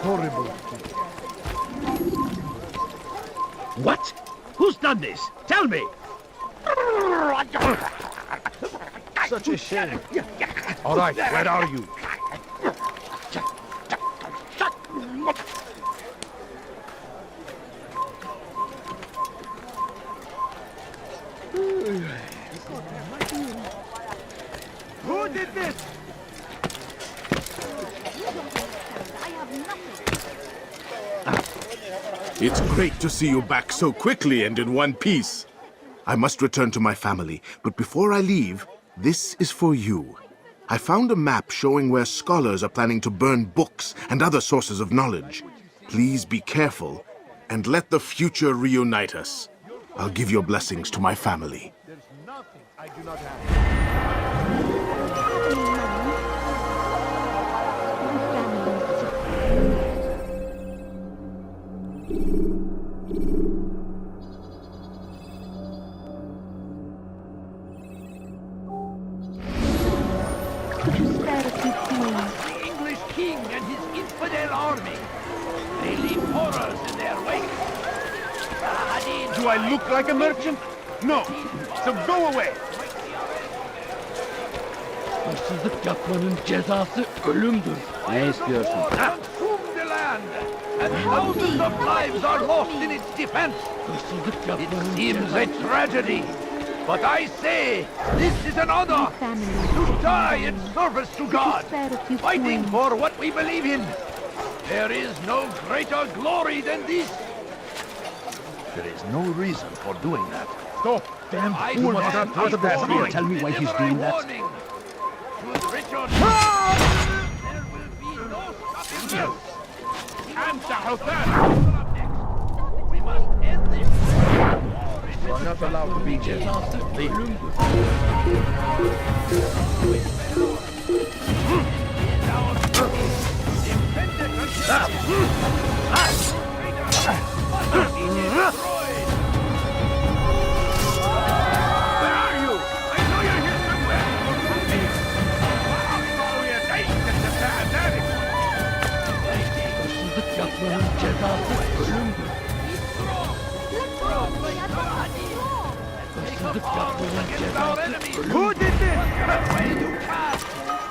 Horrible. What? Who's done this? Tell me! Such a shame. All right, where are you? Who did this? It's great to see you back so quickly and in one piece. I must return to my family, but before I leave, this is for you. I found a map showing where scholars are planning to burn books and other sources of knowledge. Please be careful, and let the future reunite us. I'll give your blessings to my family. There's nothing I do not have. The English king and his infidel army. They leave horrors in their wake. Do I look like a merchant? No. So go away. Hırsızlık yapmanın cezası ölümdür. Ne istiyorsun? Consume the land, and thousands of lives are lost in its defense. It seems a tragedy, but I say this is an honor to die in service to God, fighting for what we believe in. There is no greater glory than this. There is no reason for doing that. Stop! Damn I fool must stand have thought of this. before you Tell me why he's to doing deliver a that. warning. Should Richard... There will be no stopping him. We must end this. You are not allowed to be here. Leave. Who did this?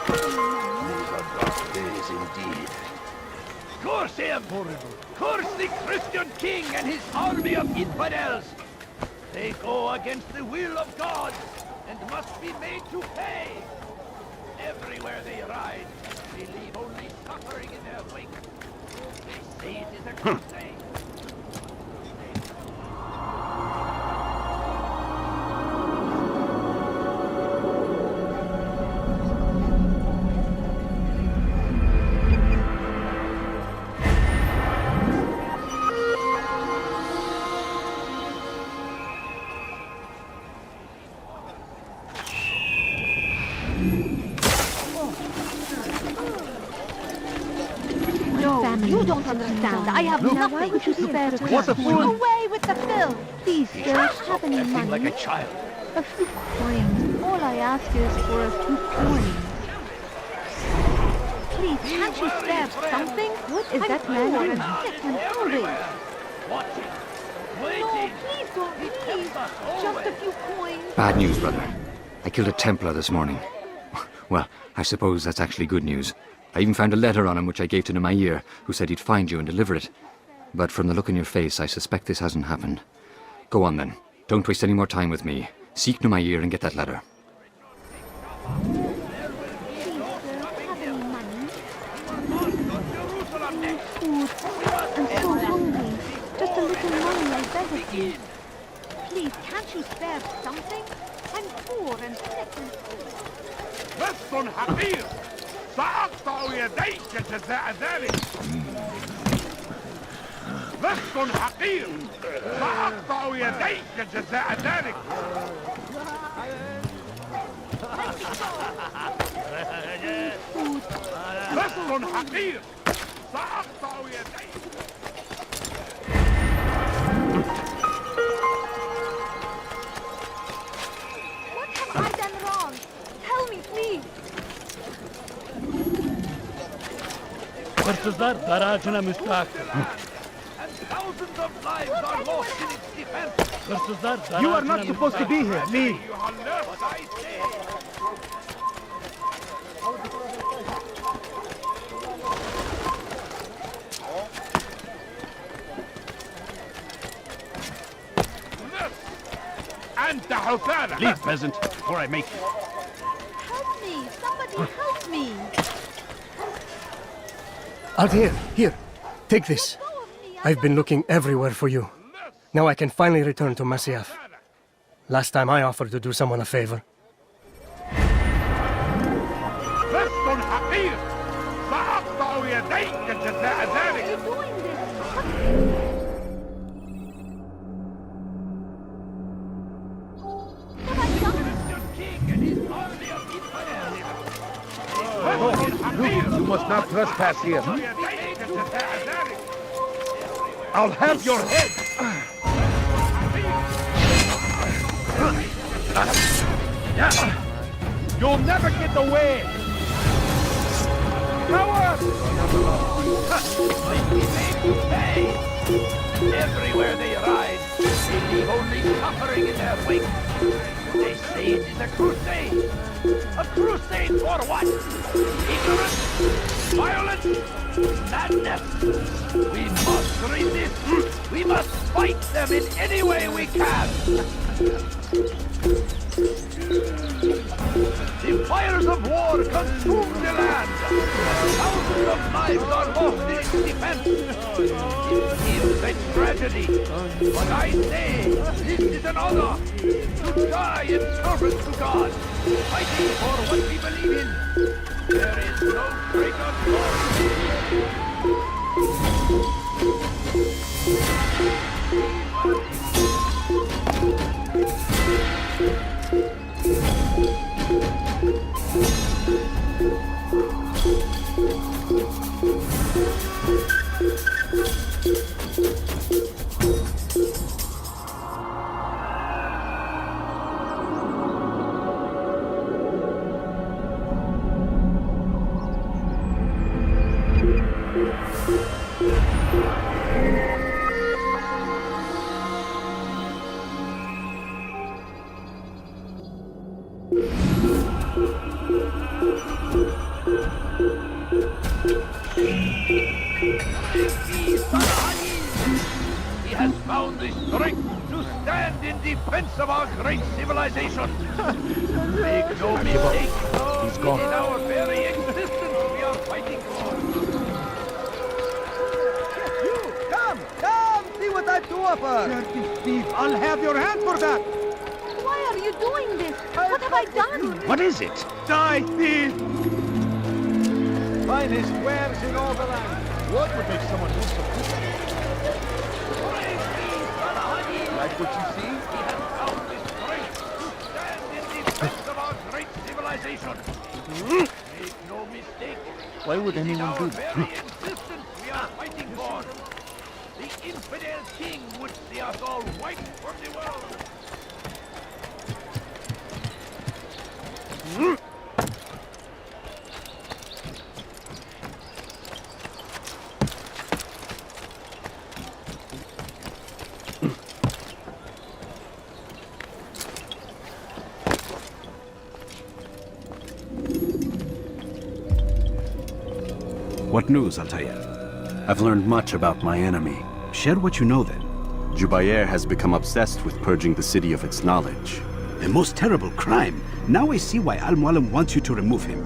These are dark days indeed. Curse him! Curse the Christian king and his army of infidels! They go against the will of God and must be made to pay! Everywhere they ride, they leave only suffering in their wake. They say it is a crusade. You don't understand. I have nothing. Why would you spare it? What the fool? Away with the filth! Please, sir, have any money? Like a child. A few coins. All I ask is for a few coins. Please, can't you spare something? What is that man doing? Sick and hungry. Watching, No, waiting. please don't leave. Just a few coins. Bad news, brother. I killed a Templar this morning. Well, I suppose that's actually good news. I even found a letter on him which I gave to Nemair, who said he'd find you and deliver it. But from the look on your face, I suspect this hasn't happened. Go on then. Don't waste any more time with me. Seek Nemair and get that letter. Food. I'm so hungry. Just a little money, I beg of you. Please, can't you spare something? I'm poor and sick and بس حقير سأقطع يديك جزاء ذلك بس حقير سأقطع يديك جزاء ذلك بس حقير سأقطع يديك Hırsızlar daracına müstahak. And thousands of lives are lost in its defense. Hırsızlar You are daracına not supposed to be here, leave. What I say. Leave, peasant, before I make you. Help me! Somebody help me! Altair, here. Take this. I've been looking everywhere for you. Now I can finally return to Masyaf. Last time I offered to do someone a favor. لست حقير سأقطع يديك جزاء ذلك. You must not trespass here. I'll have your head. You'll never get away. Power! Everywhere they ride, they leave only suffering in their wake. They say it is a crusade. A crusade for what? Ignorance? Violence? Madness? We must resist. We must fight them in any way we can. The fires of war consume the land. Thousands of lives are lost in its defense. It is a tragedy. But I say, this is an honor. To die in service to God. Fighting for what we believe in. There is no greater He has found the strength to stand in defense of our great civilization. Make no mistake, He's gone. in our very existence we are fighting for. Come, see what I do offer. Dirty thief, I'll have your hand for that. Why are you doing this? What have I done? What is it? Die, thief! Finest wares in all the land. What would make someone do something? Like what you see? He has found the strength to stand in defense of our great civilization. Make no mistake. Why would anyone do that? Very existence we are fighting for. The infidel king would see us all wiped from the world. What news, Altair? I've learned much about my enemy. Share what you know then. Jubair has become obsessed with purging the city of its knowledge. A most terrible crime. Now I see why Al-Mualim wants you to remove him.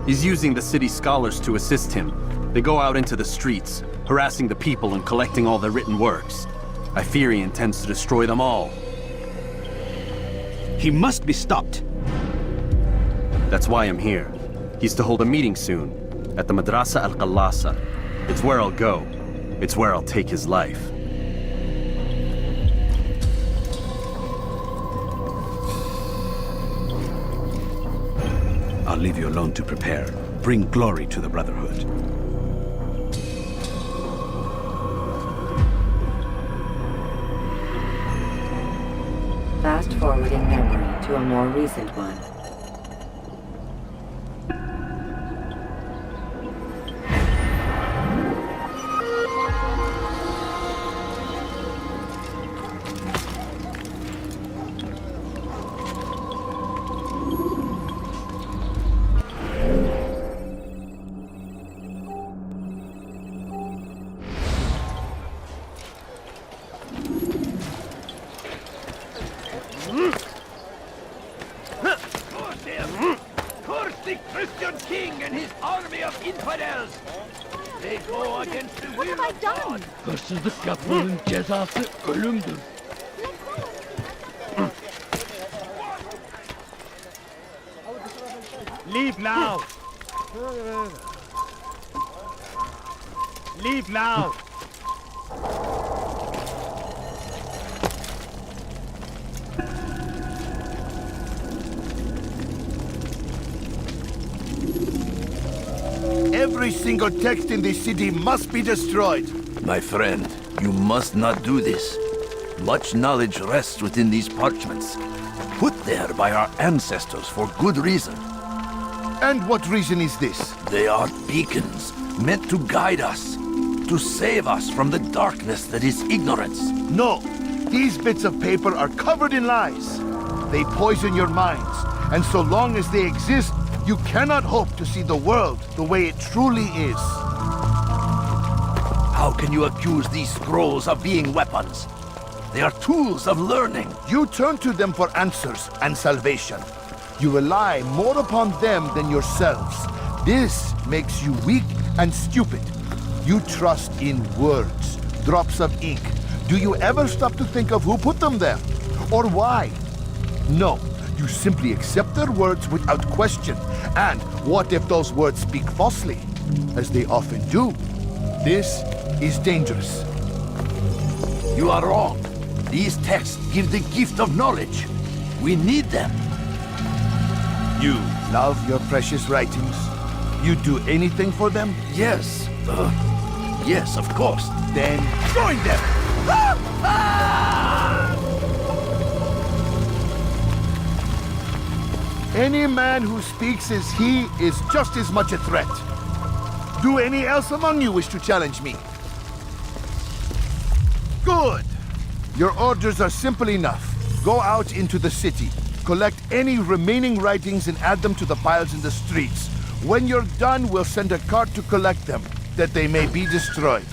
He's using the city scholars to assist him. They go out into the streets, harassing the people and collecting all their written works. I fear he intends to destroy them all. He must be stopped. That's why I'm here. He's to hold a meeting soon, at the Madrasa Al-Qallasa. It's where I'll go. It's where I'll take his life. I'll leave you alone to prepare. Bring glory to the Brotherhood. Fast-forwarding memory to a more recent one. king and his army of infidels. They go against the will of God. Hırsızlık yapmanın cezası ölümdür. Leave now! Leave now! Every single text in this city must be destroyed. My friend, you must not do this. Much knowledge rests within these parchments, put there by our ancestors for good reason. And what reason is this? They are beacons, meant to guide us, to save us from the darkness that is ignorance. No, these bits of paper are covered in lies. They poison your minds, and so long as they exist, you cannot hope to see the world the way it truly is. How can you accuse these scrolls of being weapons? They are tools of learning. You turn to them for answers and salvation. You rely more upon them than yourselves. This makes you weak and stupid. You trust in words, drops of ink. Do you ever stop to think of who put them there? Or why? No, you simply accept their words without question. And what if those words speak falsely? As they often do. This is dangerous. You are wrong. These texts give the gift of knowledge. We need them. You love your precious writings? You'd do anything for them? Yes. Yes, of course. Then join them! Any man who speaks as he is just as much a threat. Do any else among you wish to challenge me? Good! Your orders are simple enough. Go out into the city, collect any remaining writings and add them to the piles in the streets. When you're done, we'll send a cart to collect them, that they may be destroyed.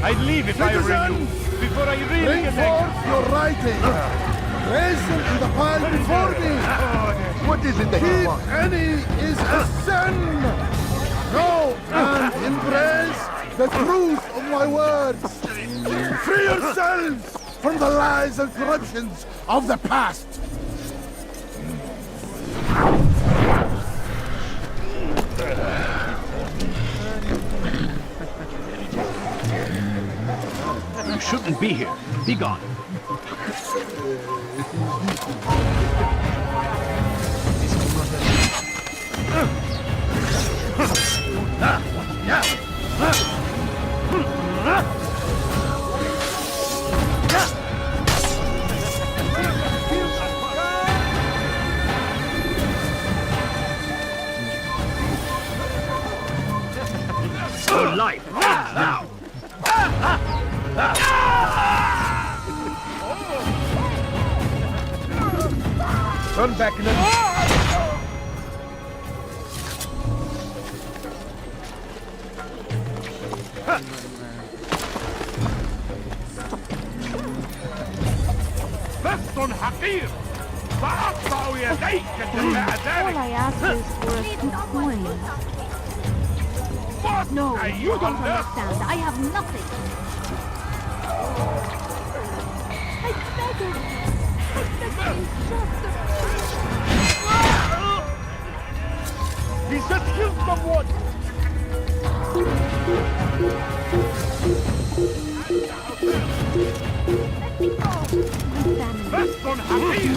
I'd leave if I were you, before I really Bring get forth your writing. Raise them to the pile before me. What is it that you want? Any is a sin. Know and embrace the truth of my words. Free yourselves from the lies and corruptions of the past. You shouldn't be here. Be gone. Your life ends now. Turn back and بس حقير سأقطع يديك جزاء ذلك. All I ask is for a few coins. No, you don't understand. I have nothing. I beg of you. I beg you just He just killed someone. بس حقير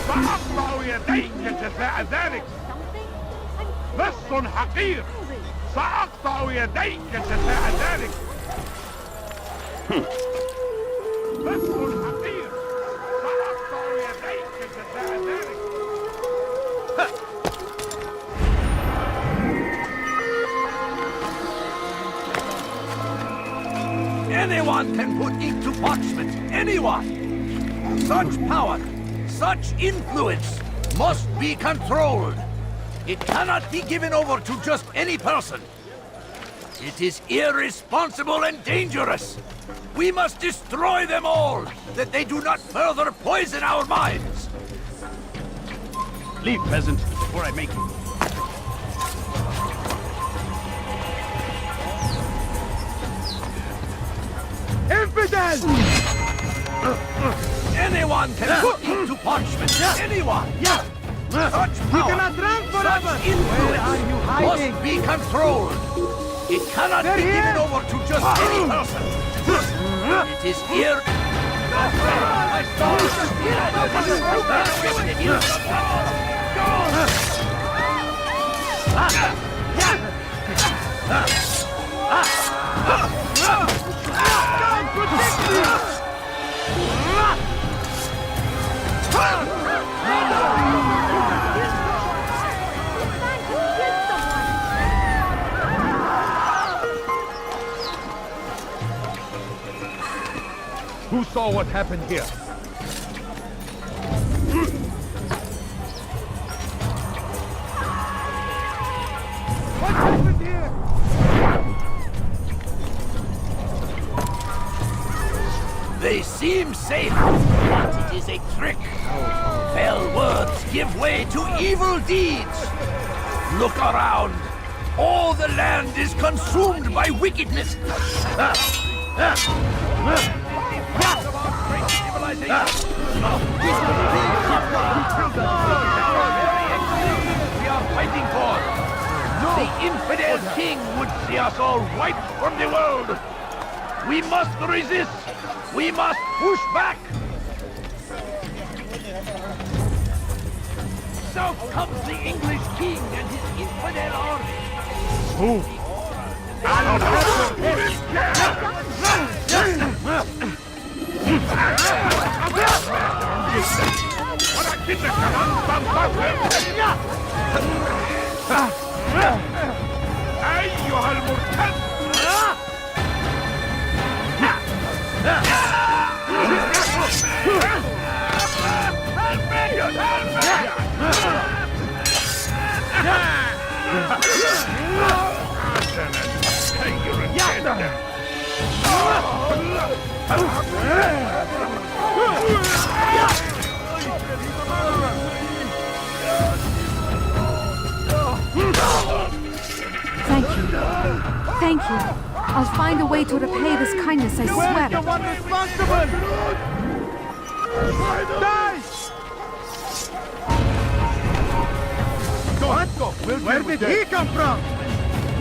سأقطع يديك جزاء ذلك. بس حقير سأقطع يديك جزاء ذلك. بس حقير سأقطع يديك جزاء ذلك. Anyone can put ink to parchment. Anyone! Such power, such influence must be controlled. It cannot be given over to just any person. It is irresponsible and dangerous. We must destroy them all, that they do not further poison our minds. Leave, peasant, before I make you. Infidel! Anyone can put into parchment. Anyone! Such You power, cannot run forever! such influence Where are you hiding? must be controlled. It cannot They're be here! given over to just any person. It is here. My soul is Who saw what happened here? What happened here? They seem safe, but it is a trick. Fell words give way to evil deeds. Look around. All the land is consumed by wickedness. We are fighting for. The infidel king would see us all wiped from the world. We must resist. We must push back. South comes the English king and his infidel army. Move! أيها المرتد! Thank you. Thank you. I'll find a way to repay this kindness, I swear. Where's the one responsible? Die! Go, Where did he come from?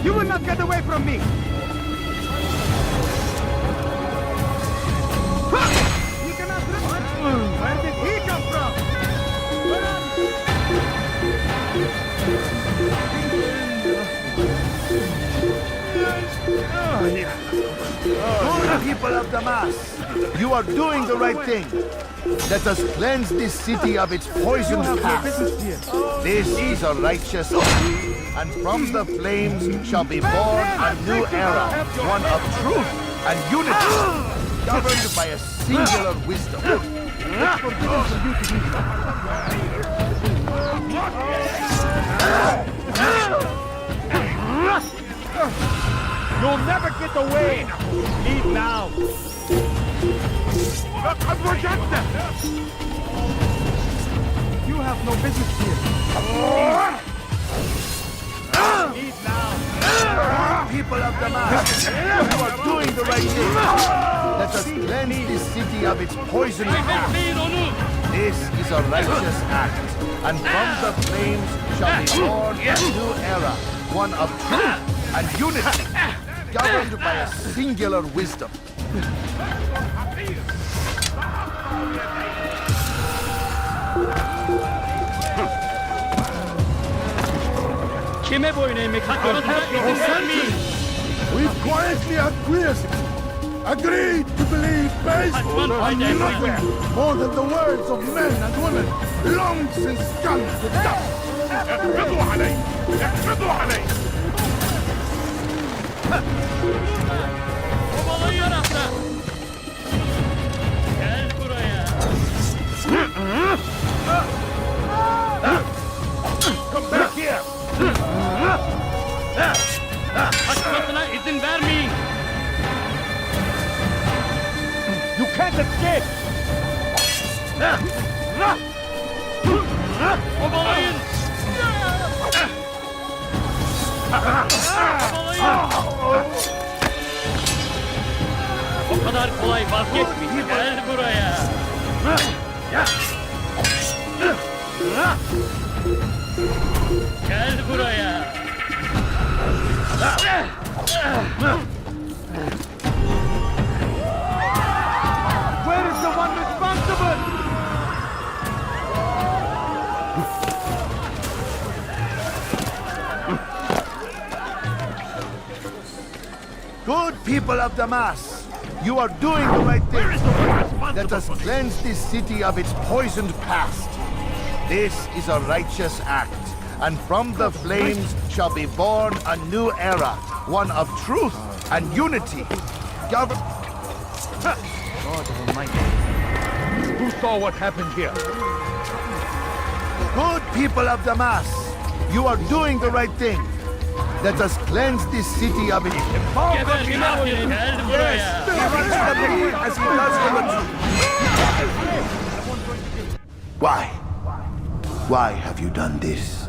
You will not get away from me! You cannot run! Where did he come from? Good people of Damas, you are doing the right thing. Let us cleanse this city of its poisoned past. This is a righteous deed, and from the flames shall be born a new era, one of truth and unity, governed by a singular wisdom. You'll never get away! Leave now! You have no business here. Leave now! People of Damascus, you are doing the right thing. Let us cleanse this city of its poisonous past. This is a righteous act, and from the flames shall be born a new era, one of truth and unity, governed by a singular wisdom. Kime boyun eğmek istiyorsun? We've quietly agreed to believe based on nothing more than the words of men and women long since gone to dust. احفظوا علي! احفظوا علي! Babalı yarasa! Gel buraya! Come back here! Kaçmasına izin vermeyin! You can't escape! Kovalayın! O kadar kolay vazgeçmeyin. Gel buraya. Gel buraya. Where is the one responsible? Good people of Damas, you are doing the right thing. Let us cleanse this city of its poisoned past. This is a righteous act, and from the flames shall be born a new era, one of truth and unity. God Almighty. Who saw what happened here? Good people of Damas, you are doing the right thing. Let us cleanse this city of its Geber günah boyun. Gel buraya. as he does for the truth. Why? Why have you done this?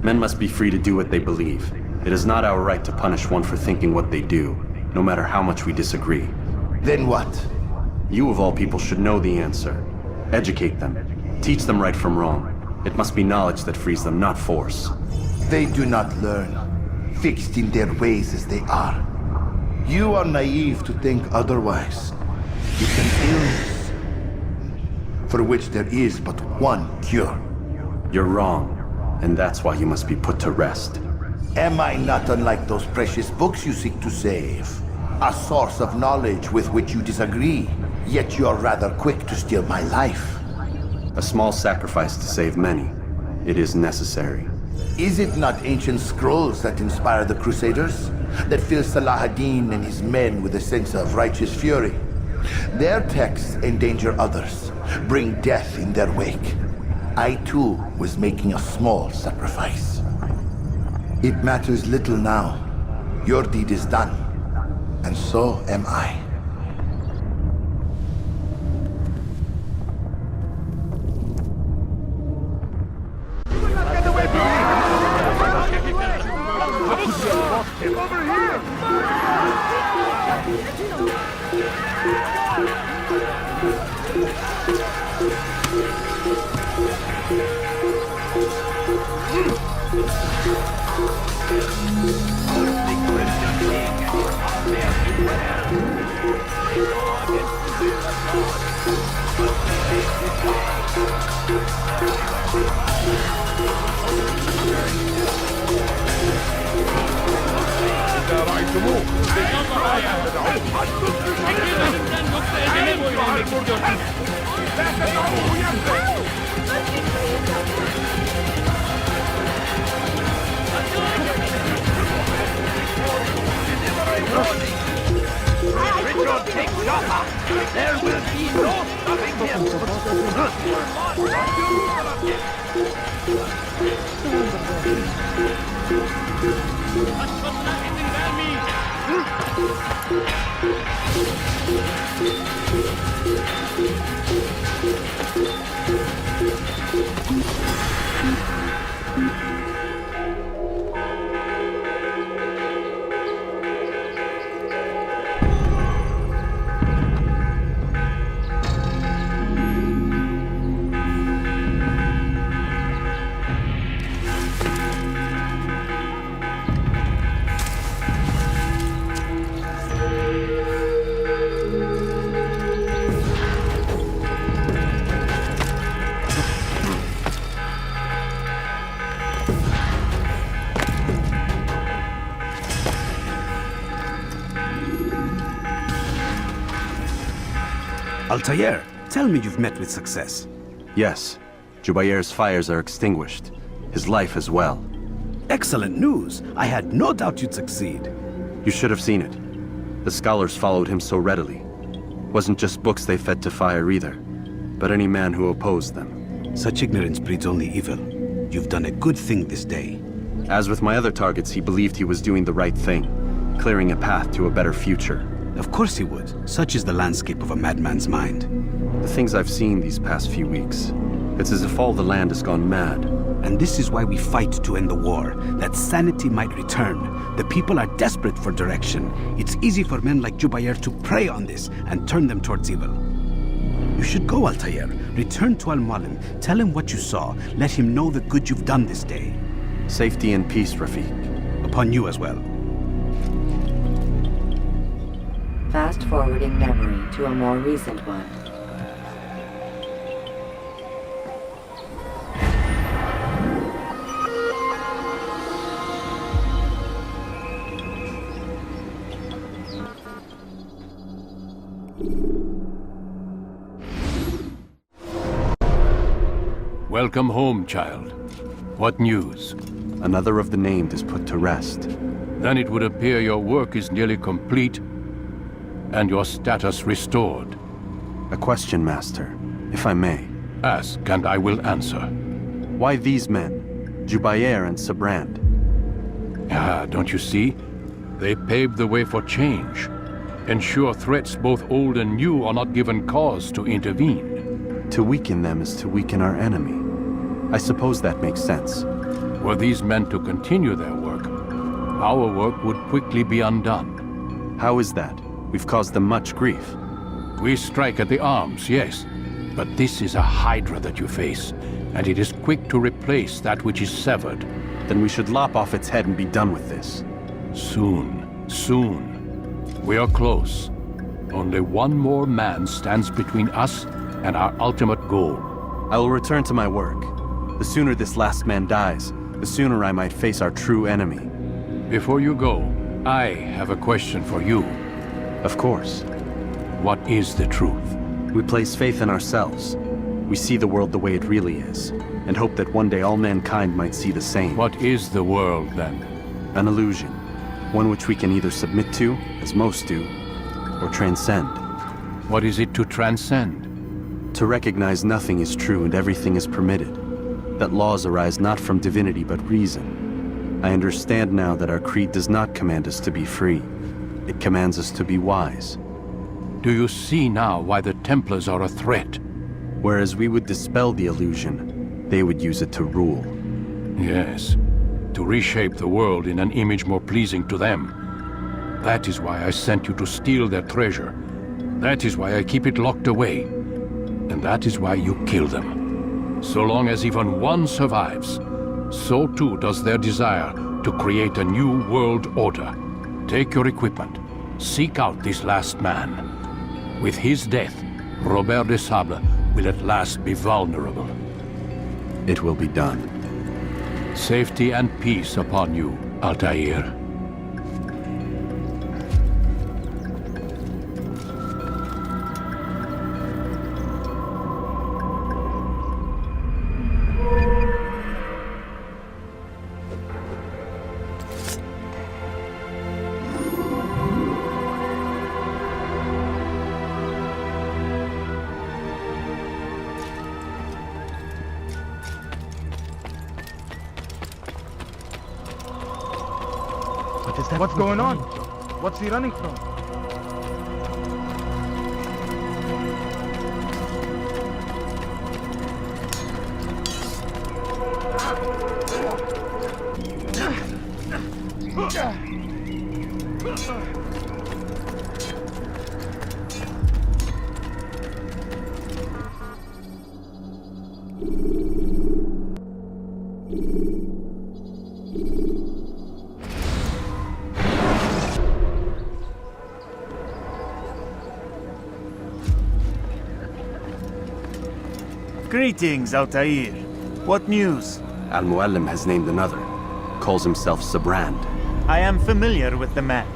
Men must be free to do what they believe. It is not our right to punish one for thinking what they do, no matter how much we disagree. Then what? You of all people should know the answer. Educate them. Teach them right from wrong. It must be knowledge that frees them, not force. They do not learn, fixed in their ways as they are. You are naive to think otherwise. It's an illness for which there is but one cure. You're wrong, and that's why you must be put to rest. Am I not unlike those precious books you seek to save? A source of knowledge with which you disagree, yet you are rather quick to steal my life. A small sacrifice to save many. It is necessary. Is it not ancient scrolls that inspire the Crusaders? That fill Salah ad-Din and his men with a sense of righteous fury? Their texts endanger others, bring death in their wake. I too was making a small sacrifice. It matters little now. Your deed is done, and so am I. Over here! Richard takes Jaffa. There will be no stopping him. Altair, tell me you've met with success. Yes. Jubair's fires are extinguished. His life as well. Excellent news. I had no doubt you'd succeed. You should have seen it. The scholars followed him so readily. Wasn't just books they fed to fire either, but any man who opposed them. Such ignorance breeds only evil. You've done a good thing this day. As with my other targets, he believed he was doing the right thing, clearing a path to a better future. Of course he would. Such is the landscape of a madman's mind. The things I've seen these past few weeks, it's as if all the land has gone mad. And this is why we fight to end the war, that sanity might return. The people are desperate for direction. It's easy for men like Jubair to prey on this and turn them towards evil. You should go, Altair. Return to Al-Mualim. Tell him what you saw. Let him know the good you've done this day. Safety and peace, Rafiq. Upon you as well. Fast-forwarding memory to a more recent one. Welcome home, child. What news? Another of the named is put to rest. Then it would appear your work is nearly complete and your status restored. A question, Master, if I may. Ask, and I will answer. Why these men, Jubair and Sabrand? Ah, don't you see? They paved the way for change. Ensure threats both old and new are not given cause to intervene. To weaken them is to weaken our enemy. I suppose that makes sense. Were these men to continue their work, our work would quickly be undone. How is that? We've caused them much grief. We strike at the arms, yes. But this is a hydra that you face, and it is quick to replace that which is severed. Then we should lop off its head and be done with this. Soon, soon. We are close. Only one more man stands between us and our ultimate goal. I will return to my work. The sooner this last man dies, the sooner I might face our true enemy. Before you go, I have a question for you. Of course. What is the truth? We place faith in ourselves. We see the world the way it really is, and hope that one day all mankind might see the same. What is the world, then? An illusion. One which we can either submit to, as most do, or transcend. What is it to transcend? To recognize nothing is true and everything is permitted. That laws arise not from divinity but reason. I understand now that our creed does not command us to be free. It commands us to be wise. Do you see now why the Templars are a threat? Whereas we would dispel the illusion, they would use it to rule. Yes, to reshape the world in an image more pleasing to them. That is why I sent you to steal their treasure. That is why I keep it locked away. And that is why you kill them. So long as even one survives, so too does their desire to create a new world order. Take your equipment. Seek out this last man. With his death, Robert de Sable will at last be vulnerable. It will be done. Safety and peace upon you, Altair. What's going on? What's he running from? Greetings, Altair. What news? Al-Muallim has named another. Calls himself Sabrand. I am familiar with the man.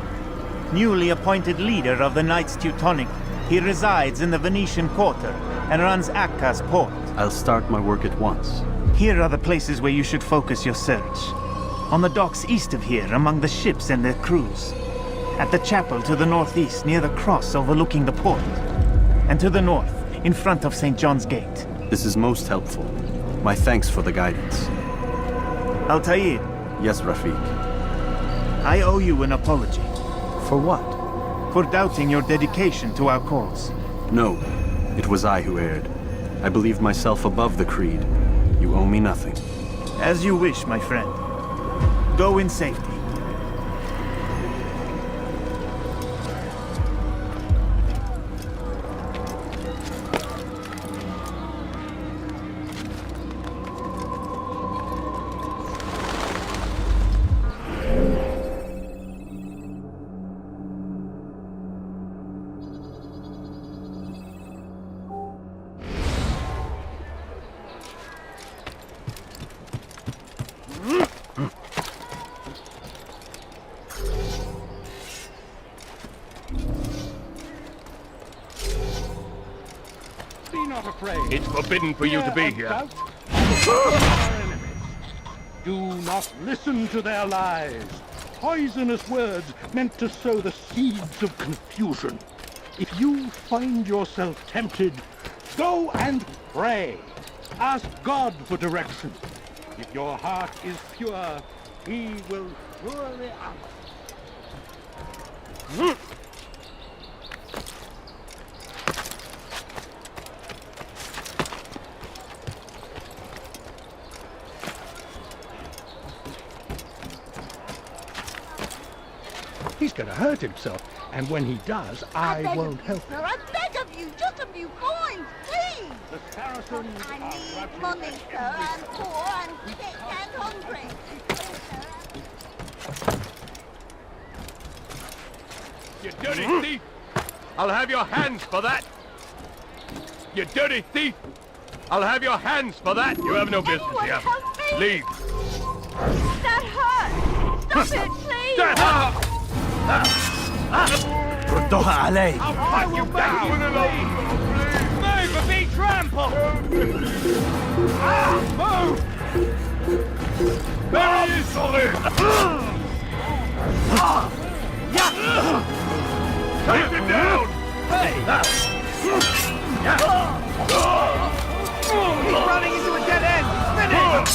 Newly appointed leader of the Knights Teutonic, he resides in the Venetian Quarter and runs Akka's port. I'll start my work at once. Here are the places where you should focus your search. On the docks east of here, among the ships and their crews. At the chapel to the northeast, near the cross overlooking the port. And to the north, in front of St. John's Gate. This is most helpful. My thanks for the guidance. Altair. Yes, Rafiq. I owe you an apology. For what? For doubting your dedication to our cause. No, it was I who erred. I believed myself above the creed. You owe me nothing. As you wish, my friend. Go in safety. It's forbidden for you to be here. Do not listen to their lies. Poisonous words meant to sow the seeds of confusion. If you find yourself tempted, go and pray. Ask God for direction. If your heart is pure, He will surely answer. He's going to hurt himself, and when he does, I won't help him. Sir, I beg of you, just a few coins, please! The Saracens I need money, sir. I'm poor and sick and hungry. You dirty thief! I'll have your hands for that! You dirty thief! I'll have your hands for that! You have no business here. Help me! Leave! That hurts! Stop it, please! That hurt! ردوها علي. I'll fight you down! Move or be trampled! Move! There he is, Solid! Take him down! Hey! He's running into a dead end! Finish!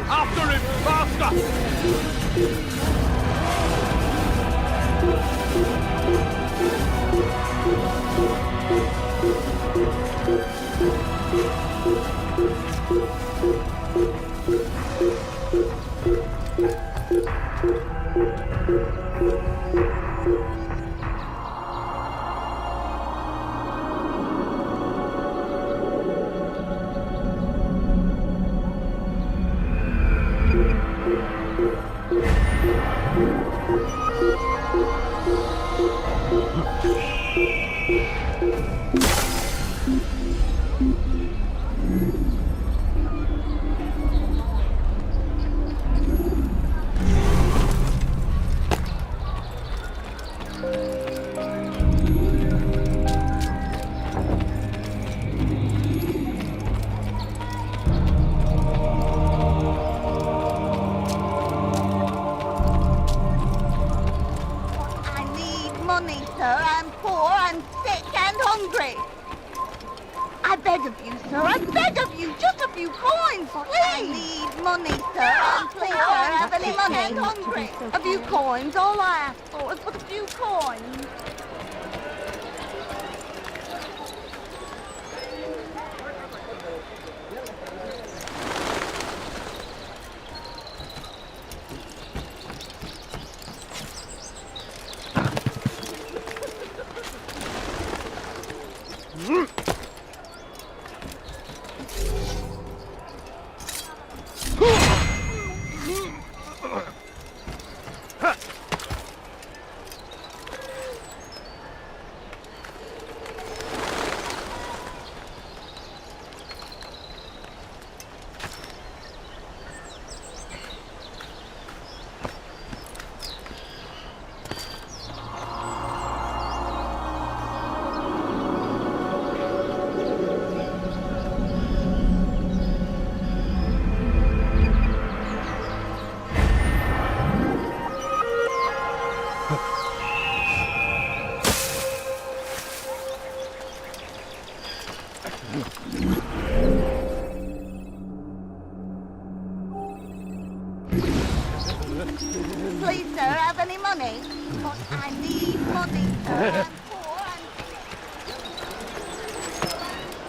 After him, faster! I beg of you, sir. I beg of you. Just a few coins, please. I need money, sir. Please, sir. Have any money? I'm hungry. A few coins. All I ask for is but a few coins. Please, sir, have any money? But I need money, sir. I'm poor and...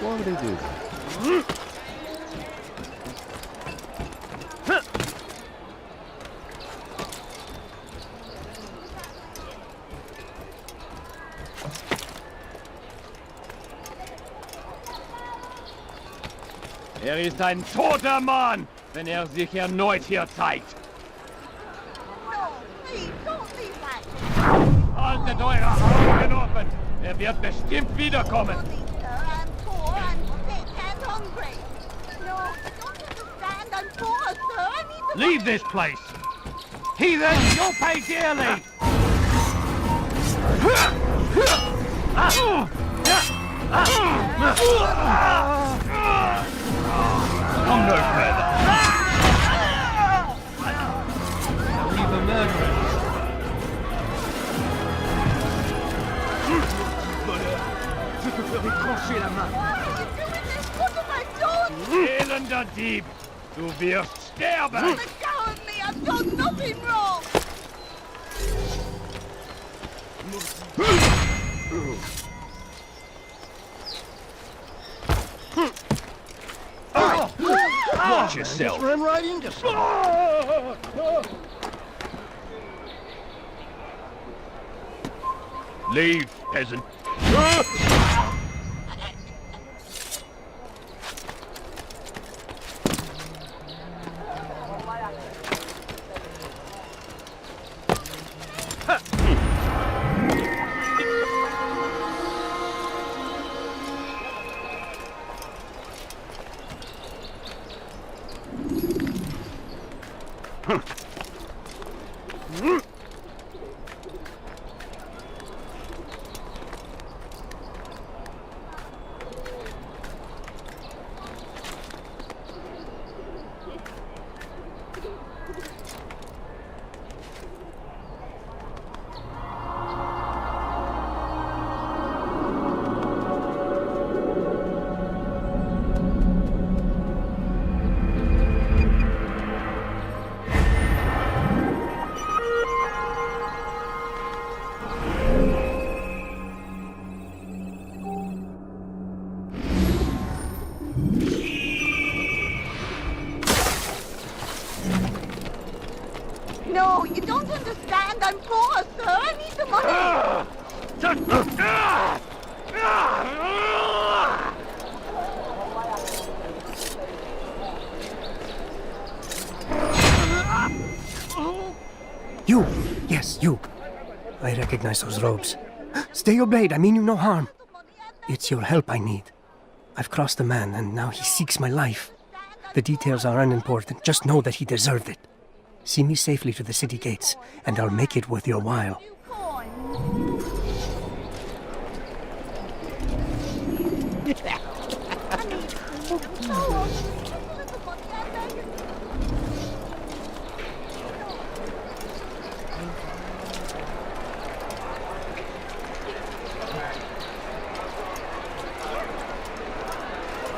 Why would they do that? Ist ein toter Mann, wenn sich erneut hier zeigt. Haltet eure Augen offen! Wird bestimmt wiederkommen! Leave this place! Heathen, you'll pay dearly! Come no further! Leave a murderer! Je te ferai trancher la main! Elender Dieb! Du wirst sterben! Let go of me! I've done nothing wrong! Watch yourself! Ran right into something. Leave, peasant! No, you don't understand. I'm poor, sir. I need the money. You! Yes, you. I recognize those robes. Stay your blade, I mean you no harm. It's your help I need. I've crossed a man, and now he seeks my life. The details are unimportant, just know that he deserved it. See me safely to the city gates, and I'll make it worth your while.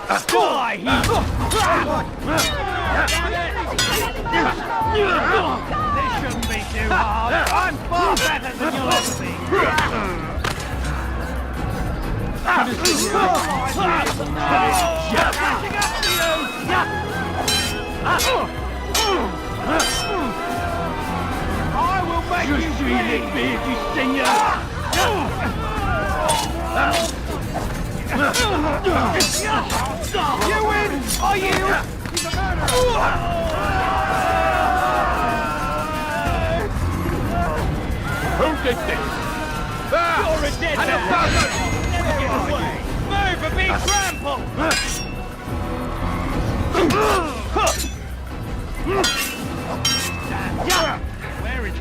Die! This shouldn't be too hard. I'm far better than you'll ever be. I will make you feel it, beefy stinger! You win! I yield! He's a murderer! Who did this? You're a dead man! Never get away! Move or be trampled! Where is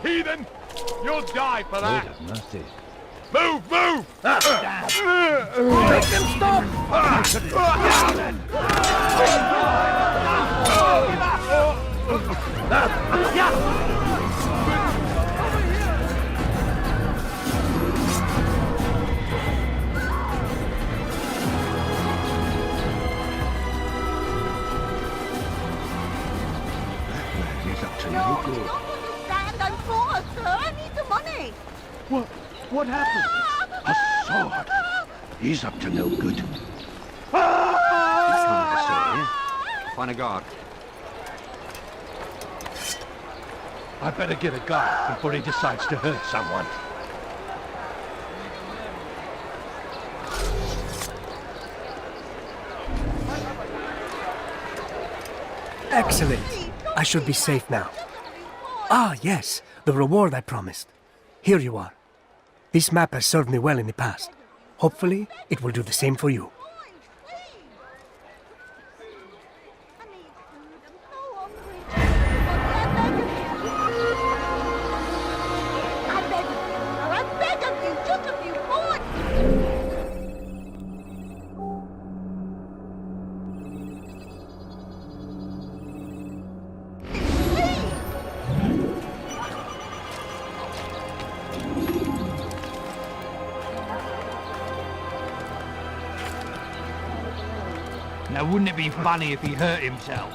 Heathen! You'll die for that! Lord have mercy. Move, move! Make them stop! He's up to No, you don't understand. I'm poor, sir. I need the money. What happened? A sword! He's up to no good. That's not a sword, eh? Find a guard. I better get a guard before he decides to hurt someone. Excellent. I should be safe now. Ah, yes, the reward I promised. Here you are. This map has served me well in the past. Hopefully, it will do the same for you. I beg of you, just a few coins. Now, wouldn't it be funny if he hurt himself?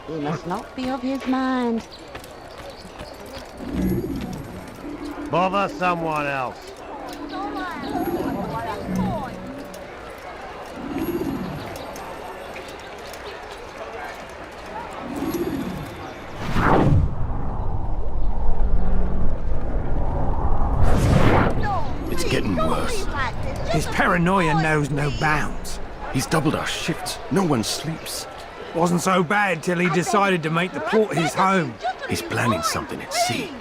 He must not be of his mind. Bother someone else. It's getting worse. His paranoia knows no bounds. He's doubled our shifts. No one sleeps. Wasn't so bad till he decided to make the port his home. He's planning something at sea.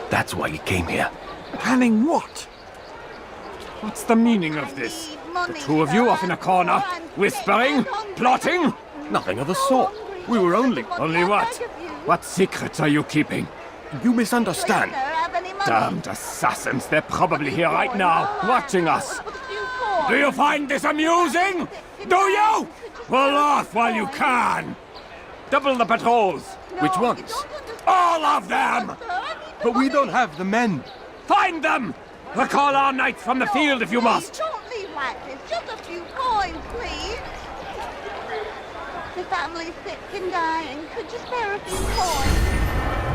That's why he came here. Planning what? What's the meaning of this? The two of you off in a corner, whispering, plotting? Nothing of the sort. We were only... Only what? What secrets are you keeping? You misunderstand. Damned assassins, they're probably here right now, watching us. Do you find this amusing? Do you? Well, laugh while you can. Double the patrols. Which ones? All of them! But we don't have the men. Find them! Recall our knights from the field if you must. Don't leave like this. Just a few coins, please. The family's sick and dying. Could you spare a few coins?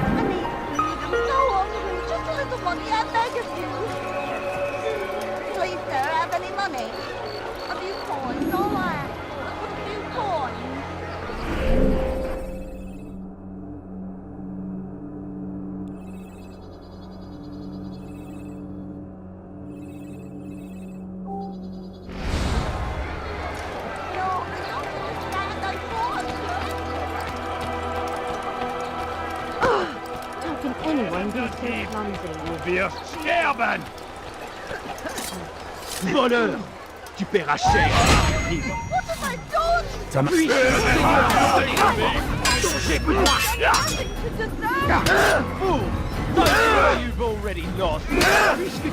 I need food. I'm so hungry. Just a little money, I beg of you. Please, sir, have any money? A few coins, all I ask for. A few coins. Anyone be so clumsy? Wir sterben! Voleur! Tu paieras cher! What have I done? Écoute-moi! Fool! Not sure you've already lost! Puisque tu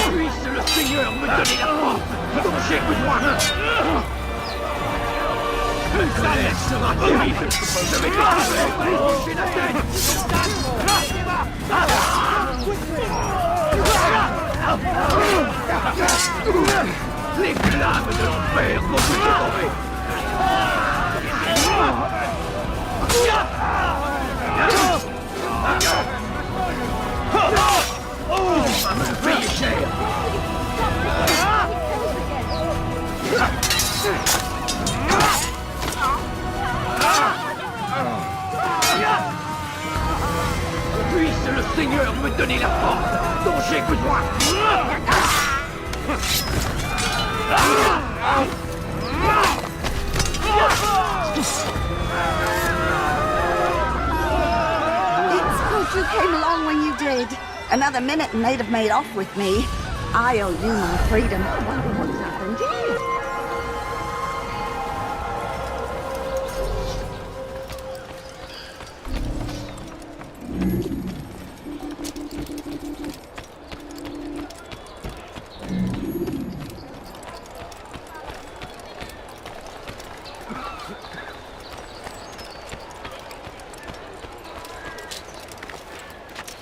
Puisse le Seigneur me donner la force dont j'ai besoin! Ça sera terrible! Je vais te la tête! Les flammes de l'enfer vont te dévorer! Va me le payer cher! Puisse le Seigneur me donner la force dont j'ai besoin! It's good you came along when you did. Another minute and they'd have made off with me. I owe you my freedom. I wonder what's happened here.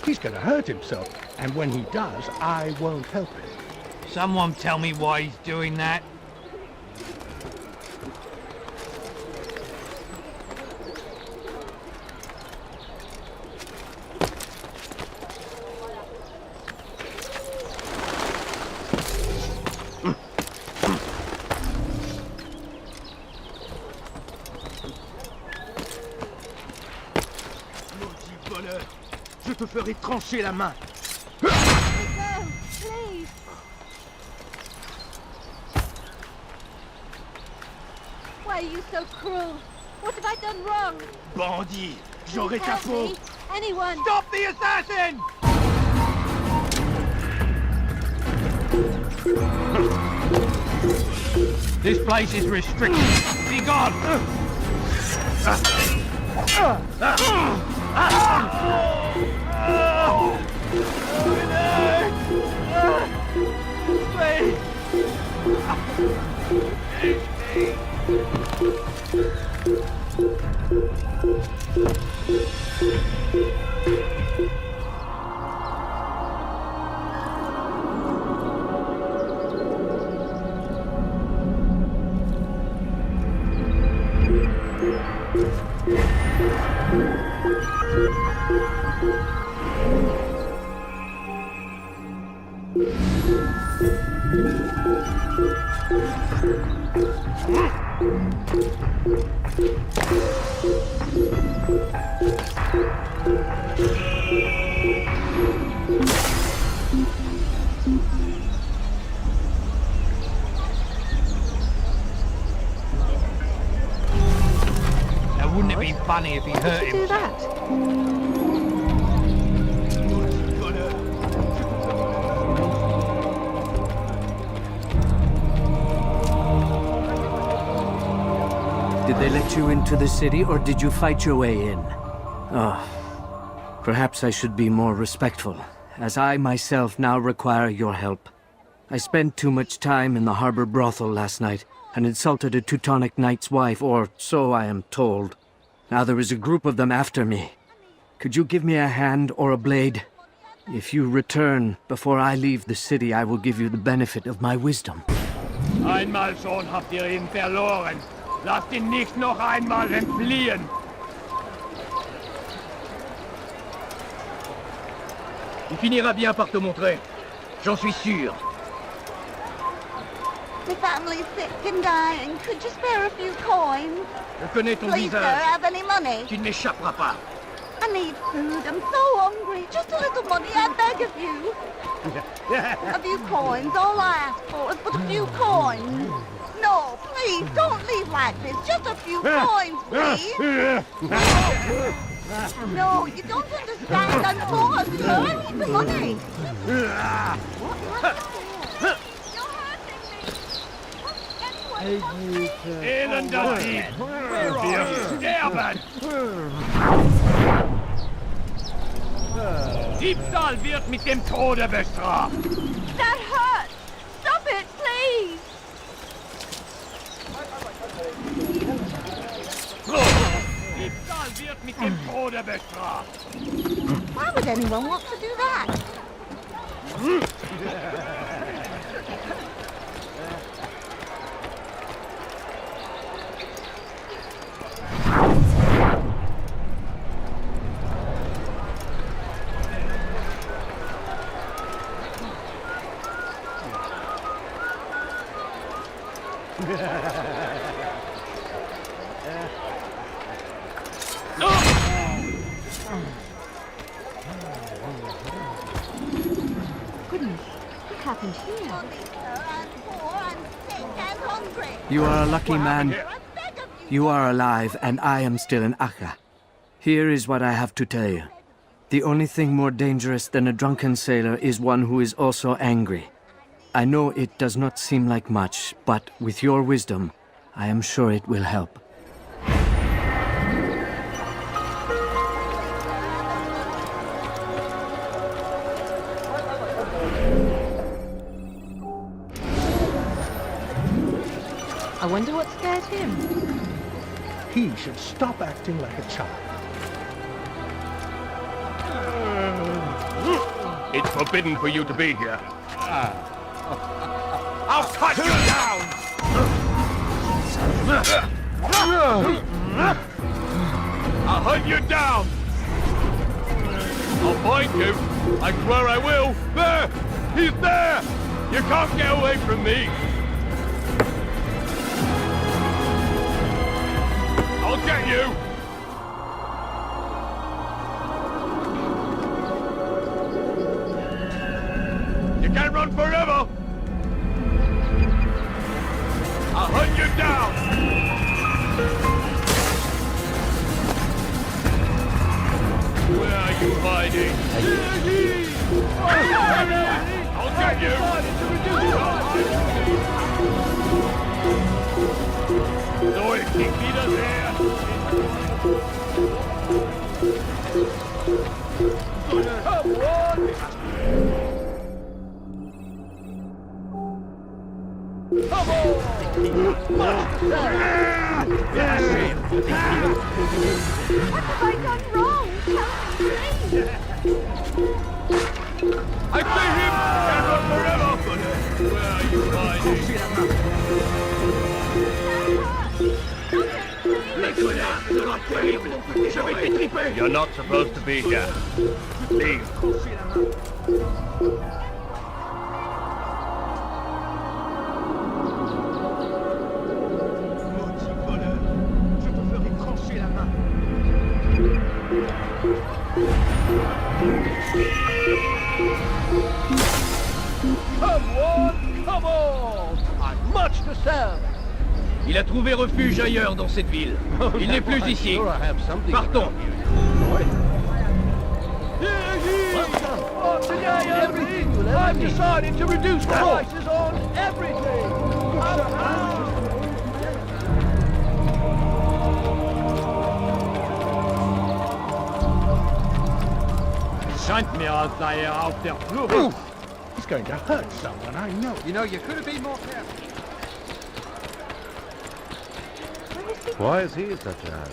He's gonna hurt himself, and when he does, I won't help him. Someone tell me why he's doing that. Je te ferai trancher la main. No, please. Why are you so cruel? What have I done wrong? Bandit, j'aurai ta Help peau. me. Anyone. Stop the assassin! This place is restricted. Be gone! Now, wouldn't it be funny if he hurt him? Do that. Did they let you into the city, or did you fight your way in? Oh, perhaps I should be more respectful, as I myself now require your help. I spent too much time in the harbor brothel last night, and insulted a Teutonic knight's wife, or so I am told. Now there is a group of them after me. Could you give me a hand or a blade? If you return before I leave the city, I will give you the benefit of my wisdom. Einmal schon habt ihr ihn verloren. Lasst ihn nicht noch einmal entfliehen. Il finira bien par te montrer. J'en suis sûr. My family's sick and dying. Could you spare a few coins? Je connais ton Please, sir, visage. have any money? Tu ne m'échapperas pas. I need food. I'm so hungry. Just a little money, I beg of you. A few coins. All I ask for is but a few coins. No, please, don't leave like this. Just a few coins, please. No, you don't understand. I'm poor, sir. I need the money. Elender Dieb! Wir sterben! Diebstahl wird mit dem Tode bestraft! That hurts! Stop it, please! Diebstahl wird mit dem Tode bestraft! Why would anyone want to do that? Goodness, what happened here? You are a lucky man. You are alive, and I am still in Akka. Here is what I have to tell you. The only thing more dangerous than a drunken sailor is one who is also angry. I know it does not seem like much, but with your wisdom, I am sure it will help. I wonder what scared him. He should stop acting like a child. It's forbidden for you to be here. I'll cut you down! I'll hunt you down! I'll find you. I swear I will. There! He's there! You can't get away from me! I'll get you! You can't run forever! I'll hunt you down! Where are you hiding? I'll get you! So ich krieg wieder her! Come on! Come on! What have I done wrong? Tell me, please. I see him! Can't run forever! Where are you hiding? You're not supposed to be here. Leave. Come on! I've much to sell. Il a trouvé refuge ailleurs dans cette ville. Il n'est plus ici. Partons. Today, I've decided to reduce the prices on everything. Scheint mir, als sei auf der Flucht. He's going to hurt someone, I know. You know, you could have been more careful. Why is he such a...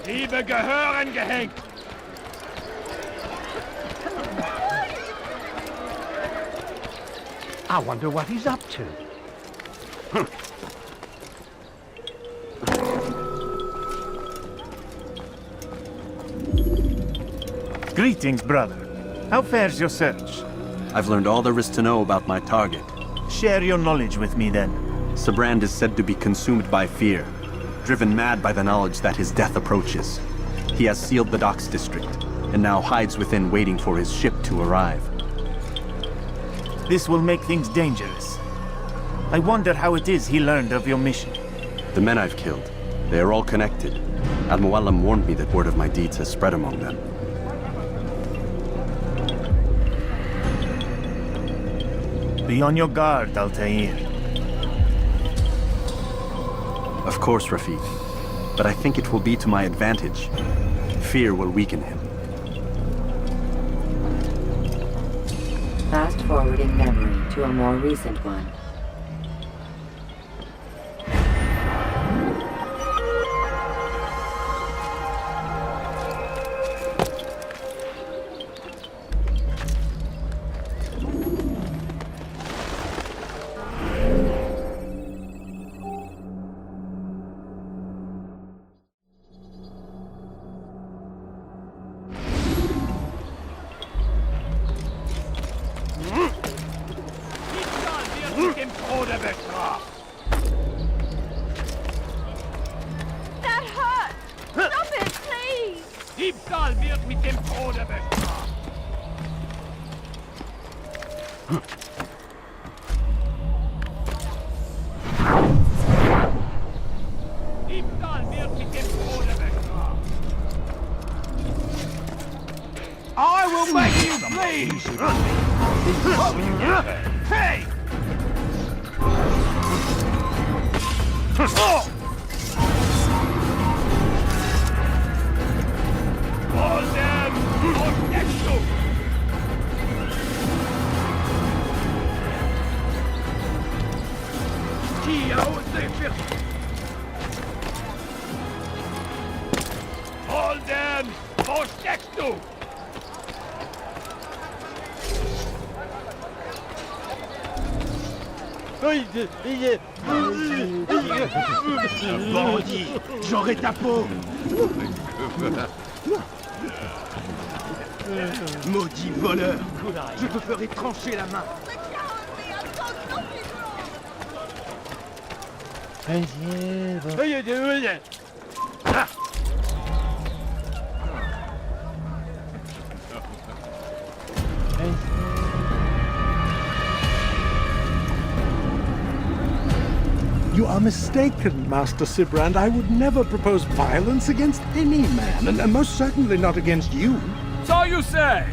Diebe gehören gehängt. I wonder what he's up to. Greetings, brother. How fares your search? I've learned all there is to know about my target. Share your knowledge with me, then. Sabrand is said to be consumed by fear, driven mad by the knowledge that his death approaches. He has sealed the docks district, and now hides within waiting for his ship to arrive. This will make things dangerous. I wonder how it is he learned of your mission. The men I've killed, they are all connected. Al-Muallam warned me that word of my deeds has spread among them. Be on your guard, Altair. Of course, Rafiq. But I think it will be to my advantage. Fear will weaken him. Fast-forwarding memory to a more recent one. That hurt! Stop it, please! Diebstahl wird mit dem Tode bestraft. Diebstahl wird mit dem Tode bestraft. I will make you bleed! Hey! Hold them! Hold next to! Hold them! Hold next to! Bandit! J'aurai ta peau! Maudit voleur! Je te ferai trancher la main! You are mistaken, Master Sibrand. I would never propose violence against any man, and most certainly not against you. So you say,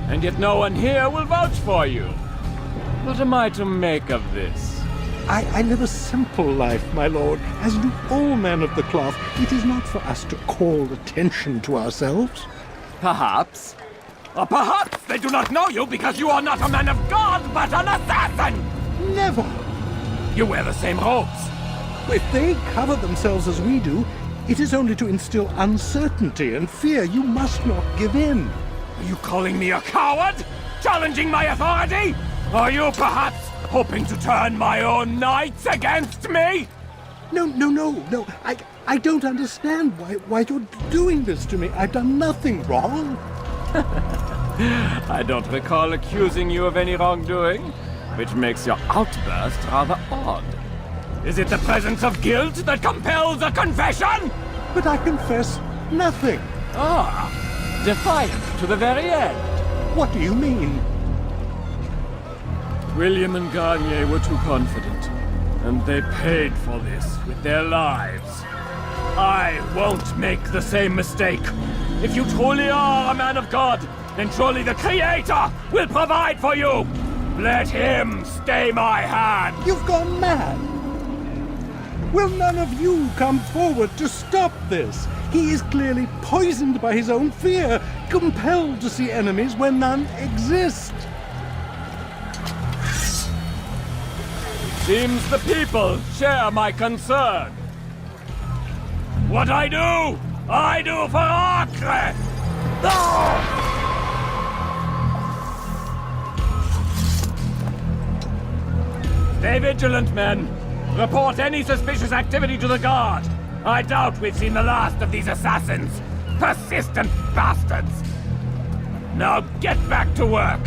and yet no one here will vouch for you. What am I to make of this? I live a simple life, my lord, as do all men of the cloth. It is not for us to call attention to ourselves. Perhaps. Or perhaps they do not know you because you are not a man of God, but an assassin! Never! You wear the same robes. If they cover themselves as we do, it is only to instill uncertainty and fear. You must not give in. Are you calling me a coward? Challenging my authority? Are you perhaps hoping to turn my own knights against me? No. I don't understand why you're doing this to me. I've done nothing wrong. I don't recall accusing you of any wrongdoing, which makes your outburst rather odd. Is it the presence of guilt that compels a confession? But I confess nothing. Ah, defiant to the very end. What do you mean? William and Garnier were too confident, and they paid for this with their lives. I won't make the same mistake. If you truly are a man of God, then surely the Creator will provide for you. Let him stay my hand. You've gone mad. Will none of you come forward to stop this? He is clearly poisoned by his own fear, compelled to see enemies where none exist. Seems the people share my concern. What I do for Acre! Stay vigilant, men. Report any suspicious activity to the guard. I doubt we've seen the last of these assassins. Persistent bastards! Now get back to work!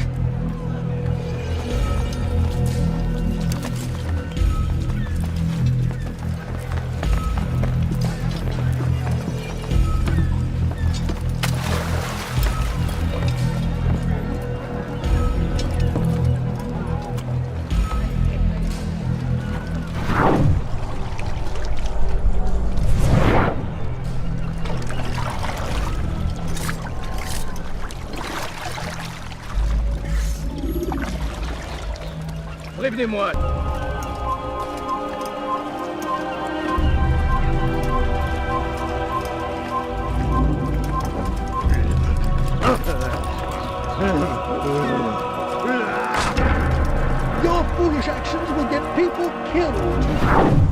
Prévenez-moi. Your foolish actions will get people killed.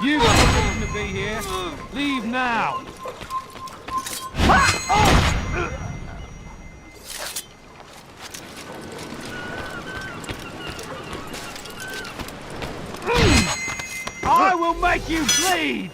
You got no reason to be here. Leave now. I will make you bleed.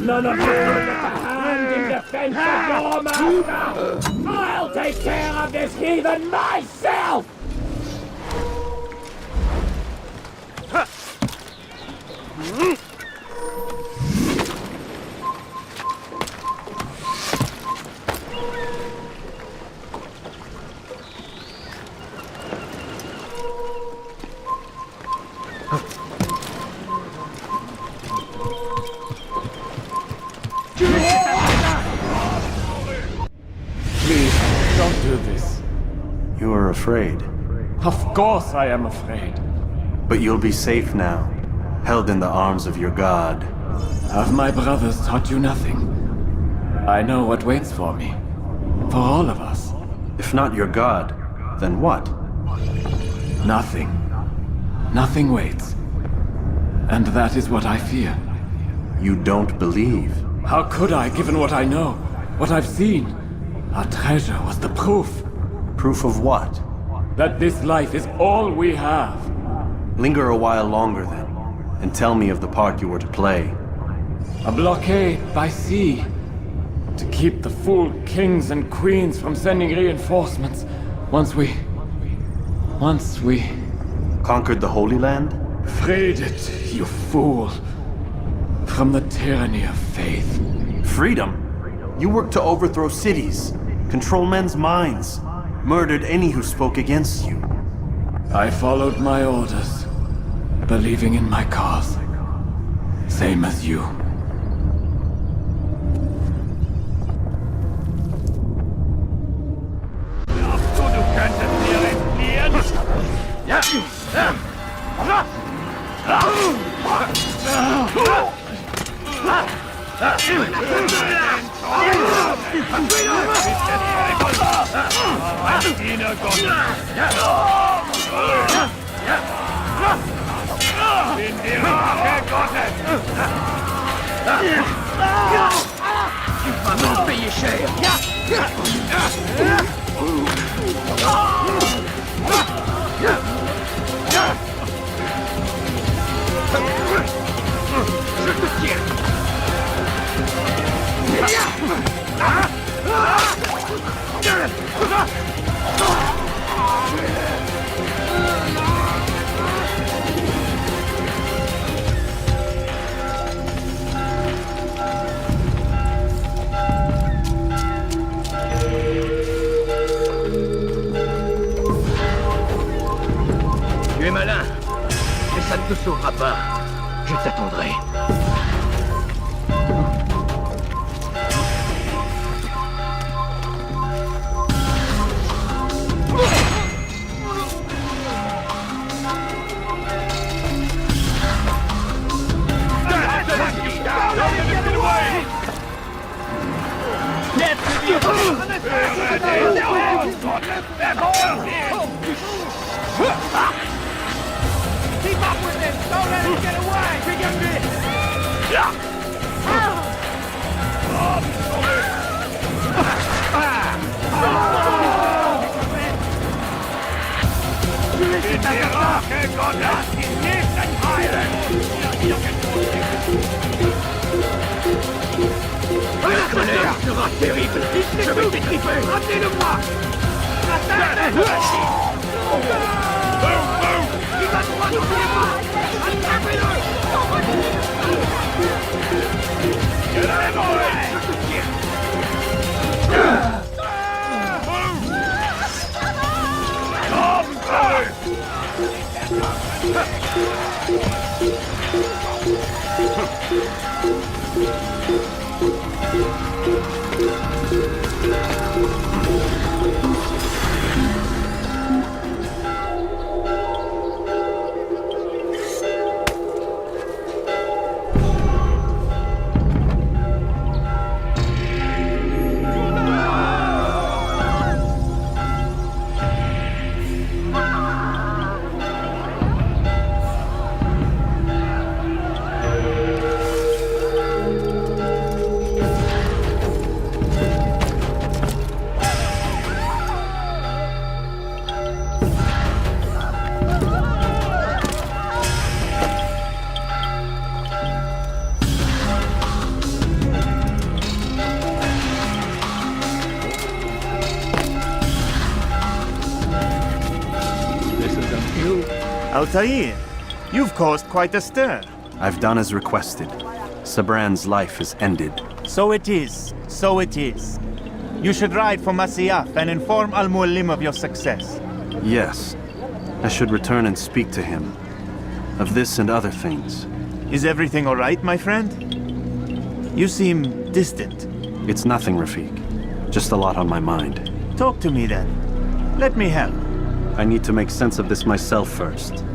None of you will get a hand in defense of your master! I'll take care of this heathen myself! afraid. Of course I am afraid. But you'll be safe now, held in the arms of your god. Have my brothers taught you nothing? I know what waits for me. For all of us. If not your god, then what? Nothing. Nothing waits. And that is what I fear. You don't believe? How could I, given what I know? What I've seen? Our treasure was the proof. Proof of what? That this life is all we have. Linger a while longer then, and tell me of the part you were to play. A blockade by sea. To keep the fool kings and queens from sending reinforcements. Once we... Conquered the Holy Land? Freed it, you fool. From the tyranny of faith. Freedom? You worked to overthrow cities, control men's minds, murdered any who spoke against you. I followed my orders, believing in my cause. Same as you. Tu es malin, mais ça ne te sauvera pas. Je t'attendrai. Keep up with him! Don't let him get away! Bring him in! La colère sera terrible! Je vais t'étriper! Ramenez-le-moi! Il va droit dans les bras! Attrapez-le! Je te tiens! Altair, you've caused quite a stir. I've done as requested. Sabran's life is ended. So it is. So it is. You should ride for Masyaf and inform Al-Mualim of your success. Yes. I should return and speak to him. Of this and other things. Is everything all right, my friend? You seem distant. It's nothing, Rafik. Just a lot on my mind. Talk to me then. Let me help. I need to make sense of this myself first.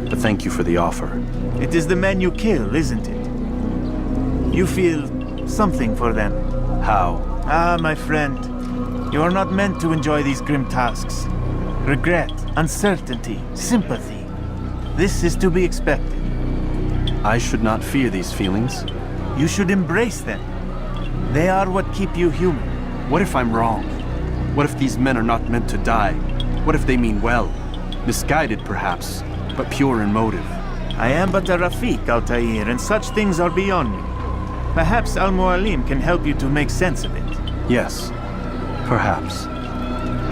But thank you for the offer. It is the men you kill, isn't it? You feel something for them. How? Ah, my friend. You are not meant to enjoy these grim tasks. Regret, uncertainty, sympathy. This is to be expected. I should not fear these feelings. You should embrace them. They are what keep you human. What if I'm wrong? What if these men are not meant to die? What if they mean well? Misguided, perhaps, but pure in motive. I am but a Rafiq, Altair, and such things are beyond me. Perhaps Al-Mualim can help you to make sense of it. Yes, perhaps.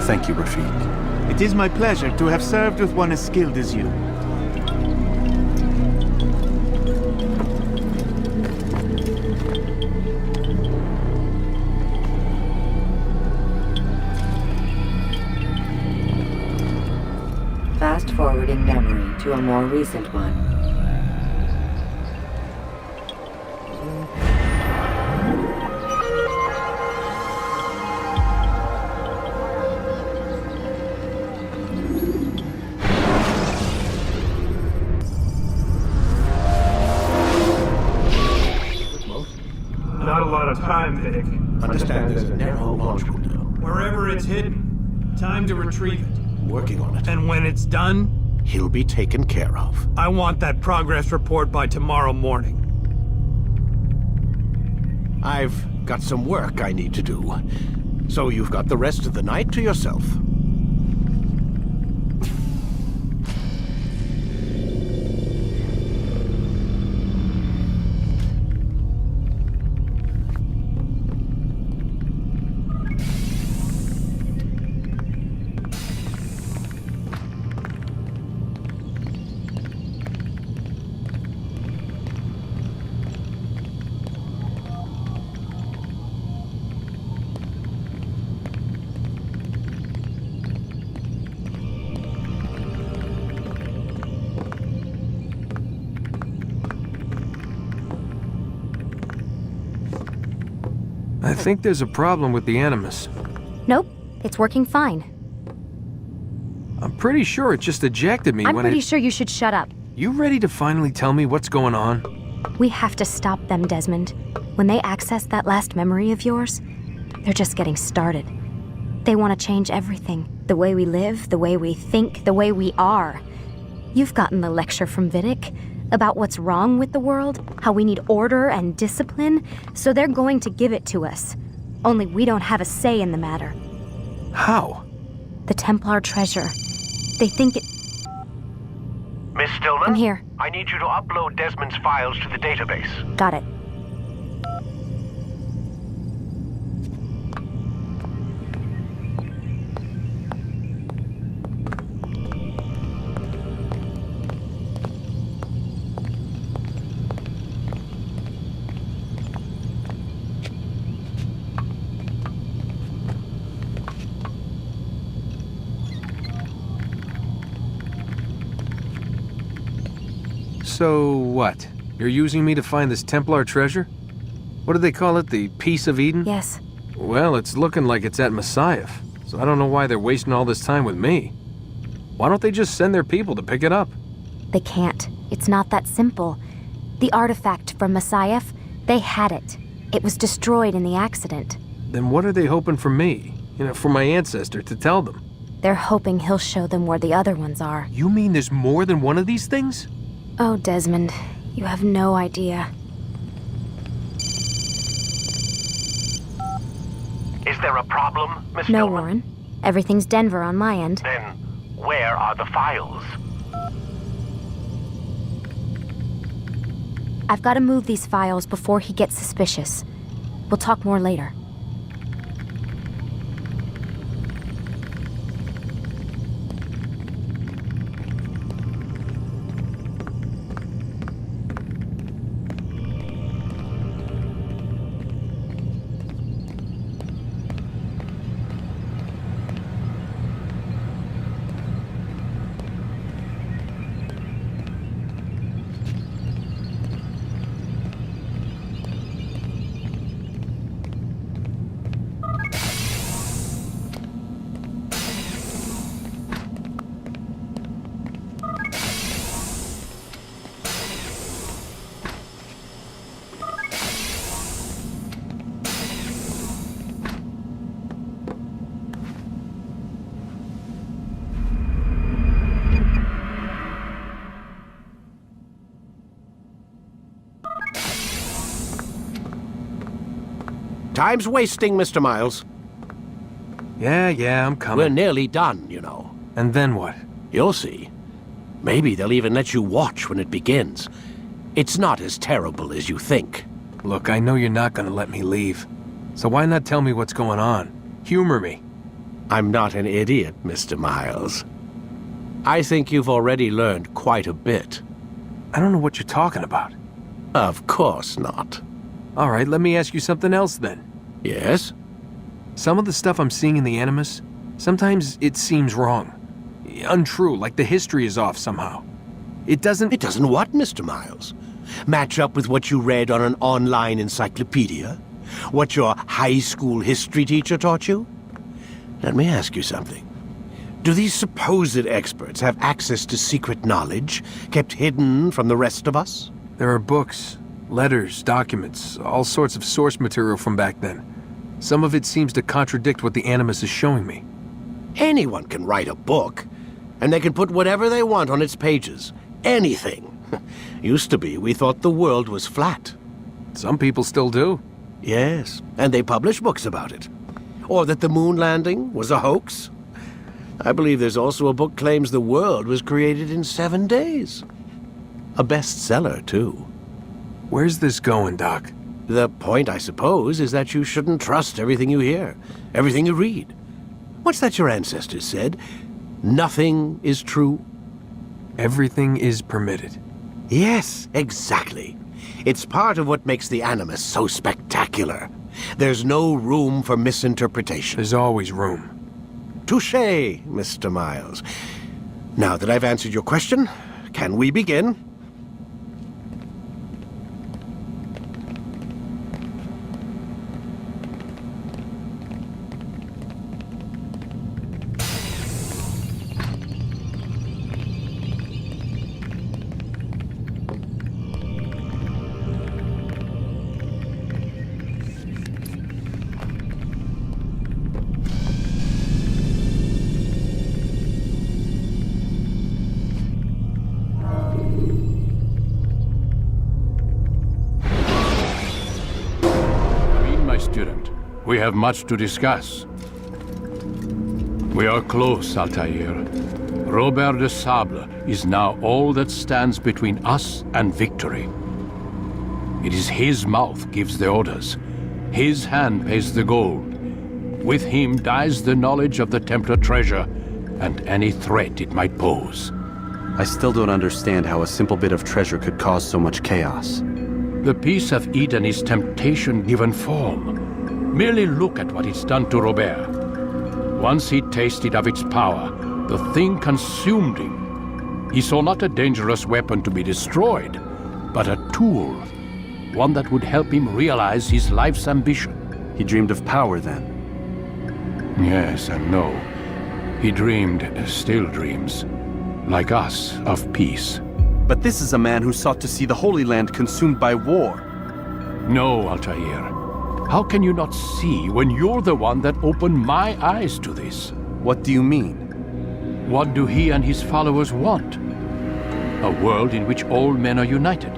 Thank you, Rafiq. It is my pleasure to have served with one as skilled as you. Fast-forwarding memory to a more recent one. Not a lot of time, Vidic. Understand there's a narrow launch window. Wherever it's hidden, time to retrieve it. Working on it. And when it's done, He'll be taken care of. I want that progress report by tomorrow morning. I've got some work I need to do. So you've got the rest of the night to yourself. I think there's a problem with the Animus. Nope, it's working fine. I'm pretty sure it just ejected me I'm when pretty sure you should shut up. You ready to finally tell me what's going on? We have to stop them, Desmond. When they access that last memory of yours, they're just getting started. They want to change everything. The way we live, the way we think, the way we are. You've gotten the lecture from Vidic about what's wrong with the world, how we need order and discipline, so they're going to give it to us. Only we don't have a say in the matter. How? The Templar treasure. They think it... Miss Stillman? I'm here. I need you to upload Desmond's files to the database. Got it. So what? You're using me to find this Templar treasure? What do they call it, the Peace of Eden? Yes. Well, it's looking like it's at Messiah, so I don't know why they're wasting all this time with me. Why don't they just send their people to pick it up? They can't. It's not that simple. The artifact from Messiah, they had it. It was destroyed in the accident. Then what are they hoping for me? You know, for my ancestor to tell them? They're hoping he'll show them where the other ones are. You mean there's more than one of these things? Oh, Desmond, you have no idea. Is there a problem, Miss No, Stillman? Warren. Everything's Denver on my end. Then, where are the files? I've got to move these files before he gets suspicious. We'll talk more later. Time's wasting, Mr. Miles. Yeah, I'm coming. We're nearly done, you know. And then what? You'll see. Maybe they'll even let you watch when it begins. It's not as terrible as you think. Look, I know you're not gonna let me leave. So why not tell me what's going on? Humor me. I'm not an idiot, Mr. Miles. I think you've already learned quite a bit. I don't know what you're talking about. Of course not. All right, let me ask you something else then. Yes? Some of the stuff I'm seeing in the Animus, sometimes it seems wrong. Untrue, like the history is off somehow. It doesn't... It doesn't what, Mr. Miles? Match up with what you read on an online encyclopedia? What your high school history teacher taught you? Let me ask you something. Do these supposed experts have access to secret knowledge kept hidden from the rest of us? There are books, letters, documents, all sorts of source material from back then. Some of it seems to contradict what the Animus is showing me. Anyone can write a book, and they can put whatever they want on its pages. Anything. Used to be, we thought the world was flat. Some people still do. Yes, and they publish books about it. Or that the moon landing was a hoax. I believe there's also a book claims the world was created in 7 days. A bestseller, too. Where's this going, Doc? The point, I suppose, is that you shouldn't trust everything you hear, everything you read. What's that your ancestors said? Nothing is true? Everything is permitted. Yes, exactly. It's part of what makes the Animus so spectacular. There's no room for misinterpretation. There's always room. Touché, Mr. Miles. Now that I've answered your question, can we begin? We have much to discuss. We are close, Altair. Robert de Sable is now all that stands between us and victory. It is his mouth gives the orders. His hand pays the gold. With him dies the knowledge of the Templar treasure and any threat it might pose. I still don't understand how a simple bit of treasure could cause so much chaos. The Peace of Eden is temptation given form. Merely look at what it's done to Robert. Once he tasted of its power, the thing consumed him. He saw not a dangerous weapon to be destroyed, but a tool. One that would help him realize his life's ambition. He dreamed of power then? Yes and no. He dreamed, still dreams, like us, of peace. But this is a man who sought to see the Holy Land consumed by war. No, Altair. How can you not see when you're the one that opened my eyes to this? What do you mean? What do he and his followers want? A world in which all men are united.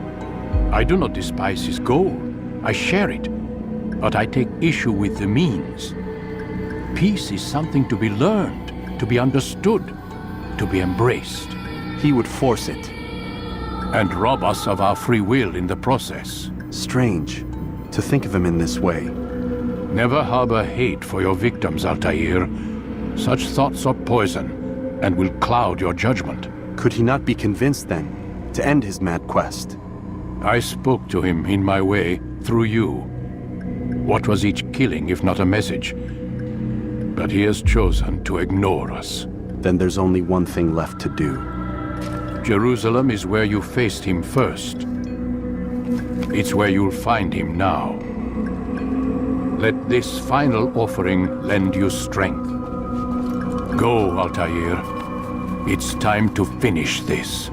I do not despise his goal. I share it. But I take issue with the means. Peace is something to be learned, to be understood, to be embraced. He would force it. And rob us of our free will in the process. Strange. To think of him in this way. Never harbor hate for your victims, Altair. Such thoughts are poison, and will cloud your judgment. Could he not be convinced, then, to end his mad quest? I spoke to him in my way, through you. What was each killing if not a message? But he has chosen to ignore us. Then there's only one thing left to do. Jerusalem is where you faced him first. It's where you'll find him now. Let this final offering lend you strength. Go, Altair. It's time to finish this.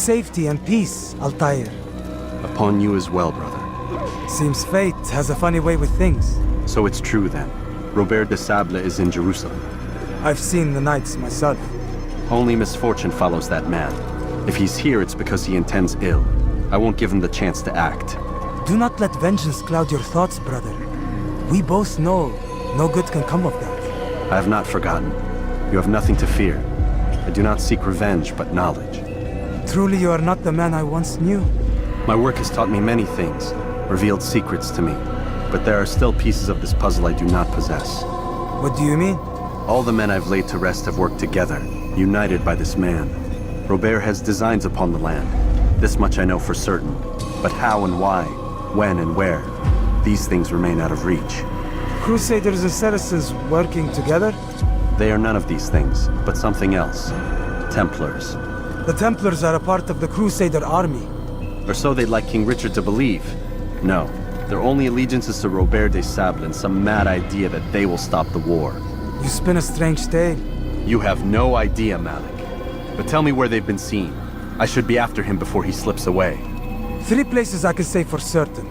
safety and peace, Altair. Upon you as well, brother. Seems fate has a funny way with things. So it's true then. Robert Désilets is in Jerusalem. I've seen the Knights myself. Only misfortune follows that man. If he's here, it's because he intends ill. I won't give him the chance to act. Do not let vengeance cloud your thoughts, brother. We both know no good can come of that. I have not forgotten. You have nothing to fear. I do not seek revenge, but knowledge. Truly you are not the man I once knew. My work has taught me many things, revealed secrets to me. But there are still pieces of this puzzle I do not possess. What do you mean? All the men I've laid to rest have worked together, united by this man. Robert has designs upon the land. This much I know for certain. But how and why, when and where, these things remain out of reach. Crusaders and Saracens working together? They are none of these things, but something else. Templars. The Templars are a part of the Crusader army. Or so they'd like King Richard to believe. No, their only allegiance is to Robert Désilets and some mad idea that they will stop the war. You spin a strange tale. You have no idea, Malik. But tell me where they've been seen. I should be after him before he slips away. 3 places I can say for certain.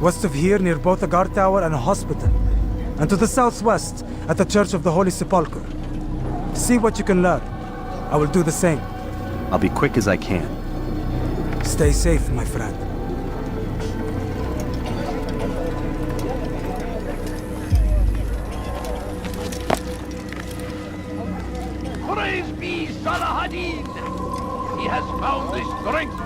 West of here, near both a guard tower and a hospital. And to the southwest, at the Church of the Holy Sepulchre. See what you can learn. I will do the same. I'll be quick as I can. Stay safe, my friend. Praise be Salahadin! He has found the strength!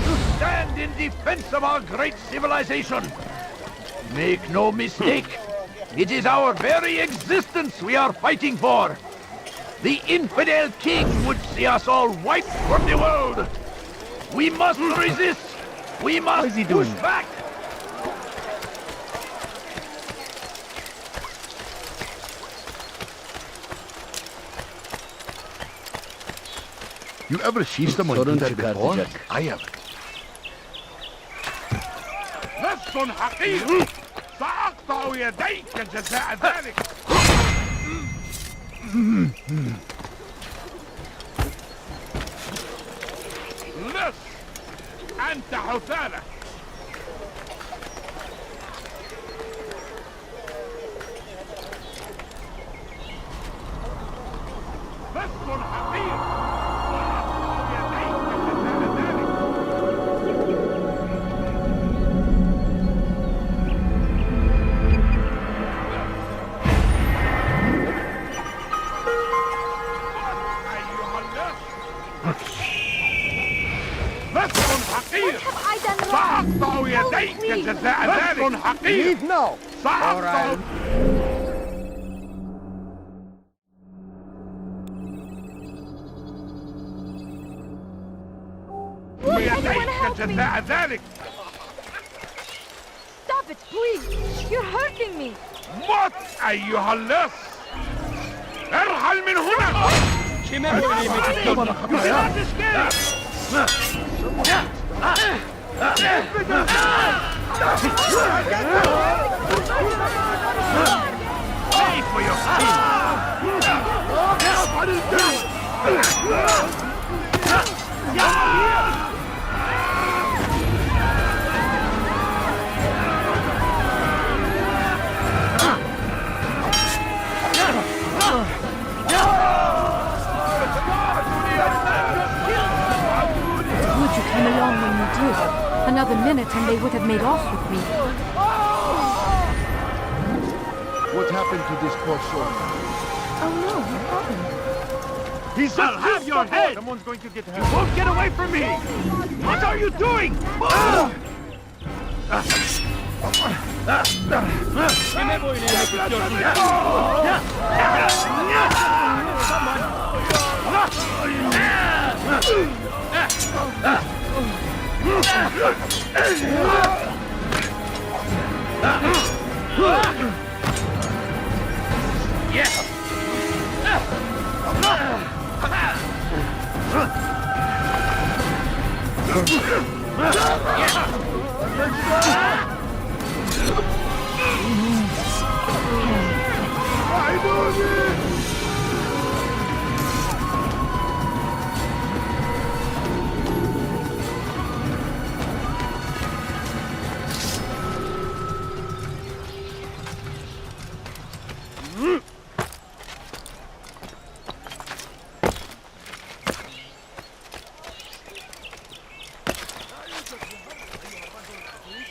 To stand in defense of our great civilization. Make no mistake, it is our very existence we are fighting for. The infidel king would see us all wiped from the world. We must resist. We must push back. You ever see someone do that before? I haven't. نص حقيقي سأقطع يديك جزاء ذلك. لص أنت حثالة. نص حقيقي سأقطع يديك جزاء ذلك. حقيقي. Leave now. سأقطع. يديك جزاء ذلك. Stop it, please! You're hurting me! مت أيها اللص. ارحل من هنا. Pay for your Would you came along when you did? Another minute and they would have made off with me. What happened to this poor soul? Oh no, what happened? I'll have your head! Someone's going to get hurt. You won't get away from me! What are you doing?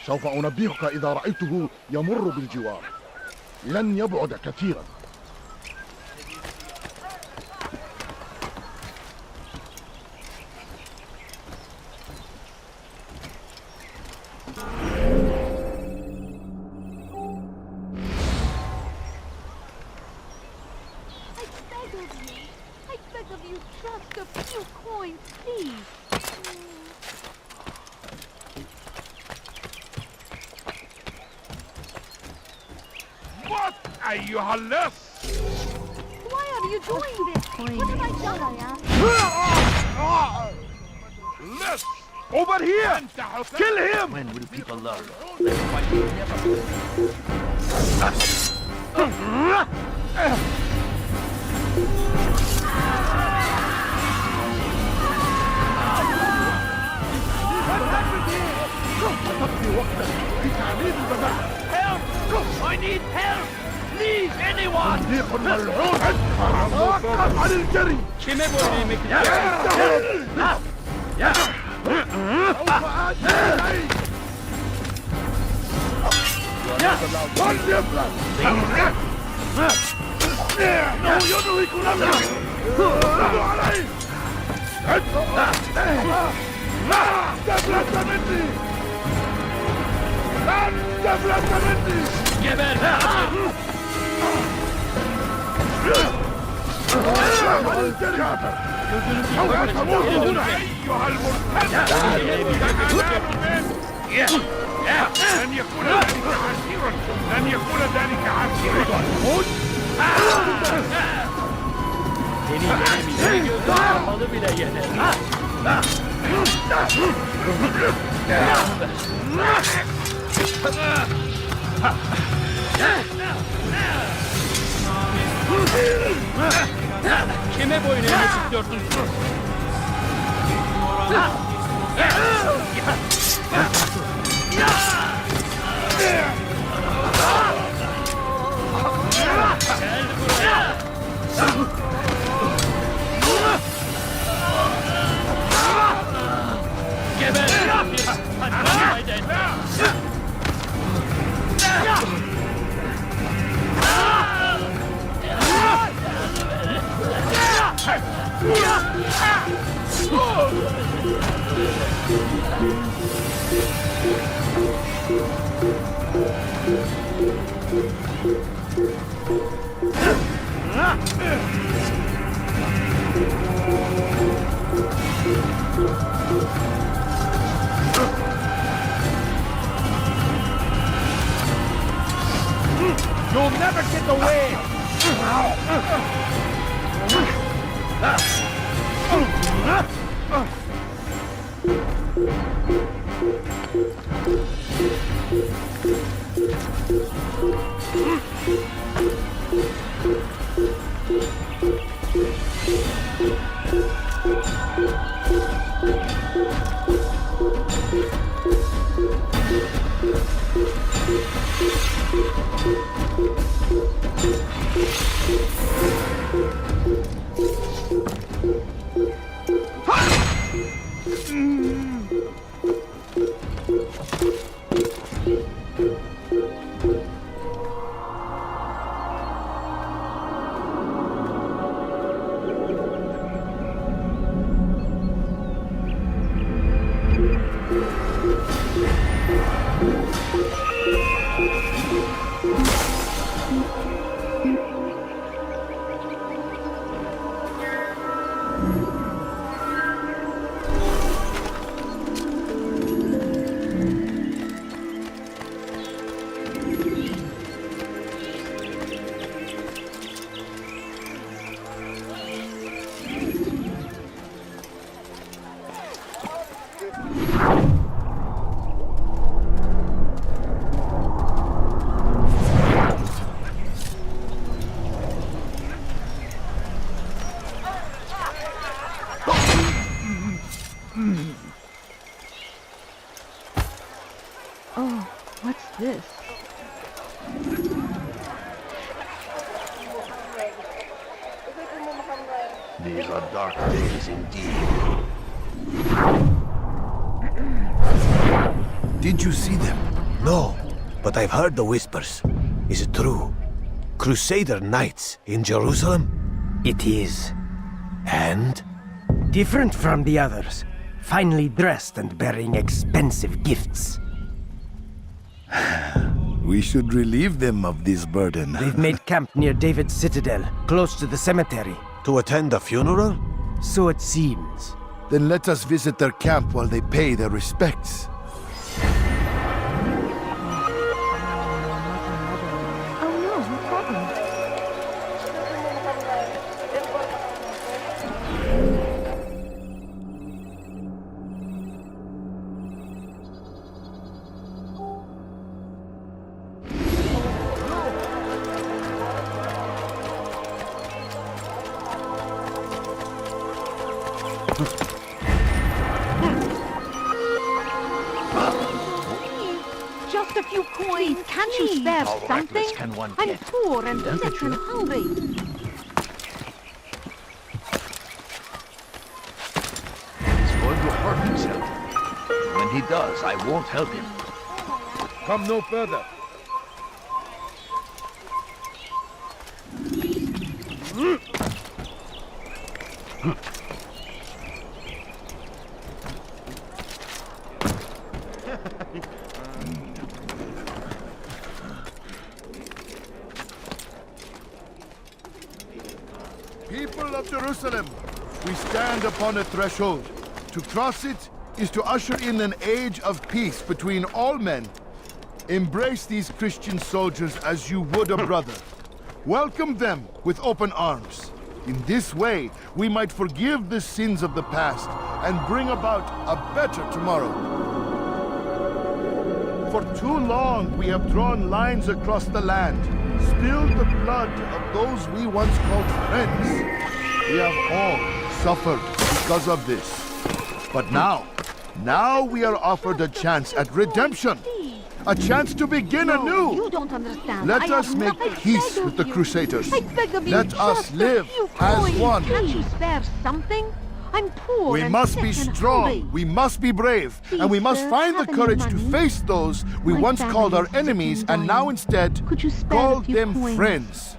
سوف أنبهك إذا رأيته يمر بالجوار. لن يبعد كثيرا. I beg of you, just a few coins, please. What أيها اللص? Why are you doing this? What have I done, List! Over here! Kill him! When will people learn? Help! I need help! Please, anyone! لن يكون ذلك عسيرا. لن يكون ذلك عسيرا. Yapmalı bile yeter. Kime boyun eğmek istiyorsun? Gel buraya. Geber! Haydi! You'll never get away! Oh, what's this? These are dark days indeed. Did you see them? No, but I've heard the whispers. Is it true? Crusader knights in Jerusalem? It is. And? Different from the others. Finely dressed and bearing expensive gifts. We should relieve them of this burden. They've made camp near David's citadel, close to the cemetery. To attend a funeral? So it seems. Then let us visit their camp while they pay their respects. Just a few coins. Can't you spare How something? reckless can one I'm get? poor and sick and hungry. He's going to hurt himself. When he does, I won't help him. Come no further. People of Jerusalem, we stand upon a threshold. To cross it is to usher in an age of peace between all men. Embrace these Christian soldiers as you would a brother. Welcome them with open arms. In this way, we might forgive the sins of the past and bring about a better tomorrow. For too long, we have drawn lines across the land, spilled the blood of those we once called friends. We have all suffered because of this. But now we are offered a chance at redemption. A chance to begin anew. You don't understand. Let I us have make nothing peace begged with the of you. Crusaders. I beg of you, Let us just a live few as coins. one. Can't you spare something? I'm poor We and must sick be and strong, hungry. we must be brave, and we Please, must sir, find the have any courage to money? face those we My once called our family is sick enemies and and now dying. instead Could you spare a call few them coins? friends.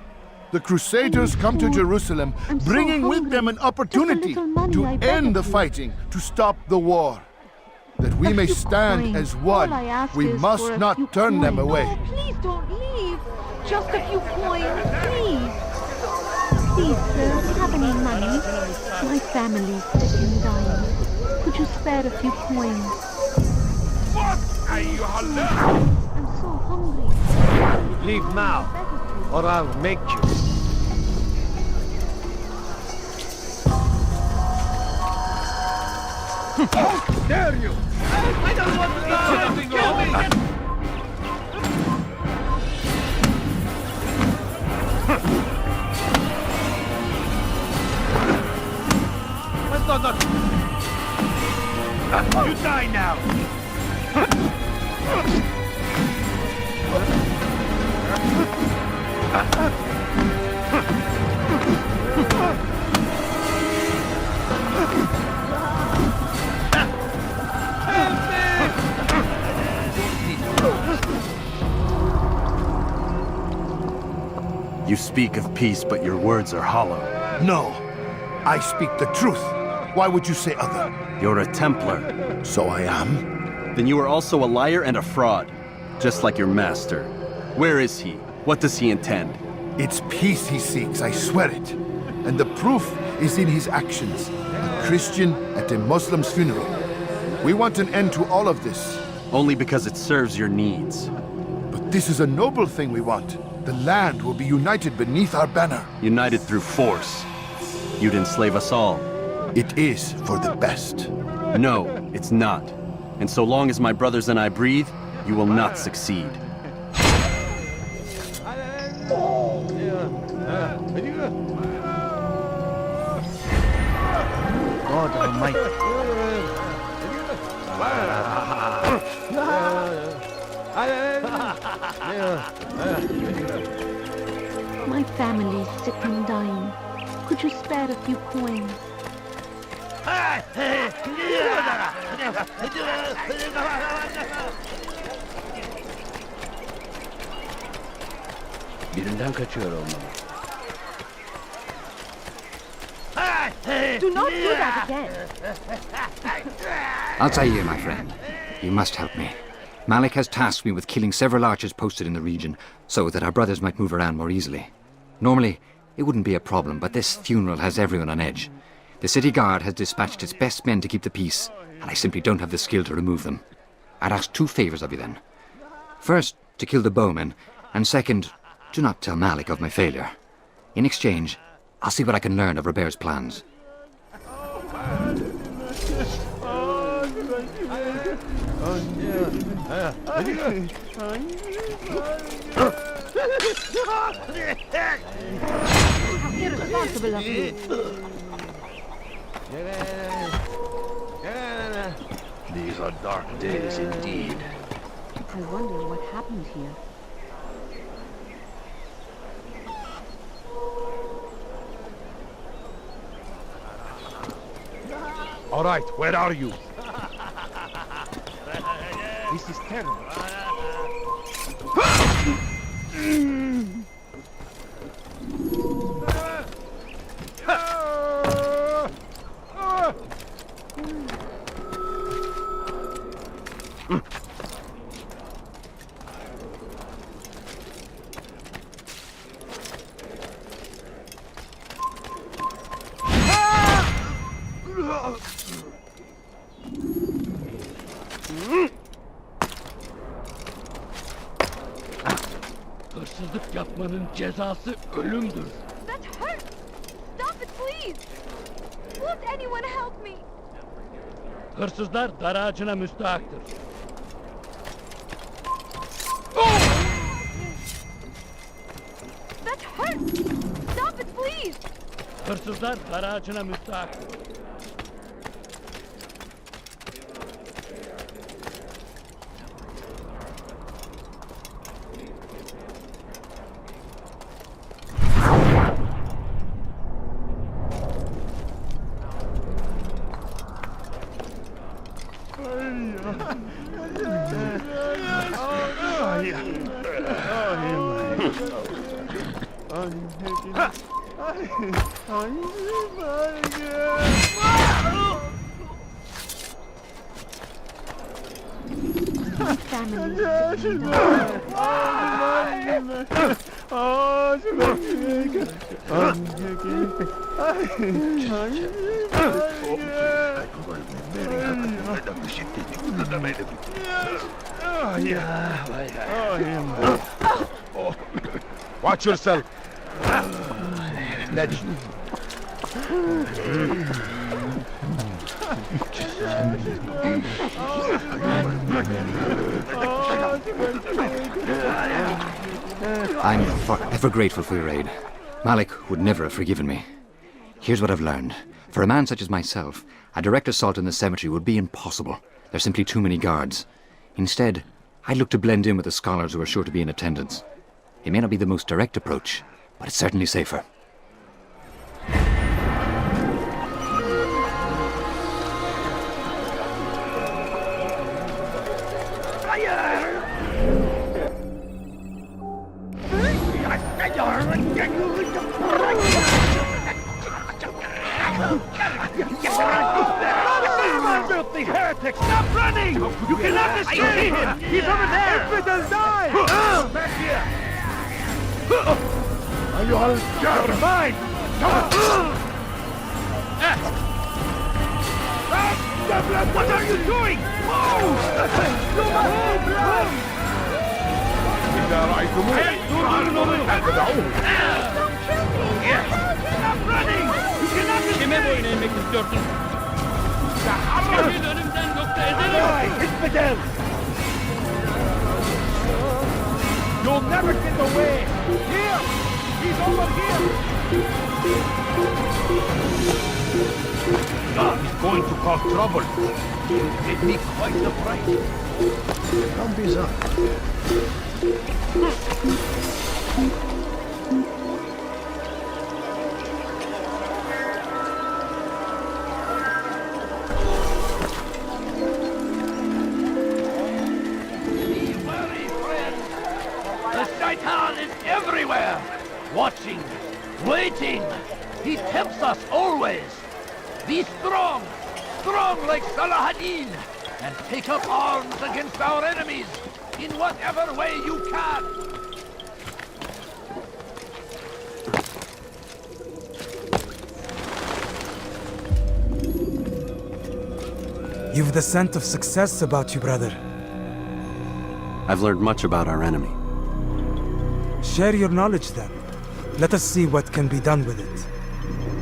The Crusaders come to poor. Jerusalem, I'm so bringing with hungry. them an opportunity Just a little money, to I beg end the of you. fighting, to stop the war. That we A may few stand coins. as All one, I ask we is must for a not few turn them coins. away. No, please don't leave. Just a few coins, please. Please, sir, have any money? My family's sick and dying. Could you spare a few coins? What are you I'm so hungry. Leave now, or I'll make you. How dare you! I don't want to die! Kill me! That's not nothing. You die now! You speak of peace, but your words are hollow. No, I speak the truth. Why would you say other? You're a Templar. So I am. Then you are also a liar and a fraud, just like your master. Where is he? What does he intend? It's peace he seeks, I swear it. And the proof is in his actions. A Christian at a Muslim's funeral. We want an end to all of this. Only because it serves your needs. But this is a noble thing we want. The land will be united beneath our banner. United through force. You'd enslave us all. It is for the best. No, it's not. And so long as my brothers and I breathe, you will not succeed. God Almighty. My family's sick and dying. Could you spare a few coins? Birinden kaçıyor olmalı. Do not do that again. Altair, my friend. You must help me. Malik has tasked me with killing several archers posted in the region, so that our brothers might move around more easily. Normally, it wouldn't be a problem, but this funeral has everyone on edge. The city guard has dispatched its best men to keep the peace, and I simply don't have the skill to remove them. I'd ask 2 favors of you then. First, to kill the bowmen, and second, do not tell Malik of my failure. In exchange, I'll see what I can learn of Robert's plans. How irresponsible of you. These are dark days indeed. I wonder what happened here. All right, where are you? This is terrible. Hırsızlık yapmanın cezası ölümdür. That hurts! Stop it, please! Won't anyone help me? Hırsızlar dar ağacına müstahaktır. That hurts! Stop it, please! Hırsızlar dar ağacına müstahaktır. Watch yourself. Let's. I'm forever grateful for your aid. Malik would never have forgiven me. Here's what I've learned. For a man such as myself, a direct assault in the cemetery would be impossible. There's simply too many guards. Instead, I'd look to blend in with the scholars who are sure to be in attendance. It may not be the most direct approach, but it's certainly safer. Filthy heretic! Stop running! You cannot escape him! He's over there! Infidels die! Back here! Are you all you're mine? What are you doing? Move! إذا رأيتموه Stop running! You cannot escape! Kime boyun eğmek istiyorsun? Seni önümden yoksa ederim! Infidel! You'll never get away! Here! He's over here! God is going to cause trouble. It will give me quite the fright. Don't be so. Shaitan is everywhere! Watching, waiting! He tempts us always! Be strong! Strong like Salahadin! And take up arms against our enemies! In whatever way you can! You've the scent of success about you, brother. I've learned much about our enemy. Share your knowledge then. Let us see what can be done with it.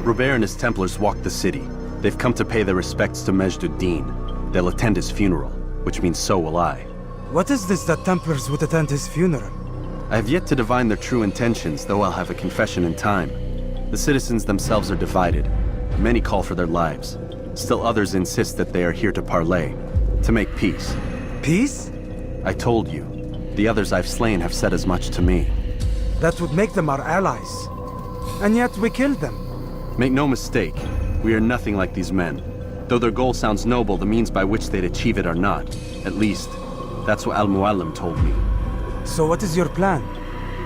Robert and his Templars walked the city. They've come to pay their respects to Majd-ud-Din. They'll attend his funeral, which means so will I. What is this that Templars would attend his funeral? I have yet to divine their true intentions, though I'll have a confession in time. The citizens themselves are divided. Many call for their lives. Still others insist that they are here to parley, to make peace. Peace? I told you. The others I've slain have said as much to me. That would make them our allies. And yet we killed them. Make no mistake, we are nothing like these men. Though their goal sounds noble, the means by which they'd achieve it are not. At least, that's what Al-Muallim told me. So what is your plan?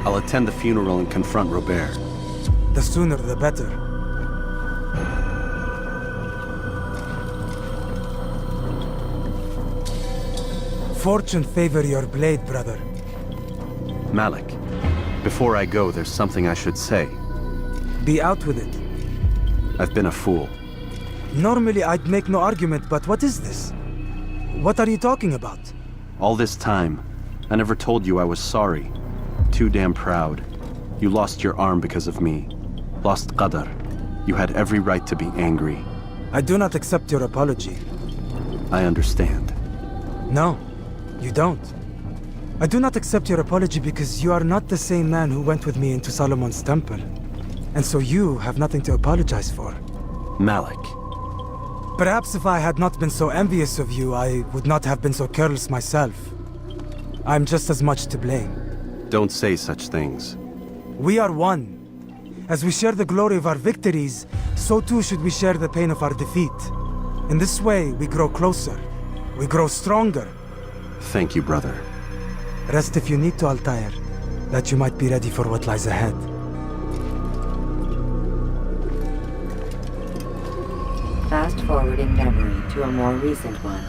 I'll attend the funeral and confront Robert. The sooner the better. Fortune favor your blade, brother. Malik, before I go, there's something I should say. Be out with it. I've been a fool. Normally I'd make no argument, but what is this? What are you talking about? All this time, I never told you I was sorry. Too damn proud. You lost your arm because of me. Lost Qadar. You had every right to be angry. I do not accept your apology. I understand. No, you don't. I do not accept your apology because you are not the same man who went with me into Solomon's temple. And so you have nothing to apologize for. Malik. Perhaps if I had not been so envious of you, I would not have been so careless myself. I'm just as much to blame. Don't say such things. We are one. As we share the glory of our victories, so too should we share the pain of our defeat. In this way, we grow closer. We grow stronger. Thank you, brother. Rest if you need to, Altair, that you might be ready for what lies ahead. Fast forwarding memory to a more recent one.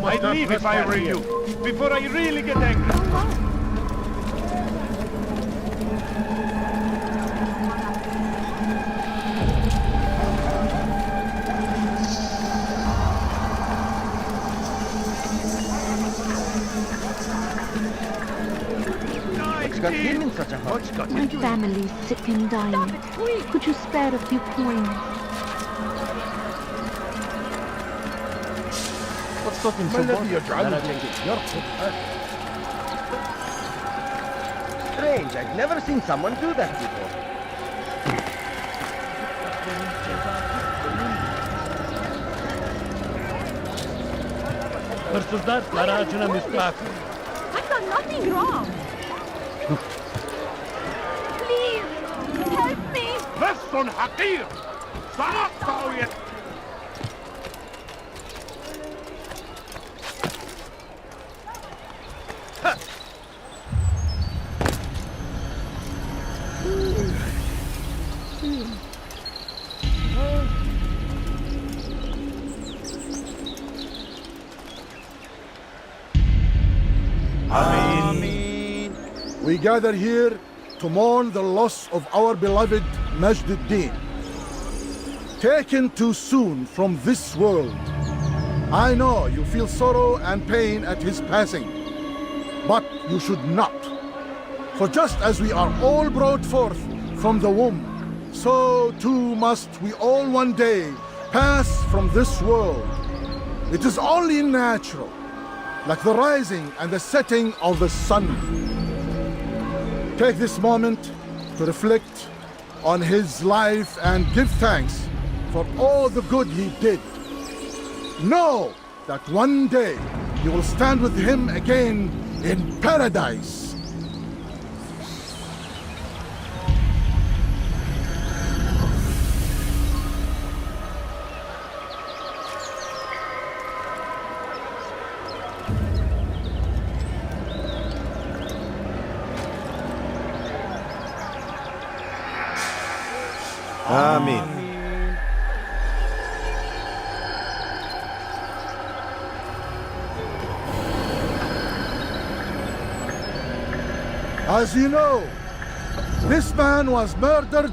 I'd leave if I were you, before I really get angry. What's got him in such a hurry? My family's sick and dying. Could you spare a few coins? What's stopping so much? Strange, I've never seen someone do that before. Hırsızlar garajına müstahak. I've done nothing wrong. Please, help me. لست حقير سأقطع يدك. We gather here to mourn the loss of our beloved Majd-ud-Din. taken too soon from this world. I know you feel sorrow and pain at his passing, but you should not. For just as we are all brought forth from the womb, so too must we all one day pass from this world. It is only natural, like the rising and the setting of the sun. Take this moment to reflect on his life and give thanks for all the good he did. Know that one day you will stand with him again in paradise. Amen. As you know, this man was murdered.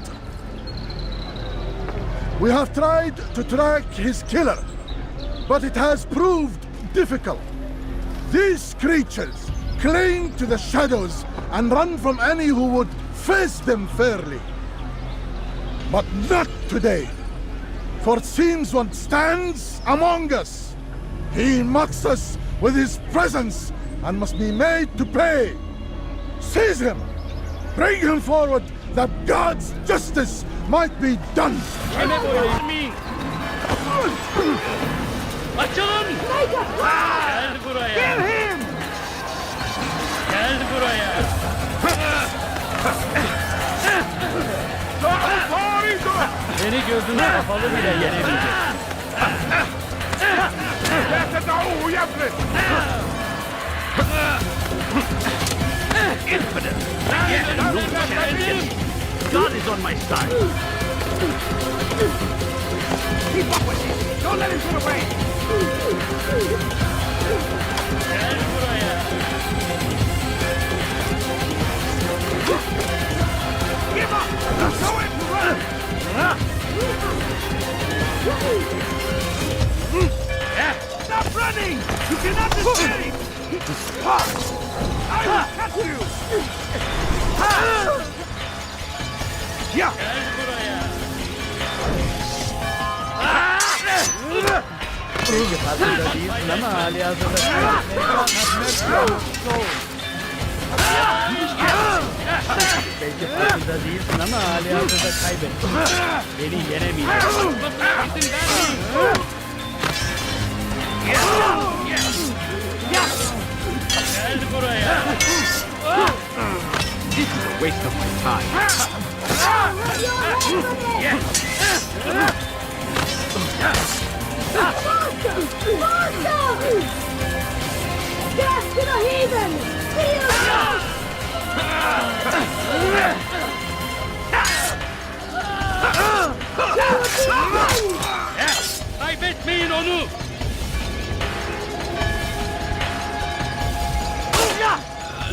We have tried to track his killer, but it has proved difficult. These creatures cling to the shadows and run from any who would face them fairly. But not today, for it seems one stands among us. He mocks us with his presence and must be made to pay. Seize him! Bring him forward that God's justice might be done! Açılın! Gel buraya! Kill him! Gel buraya! Beni gözüne kapalı bile yenemeyecek. Infidel! No chance! God is on my side! Keep up with him! Don't let him get away! Gel buraya! Give up! Show him to run! Stop running! You cannot escape! I will catch you! Yeah! Belki farkında değilsin ama halihazırda kaybettin. Beni yenemeyeceksin. İzin vermeyin. Gel buraya. This is a waste of my time. Death to the heathen! Kaybetmeyin onu!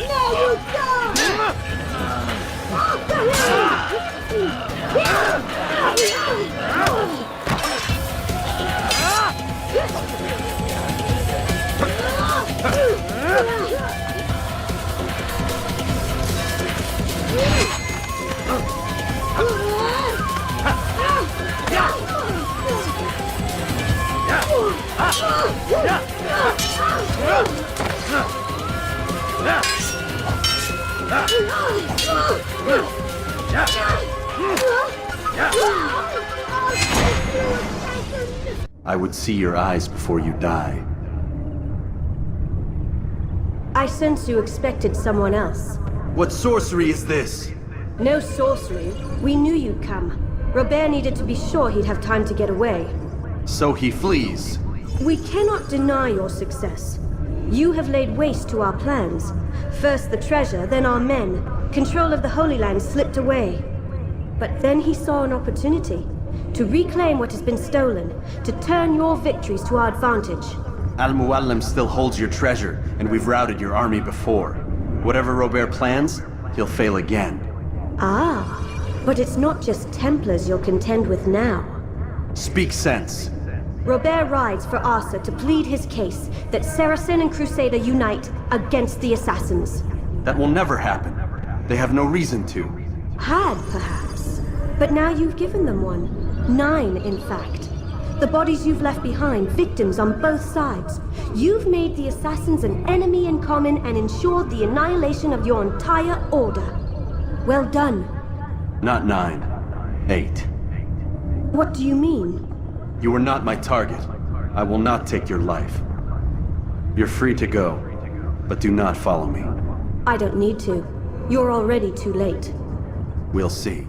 Now you die! After I would see your eyes before you die. I sense you expected someone else. What sorcery is this? No sorcery. We knew you'd come. Robert needed to be sure he'd have time to get away. So he flees. We cannot deny your success. You have laid waste to our plans. First the treasure, then our men. Control of the Holy Land slipped away. But then he saw an opportunity to reclaim what has been stolen, to turn your victories to our advantage. Al-Muallim still holds your treasure, and we've routed your army before. Whatever Robert plans, he'll fail again. Ah, but it's not just Templars you'll contend with now. Speak sense. Robert rides for Arsa to plead his case that Saracen and Crusader unite against the assassins. That will never happen. They have no reason to. Had, perhaps. But now you've given them one. 9, in fact. The bodies you've left behind, victims on both sides. You've made the assassins an enemy in common and ensured the annihilation of your entire order. Well done. Not 9. 8. What do you mean? You are not my target. I will not take your life. You're free to go, but do not follow me. I don't need to. You're already too late. We'll see.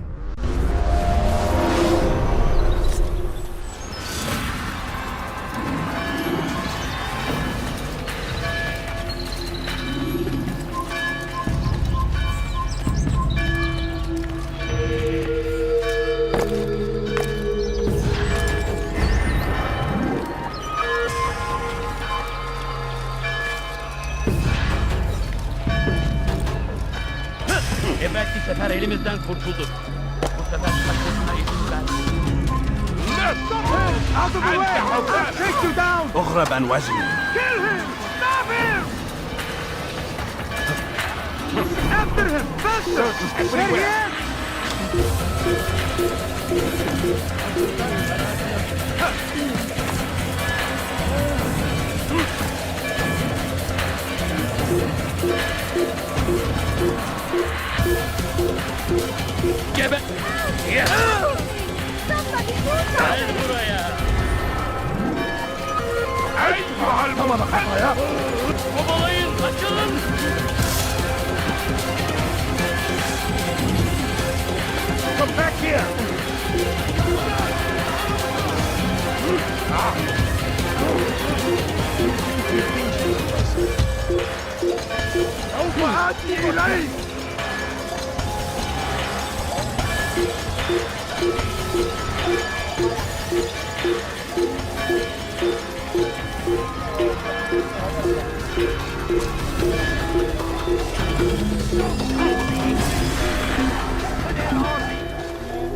Evvelki sefer elimizden kurtulduk. Bu sefer kaçmasına izin vermeyin. Out of the way! I'll take you down! أخرى بن وزن. Kill him! Stop him! After him! Faster! They're here! Gebe! Somebody do Gel something! buraya! Tamam kafaya! Kovalayın, kaçın! Come back here! أوفى إليك!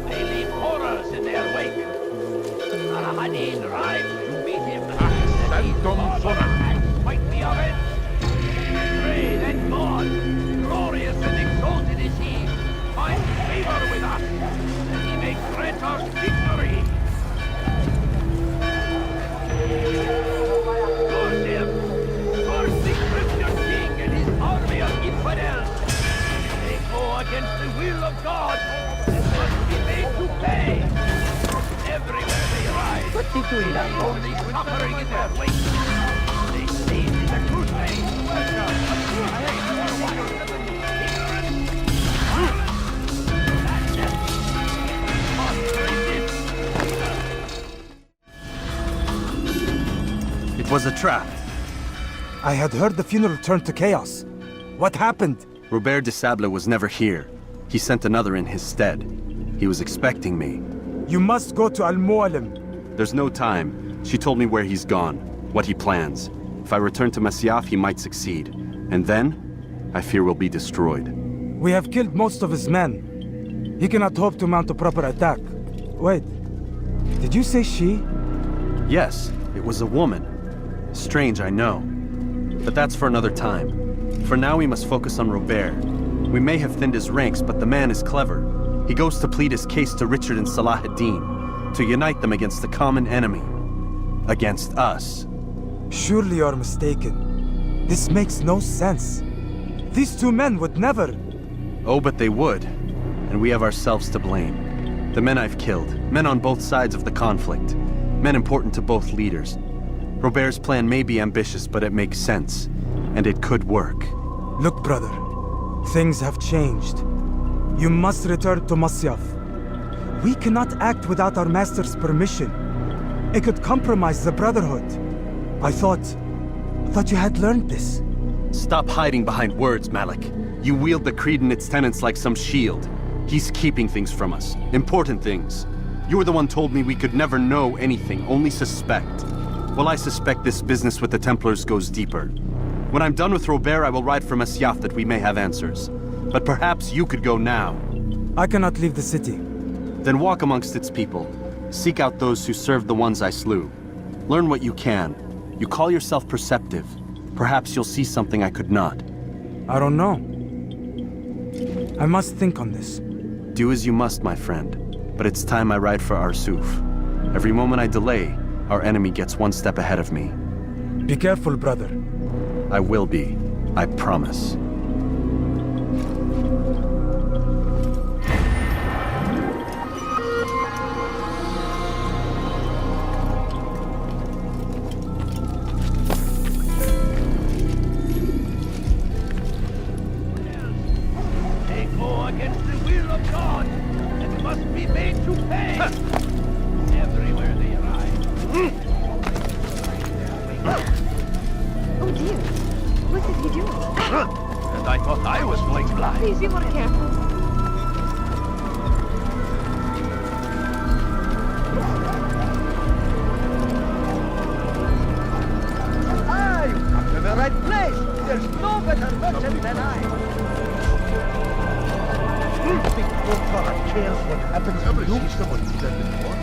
They leave horrors in their wake. Al-Hadid rides to meet him. Might be of it. Great and God, glorious and exalted is he. Find favor with us, that he may grant us victory. Curse him! Curse the Christian king and his army of infidels! They go against the will of God and must be made to pay! Everywhere they ride, they only suffering in their wake! They see in the crusade! It was a trap. I had heard the funeral turned to chaos. What happened? Robert Désilets was never here. He sent another in his stead. He was expecting me. You must go to Al-Mu'alim. There's no time. She told me where he's gone, what he plans. If I return to Masyaf, he might succeed. And then, I fear we'll be destroyed. We have killed most of his men. He cannot hope to mount a proper attack. Wait, did you say she? Yes, it was a woman. Strange, I know. But that's for another time. For now, we must focus on Robert. We may have thinned his ranks, but the man is clever. He goes to plead his case to Richard and Salah ad-Din, to unite them against the common enemy. Against us. Surely you're mistaken. This makes no sense. These two men would never... Oh, but they would. And we have ourselves to blame. The men I've killed, men on both sides of the conflict, men important to both leaders. Robert's plan may be ambitious, but it makes sense. And it could work. Look, brother. Things have changed. You must return to Masyaf. We cannot act without our master's permission. It could compromise the Brotherhood. I thought you had learned this. Stop hiding behind words, Malik. You wield the creed and its tenets like some shield. He's keeping things from us. Important things. You were the one told me we could never know anything, only suspect. Well, I suspect this business with the Templars goes deeper. When I'm done with Robert, I will ride for Masyaf that we may have answers. But perhaps you could go now. I cannot leave the city. Then walk amongst its people. Seek out those who served the ones I slew. Learn what you can. You call yourself perceptive. Perhaps you'll see something I could not. I don't know. I must think on this. Do as you must, my friend. But it's time I ride for Arsuf. Every moment I delay, our enemy gets one step ahead of me. Be careful, brother. I will be. I promise. They go against the will of God and must be made to pay. Everywhere they arrive. Oh dear. What is he doing? And I thought I was going blind. Please be more careful. Ah, you come to the right place. There's no better merchant than I. Big bullfrog cares what happens when you see someone who's done before.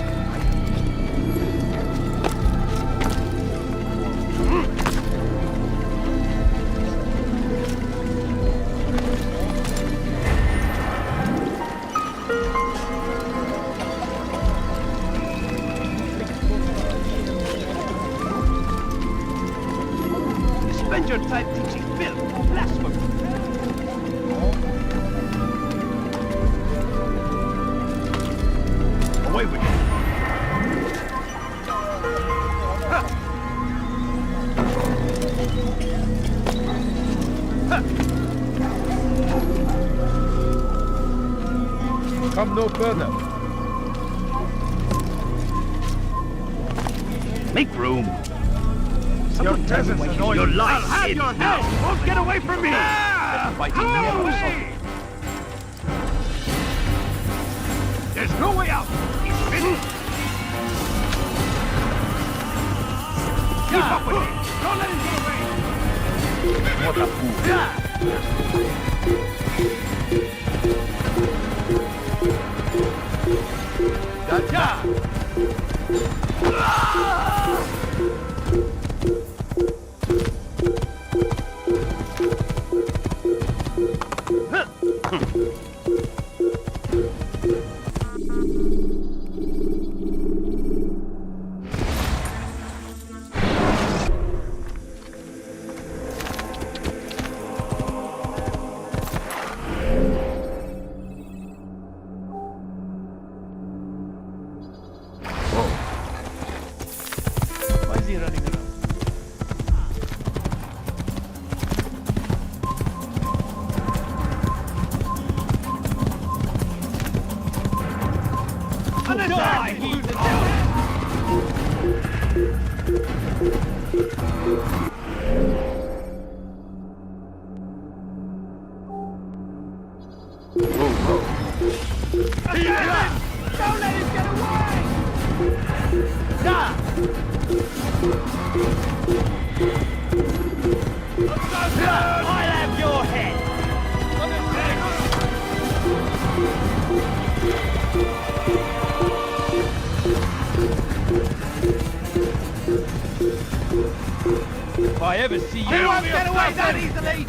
Spend your time teaching filth, blasphemy. Away with you. Come no further. Make room. Your presence annoys Your me. life. I'll have your head! You won't get away from me! Fighting Away! There's no way out! He's finished! Keep up with him! Don't let him get away! What a fool! Gotcha! Why is he running around? Don't let him get away! I'll have your head! If I ever see you, he won't get away that easily!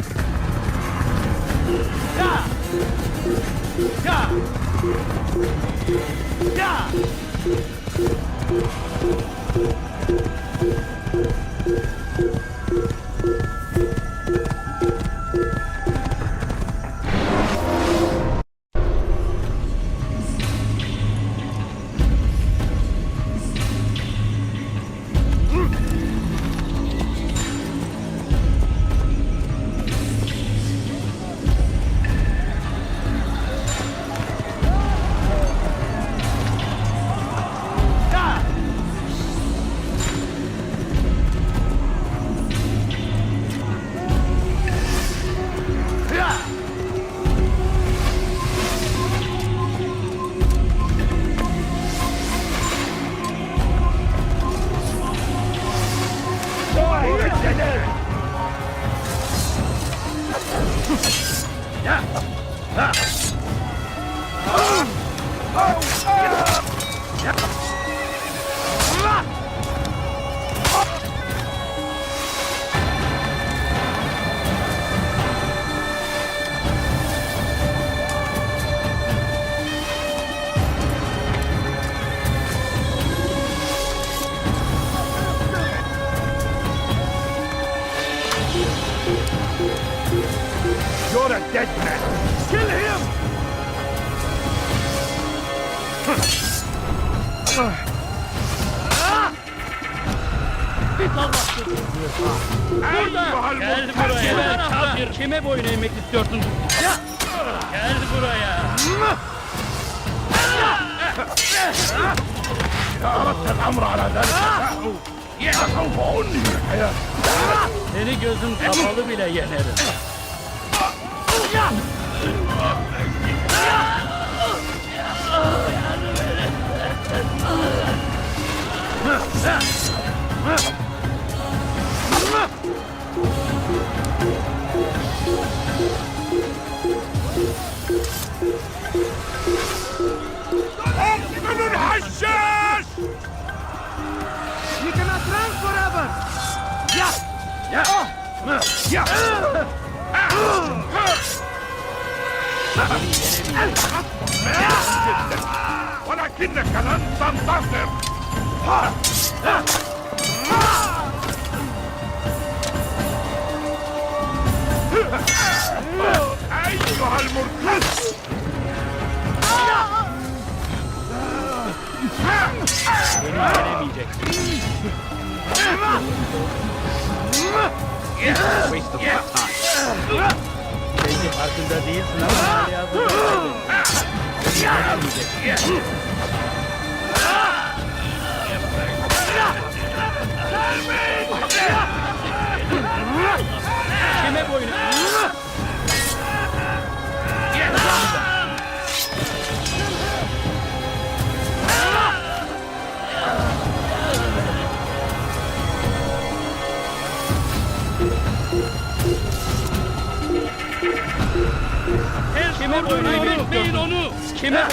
dead man! Kill him! Bir Allah'sın! Burada! Gel buraya! Kafir! Kime boyun eğmek istiyorsun? Gel buraya! Seni gözüm kapalı bile yenerim. Open Hashash! You cannot run forever! ولكنك لن تنتصر! أيها المرتد! Beni yenemeyeceksin. Waste of my time. Belki farkında değilsin ama hala buradayım. Beni yenemeyeceksin. Kime boyun? Kime boyun eğmeyin onu? Kime?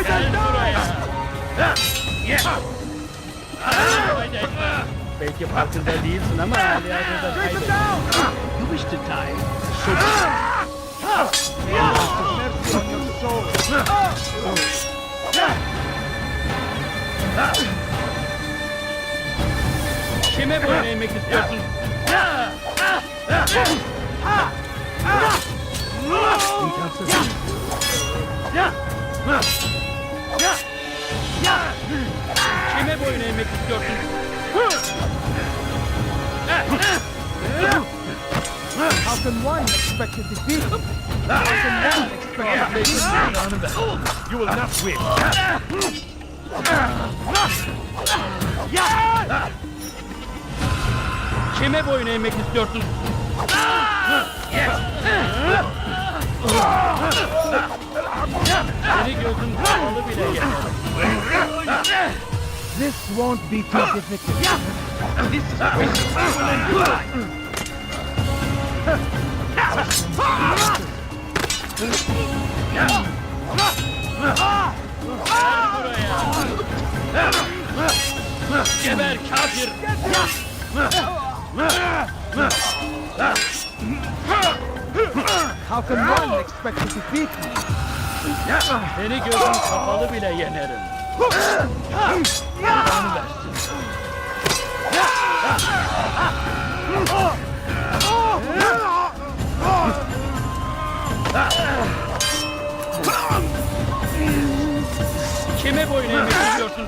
Gel buraya. Belki farkında değilsin ama hala burada kaybettin. You wish to die. So kime boyun eğmek istiyorsun? İmkansız. Kime boyun eğmek istiyorsun? How can one expect to defeat him? How can one expect to defeat him? You will not win. Kime boyun eğmek istiyorsun? Seni gözüm kapalı bile yenerim. This won't be too difficult. This is a waste of fuel and time. Geber kafir! How can one expect to defeat me? Seni gözüm kapalı bile yenerim. Yalanı versin. Kime boyun eğmek istiyorsun?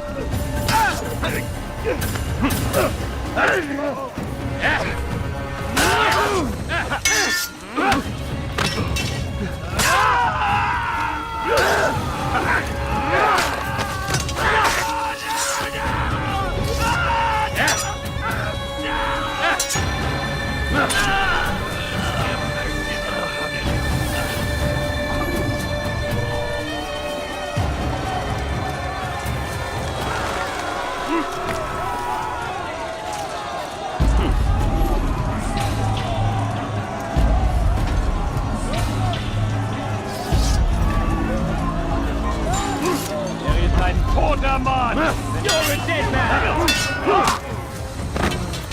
man! You're a dead man!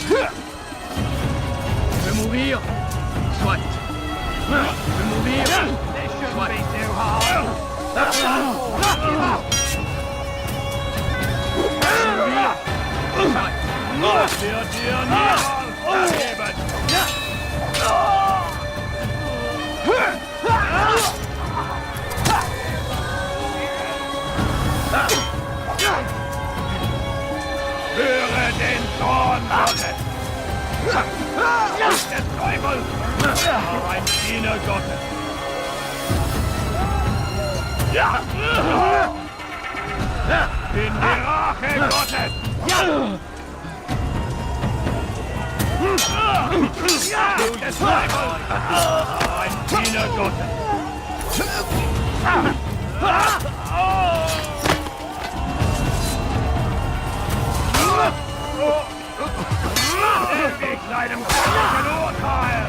Tu veux mourir? Soit. Tu veux mourir? This shouldn't be too hard. Höre den Zorn Gottes! Der Teufel war ein Diener Gottes! In die Rache Gottes! Der Teufel war ein Diener Gottes! Ewig seinem göttlichen Urteil!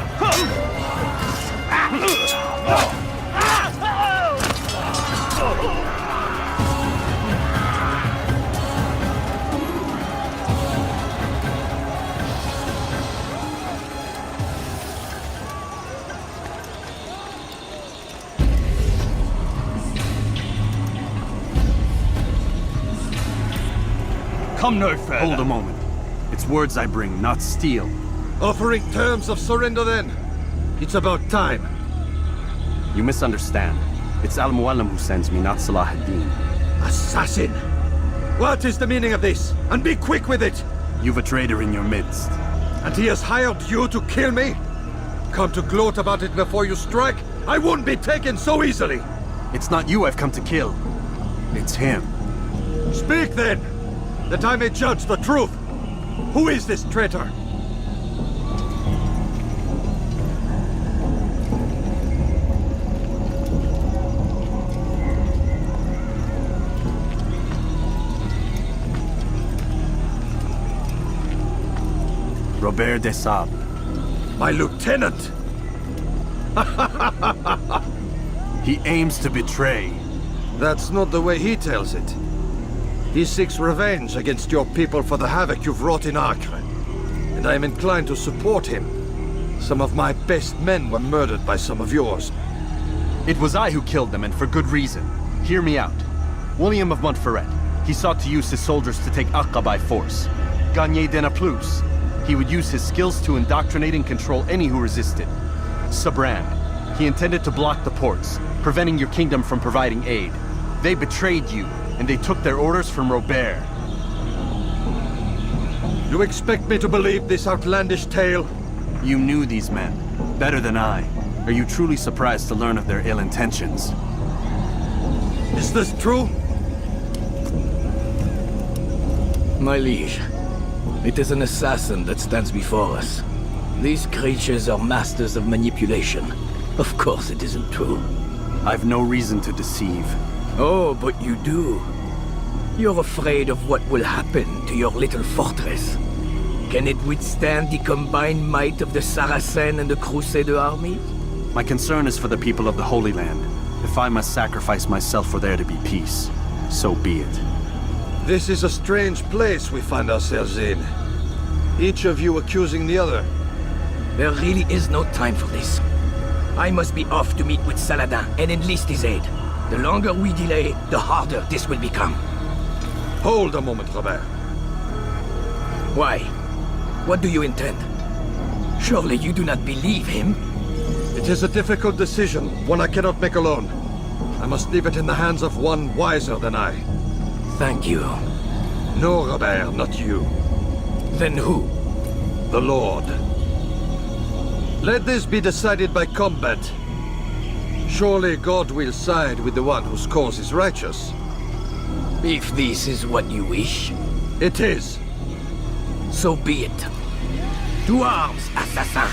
Come no further. Hold a moment. It's words I bring, not steel. Offering terms of surrender then. It's about time. You misunderstand. It's Al-Mualim who sends me, not Salah ad-Din. Assassin! What is the meaning of this? And be quick with it! You've a traitor in your midst. And he has hired you to kill me? Come to gloat about it before you strike? I wouldn't be taken so easily! It's not you I've come to kill. It's him. Speak then! That I may judge the truth! Who is this traitor? Robert de Sable. My lieutenant! He aims to betray. That's not the way he tells it. He seeks revenge against your people for the havoc you've wrought in Acre. And I am inclined to support him. Some of my best men were murdered by some of yours. It was I who killed them, and for good reason. Hear me out. William of Montferrat. He sought to use his soldiers to take Acre by force. Gagné de Naplouse. He would use his skills to indoctrinate and control any who resisted. Sabran. He intended to block the ports, preventing your kingdom from providing aid. They betrayed you, and they took their orders from Robert. You expect me to believe this outlandish tale? You knew these men, better than I. Are you truly surprised to learn of their ill intentions? Is this true? My liege, it is an assassin that stands before us. These creatures are masters of manipulation. Of course it isn't true. I've no reason to deceive. Oh, but you do. You're afraid of what will happen to your little fortress. Can it withstand the combined might of the Saracen and the Crusader armies? My concern is for the people of the Holy Land. If I must sacrifice myself for there to be peace, so be it. This is a strange place we find ourselves in. Each of you accusing the other. There really is no time for this. I must be off to meet with Saladin and enlist his aid. The longer we delay, the harder this will become. Hold a moment, Robert. Why? What do you intend? Surely you do not believe him? It is a difficult decision, one I cannot make alone. I must leave it in the hands of one wiser than I. Thank you. No, Robert, not you. Then who? The Lord. Let this be decided by combat. Surely God will side with the one whose cause is righteous. If this is what you wish. It is. So be it. To arms, assassin!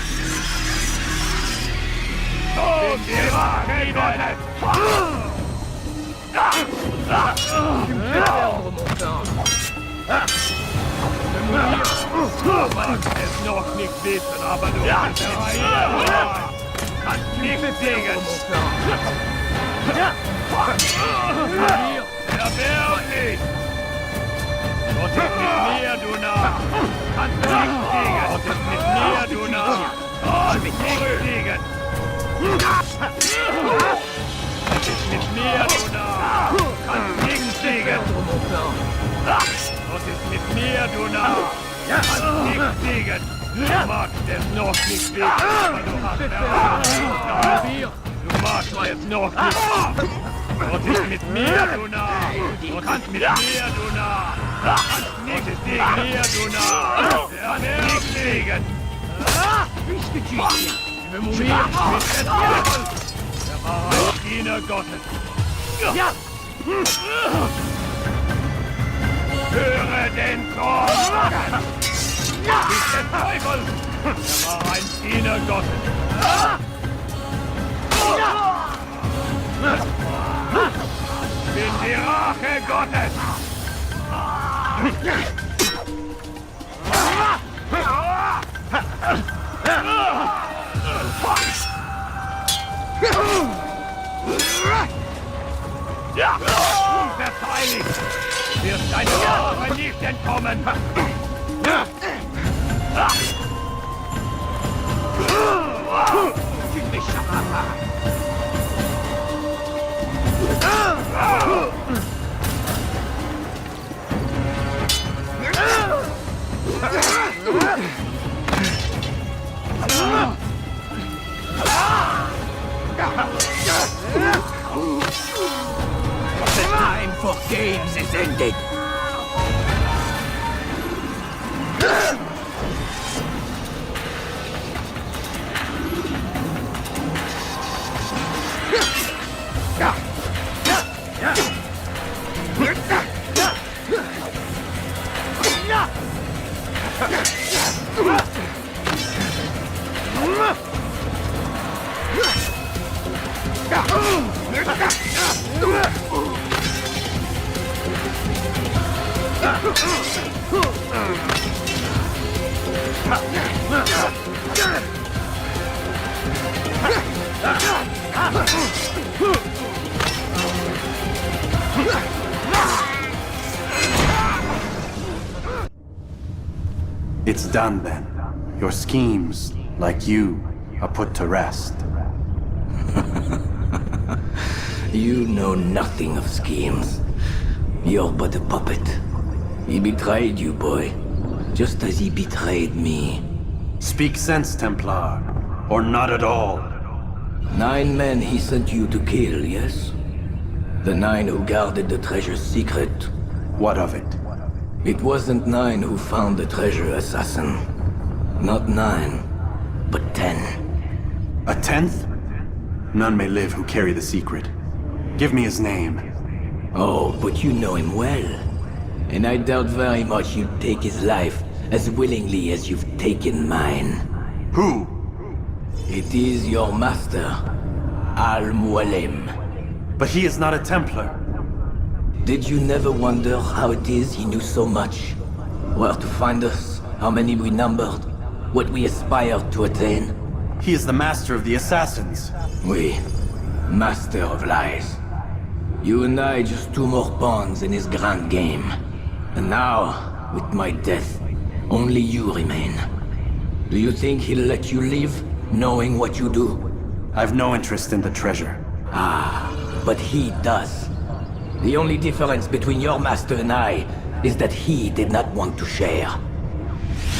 Es noch nicht wissen, aber du kannst nicht besiegen. Erwehr nicht! Was ist mit mir, du Narr? Kannst du nicht siegen? Was ist mit mir, du Narr? Nicht siegen! Was ist mit mir, du Narr? Kannst nicht siegen! Was ist mit mir, du Narr? Kannst nicht siegen! Du magst es noch nicht besiegen, aber du hast Erfahrung. Du magst es noch nicht. Was ist mit mir, du Narr? Du kannst mit mir, du Narr. Du kannst nicht gegen mir, du Narr. Der wird nicht siegen. Wir morieren mit des Teufels. Er war ein Diener Gottes. Höre den Zorn. Mit des Teufels. Er war ein Diener Gottes. Ich bin die Rache Gottes! Unverzeihlich! Wirst deine Jahre nicht entkommen! The time for games is ended. It's done then. Your schemes, like you, are put to rest. You know nothing of schemes. You're but a puppet. He betrayed you, boy. Just as he betrayed me. Speak sense, Templar. Or not at all. 9 men he sent you to kill, yes? The 9 who guarded the treasure's secret. What of it? It wasn't 9 who found the treasure, assassin. Not 9, but 10. A 10th? None may live who carry the secret. Give me his name. Oh, but you know him well. And I doubt very much you'd take his life as willingly as you've taken mine. Who? It is your master, Al-Mualim. But he is not a Templar. Did you never wonder how it is he knew so much? Where to find us, how many we numbered, what we aspired to attain? He is the master of the assassins. Oui, master of lies. You and I just 2 more pawns in his grand game. And now, with my death, only you remain. Do you think he'll let you live, knowing what you do? I've no interest in the treasure. Ah, but he does. The only difference between your master and I is that he did not want to share.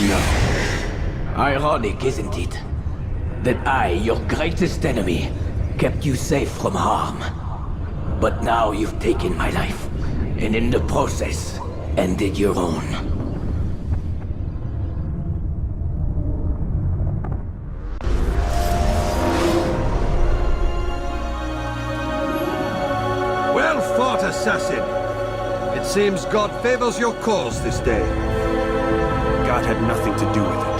No. Ironic, isn't it? That I, your greatest enemy, kept you safe from harm. But now you've taken my life, and in the process, ended your own. Well fought, assassin. It seems God favors your cause this day. God had nothing to do with it.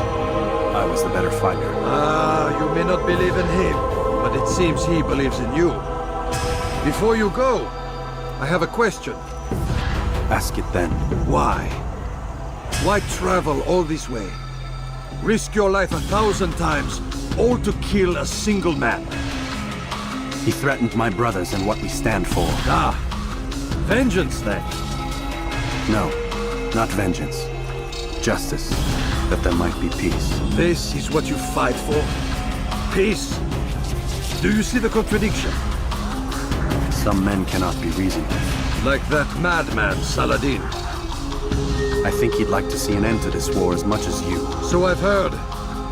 I was the better fighter. Ah, you may not believe in him, but it seems he believes in you. Before you go, I have a question. Ask it then. Why? Why travel all this way? Risk your life 1,000 times, all to kill a single man. He threatened my brothers and what we stand for. Ah, vengeance then. No, Not vengeance. Justice. That there might be peace. This is what you fight for? Peace? Do you see the contradiction? Some men cannot be reasoned with. Like that madman, Saladin. I think he'd like to see an end to this war as much as you. So I've heard,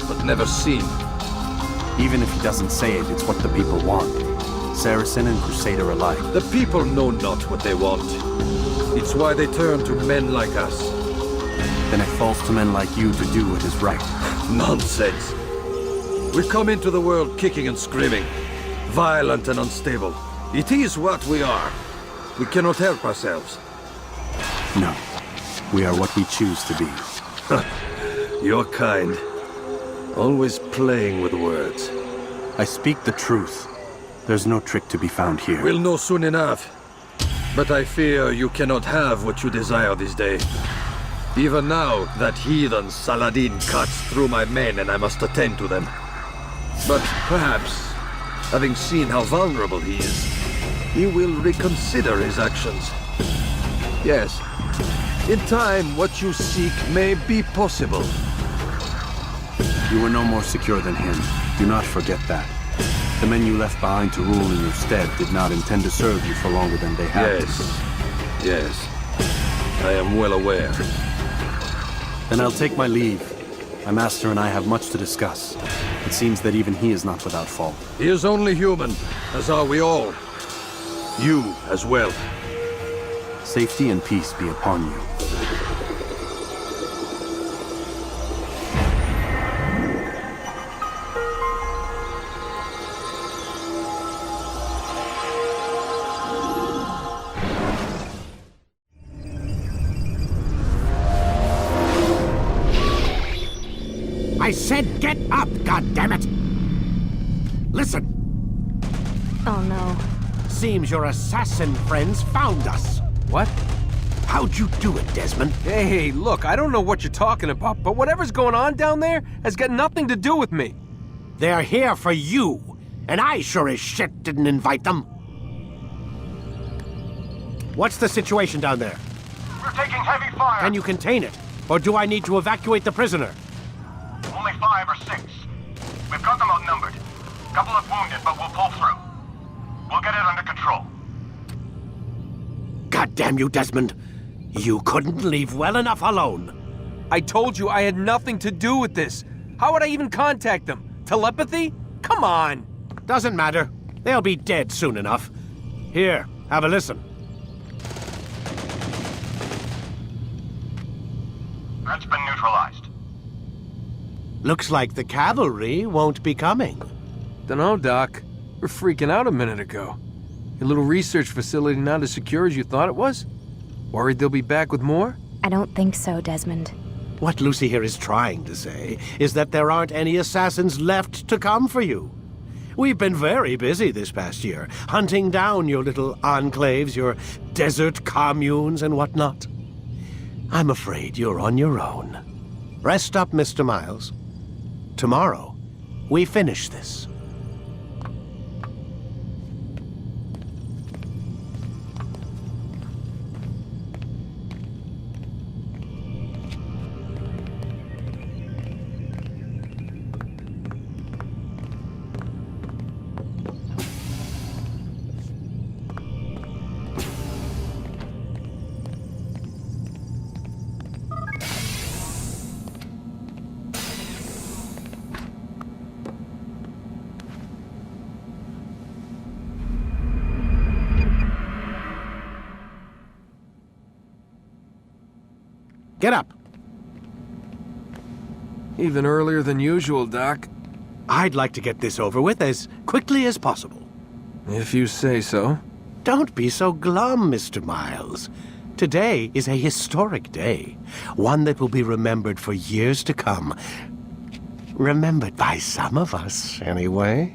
but never seen. Even if he doesn't say it, it's what the people want. Saracen and Crusader alike. The people know not what they want. It's why they turn to men like us. Then it falls to men like you to do what is right. Nonsense. We come into the world kicking and screaming, violent and unstable. It is what we are. We cannot help ourselves. No. We are what we choose to be. Your kind. Always playing with words. I speak the truth. There's no trick to be found here. We'll know soon enough. But I fear you cannot have what you desire this day. Even now, that heathen Saladin cuts through my men and I must attend to them. But perhaps, having seen how vulnerable he is, he will reconsider his actions. Yes, in time, what you seek may be possible. You were no more secure than him. Do not forget that. The men you left behind to rule in your stead did not intend to serve you for longer than they had. Yes. I am well aware. Then I'll take my leave. My master and I have much to discuss. It seems that even he is not without fault. He is only human, as are we all. You as well. Safety and peace be upon you. I said get up, goddammit! Listen. Oh no. Seems your assassin friends found us. What? How'd you do it, Desmond? Hey, look, I don't know what you're talking about, but whatever's going on down there has got nothing to do with me. They're here for you, and I sure as shit didn't invite them. What's the situation down there? We're taking heavy fire. Can you contain it? Or do I need to evacuate the prisoner? Only 5 or 6. We've got them outnumbered. Couple of wounded, but we'll pull through. We'll get it under control. God damn you, Desmond. You couldn't leave well enough alone. I told you I had nothing to do with this. How would I even contact them? Telepathy? Come on. Doesn't matter. They'll be dead soon enough. Here, have a listen. That's been neutralized. Looks like the cavalry won't be coming. Dunno, Doc. We're freaking out a minute ago. Your little research facility not as secure as you thought it was? Worried they'll be back with more? I don't think so, Desmond. What Lucy here is trying to say is that there aren't any assassins left to come for you. We've been very busy this past year, hunting down your little enclaves, your desert communes and whatnot. I'm afraid you're on your own. Rest up, Mr. Miles. Tomorrow, we finish this. Get up. Even earlier than usual, Doc. I'd like to get this over with as quickly as possible. If you say so. Don't be so glum, Mr. Miles. Today is a historic day. One that will be remembered for years to come. Remembered by some of us, anyway.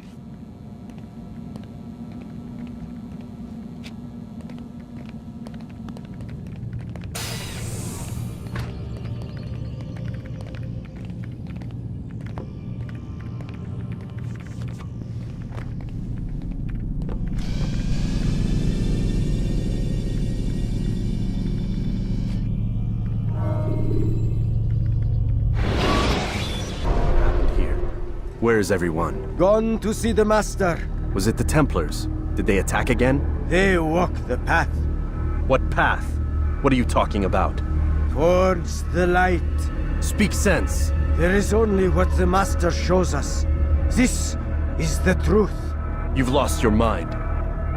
Where is everyone? Gone to see the Master. Was it the Templars? Did they attack again? They walk the path. What path? What are you talking about? Towards the light. Speak sense. There is only what the Master shows us. This is the truth. You've lost your mind.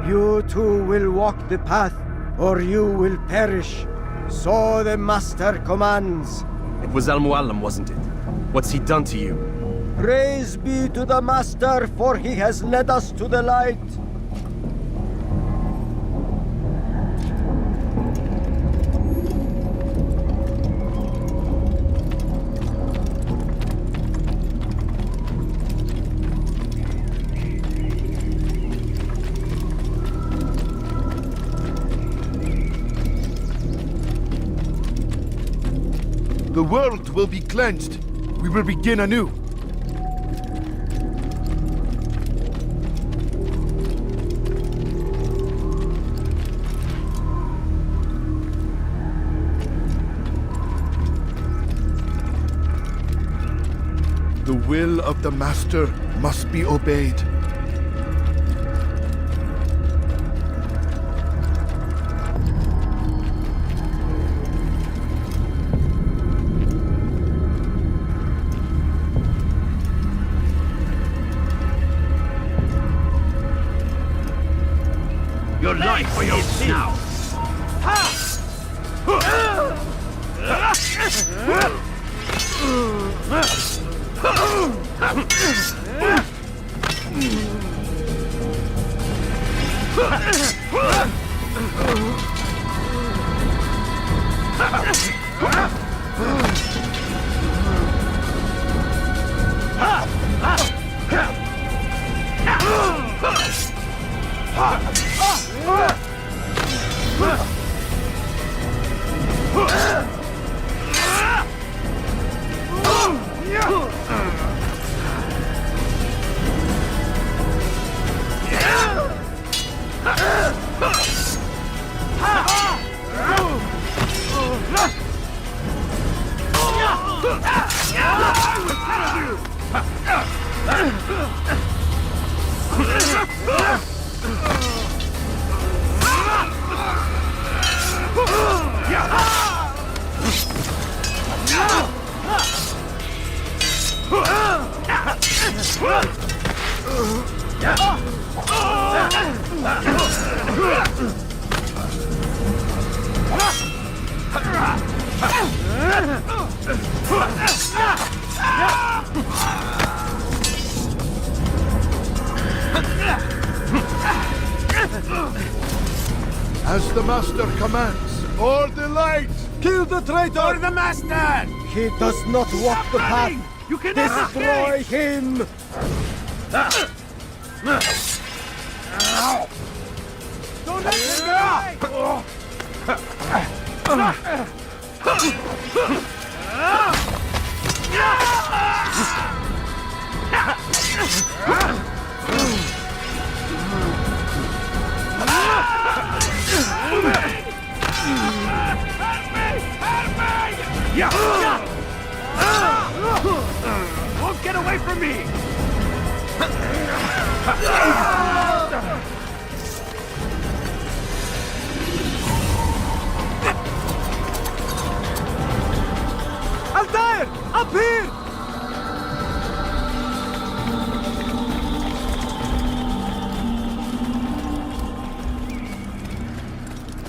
You too will walk the path, or you will perish. So the Master commands. It was Al-Mualim, wasn't it? What's he done to you? Praise be to the Master, for he has led us to the light. The world will be cleansed. We will begin anew. The will of the Master must be obeyed. Your life for your sins! Now! As the Master commands, or the light! Kill the traitor! For the Master! He does not walk the path! You can destroy him! Don't let him go! Won't get away from me! Altair! Up here!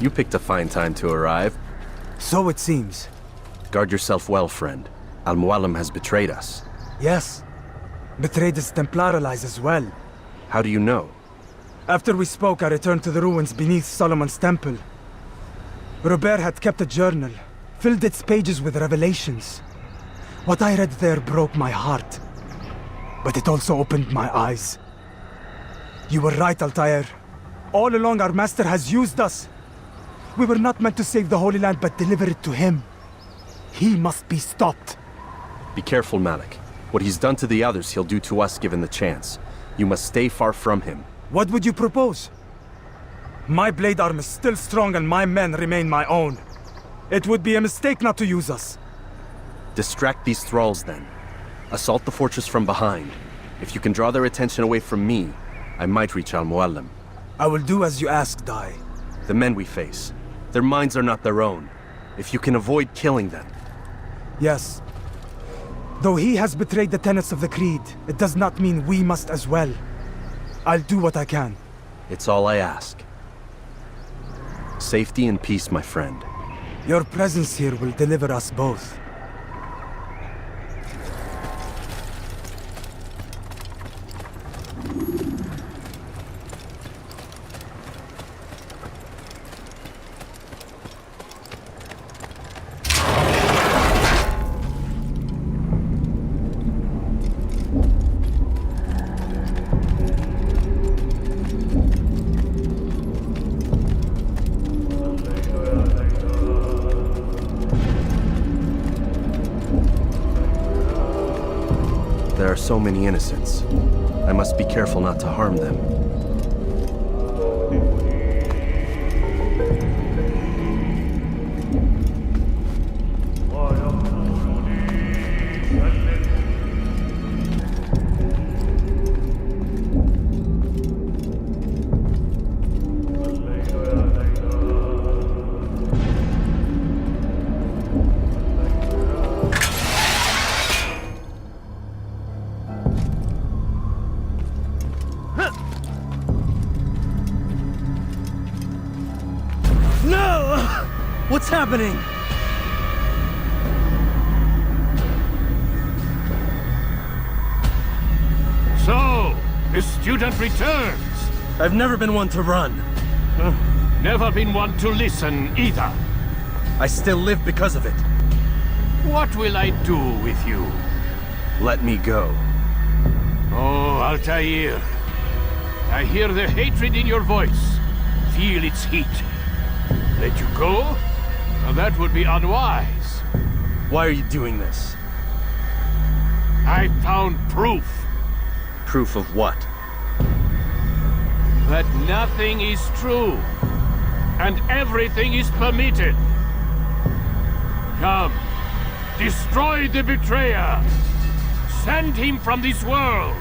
You picked a fine time to arrive. So it seems. Guard yourself well, friend. Al-Mualim has betrayed us. Yes. Betrayed his Templar allies as well. How do you know? After we spoke, I returned to the ruins beneath Solomon's temple. Robert had kept a journal, filled its pages with revelations. What I read there broke my heart. But it also opened my eyes. You were right, Altair. All along our master has used us. We were not meant to save the Holy Land, but deliver it to him. He must be stopped. Be careful, Malik. What he's done to the others, he'll do to us given the chance. You must stay far from him. What would you propose? My blade arm is still strong and my men remain my own. It would be a mistake not to use us. Distract these thralls then. Assault the fortress from behind. If you can draw their attention away from me, I might reach Al-Muallim. I will do as you ask, Dai. The men we face, their minds are not their own. If you can avoid killing them. Yes. Though he has betrayed the tenets of the Creed, it does not mean we must as well. I'll do what I can. It's all I ask. Safety and peace, my friend. Your presence here will deliver us both. There are so many innocents. I must be careful not to harm them. What's happening? So, the student returns. I've never been one to run. Never been one to listen either. I still live because of it. What will I do with you? Let me go. Oh, Altair. I hear the hatred in your voice. Feel its heat. Let you go? Well, that would be unwise. Why are you doing this? I found proof. Proof of what? That nothing is true. And everything is permitted. Come. Destroy the betrayer. Send him from this world.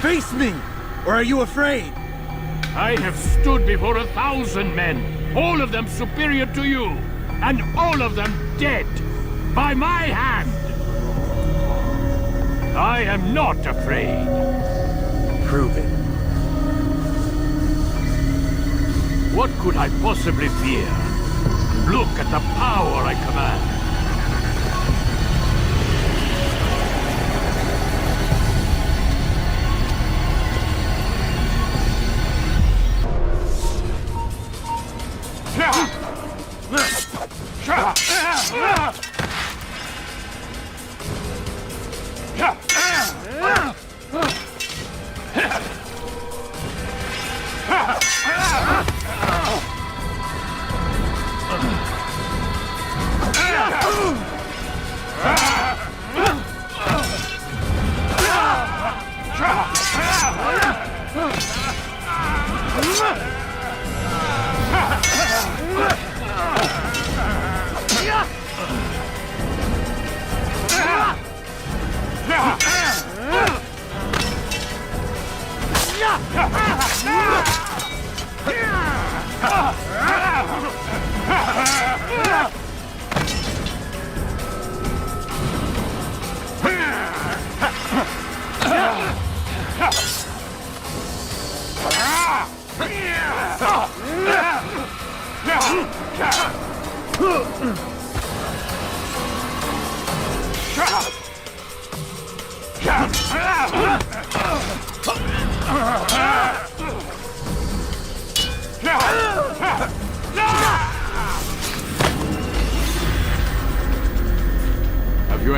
Face me! Or are you afraid? I have stood before 1,000 men, all of them superior to you, and all of them dead, by my hand. I am not afraid. Prove it. What could I possibly fear? Look at the power I command.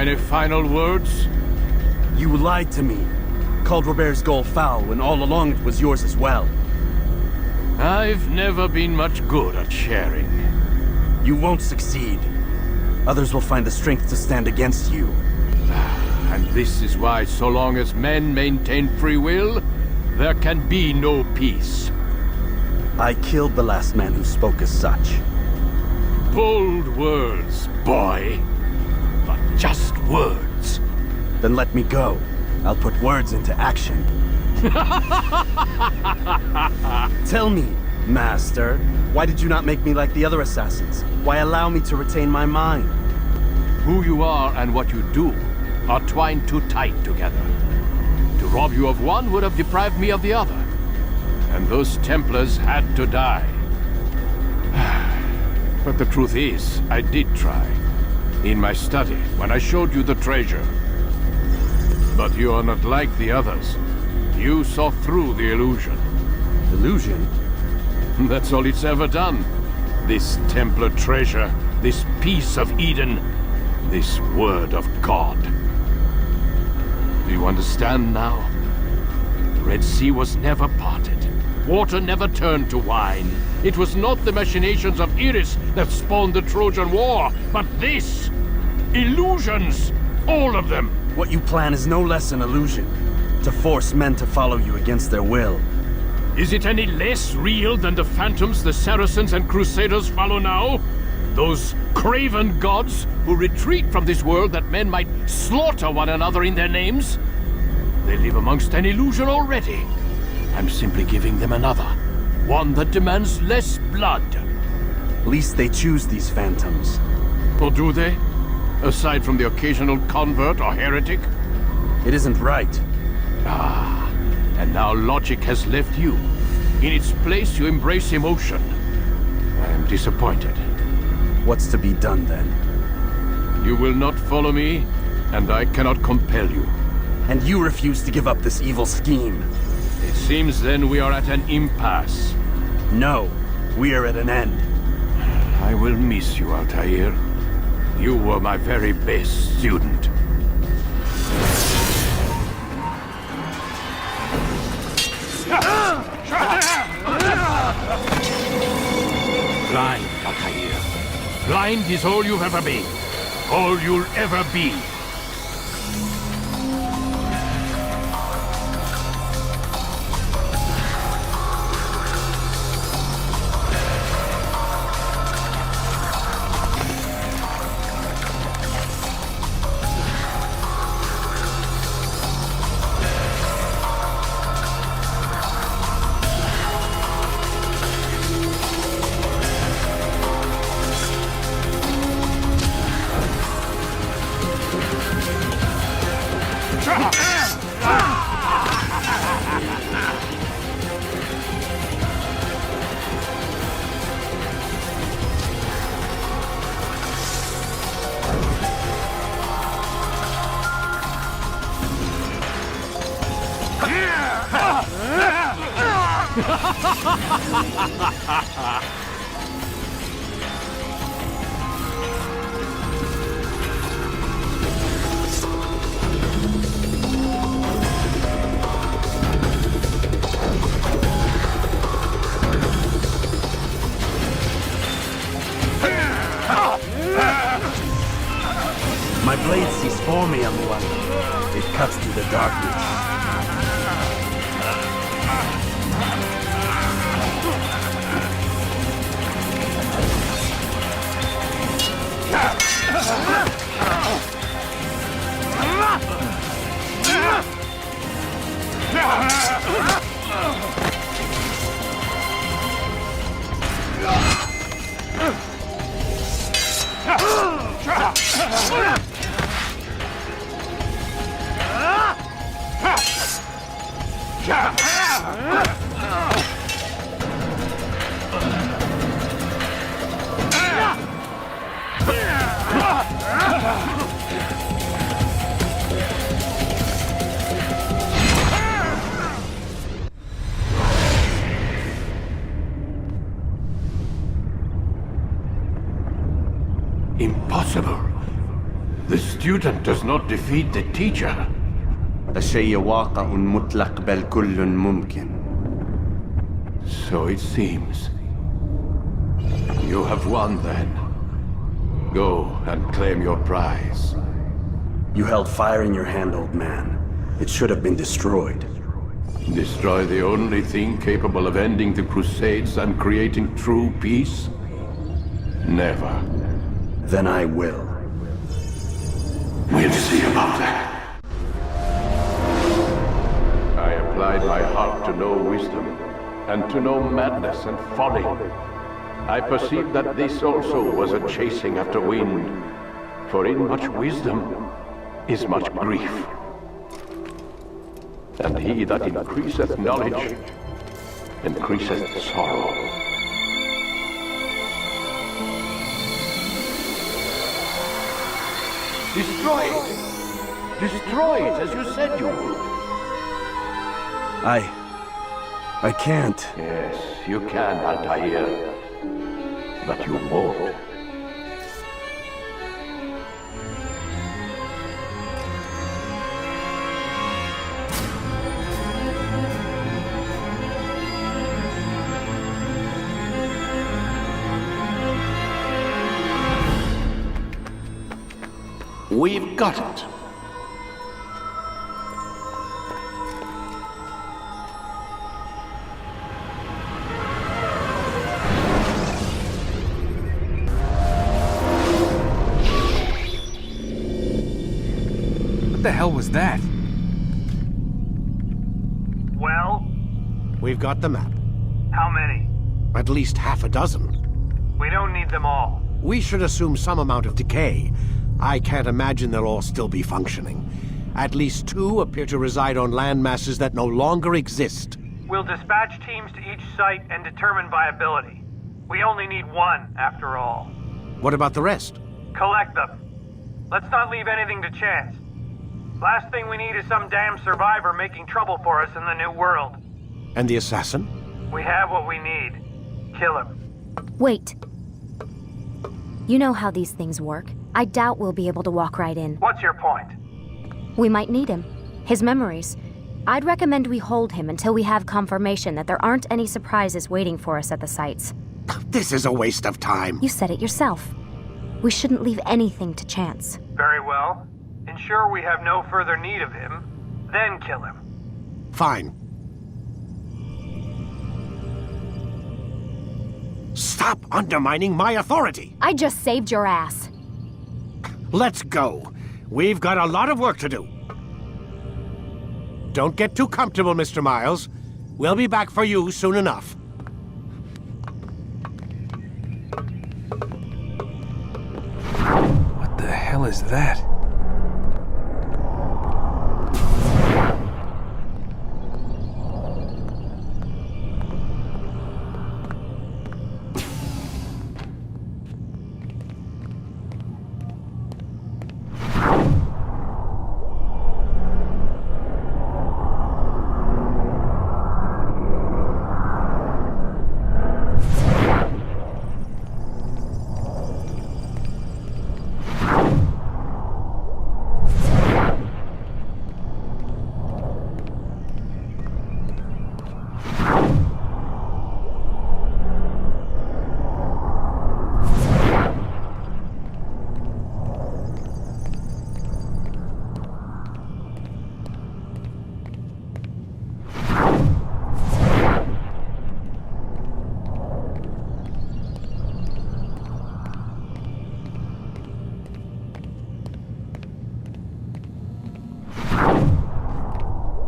Any final words? You lied to me. Called Robert's goal foul when all along it was yours as well. I've never been much good at sharing. You won't succeed. Others will find the strength to stand against you. And this is why, so long as men maintain free will, there can be no peace. I killed the last man who spoke as such. Bold words, boy. But just words. Then let me go. I'll put words into action. Tell me, Master, why did you not make me like the other assassins? Why allow me to retain my mind? Who you are and what you do are twined too tight together. To rob you of one would have deprived me of the other. And those Templars had to die. But the truth is, I did try. In my study, when I showed you the treasure. But you are not like the others. You saw through the illusion. Illusion? That's all it's ever done. This Templar treasure, this piece of Eden, this word of God. Do you understand now? The Red Sea was never parted. Water never turned to wine. It was not the machinations of Iris that spawned the Trojan War, but this! Illusions! All of them! What you plan is no less an illusion. To force men to follow you against their will. Is it any less real than the phantoms the Saracens and Crusaders follow now? Those craven gods who retreat from this world that men might slaughter one another in their names? They live amongst an illusion already. I'm simply giving them another. One that demands less blood. At least they choose these phantoms. Or do they? Aside from the occasional convert or heretic? It isn't right. Ah, and now logic has left you. In its place, you embrace emotion. I am disappointed. What's to be done, then? You will not follow me, and I cannot compel you. And you refuse to give up this evil scheme. It seems then we are at an impasse. No, we are at an end. I will miss you, Altair. You were my very best student. Blind, Altair. Blind is all you've ever been. All you'll ever be. My blade sees for me, Alamut. It cuts through the darkness. Impossible. The student does not defeat the teacher. الشيء واقع مطلق بل كل ممكن. So it seems. You have won then. Go and claim your prize. You held fire in your hand, old man. It should have been destroyed. Destroy the only thing capable of ending the Crusades and creating true peace? Never. Then I will. We'll see about that. I applied my heart to know wisdom, and to know madness and folly. I perceived that this also was a chasing after wind, for in much wisdom is much grief. And he that increaseth knowledge, increaseth sorrow. Destroy it! Destroy it, as you said you would! I can't. Yes, you can, Altair. But you won't. We've got it. What the hell was that? Well? We've got the map. How many? At least half a dozen. We don't need them all. We should assume some amount of decay. I can't imagine they'll all still be functioning. At least 2 appear to reside on land masses that no longer exist. We'll dispatch teams to each site and determine viability. We only need 1, after all. What about the rest? Collect them. Let's not leave anything to chance. Last thing we need is some damn survivor making trouble for us in the new world. And the assassin? We have what we need. Kill him. Wait. You know how these things work. I doubt we'll be able to walk right in. What's your point? We might need him. His memories. I'd recommend we hold him until we have confirmation that there aren't any surprises waiting for us at the sites. This is a waste of time. You said it yourself. We shouldn't leave anything to chance. Very well. Ensure we have no further need of him, then kill him. Fine. Stop undermining my authority! I just saved your ass. Let's go. We've got a lot of work to do. Don't get too comfortable, Mr. Miles. We'll be back for you soon enough. What the hell is that?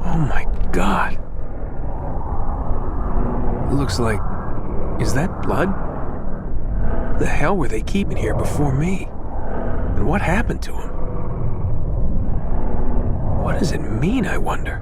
Oh my God. Looks like... Is that blood? The hell were they keeping here before me? And what happened to him? What does it mean, I wonder?